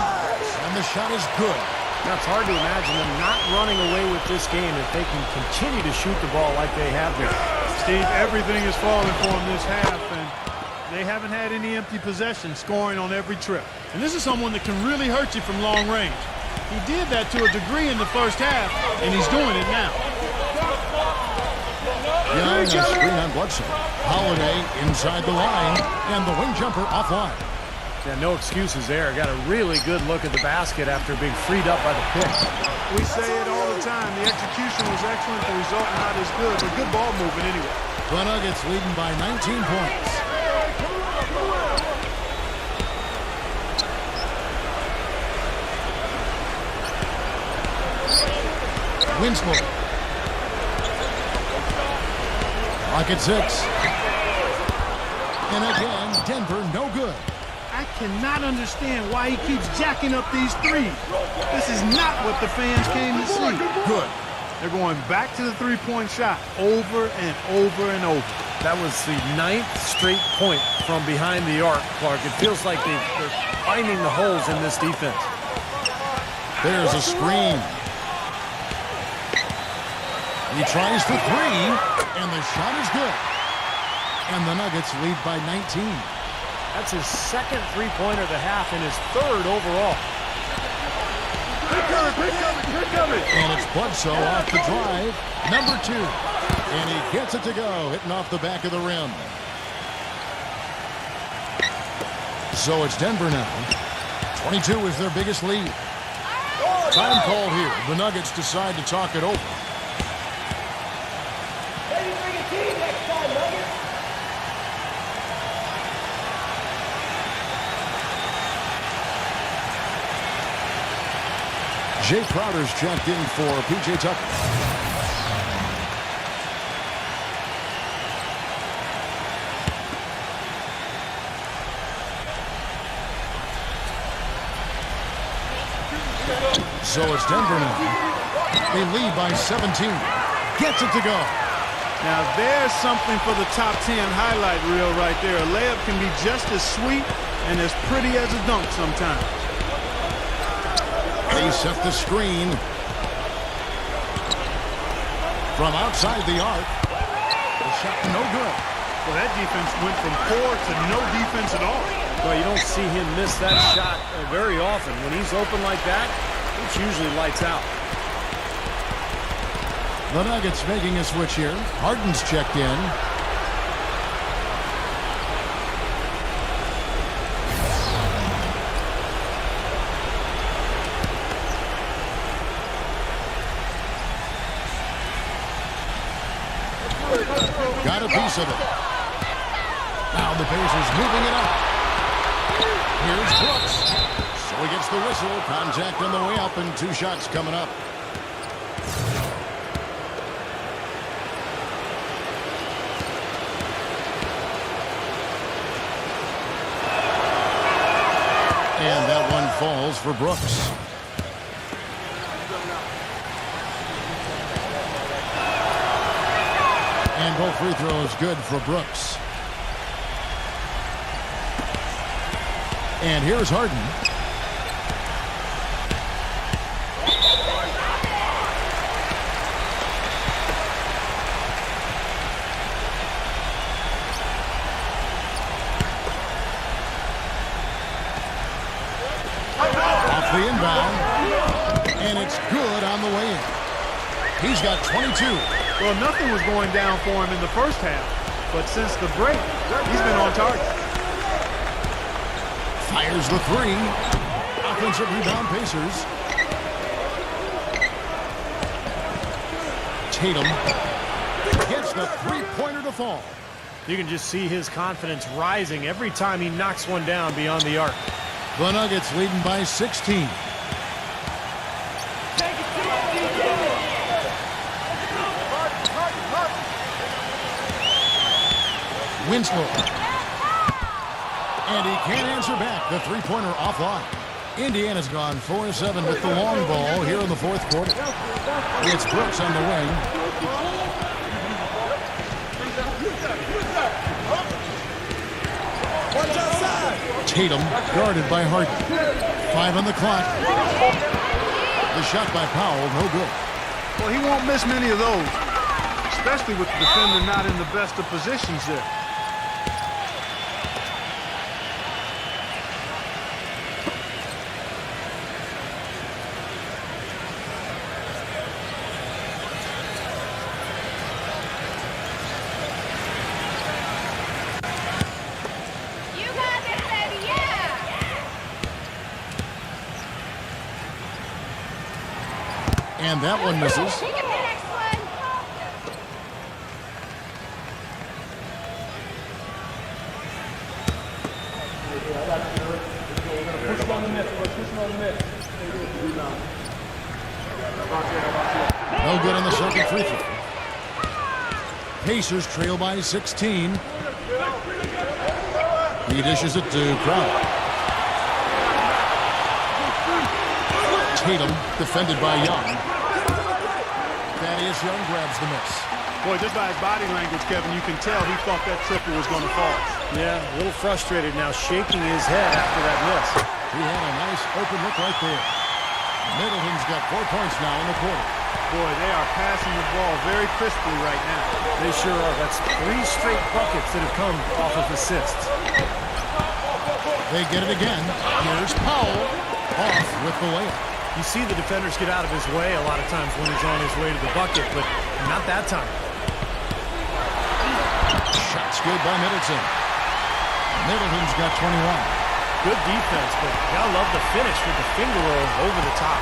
And the shot is good. Now, it's hard to imagine them not running away with this game if they can continue to shoot the ball like they have been. Steve, everything is falling for them this half, and they haven't had any empty possessions, scoring on every trip. And this is someone that can really hurt you from long range. He did that to a degree in the first half, and he's doing it now. Young, a screen on Bledsoe. Holiday inside the line, and the wing jumper offline. Yeah, no excuses there. Got a really good look at the basket after being freed up by the pick. We say it all the time. The execution was excellent. The result not as good, but good ball movement anyway. The Nuggets leading by 19 points. Winslow. Clock at 6. And again, Denver no good. I cannot understand why he keeps jacking up these threes. This is not what the fans came to see. Good. They're going back to the three-point shot over and over and over. That was the 9th straight point from behind the arc, Clark. It feels like they're finding the holes in this defense. There's a screen. He tries for 3, and the shot is good. And the Nuggets lead by 19. That's his second three-pointer of the half and his 3rd overall. And it's Bledsoe off the drive. Number 2. And he gets it to go, hitting off the back of the rim. So it's Denver now. 22 is their biggest lead. Time called here. The Nuggets decide to talk it over. Jay Crowder's checked in for P.J. Tucker. So it's Denver now. They lead by 17. Gets it to go. Now there's something for the top 10 highlight reel right there. A layup can be just as sweet and as pretty as a dunk sometimes. They set the screen from outside the arc. The shot no good. Well, that defense went from poor to no defense at all. Well, you don't see him miss that shot very often. When he's open like that, it's usually lights out. The Nuggets making a switch here. Harden's checked in. Got a piece of it. Now the Pacers moving it up. Here's Brooks. So he gets the whistle. Contact on the way up and 2 shots coming up. And that one falls for Brooks. And both free throws good for Brooks. And here's Harden. Off the inbound. And it's good on the way in. He's got 22. Well, nothing was going down for him in the first half, but since the break, he's been on target. Fires the 3. Offensive rebound, Pacers. Tatum gets the 3-pointer to fall. You can just see his confidence rising every time he knocks one down beyond the arc. The Nuggets leading by 16. Winslow. And he can't answer back. The 3-pointer offline. Indiana's gone 4-7 with the long ball here in the 4th quarter. It's Brooks on the wing. Tatum guarded by Harden. 5 on the clock. The shot by Powell, no good. Well, he won't miss many of those, especially with the defender not in the best of positions there. You got this, baby, yeah! And that one misses. Take it the next one! No good on the second free throw. Pacers trail by 16. He dishes it to Crowder. Tatum defended by Young. Thaddeus Young grabs the miss. Boy, just by his body language, Kevin, you can tell he thought that triple was going to fall. Yeah, a little frustrated now, shaking his head after that miss. He had a nice open look right there. Middleton's got 4 points now in the quarter. Boy, they are passing the ball very crisply right now. They sure are. That's 3 straight buckets that have come off of assists. They get it again. Here's Powell off with the layup. You see the defenders get out of his way a lot of times when he's on his way to the bucket, but not that time. Shot's good by Middleton. Middleton's got 21. Good defense, but gotta love the finish with the finger roll over the top.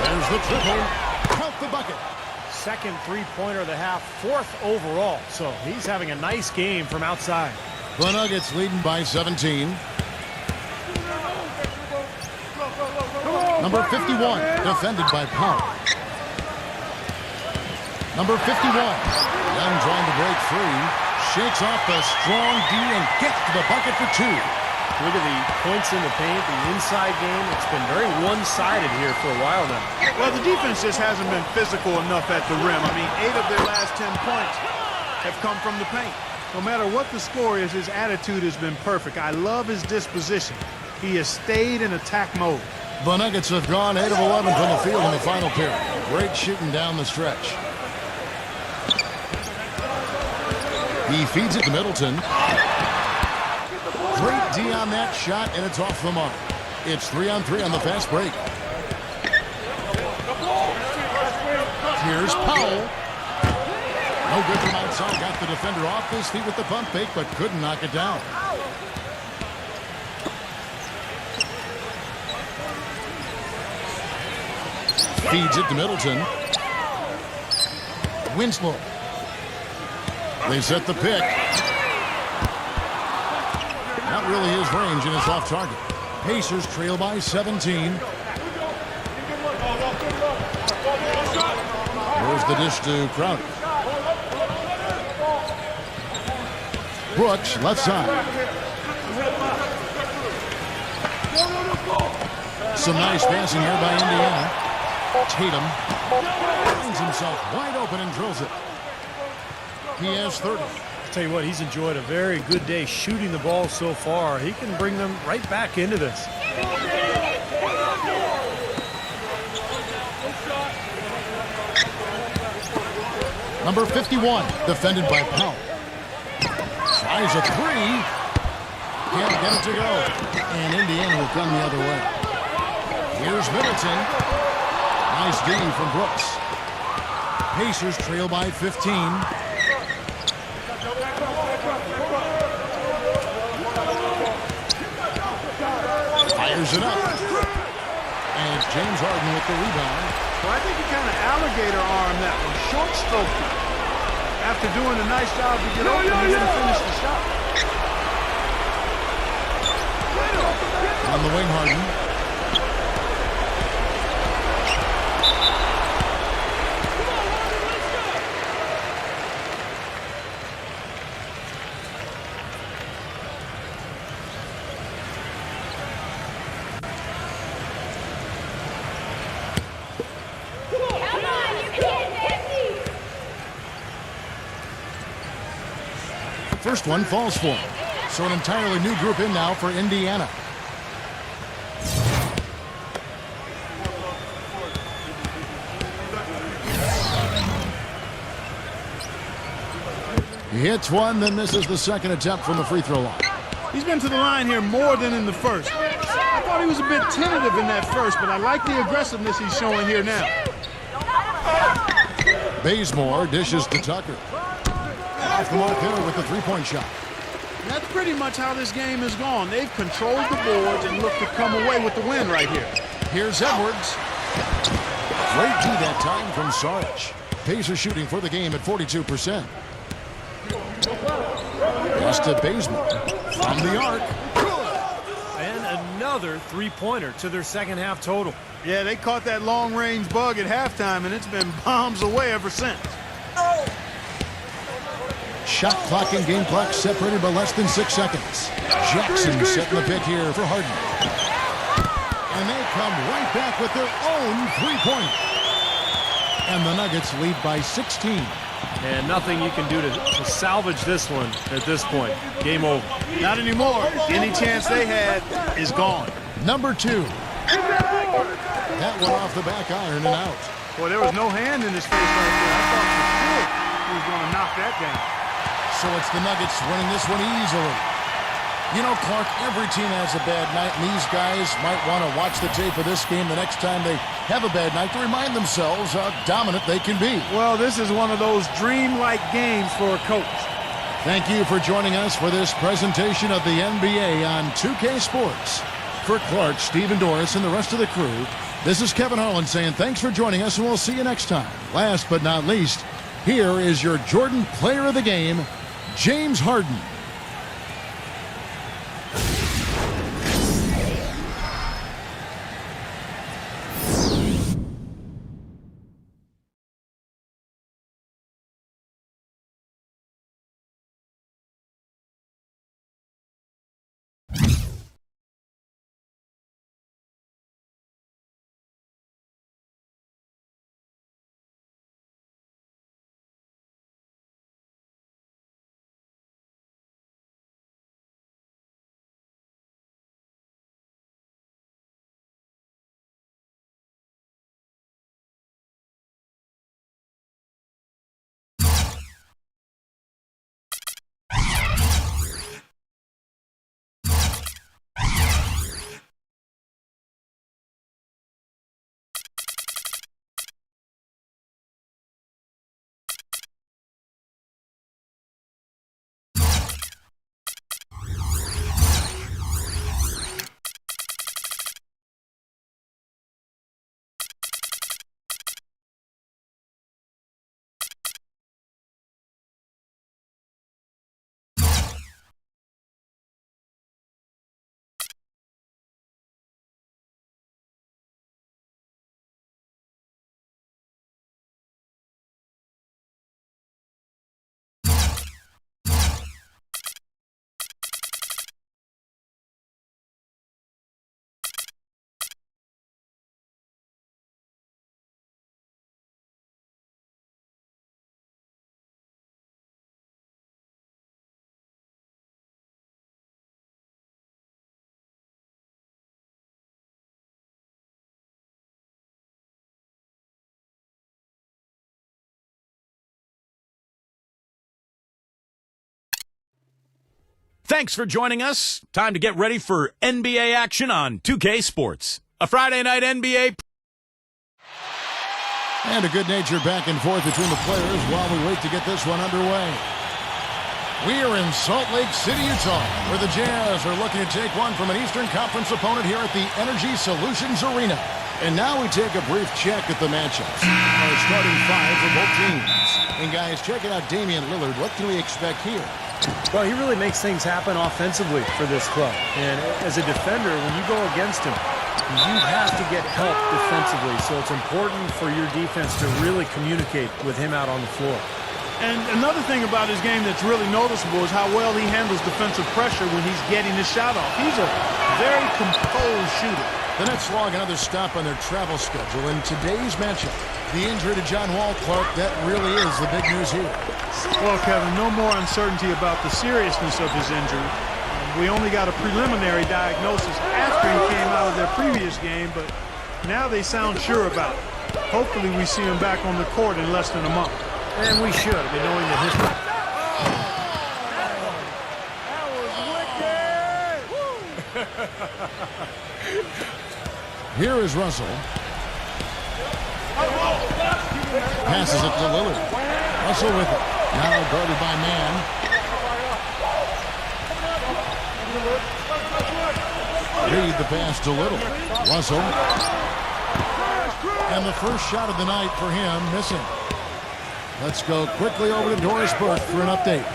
There's the triple. Count the bucket. Second three-pointer of the half, 4th overall. So he's having a nice game from outside. The Nuggets leading by 17. Number 51, defended by Powell. Number 51, Young trying to break free. Shakes off the strong D and gets to the bucket for 2. Look at the points in the paint, the inside game. It's been very one-sided here for a while now. Well, the defense just hasn't been physical enough at the rim. I mean, 8 of their last 10 points have come from the paint. No matter what the score is, his attitude has been perfect. I love his disposition. He has stayed in attack mode. The Nuggets have gone 8 of 11 from the field in the final period. Great shooting down the stretch. He feeds it to Middleton. Great D on that shot, and it's off the mark. It's 3-on-3 on the fast break. Here's Powell. No good from outside. Got the defender off his feet with the pump fake, but couldn't knock it down. Feeds it to Middleton. Winslow. They set the pick. Not really his range, and it's off target. Pacers trail by 17. There's the dish to Crowder. Brooks, left side. Some nice passing here by Indiana. Tatum finds himself wide open and drills it. He has 30. I'll tell you what, he's enjoyed a very good day shooting the ball so far. He can bring them right back into this. Number 51, defended by Powell. Tries a 3. Can't get it to go. And Indiana will come the other way. Here's Middleton. Nice D from Brooks. Pacers trail by 15. Fires it up. And it's James Harden with the rebound. Well, I think he kind of alligator armed that one. Short stroked it. After doing a nice job to get open, he didn't finish the shot. On the wing, Harden. Come on, first one falls for him. So an entirely new group in now for Indiana. He hits one, then misses the second attempt from the free throw line. He's been to the line here more than in the first. I thought he was a bit tentative in that first, but I like the aggressiveness he's showing here now. Bazemore dishes to Tucker. Off the mark there with the three-point shot. That's pretty much how this game has gone. They've controlled the boards and look to come away with the win right here. Here's Edwards. Great D that time from Saric. Pacers shooting for the game at 42%. Pass to Bazemore from the arc. And another three-pointer to their second half total. Yeah, they caught that long-range bug at halftime, and it's been bombs away ever since. Shot clock and game clock separated by less than 6 seconds. Jackson setting the pick here for Harden. And they come right back with their own three-pointer. And the Nuggets lead by 16. And nothing you can do to salvage this one at this point. Game over. Not anymore. Any chance they had is gone. Number 2. That one off the back iron and out. Boy, there was no hand in his face right there. I thought for sure he was going to knock that down. So it's the Nuggets winning this one easily. You know, Clark, every team has a bad night, and these guys might want to watch the tape of this game the next time they have a bad night to remind themselves how dominant they can be. Well, this is one of those dreamlike games for a coach. Thank you for joining us for this presentation of the NBA on 2K Sports. For Clark, Stephen Doris, and the rest of the crew, this is Kevin Harlan saying thanks for joining us, and we'll see you next time. Last but not least, here is your Jordan Player of the Game, James Harden. Thanks for joining us. Time to get ready for NBA action on 2K Sports. A Friday night NBA. And a good-natured back and forth between the players while we wait to get this one underway. We are in Salt Lake City, Utah, where the Jazz are looking to take one from an Eastern Conference opponent here at the Energy Solutions Arena. And now we take a brief check at the matchups. Our starting five for both teams. And guys, checking out Damian Lillard, what can we expect here? Well, he really makes things happen offensively for this club. And as a defender, when you go against him, you have to get help defensively. So it's important for your defense to really communicate with him out on the floor. And another thing about his game that's really noticeable is how well he handles defensive pressure when he's getting his shot off. He's a very composed shooter. The Nets log another stop on their travel schedule in today's matchup. The injury to John Wall, Clark, that really is the big news here. Well, Kevin, no more uncertainty about the seriousness of his injury. We only got a preliminary diagnosis after he came out of their previous game, but now they sound sure about it. Hopefully we see him back on the court in less than a month. And we should, I mean, knowing the history. Here is Russell. Passes it to Lillard. Russell with it. Now guarded by Mann. Reed the pass to Little. Russell. And the first shot of the night for him missing. Let's go quickly over to Doris Burke for an update.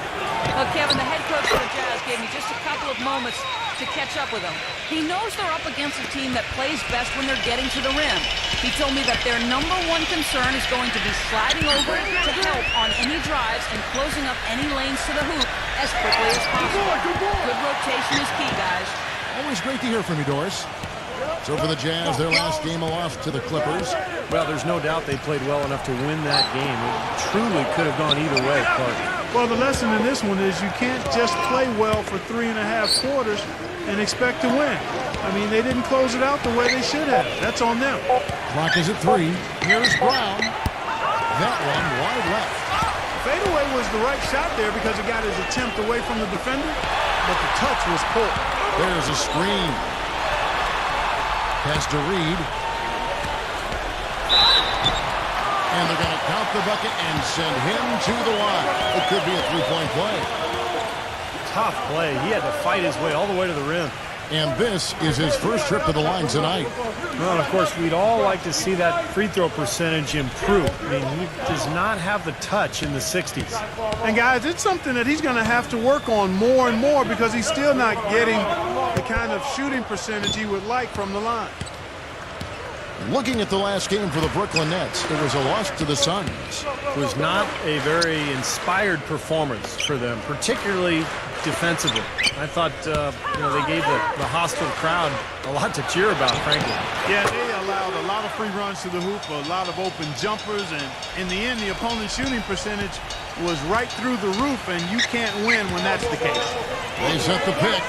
Well, Kevin, the head coach for the Jazz gave me just a couple of moments to catch up with them. He knows they're up against a team that plays best when they're getting to the rim. He told me that their number one concern is going to be sliding over to help on any drives and closing up any lanes to the hoop as quickly as possible. Good rotation is key, guys. Always great to hear from you, Doris. So for the Jazz, their last game a loss to the Clippers. Well, there's no doubt they played well enough to win that game. It truly could have gone either way, Clark. Well, the lesson in this one is you can't just play well for 3.5 quarters and expect to win. I mean, they didn't close it out the way they should have. That's on them. Clock is at 3. Here's Brown. That one wide left. Fadeaway was the right shot there because it got his attempt away from the defender, but the touch was poor. There's a screen. Pass to Reed. And they're going to count the bucket and send him to the line. It could be a three-point play. Tough play. He had to fight his way all the way to the rim. And this is his first trip to the line tonight. Well, and of course, we'd all like to see that free throw percentage improve. I mean, he does not have the touch in the 60s. And, guys, it's something that he's going to have to work on more and more because he's still not getting the kind of shooting percentage he would like from the line. Looking at the last game for the Brooklyn Nets, it was a loss to the Suns. It was not a very inspired performance for them, particularly defensively. I thought, they gave the hostile crowd a lot to cheer about, frankly. Yeah, they allowed a lot of free runs to the hoop, a lot of open jumpers, and in the end, the opponent's shooting percentage was right through the roof, and you can't win when that's the case. They set the pick.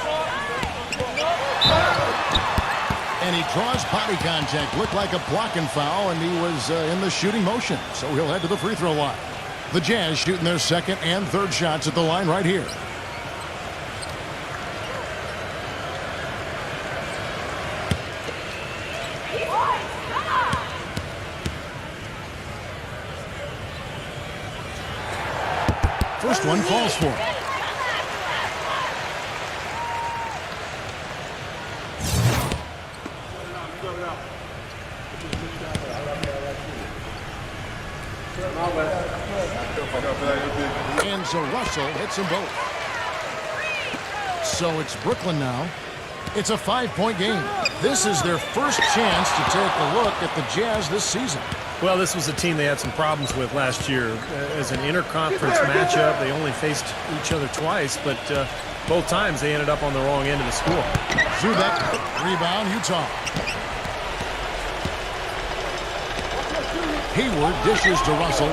And he draws body contact. Looked like a blocking foul, and he was in the shooting motion. So he'll head to the free throw line. The Jazz shooting their second and third shots at the line right here. First one falls for him. And so Russell hits them both. So it's Brooklyn now. It's a 5-point game. This is their first chance to take a look at the Jazz this season. Well, this was a team they had some problems with last year. As an interconference matchup, they only faced each other twice, but both times they ended up on the wrong end of the score. Zubek, rebound, Utah. Hayward dishes to Russell.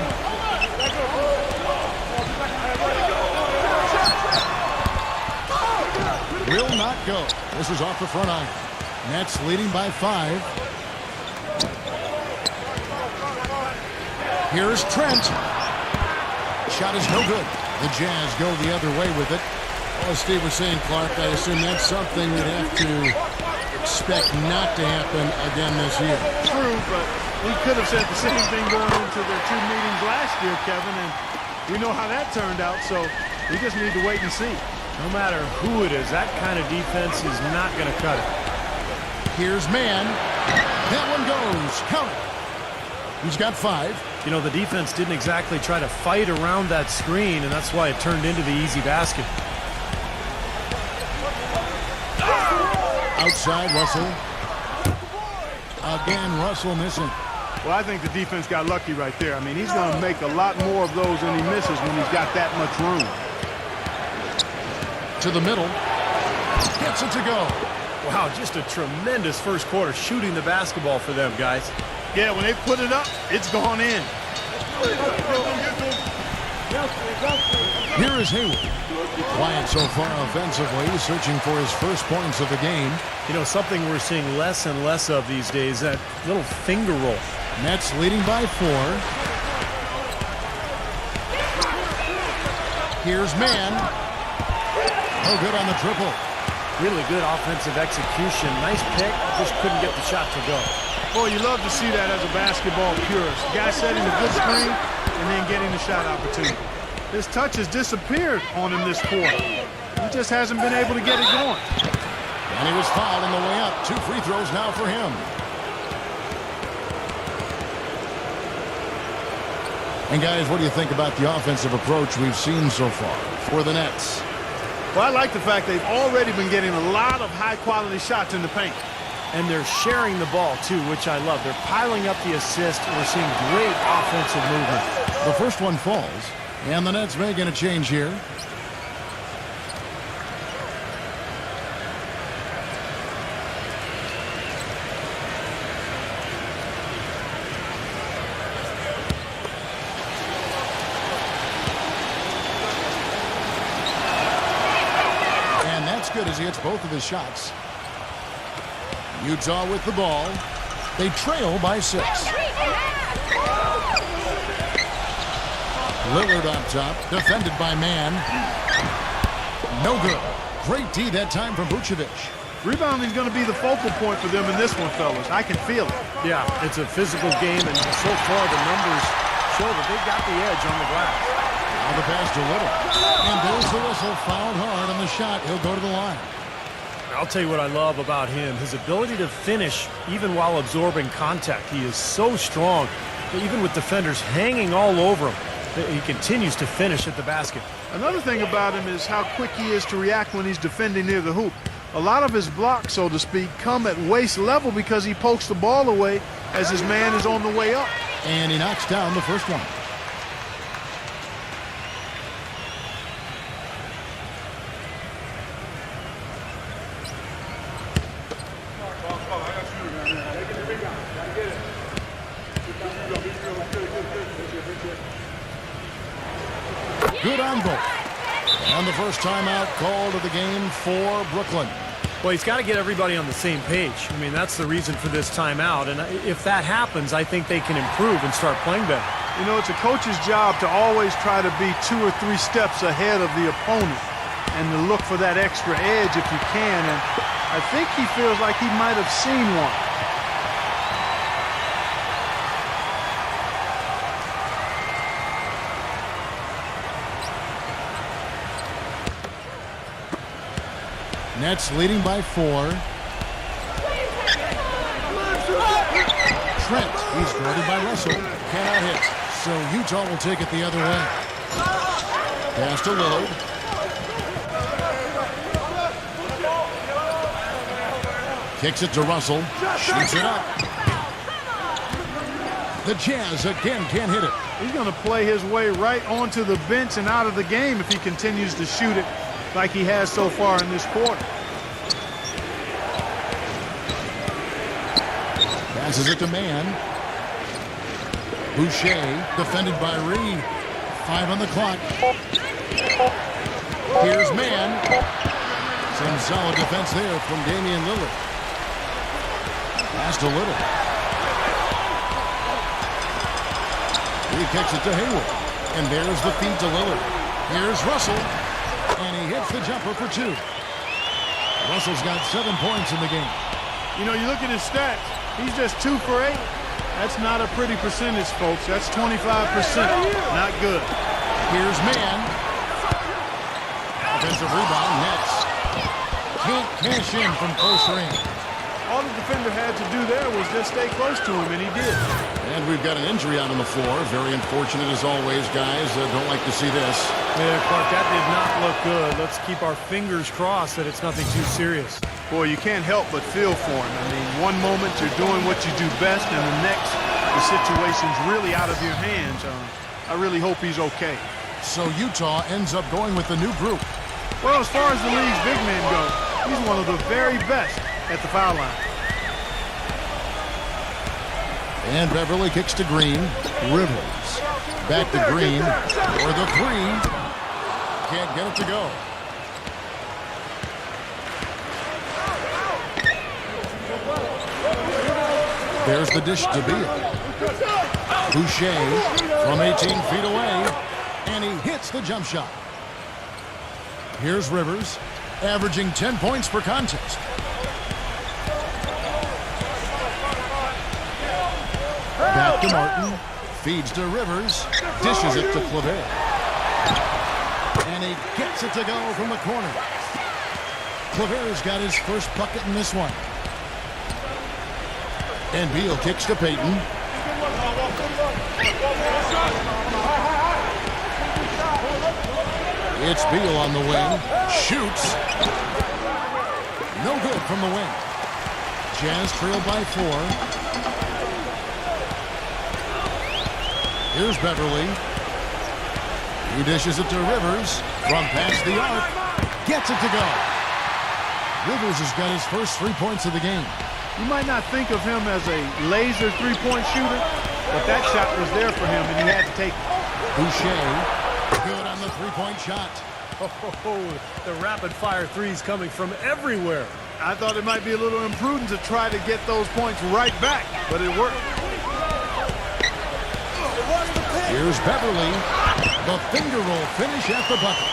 Will not go. This is off the front iron. Nets leading by 5. Here's Trent. Shot is no good. The Jazz go the other way with it. As Steve was saying, Clark, I assume that's something we'd have to expect not to happen again this year. True, but we could have said the same thing going into their 2 meetings last year, Kevin, and we know how that turned out, so we just need to wait and see. No matter who it is, that kind of defense is not going to cut it. Here's Mann. That one goes. Count it. He's got 5. You know, the defense didn't exactly try to fight around that screen, and that's why it turned into the easy basket. Outside, Russell. Again, Russell missing. Well, I think the defense got lucky right there. I mean, he's going to make a lot more of those than he misses when he's got that much room. To the middle. Gets it to go. Wow, just a tremendous first quarter shooting the basketball for them, guys. Yeah, when they put it up, it's gone in. Here is Hayward. Quiet so far offensively, searching for his first points of the game. You know, something we're seeing less and less of these days, that little finger roll. Nets leading by 4. Here's Mann. No good on the triple. Really good offensive execution. Nice pick, just couldn't get the shot to go. Boy, you love to see that as a basketball purist. Guy setting a good screen and then getting the shot opportunity. His touch has disappeared on him this quarter. He just hasn't been able to get it going. And he was fouled on the way up. 2 free throws now for him. And guys, what do you think about the offensive approach we've seen so far for the Nets? Well, I like the fact they've already been getting a lot of high-quality shots in the paint. And they're sharing the ball, too, which I love. They're piling up the assist. We're seeing great offensive movement. The first one falls, and the Nets making a change here. Good as he hits both of his shots. Utah with the ball. They trail by 6. Lillard on top, defended by Mann. No good. Great D that time from Vucevic. Rebounding is going to be the focal point for them in this one, fellas. I can feel it. Yeah, it's a physical game, and so far the numbers show that they've got the edge on the glass. Now the pass to Little. And there's the whistle. Fouled hard on the shot. He'll go to the line. I'll tell you what I love about him. His ability to finish even while absorbing contact. He is so strong. Even with defenders hanging all over him, he continues to finish at the basket. Another thing about him is how quick he is to react when he's defending near the hoop. A lot of his blocks, so to speak, come at waist level because he pokes the ball away as his man is on the way up. And he knocks down the first one. Good on both. And the first timeout called of the game for Brooklyn. Well, he's got to get everybody on the same page. I mean, that's the reason for this timeout. And if that happens, I think they can improve and start playing better. You know, it's a coach's job to always try to be 2 or 3 steps ahead of the opponent and to look for that extra edge if you can. And I think he feels like he might have seen one. Nets leading by 4. Trent, he's guarded by Russell. Cannot hit. So Utah will take it the other way. Pass to Lillard. Kicks it to Russell. Shoots it up. The Jazz again can't hit it. He's going to play his way right onto the bench and out of the game if he continues to shoot it like he has so far in this quarter. Passes it to Mann. Boucher, defended by Reed. 5 on the clock. Here's Mann. Some solid defense there from Damian Lillard. Pass to Little. He kicks it to Hayward. And there's the feed to Lillard. Here's Russell. And he hits the jumper for 2. Russell's got 7 points in the game. You know, you look at his stats. He's just 2 for 8. That's not a pretty percentage, folks. That's 25%. Not good. Here's Mann. Offensive rebound. Nets can't cash in from close range. All the defender had to do there was just stay close to him, and he did. And we've got an injury out on the floor. Very unfortunate as always, guys. Don't like to see this. Yeah, Clark, that did not look good. Let's keep our fingers crossed that it's nothing too serious. Boy, you can't help but feel for him. I mean, one moment you're doing what you do best, and the next, the situation's really out of your hands. I really hope he's okay. So Utah ends up going with the new group. Well, as far as the league's big men go, he's one of the very best. at the foul line. And Beverly kicks to Green. Rivers. Back to Green. For the three. Can't get it to go. There's the dish to Beal. Boucher from 18 feet away. And he hits the jump shot. Here's Rivers, averaging 10 points per contest. Back to Martin. Feeds to Rivers. Dishes it to Claver. And he gets it to go from the corner. Claver's got his first bucket in this one. And Beal kicks to Payton. It's Beal on the wing. Shoots. No good from the wing. Jazz trailed by 4. Here's Beverly. He dishes it to Rivers from past the arc. Gets it to go. Rivers has got his first 3 points of the game. You might not think of him as a laser three-point shooter, but that shot was there for him, and he had to take it. Boucher, good on the three-point shot. Oh, the rapid-fire threes coming from everywhere. I thought it might be a little imprudent to try to get those points right back, but it worked. Here's Beverly. The finger roll finish at the bucket.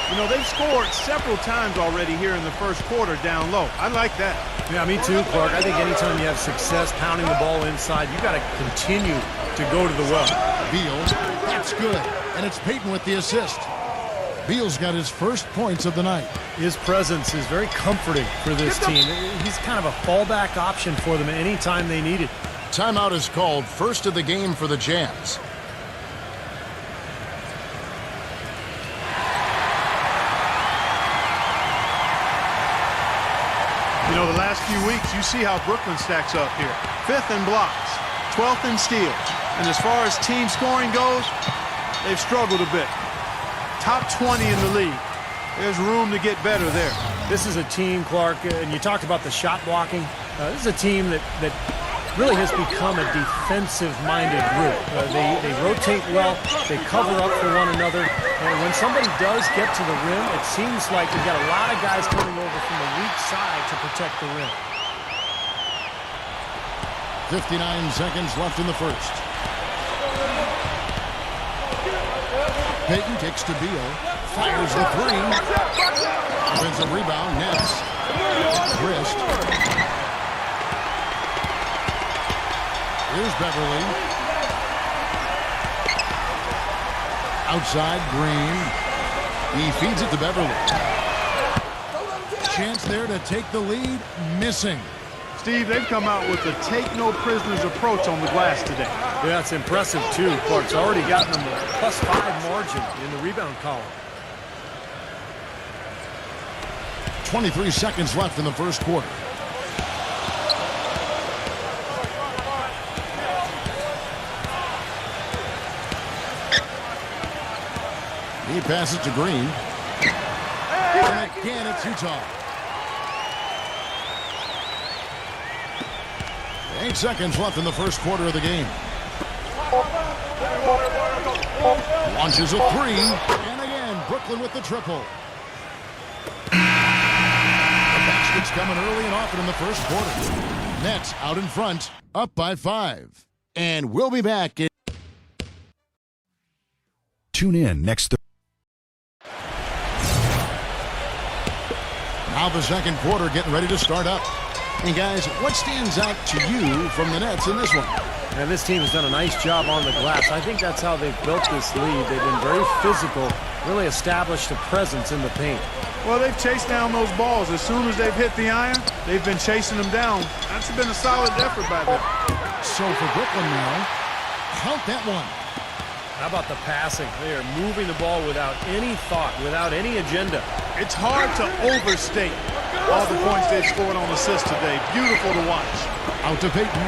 You know, they've scored several times already here in the first quarter down low. I like that. Yeah, me too, Clark. I think anytime you have success pounding the ball inside, you got to continue to go to the well. Beal, that's good. And it's Payton with the assist. Beal's got his first points of the night. His presence is very comforting for this team. He's kind of a fallback option for them anytime they need it. Timeout is called, first of the game for the Jazz. You know, the last few weeks, you see how Brooklyn stacks up here. 5th in blocks, 12th in steals. And as far as team scoring goes, they've struggled a bit. Top 20 in the league. There's room to get better there. This is a team, Clark, and you talked about the shot blocking. This is a team that really has become a defensive-minded group. They rotate well, they cover up for one another, and when somebody does get to the rim, it seems like you've got a lot of guys coming over from the weak side to protect the rim. 59 seconds left in the first. Payton kicks to Beal, fires the three. Offensive rebound, nets. Wrist. Here's Beverly. Outside, Green. He feeds it to Beverly. Chance there to take the lead. Missing. Steve, they've come out with a take-no-prisoners approach on the glass today. Yeah, it's impressive, too. Clark's already gotten them a +5 margin in the rebound column. 23 seconds left in the first quarter. He passes to Green. And again, it's Utah. 8 seconds left in the first quarter of the game. Launches a three. And again, Brooklyn with the triple. The basket's coming early and often in the first quarter. Nets out in front, up by 5. And we'll be back. Tune in next Thursday. Now the second quarter getting ready to start up. And guys, what stands out to you from the Nets in this one? And this team has done a nice job on the glass. I think that's how they've built this lead. They've been very physical, really established a presence in the paint. Well, they've chased down those balls. As soon as they've hit the iron, they've been chasing them down. That's been a solid effort by them. So for Brooklyn now, count that one. How about the passing? They are moving the ball without any thought, without any agenda. It's hard to overstate all the points they've scored on assists today. Beautiful to watch. Out to Payton.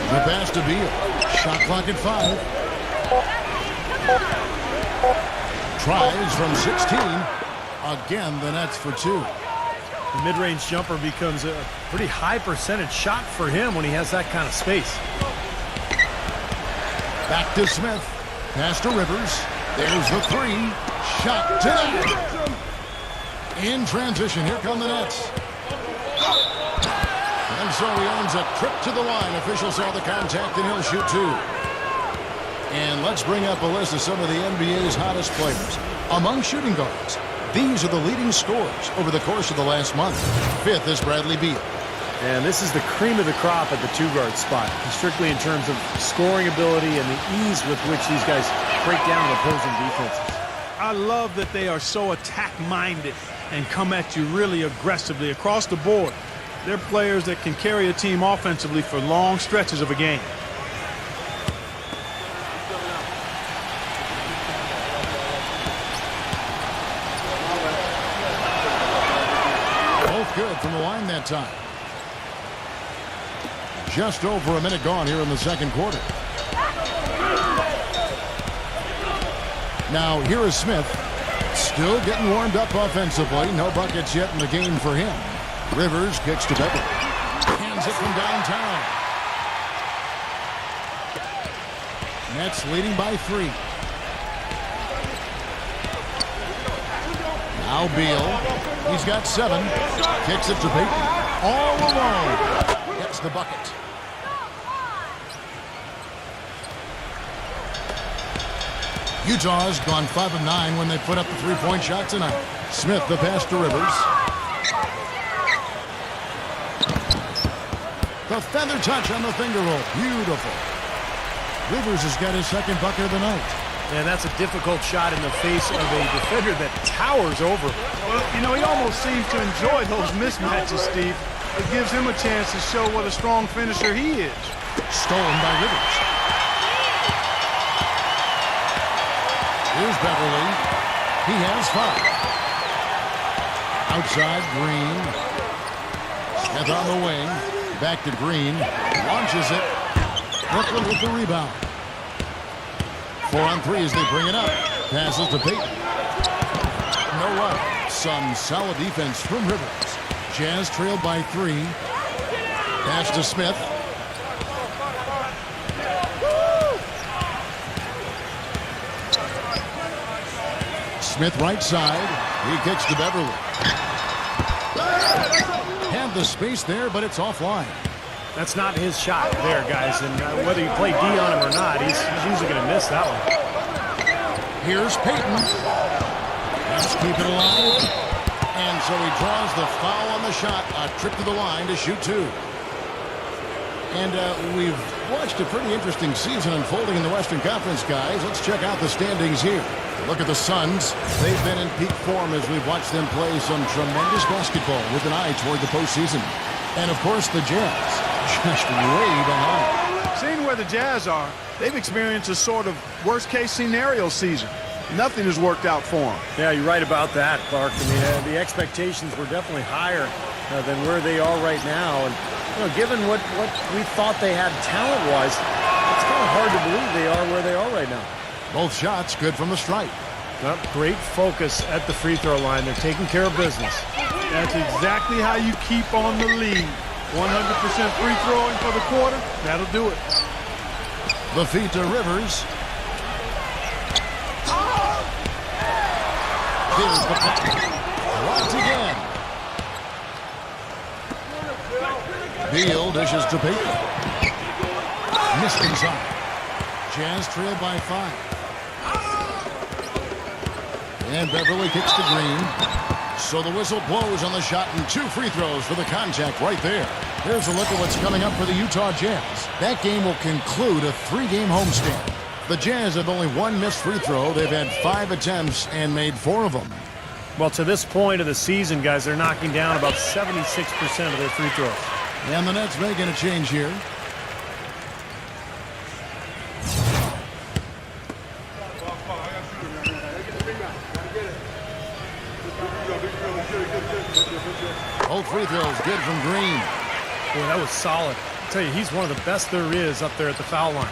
The pass to Beal. Shot clock at 5. Tries from 16. Again, the Nets for two. The mid-range jumper becomes a pretty high percentage shot for him when he has that kind of space. Back to Smith. Pass to Rivers. There's the three. Shot to that. In transition, here come the Nets. And so he earns a trip to the line. Officials saw the contact, and he'll shoot two. And let's bring up a list of some of the NBA's hottest players. Among shooting guards, these are the leading scorers over the course of the last month. Fifth is Bradley Beal. And this is the cream of the crop at the two-guard spot, strictly in terms of scoring ability and the ease with which these guys break down opposing defenses. I love that they are so attack-minded and come at you really aggressively across the board. They're players that can carry a team offensively for long stretches of a game. Both good from the line that time. Just over a minute gone here in the second quarter. Now here is Smith. Still getting warmed up offensively. No buckets yet in the game for him. Rivers kicks to Beverly. Hands it from downtown. Nets leading by 3. Now Beal. He's got 7. Kicks it to Payton. All alone. Gets the bucket. Utah's gone 5 of 9 when they put up the three-point shot tonight. Smith the pass to Rivers. The feather touch on the finger roll. Beautiful. Rivers has got his second bucket of the night. And that's a difficult shot in the face of a defender that towers over. Well, you know, he almost seems to enjoy those mismatches, Steve. It gives him a chance to show what a strong finisher he is. Stolen by Rivers. Here's Beverly. He has 5. Outside, Green. Smith on the wing. Back to Green. Launches it. Brooklyn with the rebound. 4 on 3 as they bring it up. Passes to Payton. No run. Some solid defense from Rivers. Jazz trailed by 3. Pass to Smith. Smith right side. He kicks to Beverly. Had the space there, but it's offline. That's not his shot there, guys. And whether you play D on him or not, he's usually going to miss that one. Here's Payton. Let's keep it alive. And so he draws the foul on the shot. A trip to the line to shoot 2. And we've watched a pretty interesting season unfolding in the Western Conference, guys. Let's check out the standings here. Look at the Suns. They've been in peak form as we've watched them play some tremendous basketball with an eye toward the postseason. And, of course, the Jazz, just way behind. Seeing where the Jazz are, they've experienced a sort of worst-case scenario season. Nothing has worked out for them. Yeah, you're right about that, Clark. I mean, the expectations were definitely higher than where they are right now. And, you know, given what we thought they had talent-wise, it's kind of hard to believe they are where they are right now. Both shots good from the stripe. Well, great focus at the free throw line. They're taking care of business. That's exactly how you keep on the lead. 100% free throwing for the quarter, that'll do it. The feed to Rivers. Here's the pass. Blocked again. Beal dishes to Payton. Missed inside. Jazz trailed by 5. And Beverly kicks to Green. So the whistle blows on the shot and 2 free throws for the contact right there. Here's a look at what's coming up for the Utah Jazz. That game will conclude a 3-game homestand. The Jazz have only 1 missed free throw. They've had 5 attempts and made 4 of them. Well, to this point of the season, guys, they're knocking down about 76% of their free throws. And the Nets making a change here. Both free throws good from Green. Boy, that was solid. I'll tell you, he's one of the best there is up there at the foul line.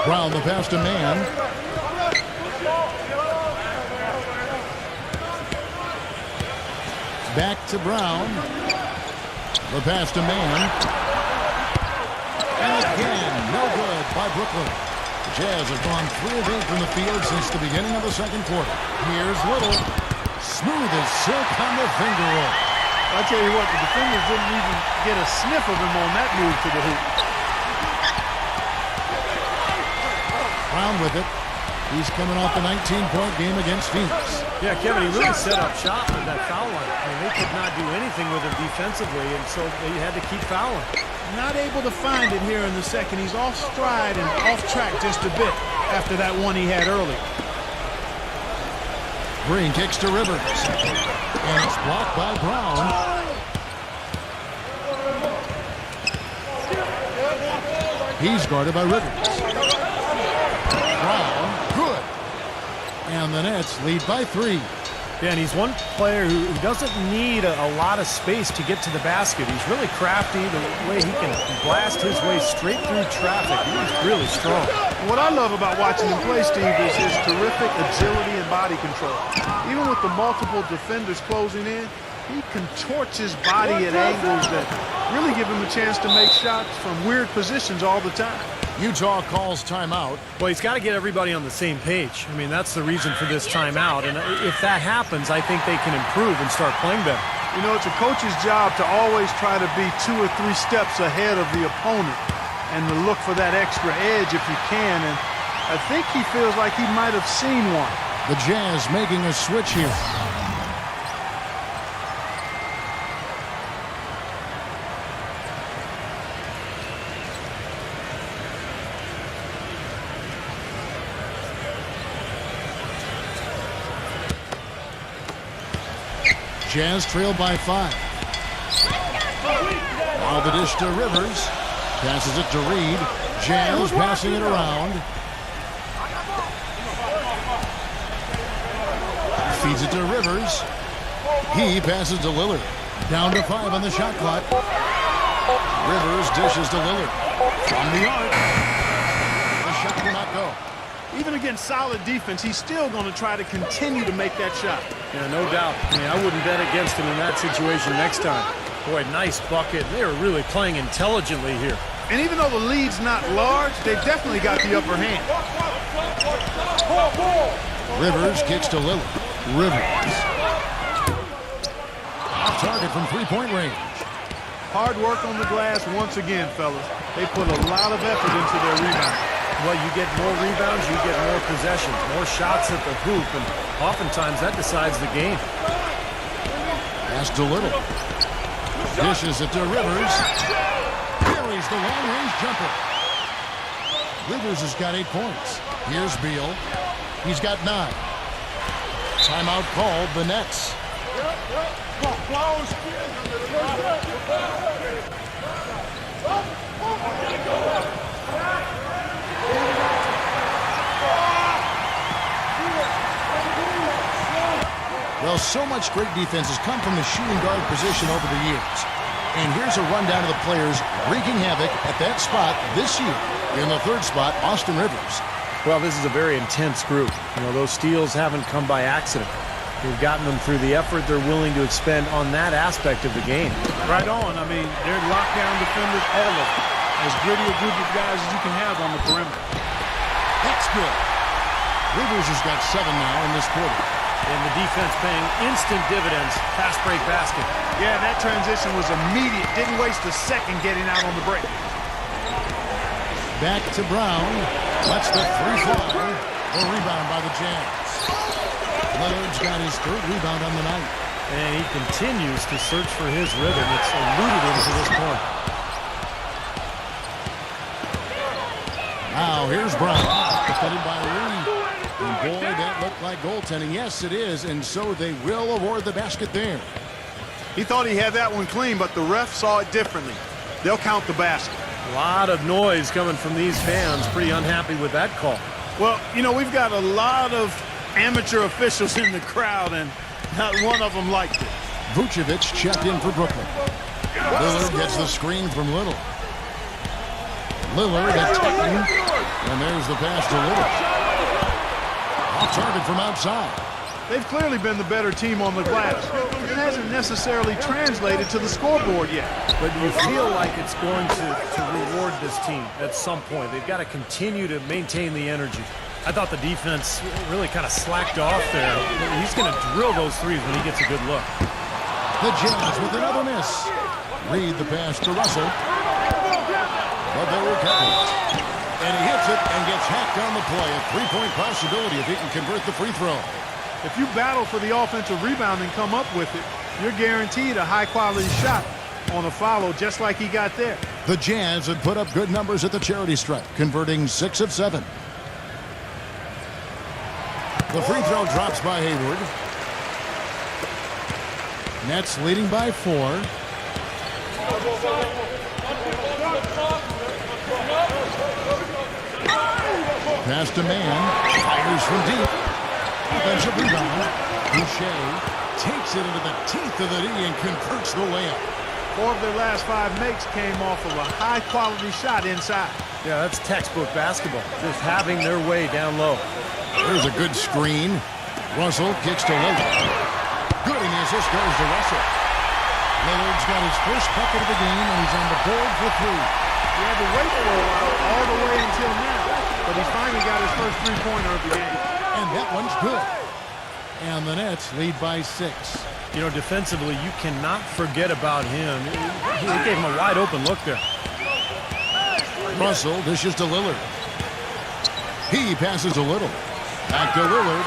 Brown the pass to Mann. Back to Brown. The pass to Mann. And again, no good by Brooklyn. The Jazz have gone 3 of 8 from the field since the beginning of the second quarter. Here's Little. Smooth as silk on the finger roll. I tell you what, the defenders didn't even get a sniff of him on that move to the hoop. Brown with it. He's coming off a 19-point game against Phoenix. Yeah, Kevin, he really set up shop with that foul line. I mean, they could not do anything with him defensively, and so they had to keep fouling. Not able to find it here in the second. He's off stride and off track just a bit after that one he had earlier. Green kicks to Rivers. And it's blocked by Brown. He's guarded by Rivers. Brown, good. And the Nets lead by 3. Yeah, and he's one player who doesn't need a lot of space to get to the basket. He's really crafty, the way he can blast his way straight through traffic. He's really strong. What I love about watching him play, Steve, is his terrific agility and body control. Even with the multiple defenders closing in, he contorts his body at angles that really give him a chance to make shots from weird positions all the time. Utah calls timeout. Well, he's got to get everybody on the same page. I mean, that's the reason for this timeout. And if that happens, I think they can improve and start playing better. You know, it's a coach's job to always try to be 2 or 3 steps ahead of the opponent and to look for that extra edge if you can. And I think he feels like he might have seen one. The Jazz making a switch here. Jazz trail by 5. Now the dish to Rivers. Passes it to Reed. Jazz passing it around. Feeds it to Rivers. He passes to Lillard. Down to 5 on the shot clock. Rivers dishes to Lillard. From the arc. The shot will not go. Even against solid defense, he's still going to try to continue to make that shot. Yeah, no doubt. I mean, I wouldn't bet against him in that situation next time. Boy, nice bucket. They are really playing intelligently here. And even though the lead's not large, they've definitely got the upper hand. Rivers kicks to Lillard. Rivers. Off target from 3-point range. Hard work on the glass once again, fellas. They put a lot of effort into their rebound. Well, you get more rebounds, you get more possessions, more shots at the hoop, and oftentimes that decides the game. Pass to Little. Dishes it to Rivers. Carries the long-range jumper. Rivers has got 8 points. Here's Beal. He's got 9. Timeout called, the Nets. Well, so much great defense has come from the shooting guard position over the years. And here's a rundown of the players wreaking havoc at that spot this year. In the 3rd spot, Austin Rivers. Well, this is a very intense group. You know, those steals haven't come by accident. They've gotten them through the effort they're willing to expend on that aspect of the game. Right on. I mean, they're lockdown defenders, all of them. As gritty a group of guys as you can have on the perimeter. That's good. Rivers has got 7 now in this quarter. And the defense paying instant dividends. Fast break basket. Yeah, that transition was immediate. Didn't waste a second getting out on the break. Back to Brown. Lets the 3 fly. The rebound by the Jazz. Lillard's got his 3rd rebound on the night. And he continues to search for his rhythm. It's eluded him to this point. Now here's Brown. Defended by Reed. And boy, that looked like goaltending. Yes, it is. And so they will award the basket there. He thought he had that one clean, but the ref saw it differently. They'll count the basket. A lot of noise coming from these fans. Pretty unhappy with that call. Well, you know, we've got a lot of amateur officials in the crowd, and not one of them liked it. Vucevic checked in for Brooklyn. Lillard gets the screen from Little. Lillard at 10. And there's the pass to Little. Off target from outside. They've clearly been the better team on the glass. It hasn't necessarily translated to the scoreboard yet. But you feel like it's going to reward this team at some point. They've got to continue to maintain the energy. I thought the defense really kind of slacked off there. He's going to drill those threes when he gets a good look. The Jazz with another miss. Reed the pass to Russell. But they recover it. And he hits it and gets hacked on the play. A three-point possibility if he can convert the free throw. If you battle for the offensive rebound and come up with it, you're guaranteed a high-quality shot on a follow just like he got there. The Jazz had put up good numbers at the charity stripe, converting 6 of 7. The free throw drops by Hayward. Nets leading by 4. Pass to Man. Fires from deep. Offensive rebound. Boucher takes it into the teeth of the knee and converts the layup. 4 of their last 5 makes came off of a high-quality shot inside. Yeah, that's textbook basketball. Just having their way down low. There's a good screen. Russell kicks to Lillard. Good, and the assist goes to Russell. Lillard's got his first bucket of the game, and he's on the board for 3. He had to wait for a while, all the way until now, but he finally got his first three-pointer of the game. And that one's good. And the Nets lead by 6. You know, defensively, you cannot forget about him. He gave him a wide-open look there. Russell dishes to Lillard. He passes a little. Back to Lillard.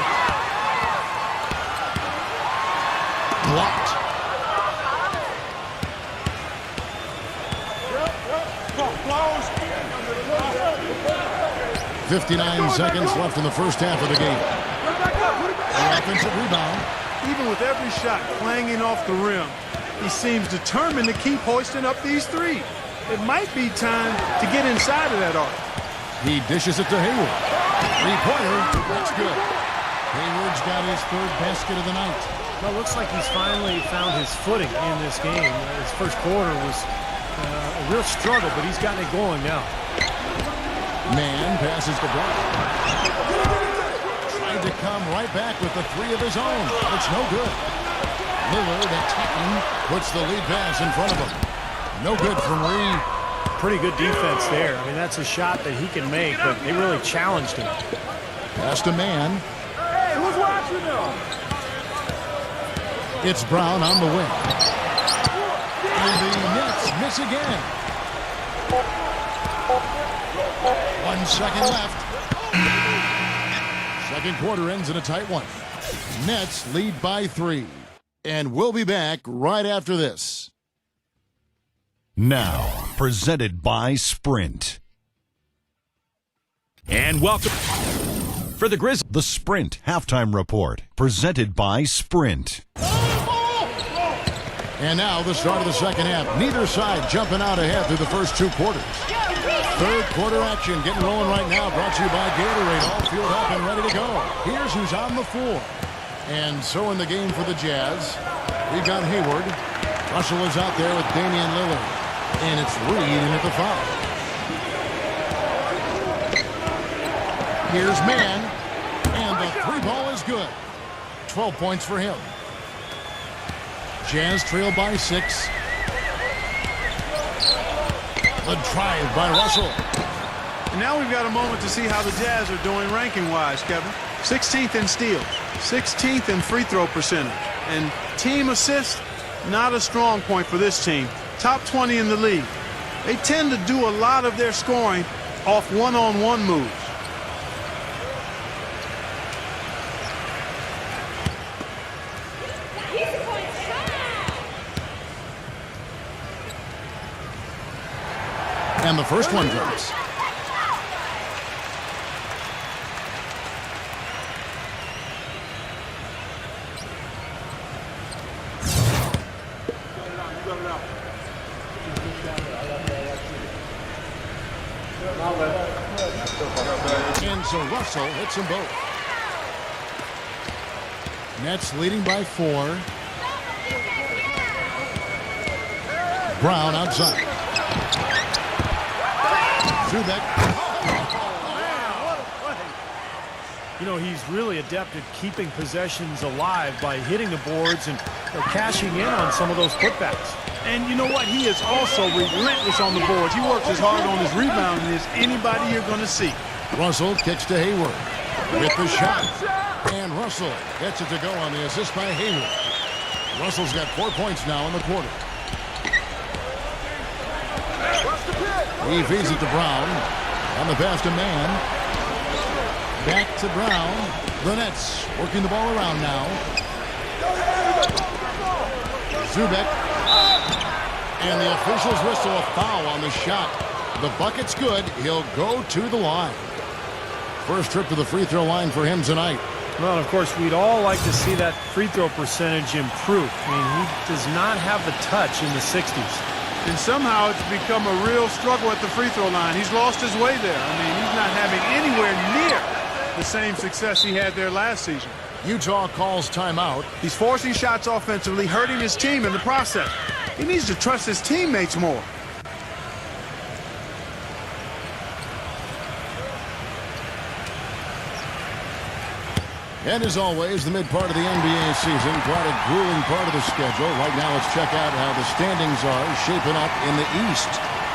Blocked. 59 seconds left in the first half of the game. The offensive rebound. Even with every shot clanging off the rim, he seems determined to keep hoisting up these threes. It might be time to get inside of that arc. He dishes it to Hayward. Three-pointer. That's good. Hayward's got his 3rd basket of the night. Well, it looks like he's finally found his footing in this game. His first quarter was a real struggle, but he's gotten it going now. Man passes to Brown. Tried to come right back with the 3 of his own. It's no good. Lillard attacking, puts the lead pass in front of him. No good from Reed. Pretty good defense there. I mean, that's a shot that he can make, but they really challenged him. Pass to Man. Hey, who's watching them? It's Brown on the wing. And the Nets miss again. 1 second left. Second quarter ends in a tight one. Nets lead by 3. And we'll be back right after this. Now, presented by Sprint. And welcome for the Grizzlies. The Sprint Halftime Report, presented by Sprint. And now the start of the second half. Neither side jumping out ahead through the first 2 quarters. Third quarter action getting rolling right now. Brought to you by Gatorade. All fueled up and ready to go. Here's who's on the floor. And so in the game for the Jazz, we've got Hayward. Russell is out there with Damian Lillard. And it's Reed in at the foul. Here's Man. And the 3 ball is good. 12 points for him. Jazz trail by 6. The drive by Russell. And now we've got a moment to see how the Jazz are doing ranking-wise, Kevin. 16th in steals, 16th in free throw percentage. And team assist, not a strong point for this team. Top 20 in the league. They tend to do a lot of their scoring off one-on-one moves. And the first one drops. And so Russell hits them both. Nets leading by 4. Brown outside. Through that. You know, he's really adept at keeping possessions alive by hitting the boards and cashing in on some of those putbacks. And you know what? He is also relentless on the boards. He works as hard on his rebounding as anybody you're going to see. Russell kicks to Hayward with the shot. And Russell gets it to go on the assist by Hayward. Russell's got 4 points now in the quarter. He feeds it to Brown. On the pass to Mann. Back to Brown. The Nets working the ball around now. Zubek. And the officials whistle a foul on the shot. The bucket's good. He'll go to the line. First trip to the free throw line for him tonight. Well, of course, we'd all like to see that free throw percentage improve. I mean, he does not have the touch in the 60s. And somehow it's become a real struggle at the free throw line. He's lost his way there. I mean, he's not having anywhere near the same success he had there last season. Utah calls timeout. He's forcing shots offensively, hurting his team in the process. He needs to trust his teammates more. And as always, the mid part of the NBA season, quite a grueling part of the schedule. Right now, let's check out how the standings are shaping up in the East.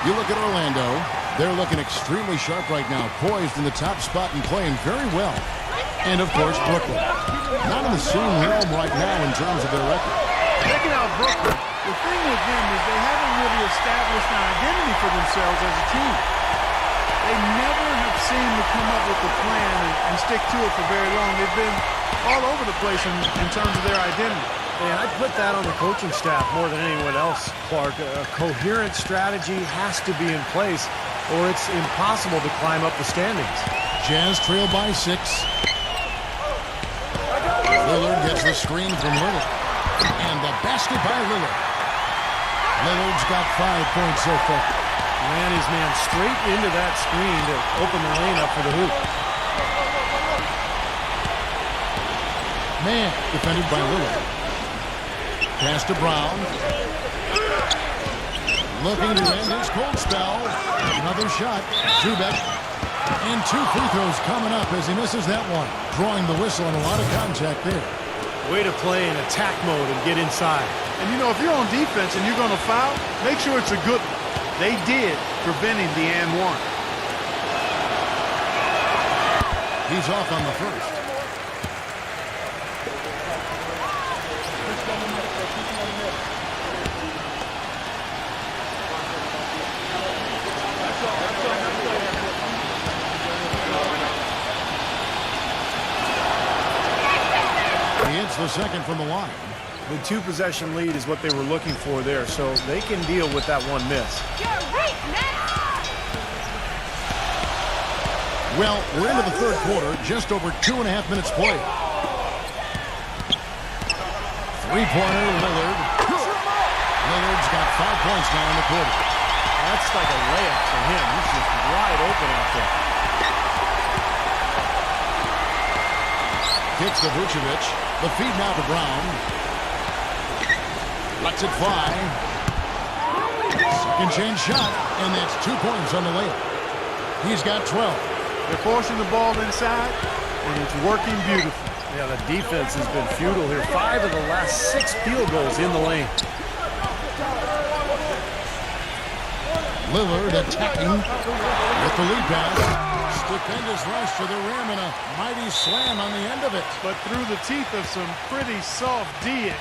You look at Orlando, they're looking extremely sharp right now, poised in the top spot and playing very well. And, of course, Brooklyn. Not in the same realm right now in terms of their record. Checking out Brooklyn, the thing with them is they haven't really established an identity for themselves as a team. They never have seemed to come up with a plan and stick to it for very long. They've been all over the place in terms of their identity. And I put that on the coaching staff more than anyone else, Clark. A coherent strategy has to be in place, or it's impossible to climb up the standings. Jazz trail by 6. Lillard gets the screen from Lillard. And the basket by Lillard. Lillard's got 5 points so far. Ran his man straight into that screen to open the lane up for the hoop. Man defended by Lillard. Pass to Brown. Looking to end his cold spell. Another shot. Zubek. And 2 free throws coming up as he misses that one. Drawing the whistle and a lot of contact there. Way to play in attack mode and get inside. And, you know, if you're on defense and you're going to foul, make sure it's a good one. They did, preventing the and one. He's off on the first. He hits the second from the line. The 2-possession lead is what they were looking for there, so they can deal with that one miss. You're right, Nets! Well, we're into the third quarter, just over 2.5 minutes played. Three-pointer, Lillard. Lillard's got 5 points now in the quarter. That's like a layup for him. He's just wide open out there. Kicks to Vucevic. The feed now to Brown. Lets it fly. Second chance shot, and that's 2 points on the layup. He's got 12. They're forcing the ball inside, and it's working beautifully. Yeah, the defense has been futile here. 5 of the last 6 field goals in the lane. Lillard attacking with the lead pass. Stupendous rush to the rim and a mighty slam on the end of it. But through the teeth of some pretty soft D,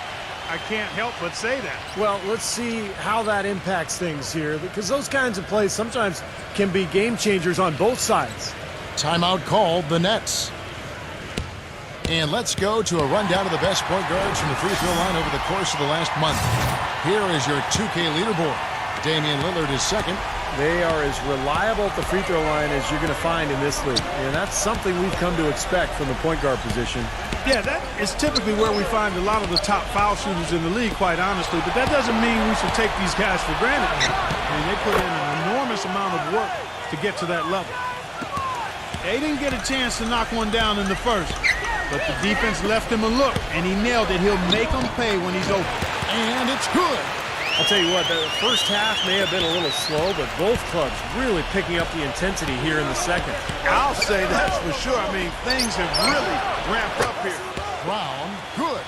I can't help but say that. Well, let's see how that impacts things here, because those kinds of plays sometimes can be game changers on both sides. Timeout called, the Nets. And let's go to a rundown of the best point guards from the free throw line over the course of the last month. Here is your 2K leaderboard. Damian Lillard is second. They are as reliable at the free throw line as you're going to find in this league. And that's something we've come to expect from the point guard position. Yeah, that is typically where we find a lot of the top foul shooters in the league, quite honestly. But that doesn't mean we should take these guys for granted. I mean, they put in an enormous amount of work to get to that level. They didn't get a chance to knock one down in the first. But the defense left him a look, and he nailed it. He'll make them pay when he's open. And it's good. I'll tell you what, the first half may have been a little slow, but both clubs really picking up the intensity here in the second. I'll say that's for sure. I mean, things have really ramped up here. Brown, good.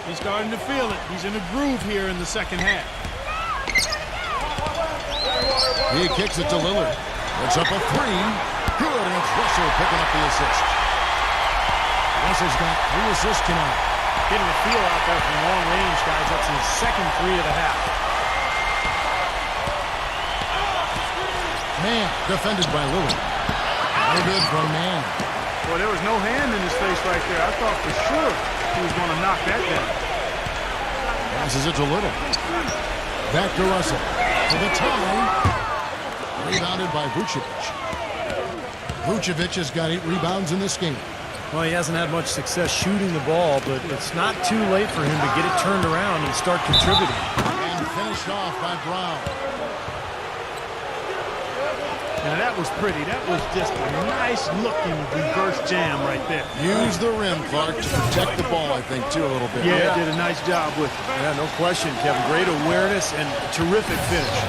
He's starting to feel it. He's in a groove here in the second half. He kicks it to Lillard. It's up a three. Good, and it's Russell picking up the assist. Russell's got 3 assists tonight. Getting a feel out there from long range, guys. That's his second 3 of the half. Man, defended by Lillard. No good from Man. Boy, there was no hand in his face right there. I thought for sure he was going to knock that down. Passes it to Little. Back to Russell. To the tie. Rebounded by Vucevic. Vucevic has got 8 rebounds in this game. Well, he hasn't had much success shooting the ball, but it's not too late for him to get it turned around and start contributing. And finished off by Brown. Now that was pretty. That was just a nice-looking reverse jam right there. Use the rim, Clark, to protect the ball, I think, too, a little bit. Yeah, did a nice job with it. Yeah, no question, Kevin. Great awareness and terrific finish.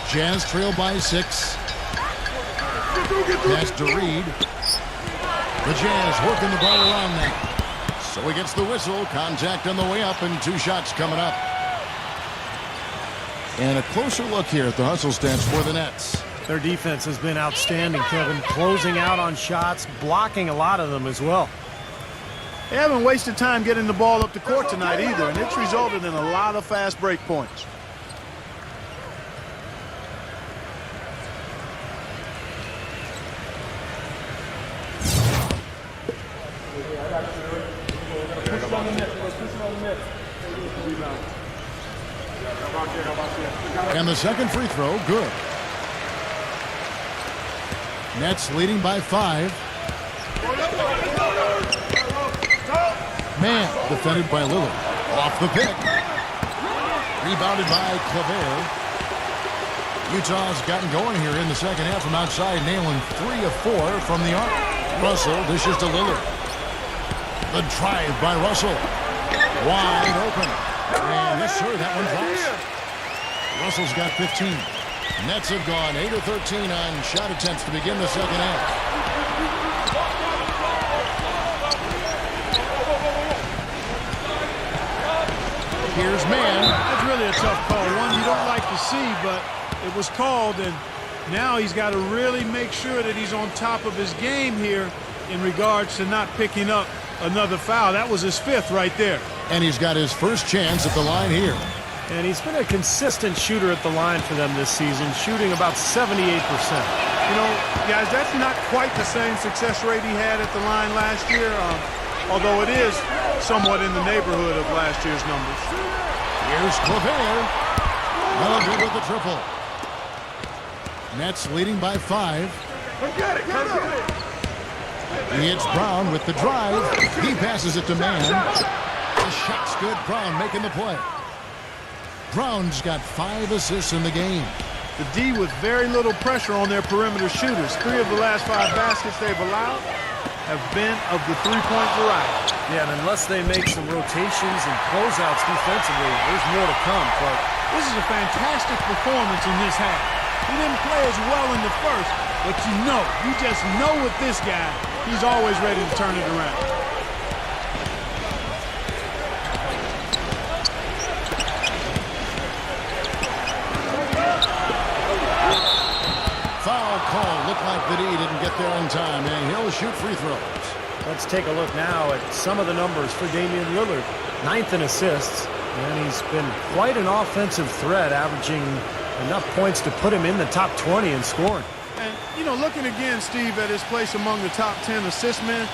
Jazz trail by 6. Pass to Reed. The Jazz working the ball around now. So he gets the whistle. Contact on the way up and 2 shots coming up. And a closer look here at the hustle stance for the Nets. Their defense has been outstanding, Kevin. Closing out on shots, blocking a lot of them as well. They haven't wasted time getting the ball up the court tonight either, and it's resulted in a lot of fast break points. And the second free throw, good. Nets leading by 5. Man, defended by Lillard. Off the pick. Rebounded by Claver. Utah's gotten going here in the second half from outside, nailing 3 of 4 from the arc. Russell dishes to Lillard. The drive by Russell. Wide open. And yes, sir, that one drops. Russell's got 15. Nets have gone 8 of 13 on shot attempts to begin the second half. Here's Man. That's really a tough call. One you don't like to see, but it was called, and now he's got to really make sure that he's on top of his game here in regards to not picking up another foul. That was his 5th right there. And he's got his first chance at the line here. And he's been a consistent shooter at the line for them this season, shooting about 78%. You know, guys, that's not quite the same success rate he had at the line last year, although it is somewhat in the neighborhood of last year's numbers. Here's Claver. Well, good with the triple. Nets leading by 5. He hits Brown with the drive. He passes it to Man. The shot's good. Brown making the play. Brown's got 5 assists in the game. The D with very little pressure on their perimeter shooters. 3 of the last 5 baskets they've allowed have been of the 3-point variety. Yeah, and unless they make some rotations and closeouts defensively, there's more to come, Clark. This is a fantastic performance in this half. He didn't play as well in the first, but you just know with this guy, he's always ready to turn it around. Foul call. Looked like the D didn't get there in time, and he'll shoot free throws. Let's take a look now at some of the numbers for Damian Lillard. 9th in assists, and he's been quite an offensive threat, averaging enough points to put him in the top 20 in scoring. And, looking again, Steve, at his place among the top 10 assist men,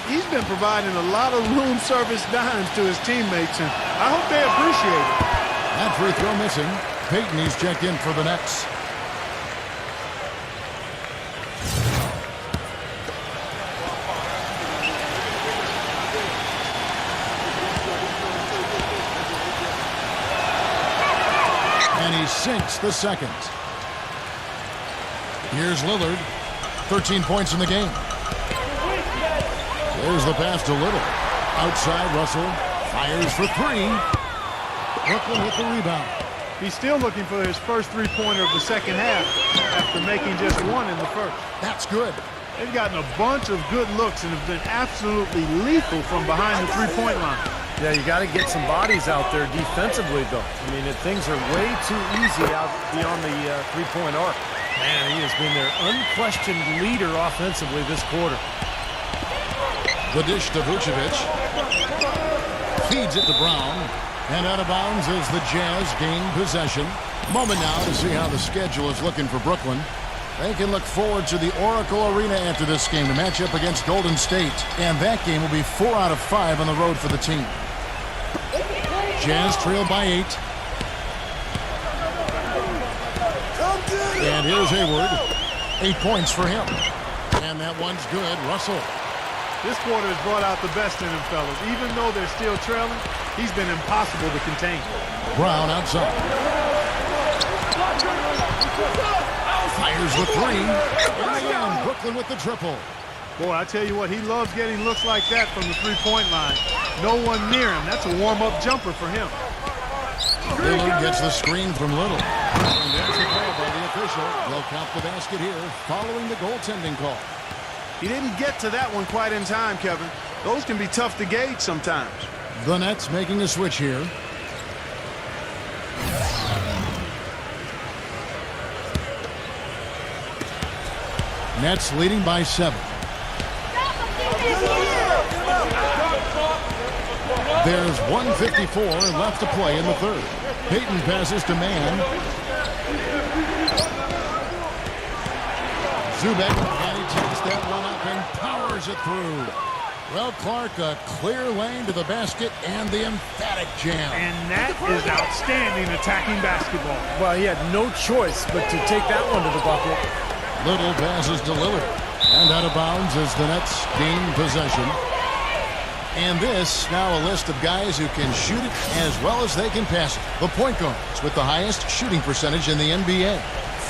he's been providing a lot of room service dimes to his teammates, and I hope they appreciate it. That free throw missing. Payton, he's checked in for the Nets. And he sinks the second. Here's Lillard. 13 points in the game. There's the pass to Little. Outside, Russell fires for three. Brooklyn with the rebound. He's still looking for his first three-pointer of the second half after making just one in the first. That's good. They've gotten a bunch of good looks and have been absolutely lethal from behind the three-point line. Yeah, you got to get some bodies out there defensively, though. I mean, things are way too easy out beyond the three-point arc. Man, he has been their unquestioned leader offensively this quarter. The dish to Vucevic. Feeds it to Brown. And out of bounds as the Jazz gain possession. Moment now to see how the schedule is looking for Brooklyn. They can look forward to the Oracle Arena after this game to match up against Golden State. And that game will be 4 out of 5 on the road for the team. Jazz trail by 8. And here's Hayward. 8 points for him. And that one's good. Russell. This quarter has brought out the best in him, fellas. Even though they're still trailing, he's been impossible to contain. Brown outside. Fires the three. And Brooklyn with the triple. Boy, I tell you what, he loves getting looks like that from the three-point line. No one near him. That's a warm-up jumper for him. Lillard gets the screen from Little. And there's the call by the official. They'll count the basket here following the goaltending call. He didn't get to that one quite in time, Kevin. Those can be tough to gauge sometimes. The Nets making a switch here. Nets leading by 7. There's 1:54 left to play in the third. Payton passes to Mann. Zubek, and he takes that one up and powers it through. Well, Clark, a clear lane to the basket and the emphatic jam. And that is outstanding attacking basketball. Well, he had no choice but to take that one to the bucket. Little passes to Lillard. And out of bounds as the Nets gain possession. And this, now a list of guys who can shoot it as well as they can pass it. The point guards with the highest shooting percentage in the NBA.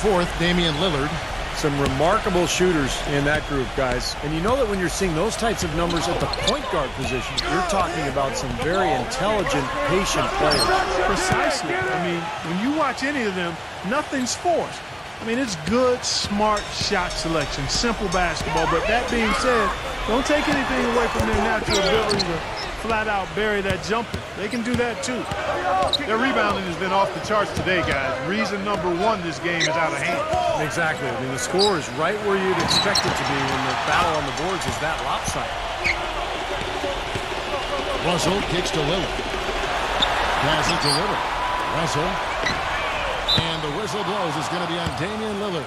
4th, Damian Lillard. Some remarkable shooters in that group, guys. And you know that when you're seeing those types of numbers at the point guard position, you're talking about some very intelligent, patient players. Precisely. I mean, when you watch any of them, nothing's forced. I mean, it's good, smart shot selection, simple basketball. But that being said, don't take anything away from their natural ability to flat out bury that jumper. They can do that too. Their rebounding has been off the charts today, guys. Reason number 1, this game is out of hand. Exactly. I mean, the score is right where you'd expect it to be when the battle on the boards is that lopsided. Russell kicks to Lillard. Passes to Lillard. Russell. And the whistle blows. It's going to be on Damian Lillard.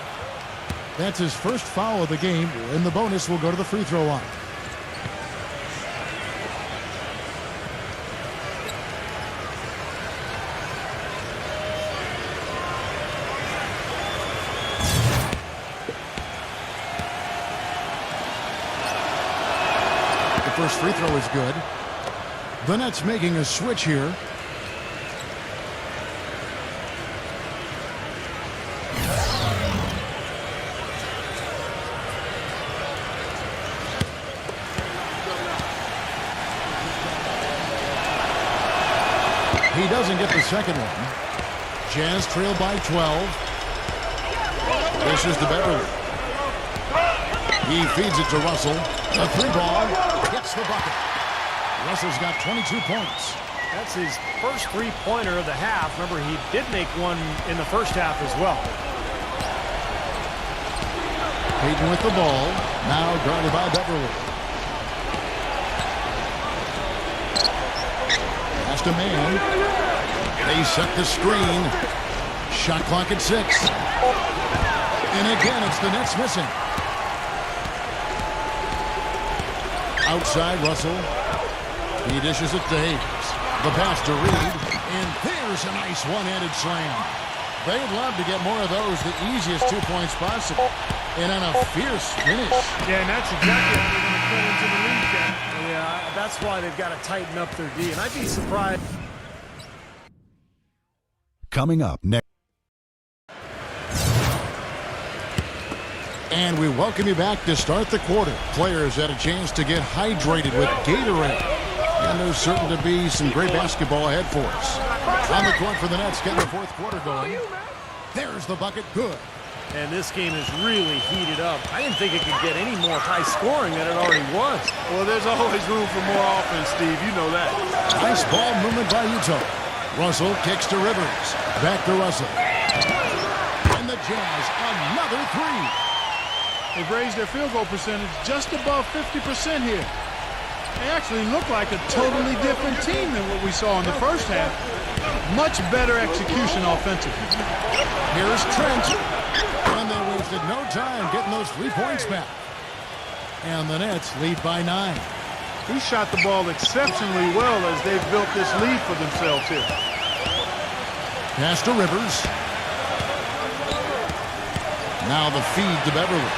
That's his first foul of the game, and the bonus will go to the free throw line. The first free throw is good. The Nets making a switch here. He doesn't get the second one. Jazz trail by 12. This is to Beverly. He feeds it to Russell. The 3-ball gets the bucket. Russell's got 22 points. That's his first three-pointer of the half. Remember, he did make one in the first half as well. Payton with the ball. Now guarded by Beverly. Pass to Mann. They set the screen. Shot clock at 6. And again, it's the Nets missing. Outside, Russell. He dishes it to Hayes. The pass to Reed. And there's a nice one-handed slam. They'd love to get more of those, the easiest 2 points possible. And on a fierce finish. Yeah, and that's exactly how they're going to cut into the lead, Ken. Yeah, that's why they've got to tighten up their D. And I'd be surprised. Coming up next. And we welcome you back to start the quarter. Players had a chance to get hydrated with Gatorade. And there's certain to be some great basketball ahead for us. On the court for the Nets, getting the fourth quarter going. There's the bucket, good. And this game is really heated up. I didn't think it could get any more high scoring than it already was. Well, there's always room for more offense, Steve. You know that. Nice ball movement by Utah. Russell kicks to Rivers. Back to Russell. And the Jazz, another three. They've raised their field goal percentage just above 50% here. They actually look like a totally different team than what we saw in the first half. Much better execution offensively. Here's Trent. And they wasted no time getting those 3 points back. And the Nets lead by 9. He shot the ball exceptionally well as they've built this lead for themselves here. Pass to Rivers. Now the feed to Beverly.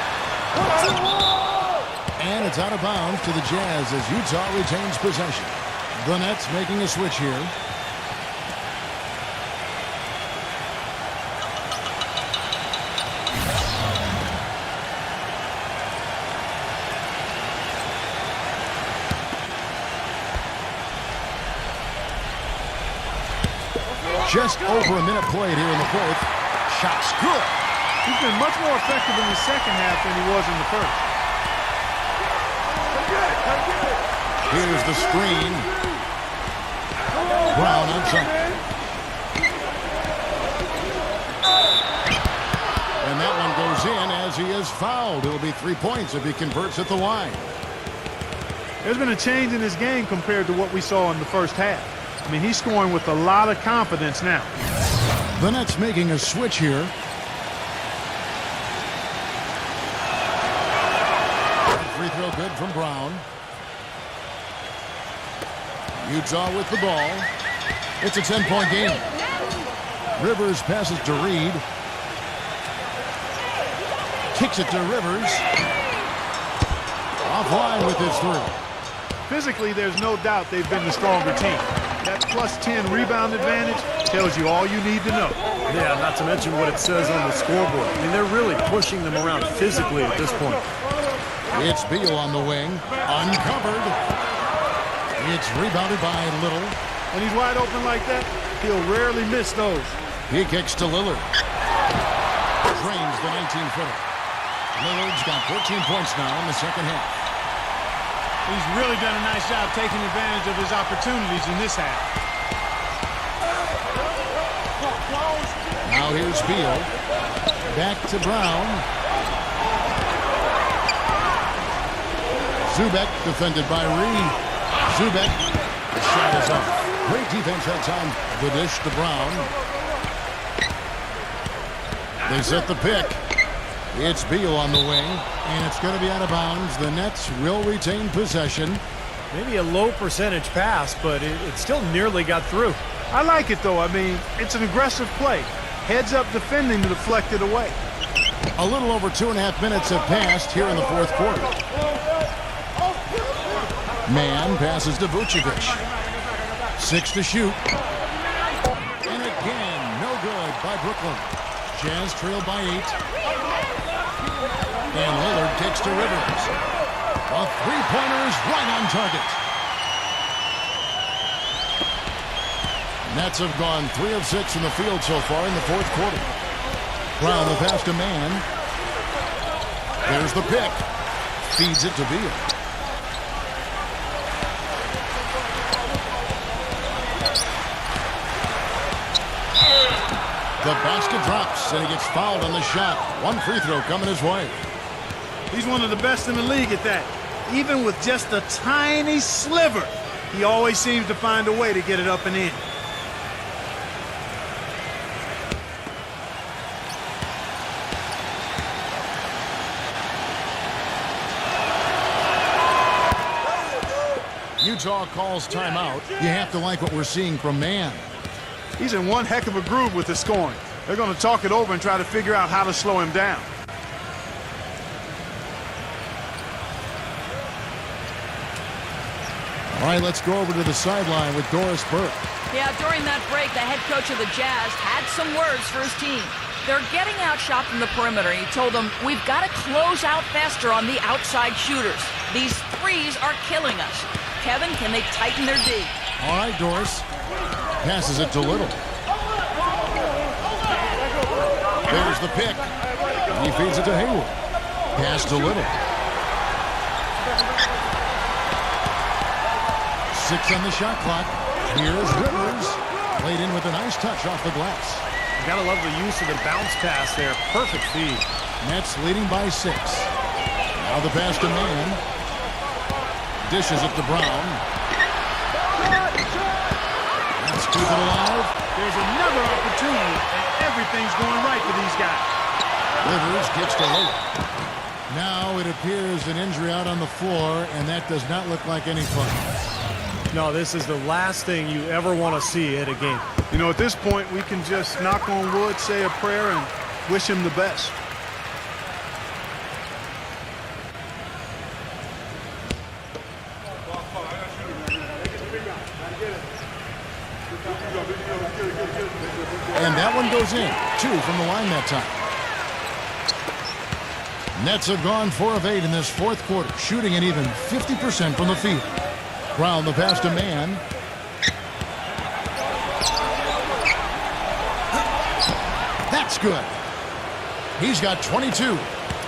And it's out of bounds to the Jazz as Utah retains possession. The Nets making a switch here. Just over a minute played here in the fourth. Shot's good. He's been much more effective in the second half than he was in the first. Here's the screen. Brown outside. And that one goes in as he is fouled. It'll be 3 points if he converts at the line. There's been a change in his game compared to what we saw in the first half. I mean, he's scoring with a lot of confidence now. The Nets making a switch here. Free throw good from Brown. Utah with the ball. It's a 10-point game. Rivers passes to Reed. Kicks it to Rivers. Offline with his three. Physically, there's no doubt they've been the stronger team. That plus 10 rebound advantage tells you all you need to know. Yeah, not to mention what it says on the scoreboard. I mean, they're really pushing them around physically at this point. It's Beal on the wing. Uncovered. It's rebounded by Little. When he's wide open like that, he'll rarely miss those. He kicks to Lillard. Drains the 19-footer. Lillard's got 14 points now in the second half. He's really done a nice job taking advantage of his opportunities in this half. Now here's Beal. Back to Brown. Zubek defended by Reed. Zubek. The shot is up. Great defense that time. The dish to Brown. They set the pick. It's Beal on the wing, and it's going to be out of bounds. The Nets will retain possession. Maybe a low percentage pass, but it still nearly got through. I like it, though. I mean, it's an aggressive play. Heads up defending to deflect it away. A little over 2.5 minutes have passed here in the fourth quarter. Man passes to Vucevic. 6 to shoot. And again, no good by Brooklyn. Jazz trailed by 8. And Lillard kicks to Rivers. A three-pointer is right on target. Nets have gone 3 of 6 in the field so far in the fourth quarter. Brown the pass to Man. There's the pick. Feeds it to Beal. The basket drops, and he gets fouled on the shot. One free throw coming his way. He's one of the best in the league at that. Even with just a tiny sliver, he always seems to find a way to get it up and in. Utah calls timeout. You have to like what we're seeing from Man. He's in one heck of a groove with the scoring. They're going to talk it over and try to figure out how to slow him down. All right, let's go over to the sideline with Doris Burke. Yeah, during that break, the head coach of the Jazz had some words for his team. They're getting outshot from the perimeter. He told them, we've got to close out faster on the outside shooters. These threes are killing us. Kevin, can they tighten their D? All right, Doris. Passes it to Little. There's the pick. He feeds it to Hayward. Pass to Little. 6 on the shot clock. Here's Rivers. Played in with a nice touch off the glass. You gotta love the use of the bounce pass there. Perfect feed. Nets leading by 6. Now the pass to Mann. Dishes it to Brown. Let's keep it alive. There's another opportunity, and everything's going right for these guys. Rivers gets to Lillard. Now it appears an injury out on the floor, and that does not look like any fun. No, this is the last thing you ever want to see at a game. You know, at this point, we can just knock on wood, say a prayer, and wish him the best. And that one goes in. 2 from the line that time. Nets have gone 4 of 8 in this fourth quarter, shooting an even 50% from the field. Brown the pass to Mann. That's good. He's got 22.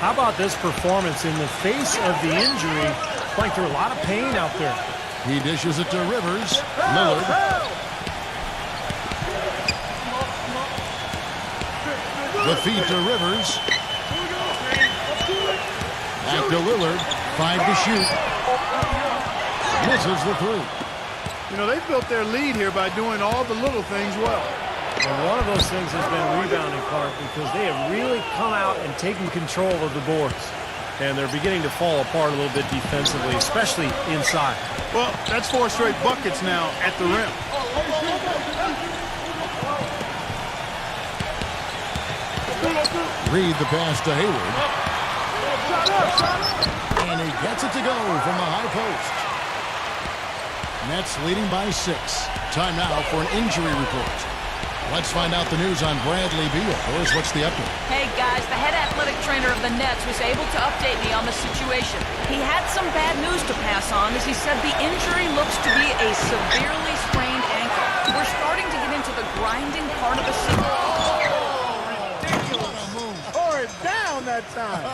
How about this performance in the face of the injury? Playing through a lot of pain out there. He dishes it to Rivers. Lillard. The feed to Rivers. Back to Lillard. 5 to shoot. Misses the 3. You know, they've built their lead here by doing all the little things well. And one of those things has been rebounding, Clark, because they have really come out and taken control of the boards. And they're beginning to fall apart a little bit defensively, especially inside. Well, that's 4 straight buckets now at the rim. Reed the pass to Hayward. And he gets it to go from the high post. Nets leading by 6. Time now for an injury report. Let's find out the news on Bradley Beal. Doris, what's the update? Hey, guys, the head athletic trainer of the Nets was able to update me on the situation. He had some bad news to pass on, as he said the injury looks to be a severely sprained ankle. We're starting to get into the grinding part of the season. Tore it down that time.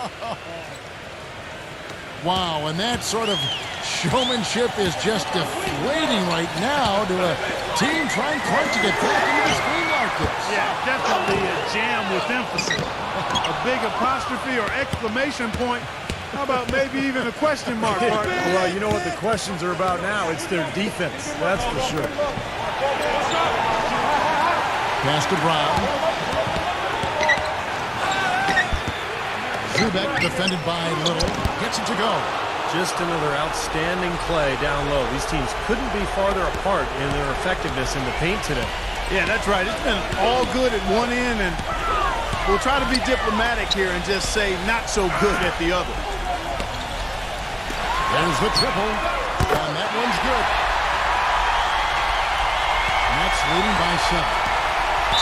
Wow, and that sort of showmanship is just deflating right now to a team trying hard to get back into this game like this. Yeah, definitely a jam with emphasis. A big apostrophe or exclamation point. How about maybe even a question mark, Mark? Well, you know what the questions are about now? It's their defense, that's for sure. Pass to Brown. Mackubex defended by Little. Gets it to go. Just another outstanding play down low. These teams couldn't be farther apart in their effectiveness in the paint today. Yeah, that's right. It's been all good at one end, and we'll try to be diplomatic here and just say not so good at the other. There's the triple, and that one's good. Nets leading by 7.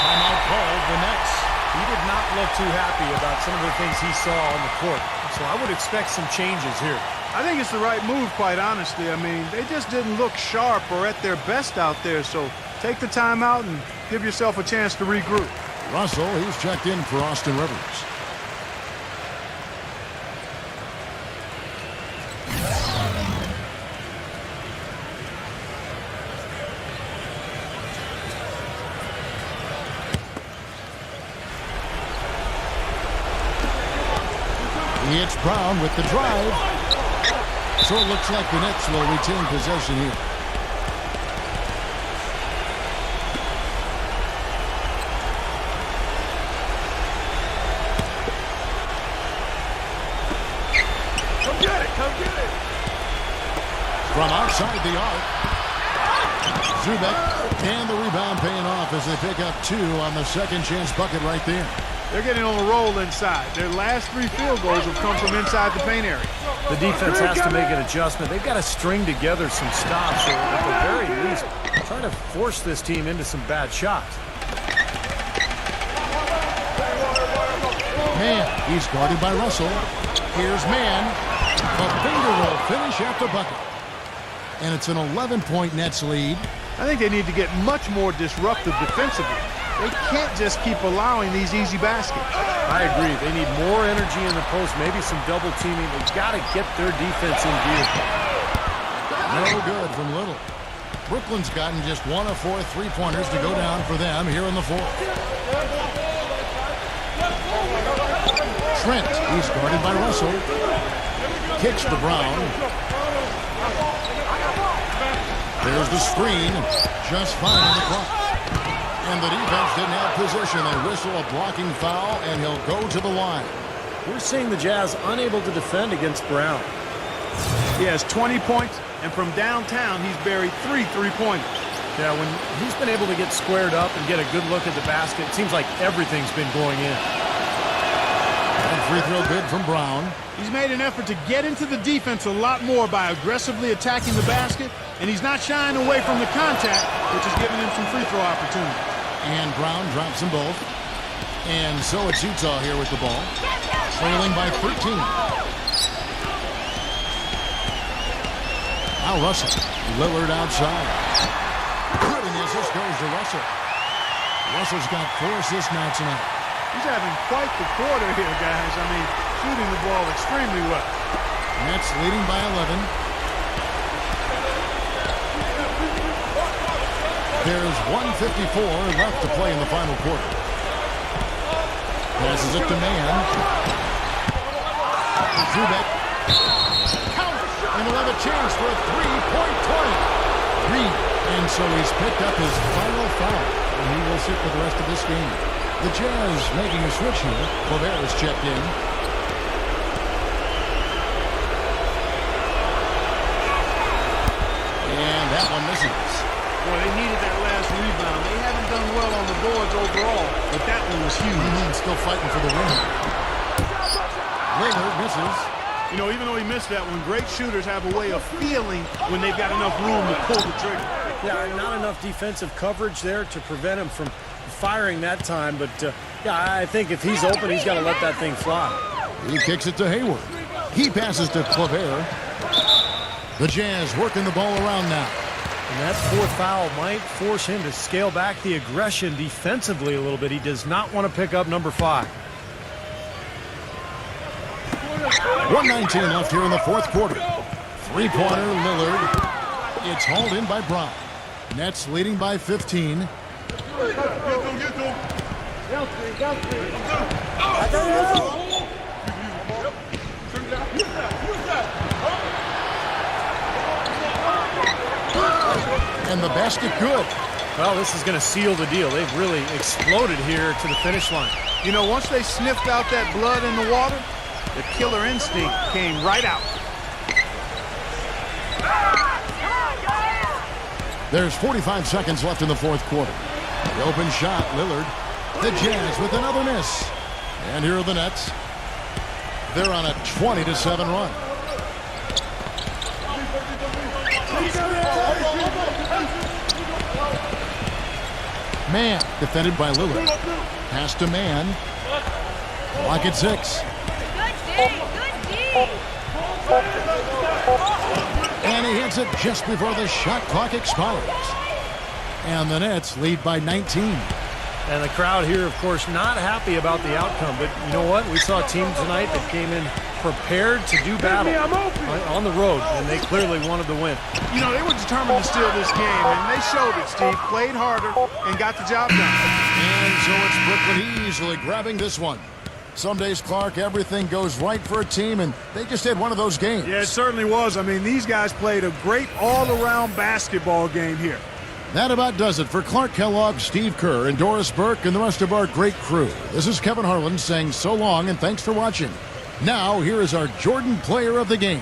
Timeout called the Nets. He did not look too happy about some of the things he saw on the court. So I would expect some changes here. I think it's the right move, quite honestly. I mean, they just didn't look sharp or at their best out there. So take the timeout and give yourself a chance to regroup. Russell, he's checked in for Austin Rivers. It's Brown with the drive. So it looks like the Nets will retain possession here. Come get it, come get it. From outside the arc. Mackubex, and the rebound paying off as they pick up 2 on the second chance bucket right there. They're getting on a roll inside. Their last 3 field goals have come from inside the paint area. The defense has to make an adjustment. They've got to string together some stops, or at the very least, try to force this team into some bad shots. Man, he's guarded by Russell. Here's Man. A finger roll finish at the bucket. And it's an 11-point Nets lead. I think they need to get much more disruptive defensively. They can't just keep allowing these easy baskets. I agree. They need more energy in the post, maybe some double teaming. They've got to get their defense in gear. No good from Little. Brooklyn's gotten just 1 of 4 3-pointers to go down for them here in the fourth. Trent, he's guarded by Russell. Kicks to Brown. There's the screen. Just fine on the clock. And the defense didn't have position. They whistle a blocking foul, and he'll go to the line. We're seeing the Jazz unable to defend against Brown. He has 20 points, and from downtown, he's buried 3 3-pointers. Yeah, when he's been able to get squared up and get a good look at the basket, it seems like everything's been going in. And free throw good from Brown. He's made an effort to get into the defense a lot more by aggressively attacking the basket, and he's not shying away from the contact, which is giving him some free throw opportunities. And Brown drops them both. And so it's Utah here with the ball. Trailing by 13. Now Russell. Lillard outside. Good, and the assist goes to Russell. Russell's got 4 assists now tonight. He's having quite the quarter here, guys. I mean, shooting the ball extremely well. Nets leading by 11. There's 1:54 left to play in the final quarter. Passes it to Man. Mackubex. Count! And he'll have a chance for a 3-point play. Reed. And so he's picked up his final foul. And he will sit for the rest of this game. The Jazz making a switch here. Claver is checked in. And that one misses. Boy, they needed that last rebound. They haven't done well on the boards overall, but that one was huge. Still fighting for the win. Lillard misses. You know, even though he missed that one, great shooters have a way of feeling when they've got enough room to pull the trigger. Yeah, not enough defensive coverage there to prevent him from firing that time. But, yeah, I think if he's open, he's got to let that thing fly. He kicks it to Hayward. He passes to Claver. The Jazz working the ball around now. And that 4th foul might force him to scale back the aggression defensively a little bit. He does not want to pick up number 5. 1:19 left here in the fourth quarter. 3-pointer Lillard. It's hauled in by Brown. Nets leading by 15. And the basket good. Well, this is going to seal the deal. They've really exploded here to the finish line. You know, once they sniffed out that blood in the water, the killer instinct came right out. There's 45 seconds left in the fourth quarter. The open shot, Lillard. The Jazz with another miss. And here are the Nets. They're on a 20-7 run. Man, defended by Lillard. Pass to Man. Clock at 6. And he hits it just before the shot clock expires. And the Nets lead by 19. And the crowd here, of course, not happy about the outcome. But you know what? We saw a team tonight that came in prepared to do battle on the road, and they clearly wanted to win. You know, they were determined to steal this game, and they showed it, Steve. Played harder and got the job done. And so it's Brooklyn easily grabbing this one. Some days, Clark, everything goes right for a team, and they just had one of those games. Yeah, it certainly was. I mean, these guys played a great all-around basketball game here. That about does it for Clark Kellogg, Steve Kerr, and Doris Burke, and the rest of our great crew. This is Kevin Harlan saying so long and thanks for watching. Now, here is our Jordan Player of the Game.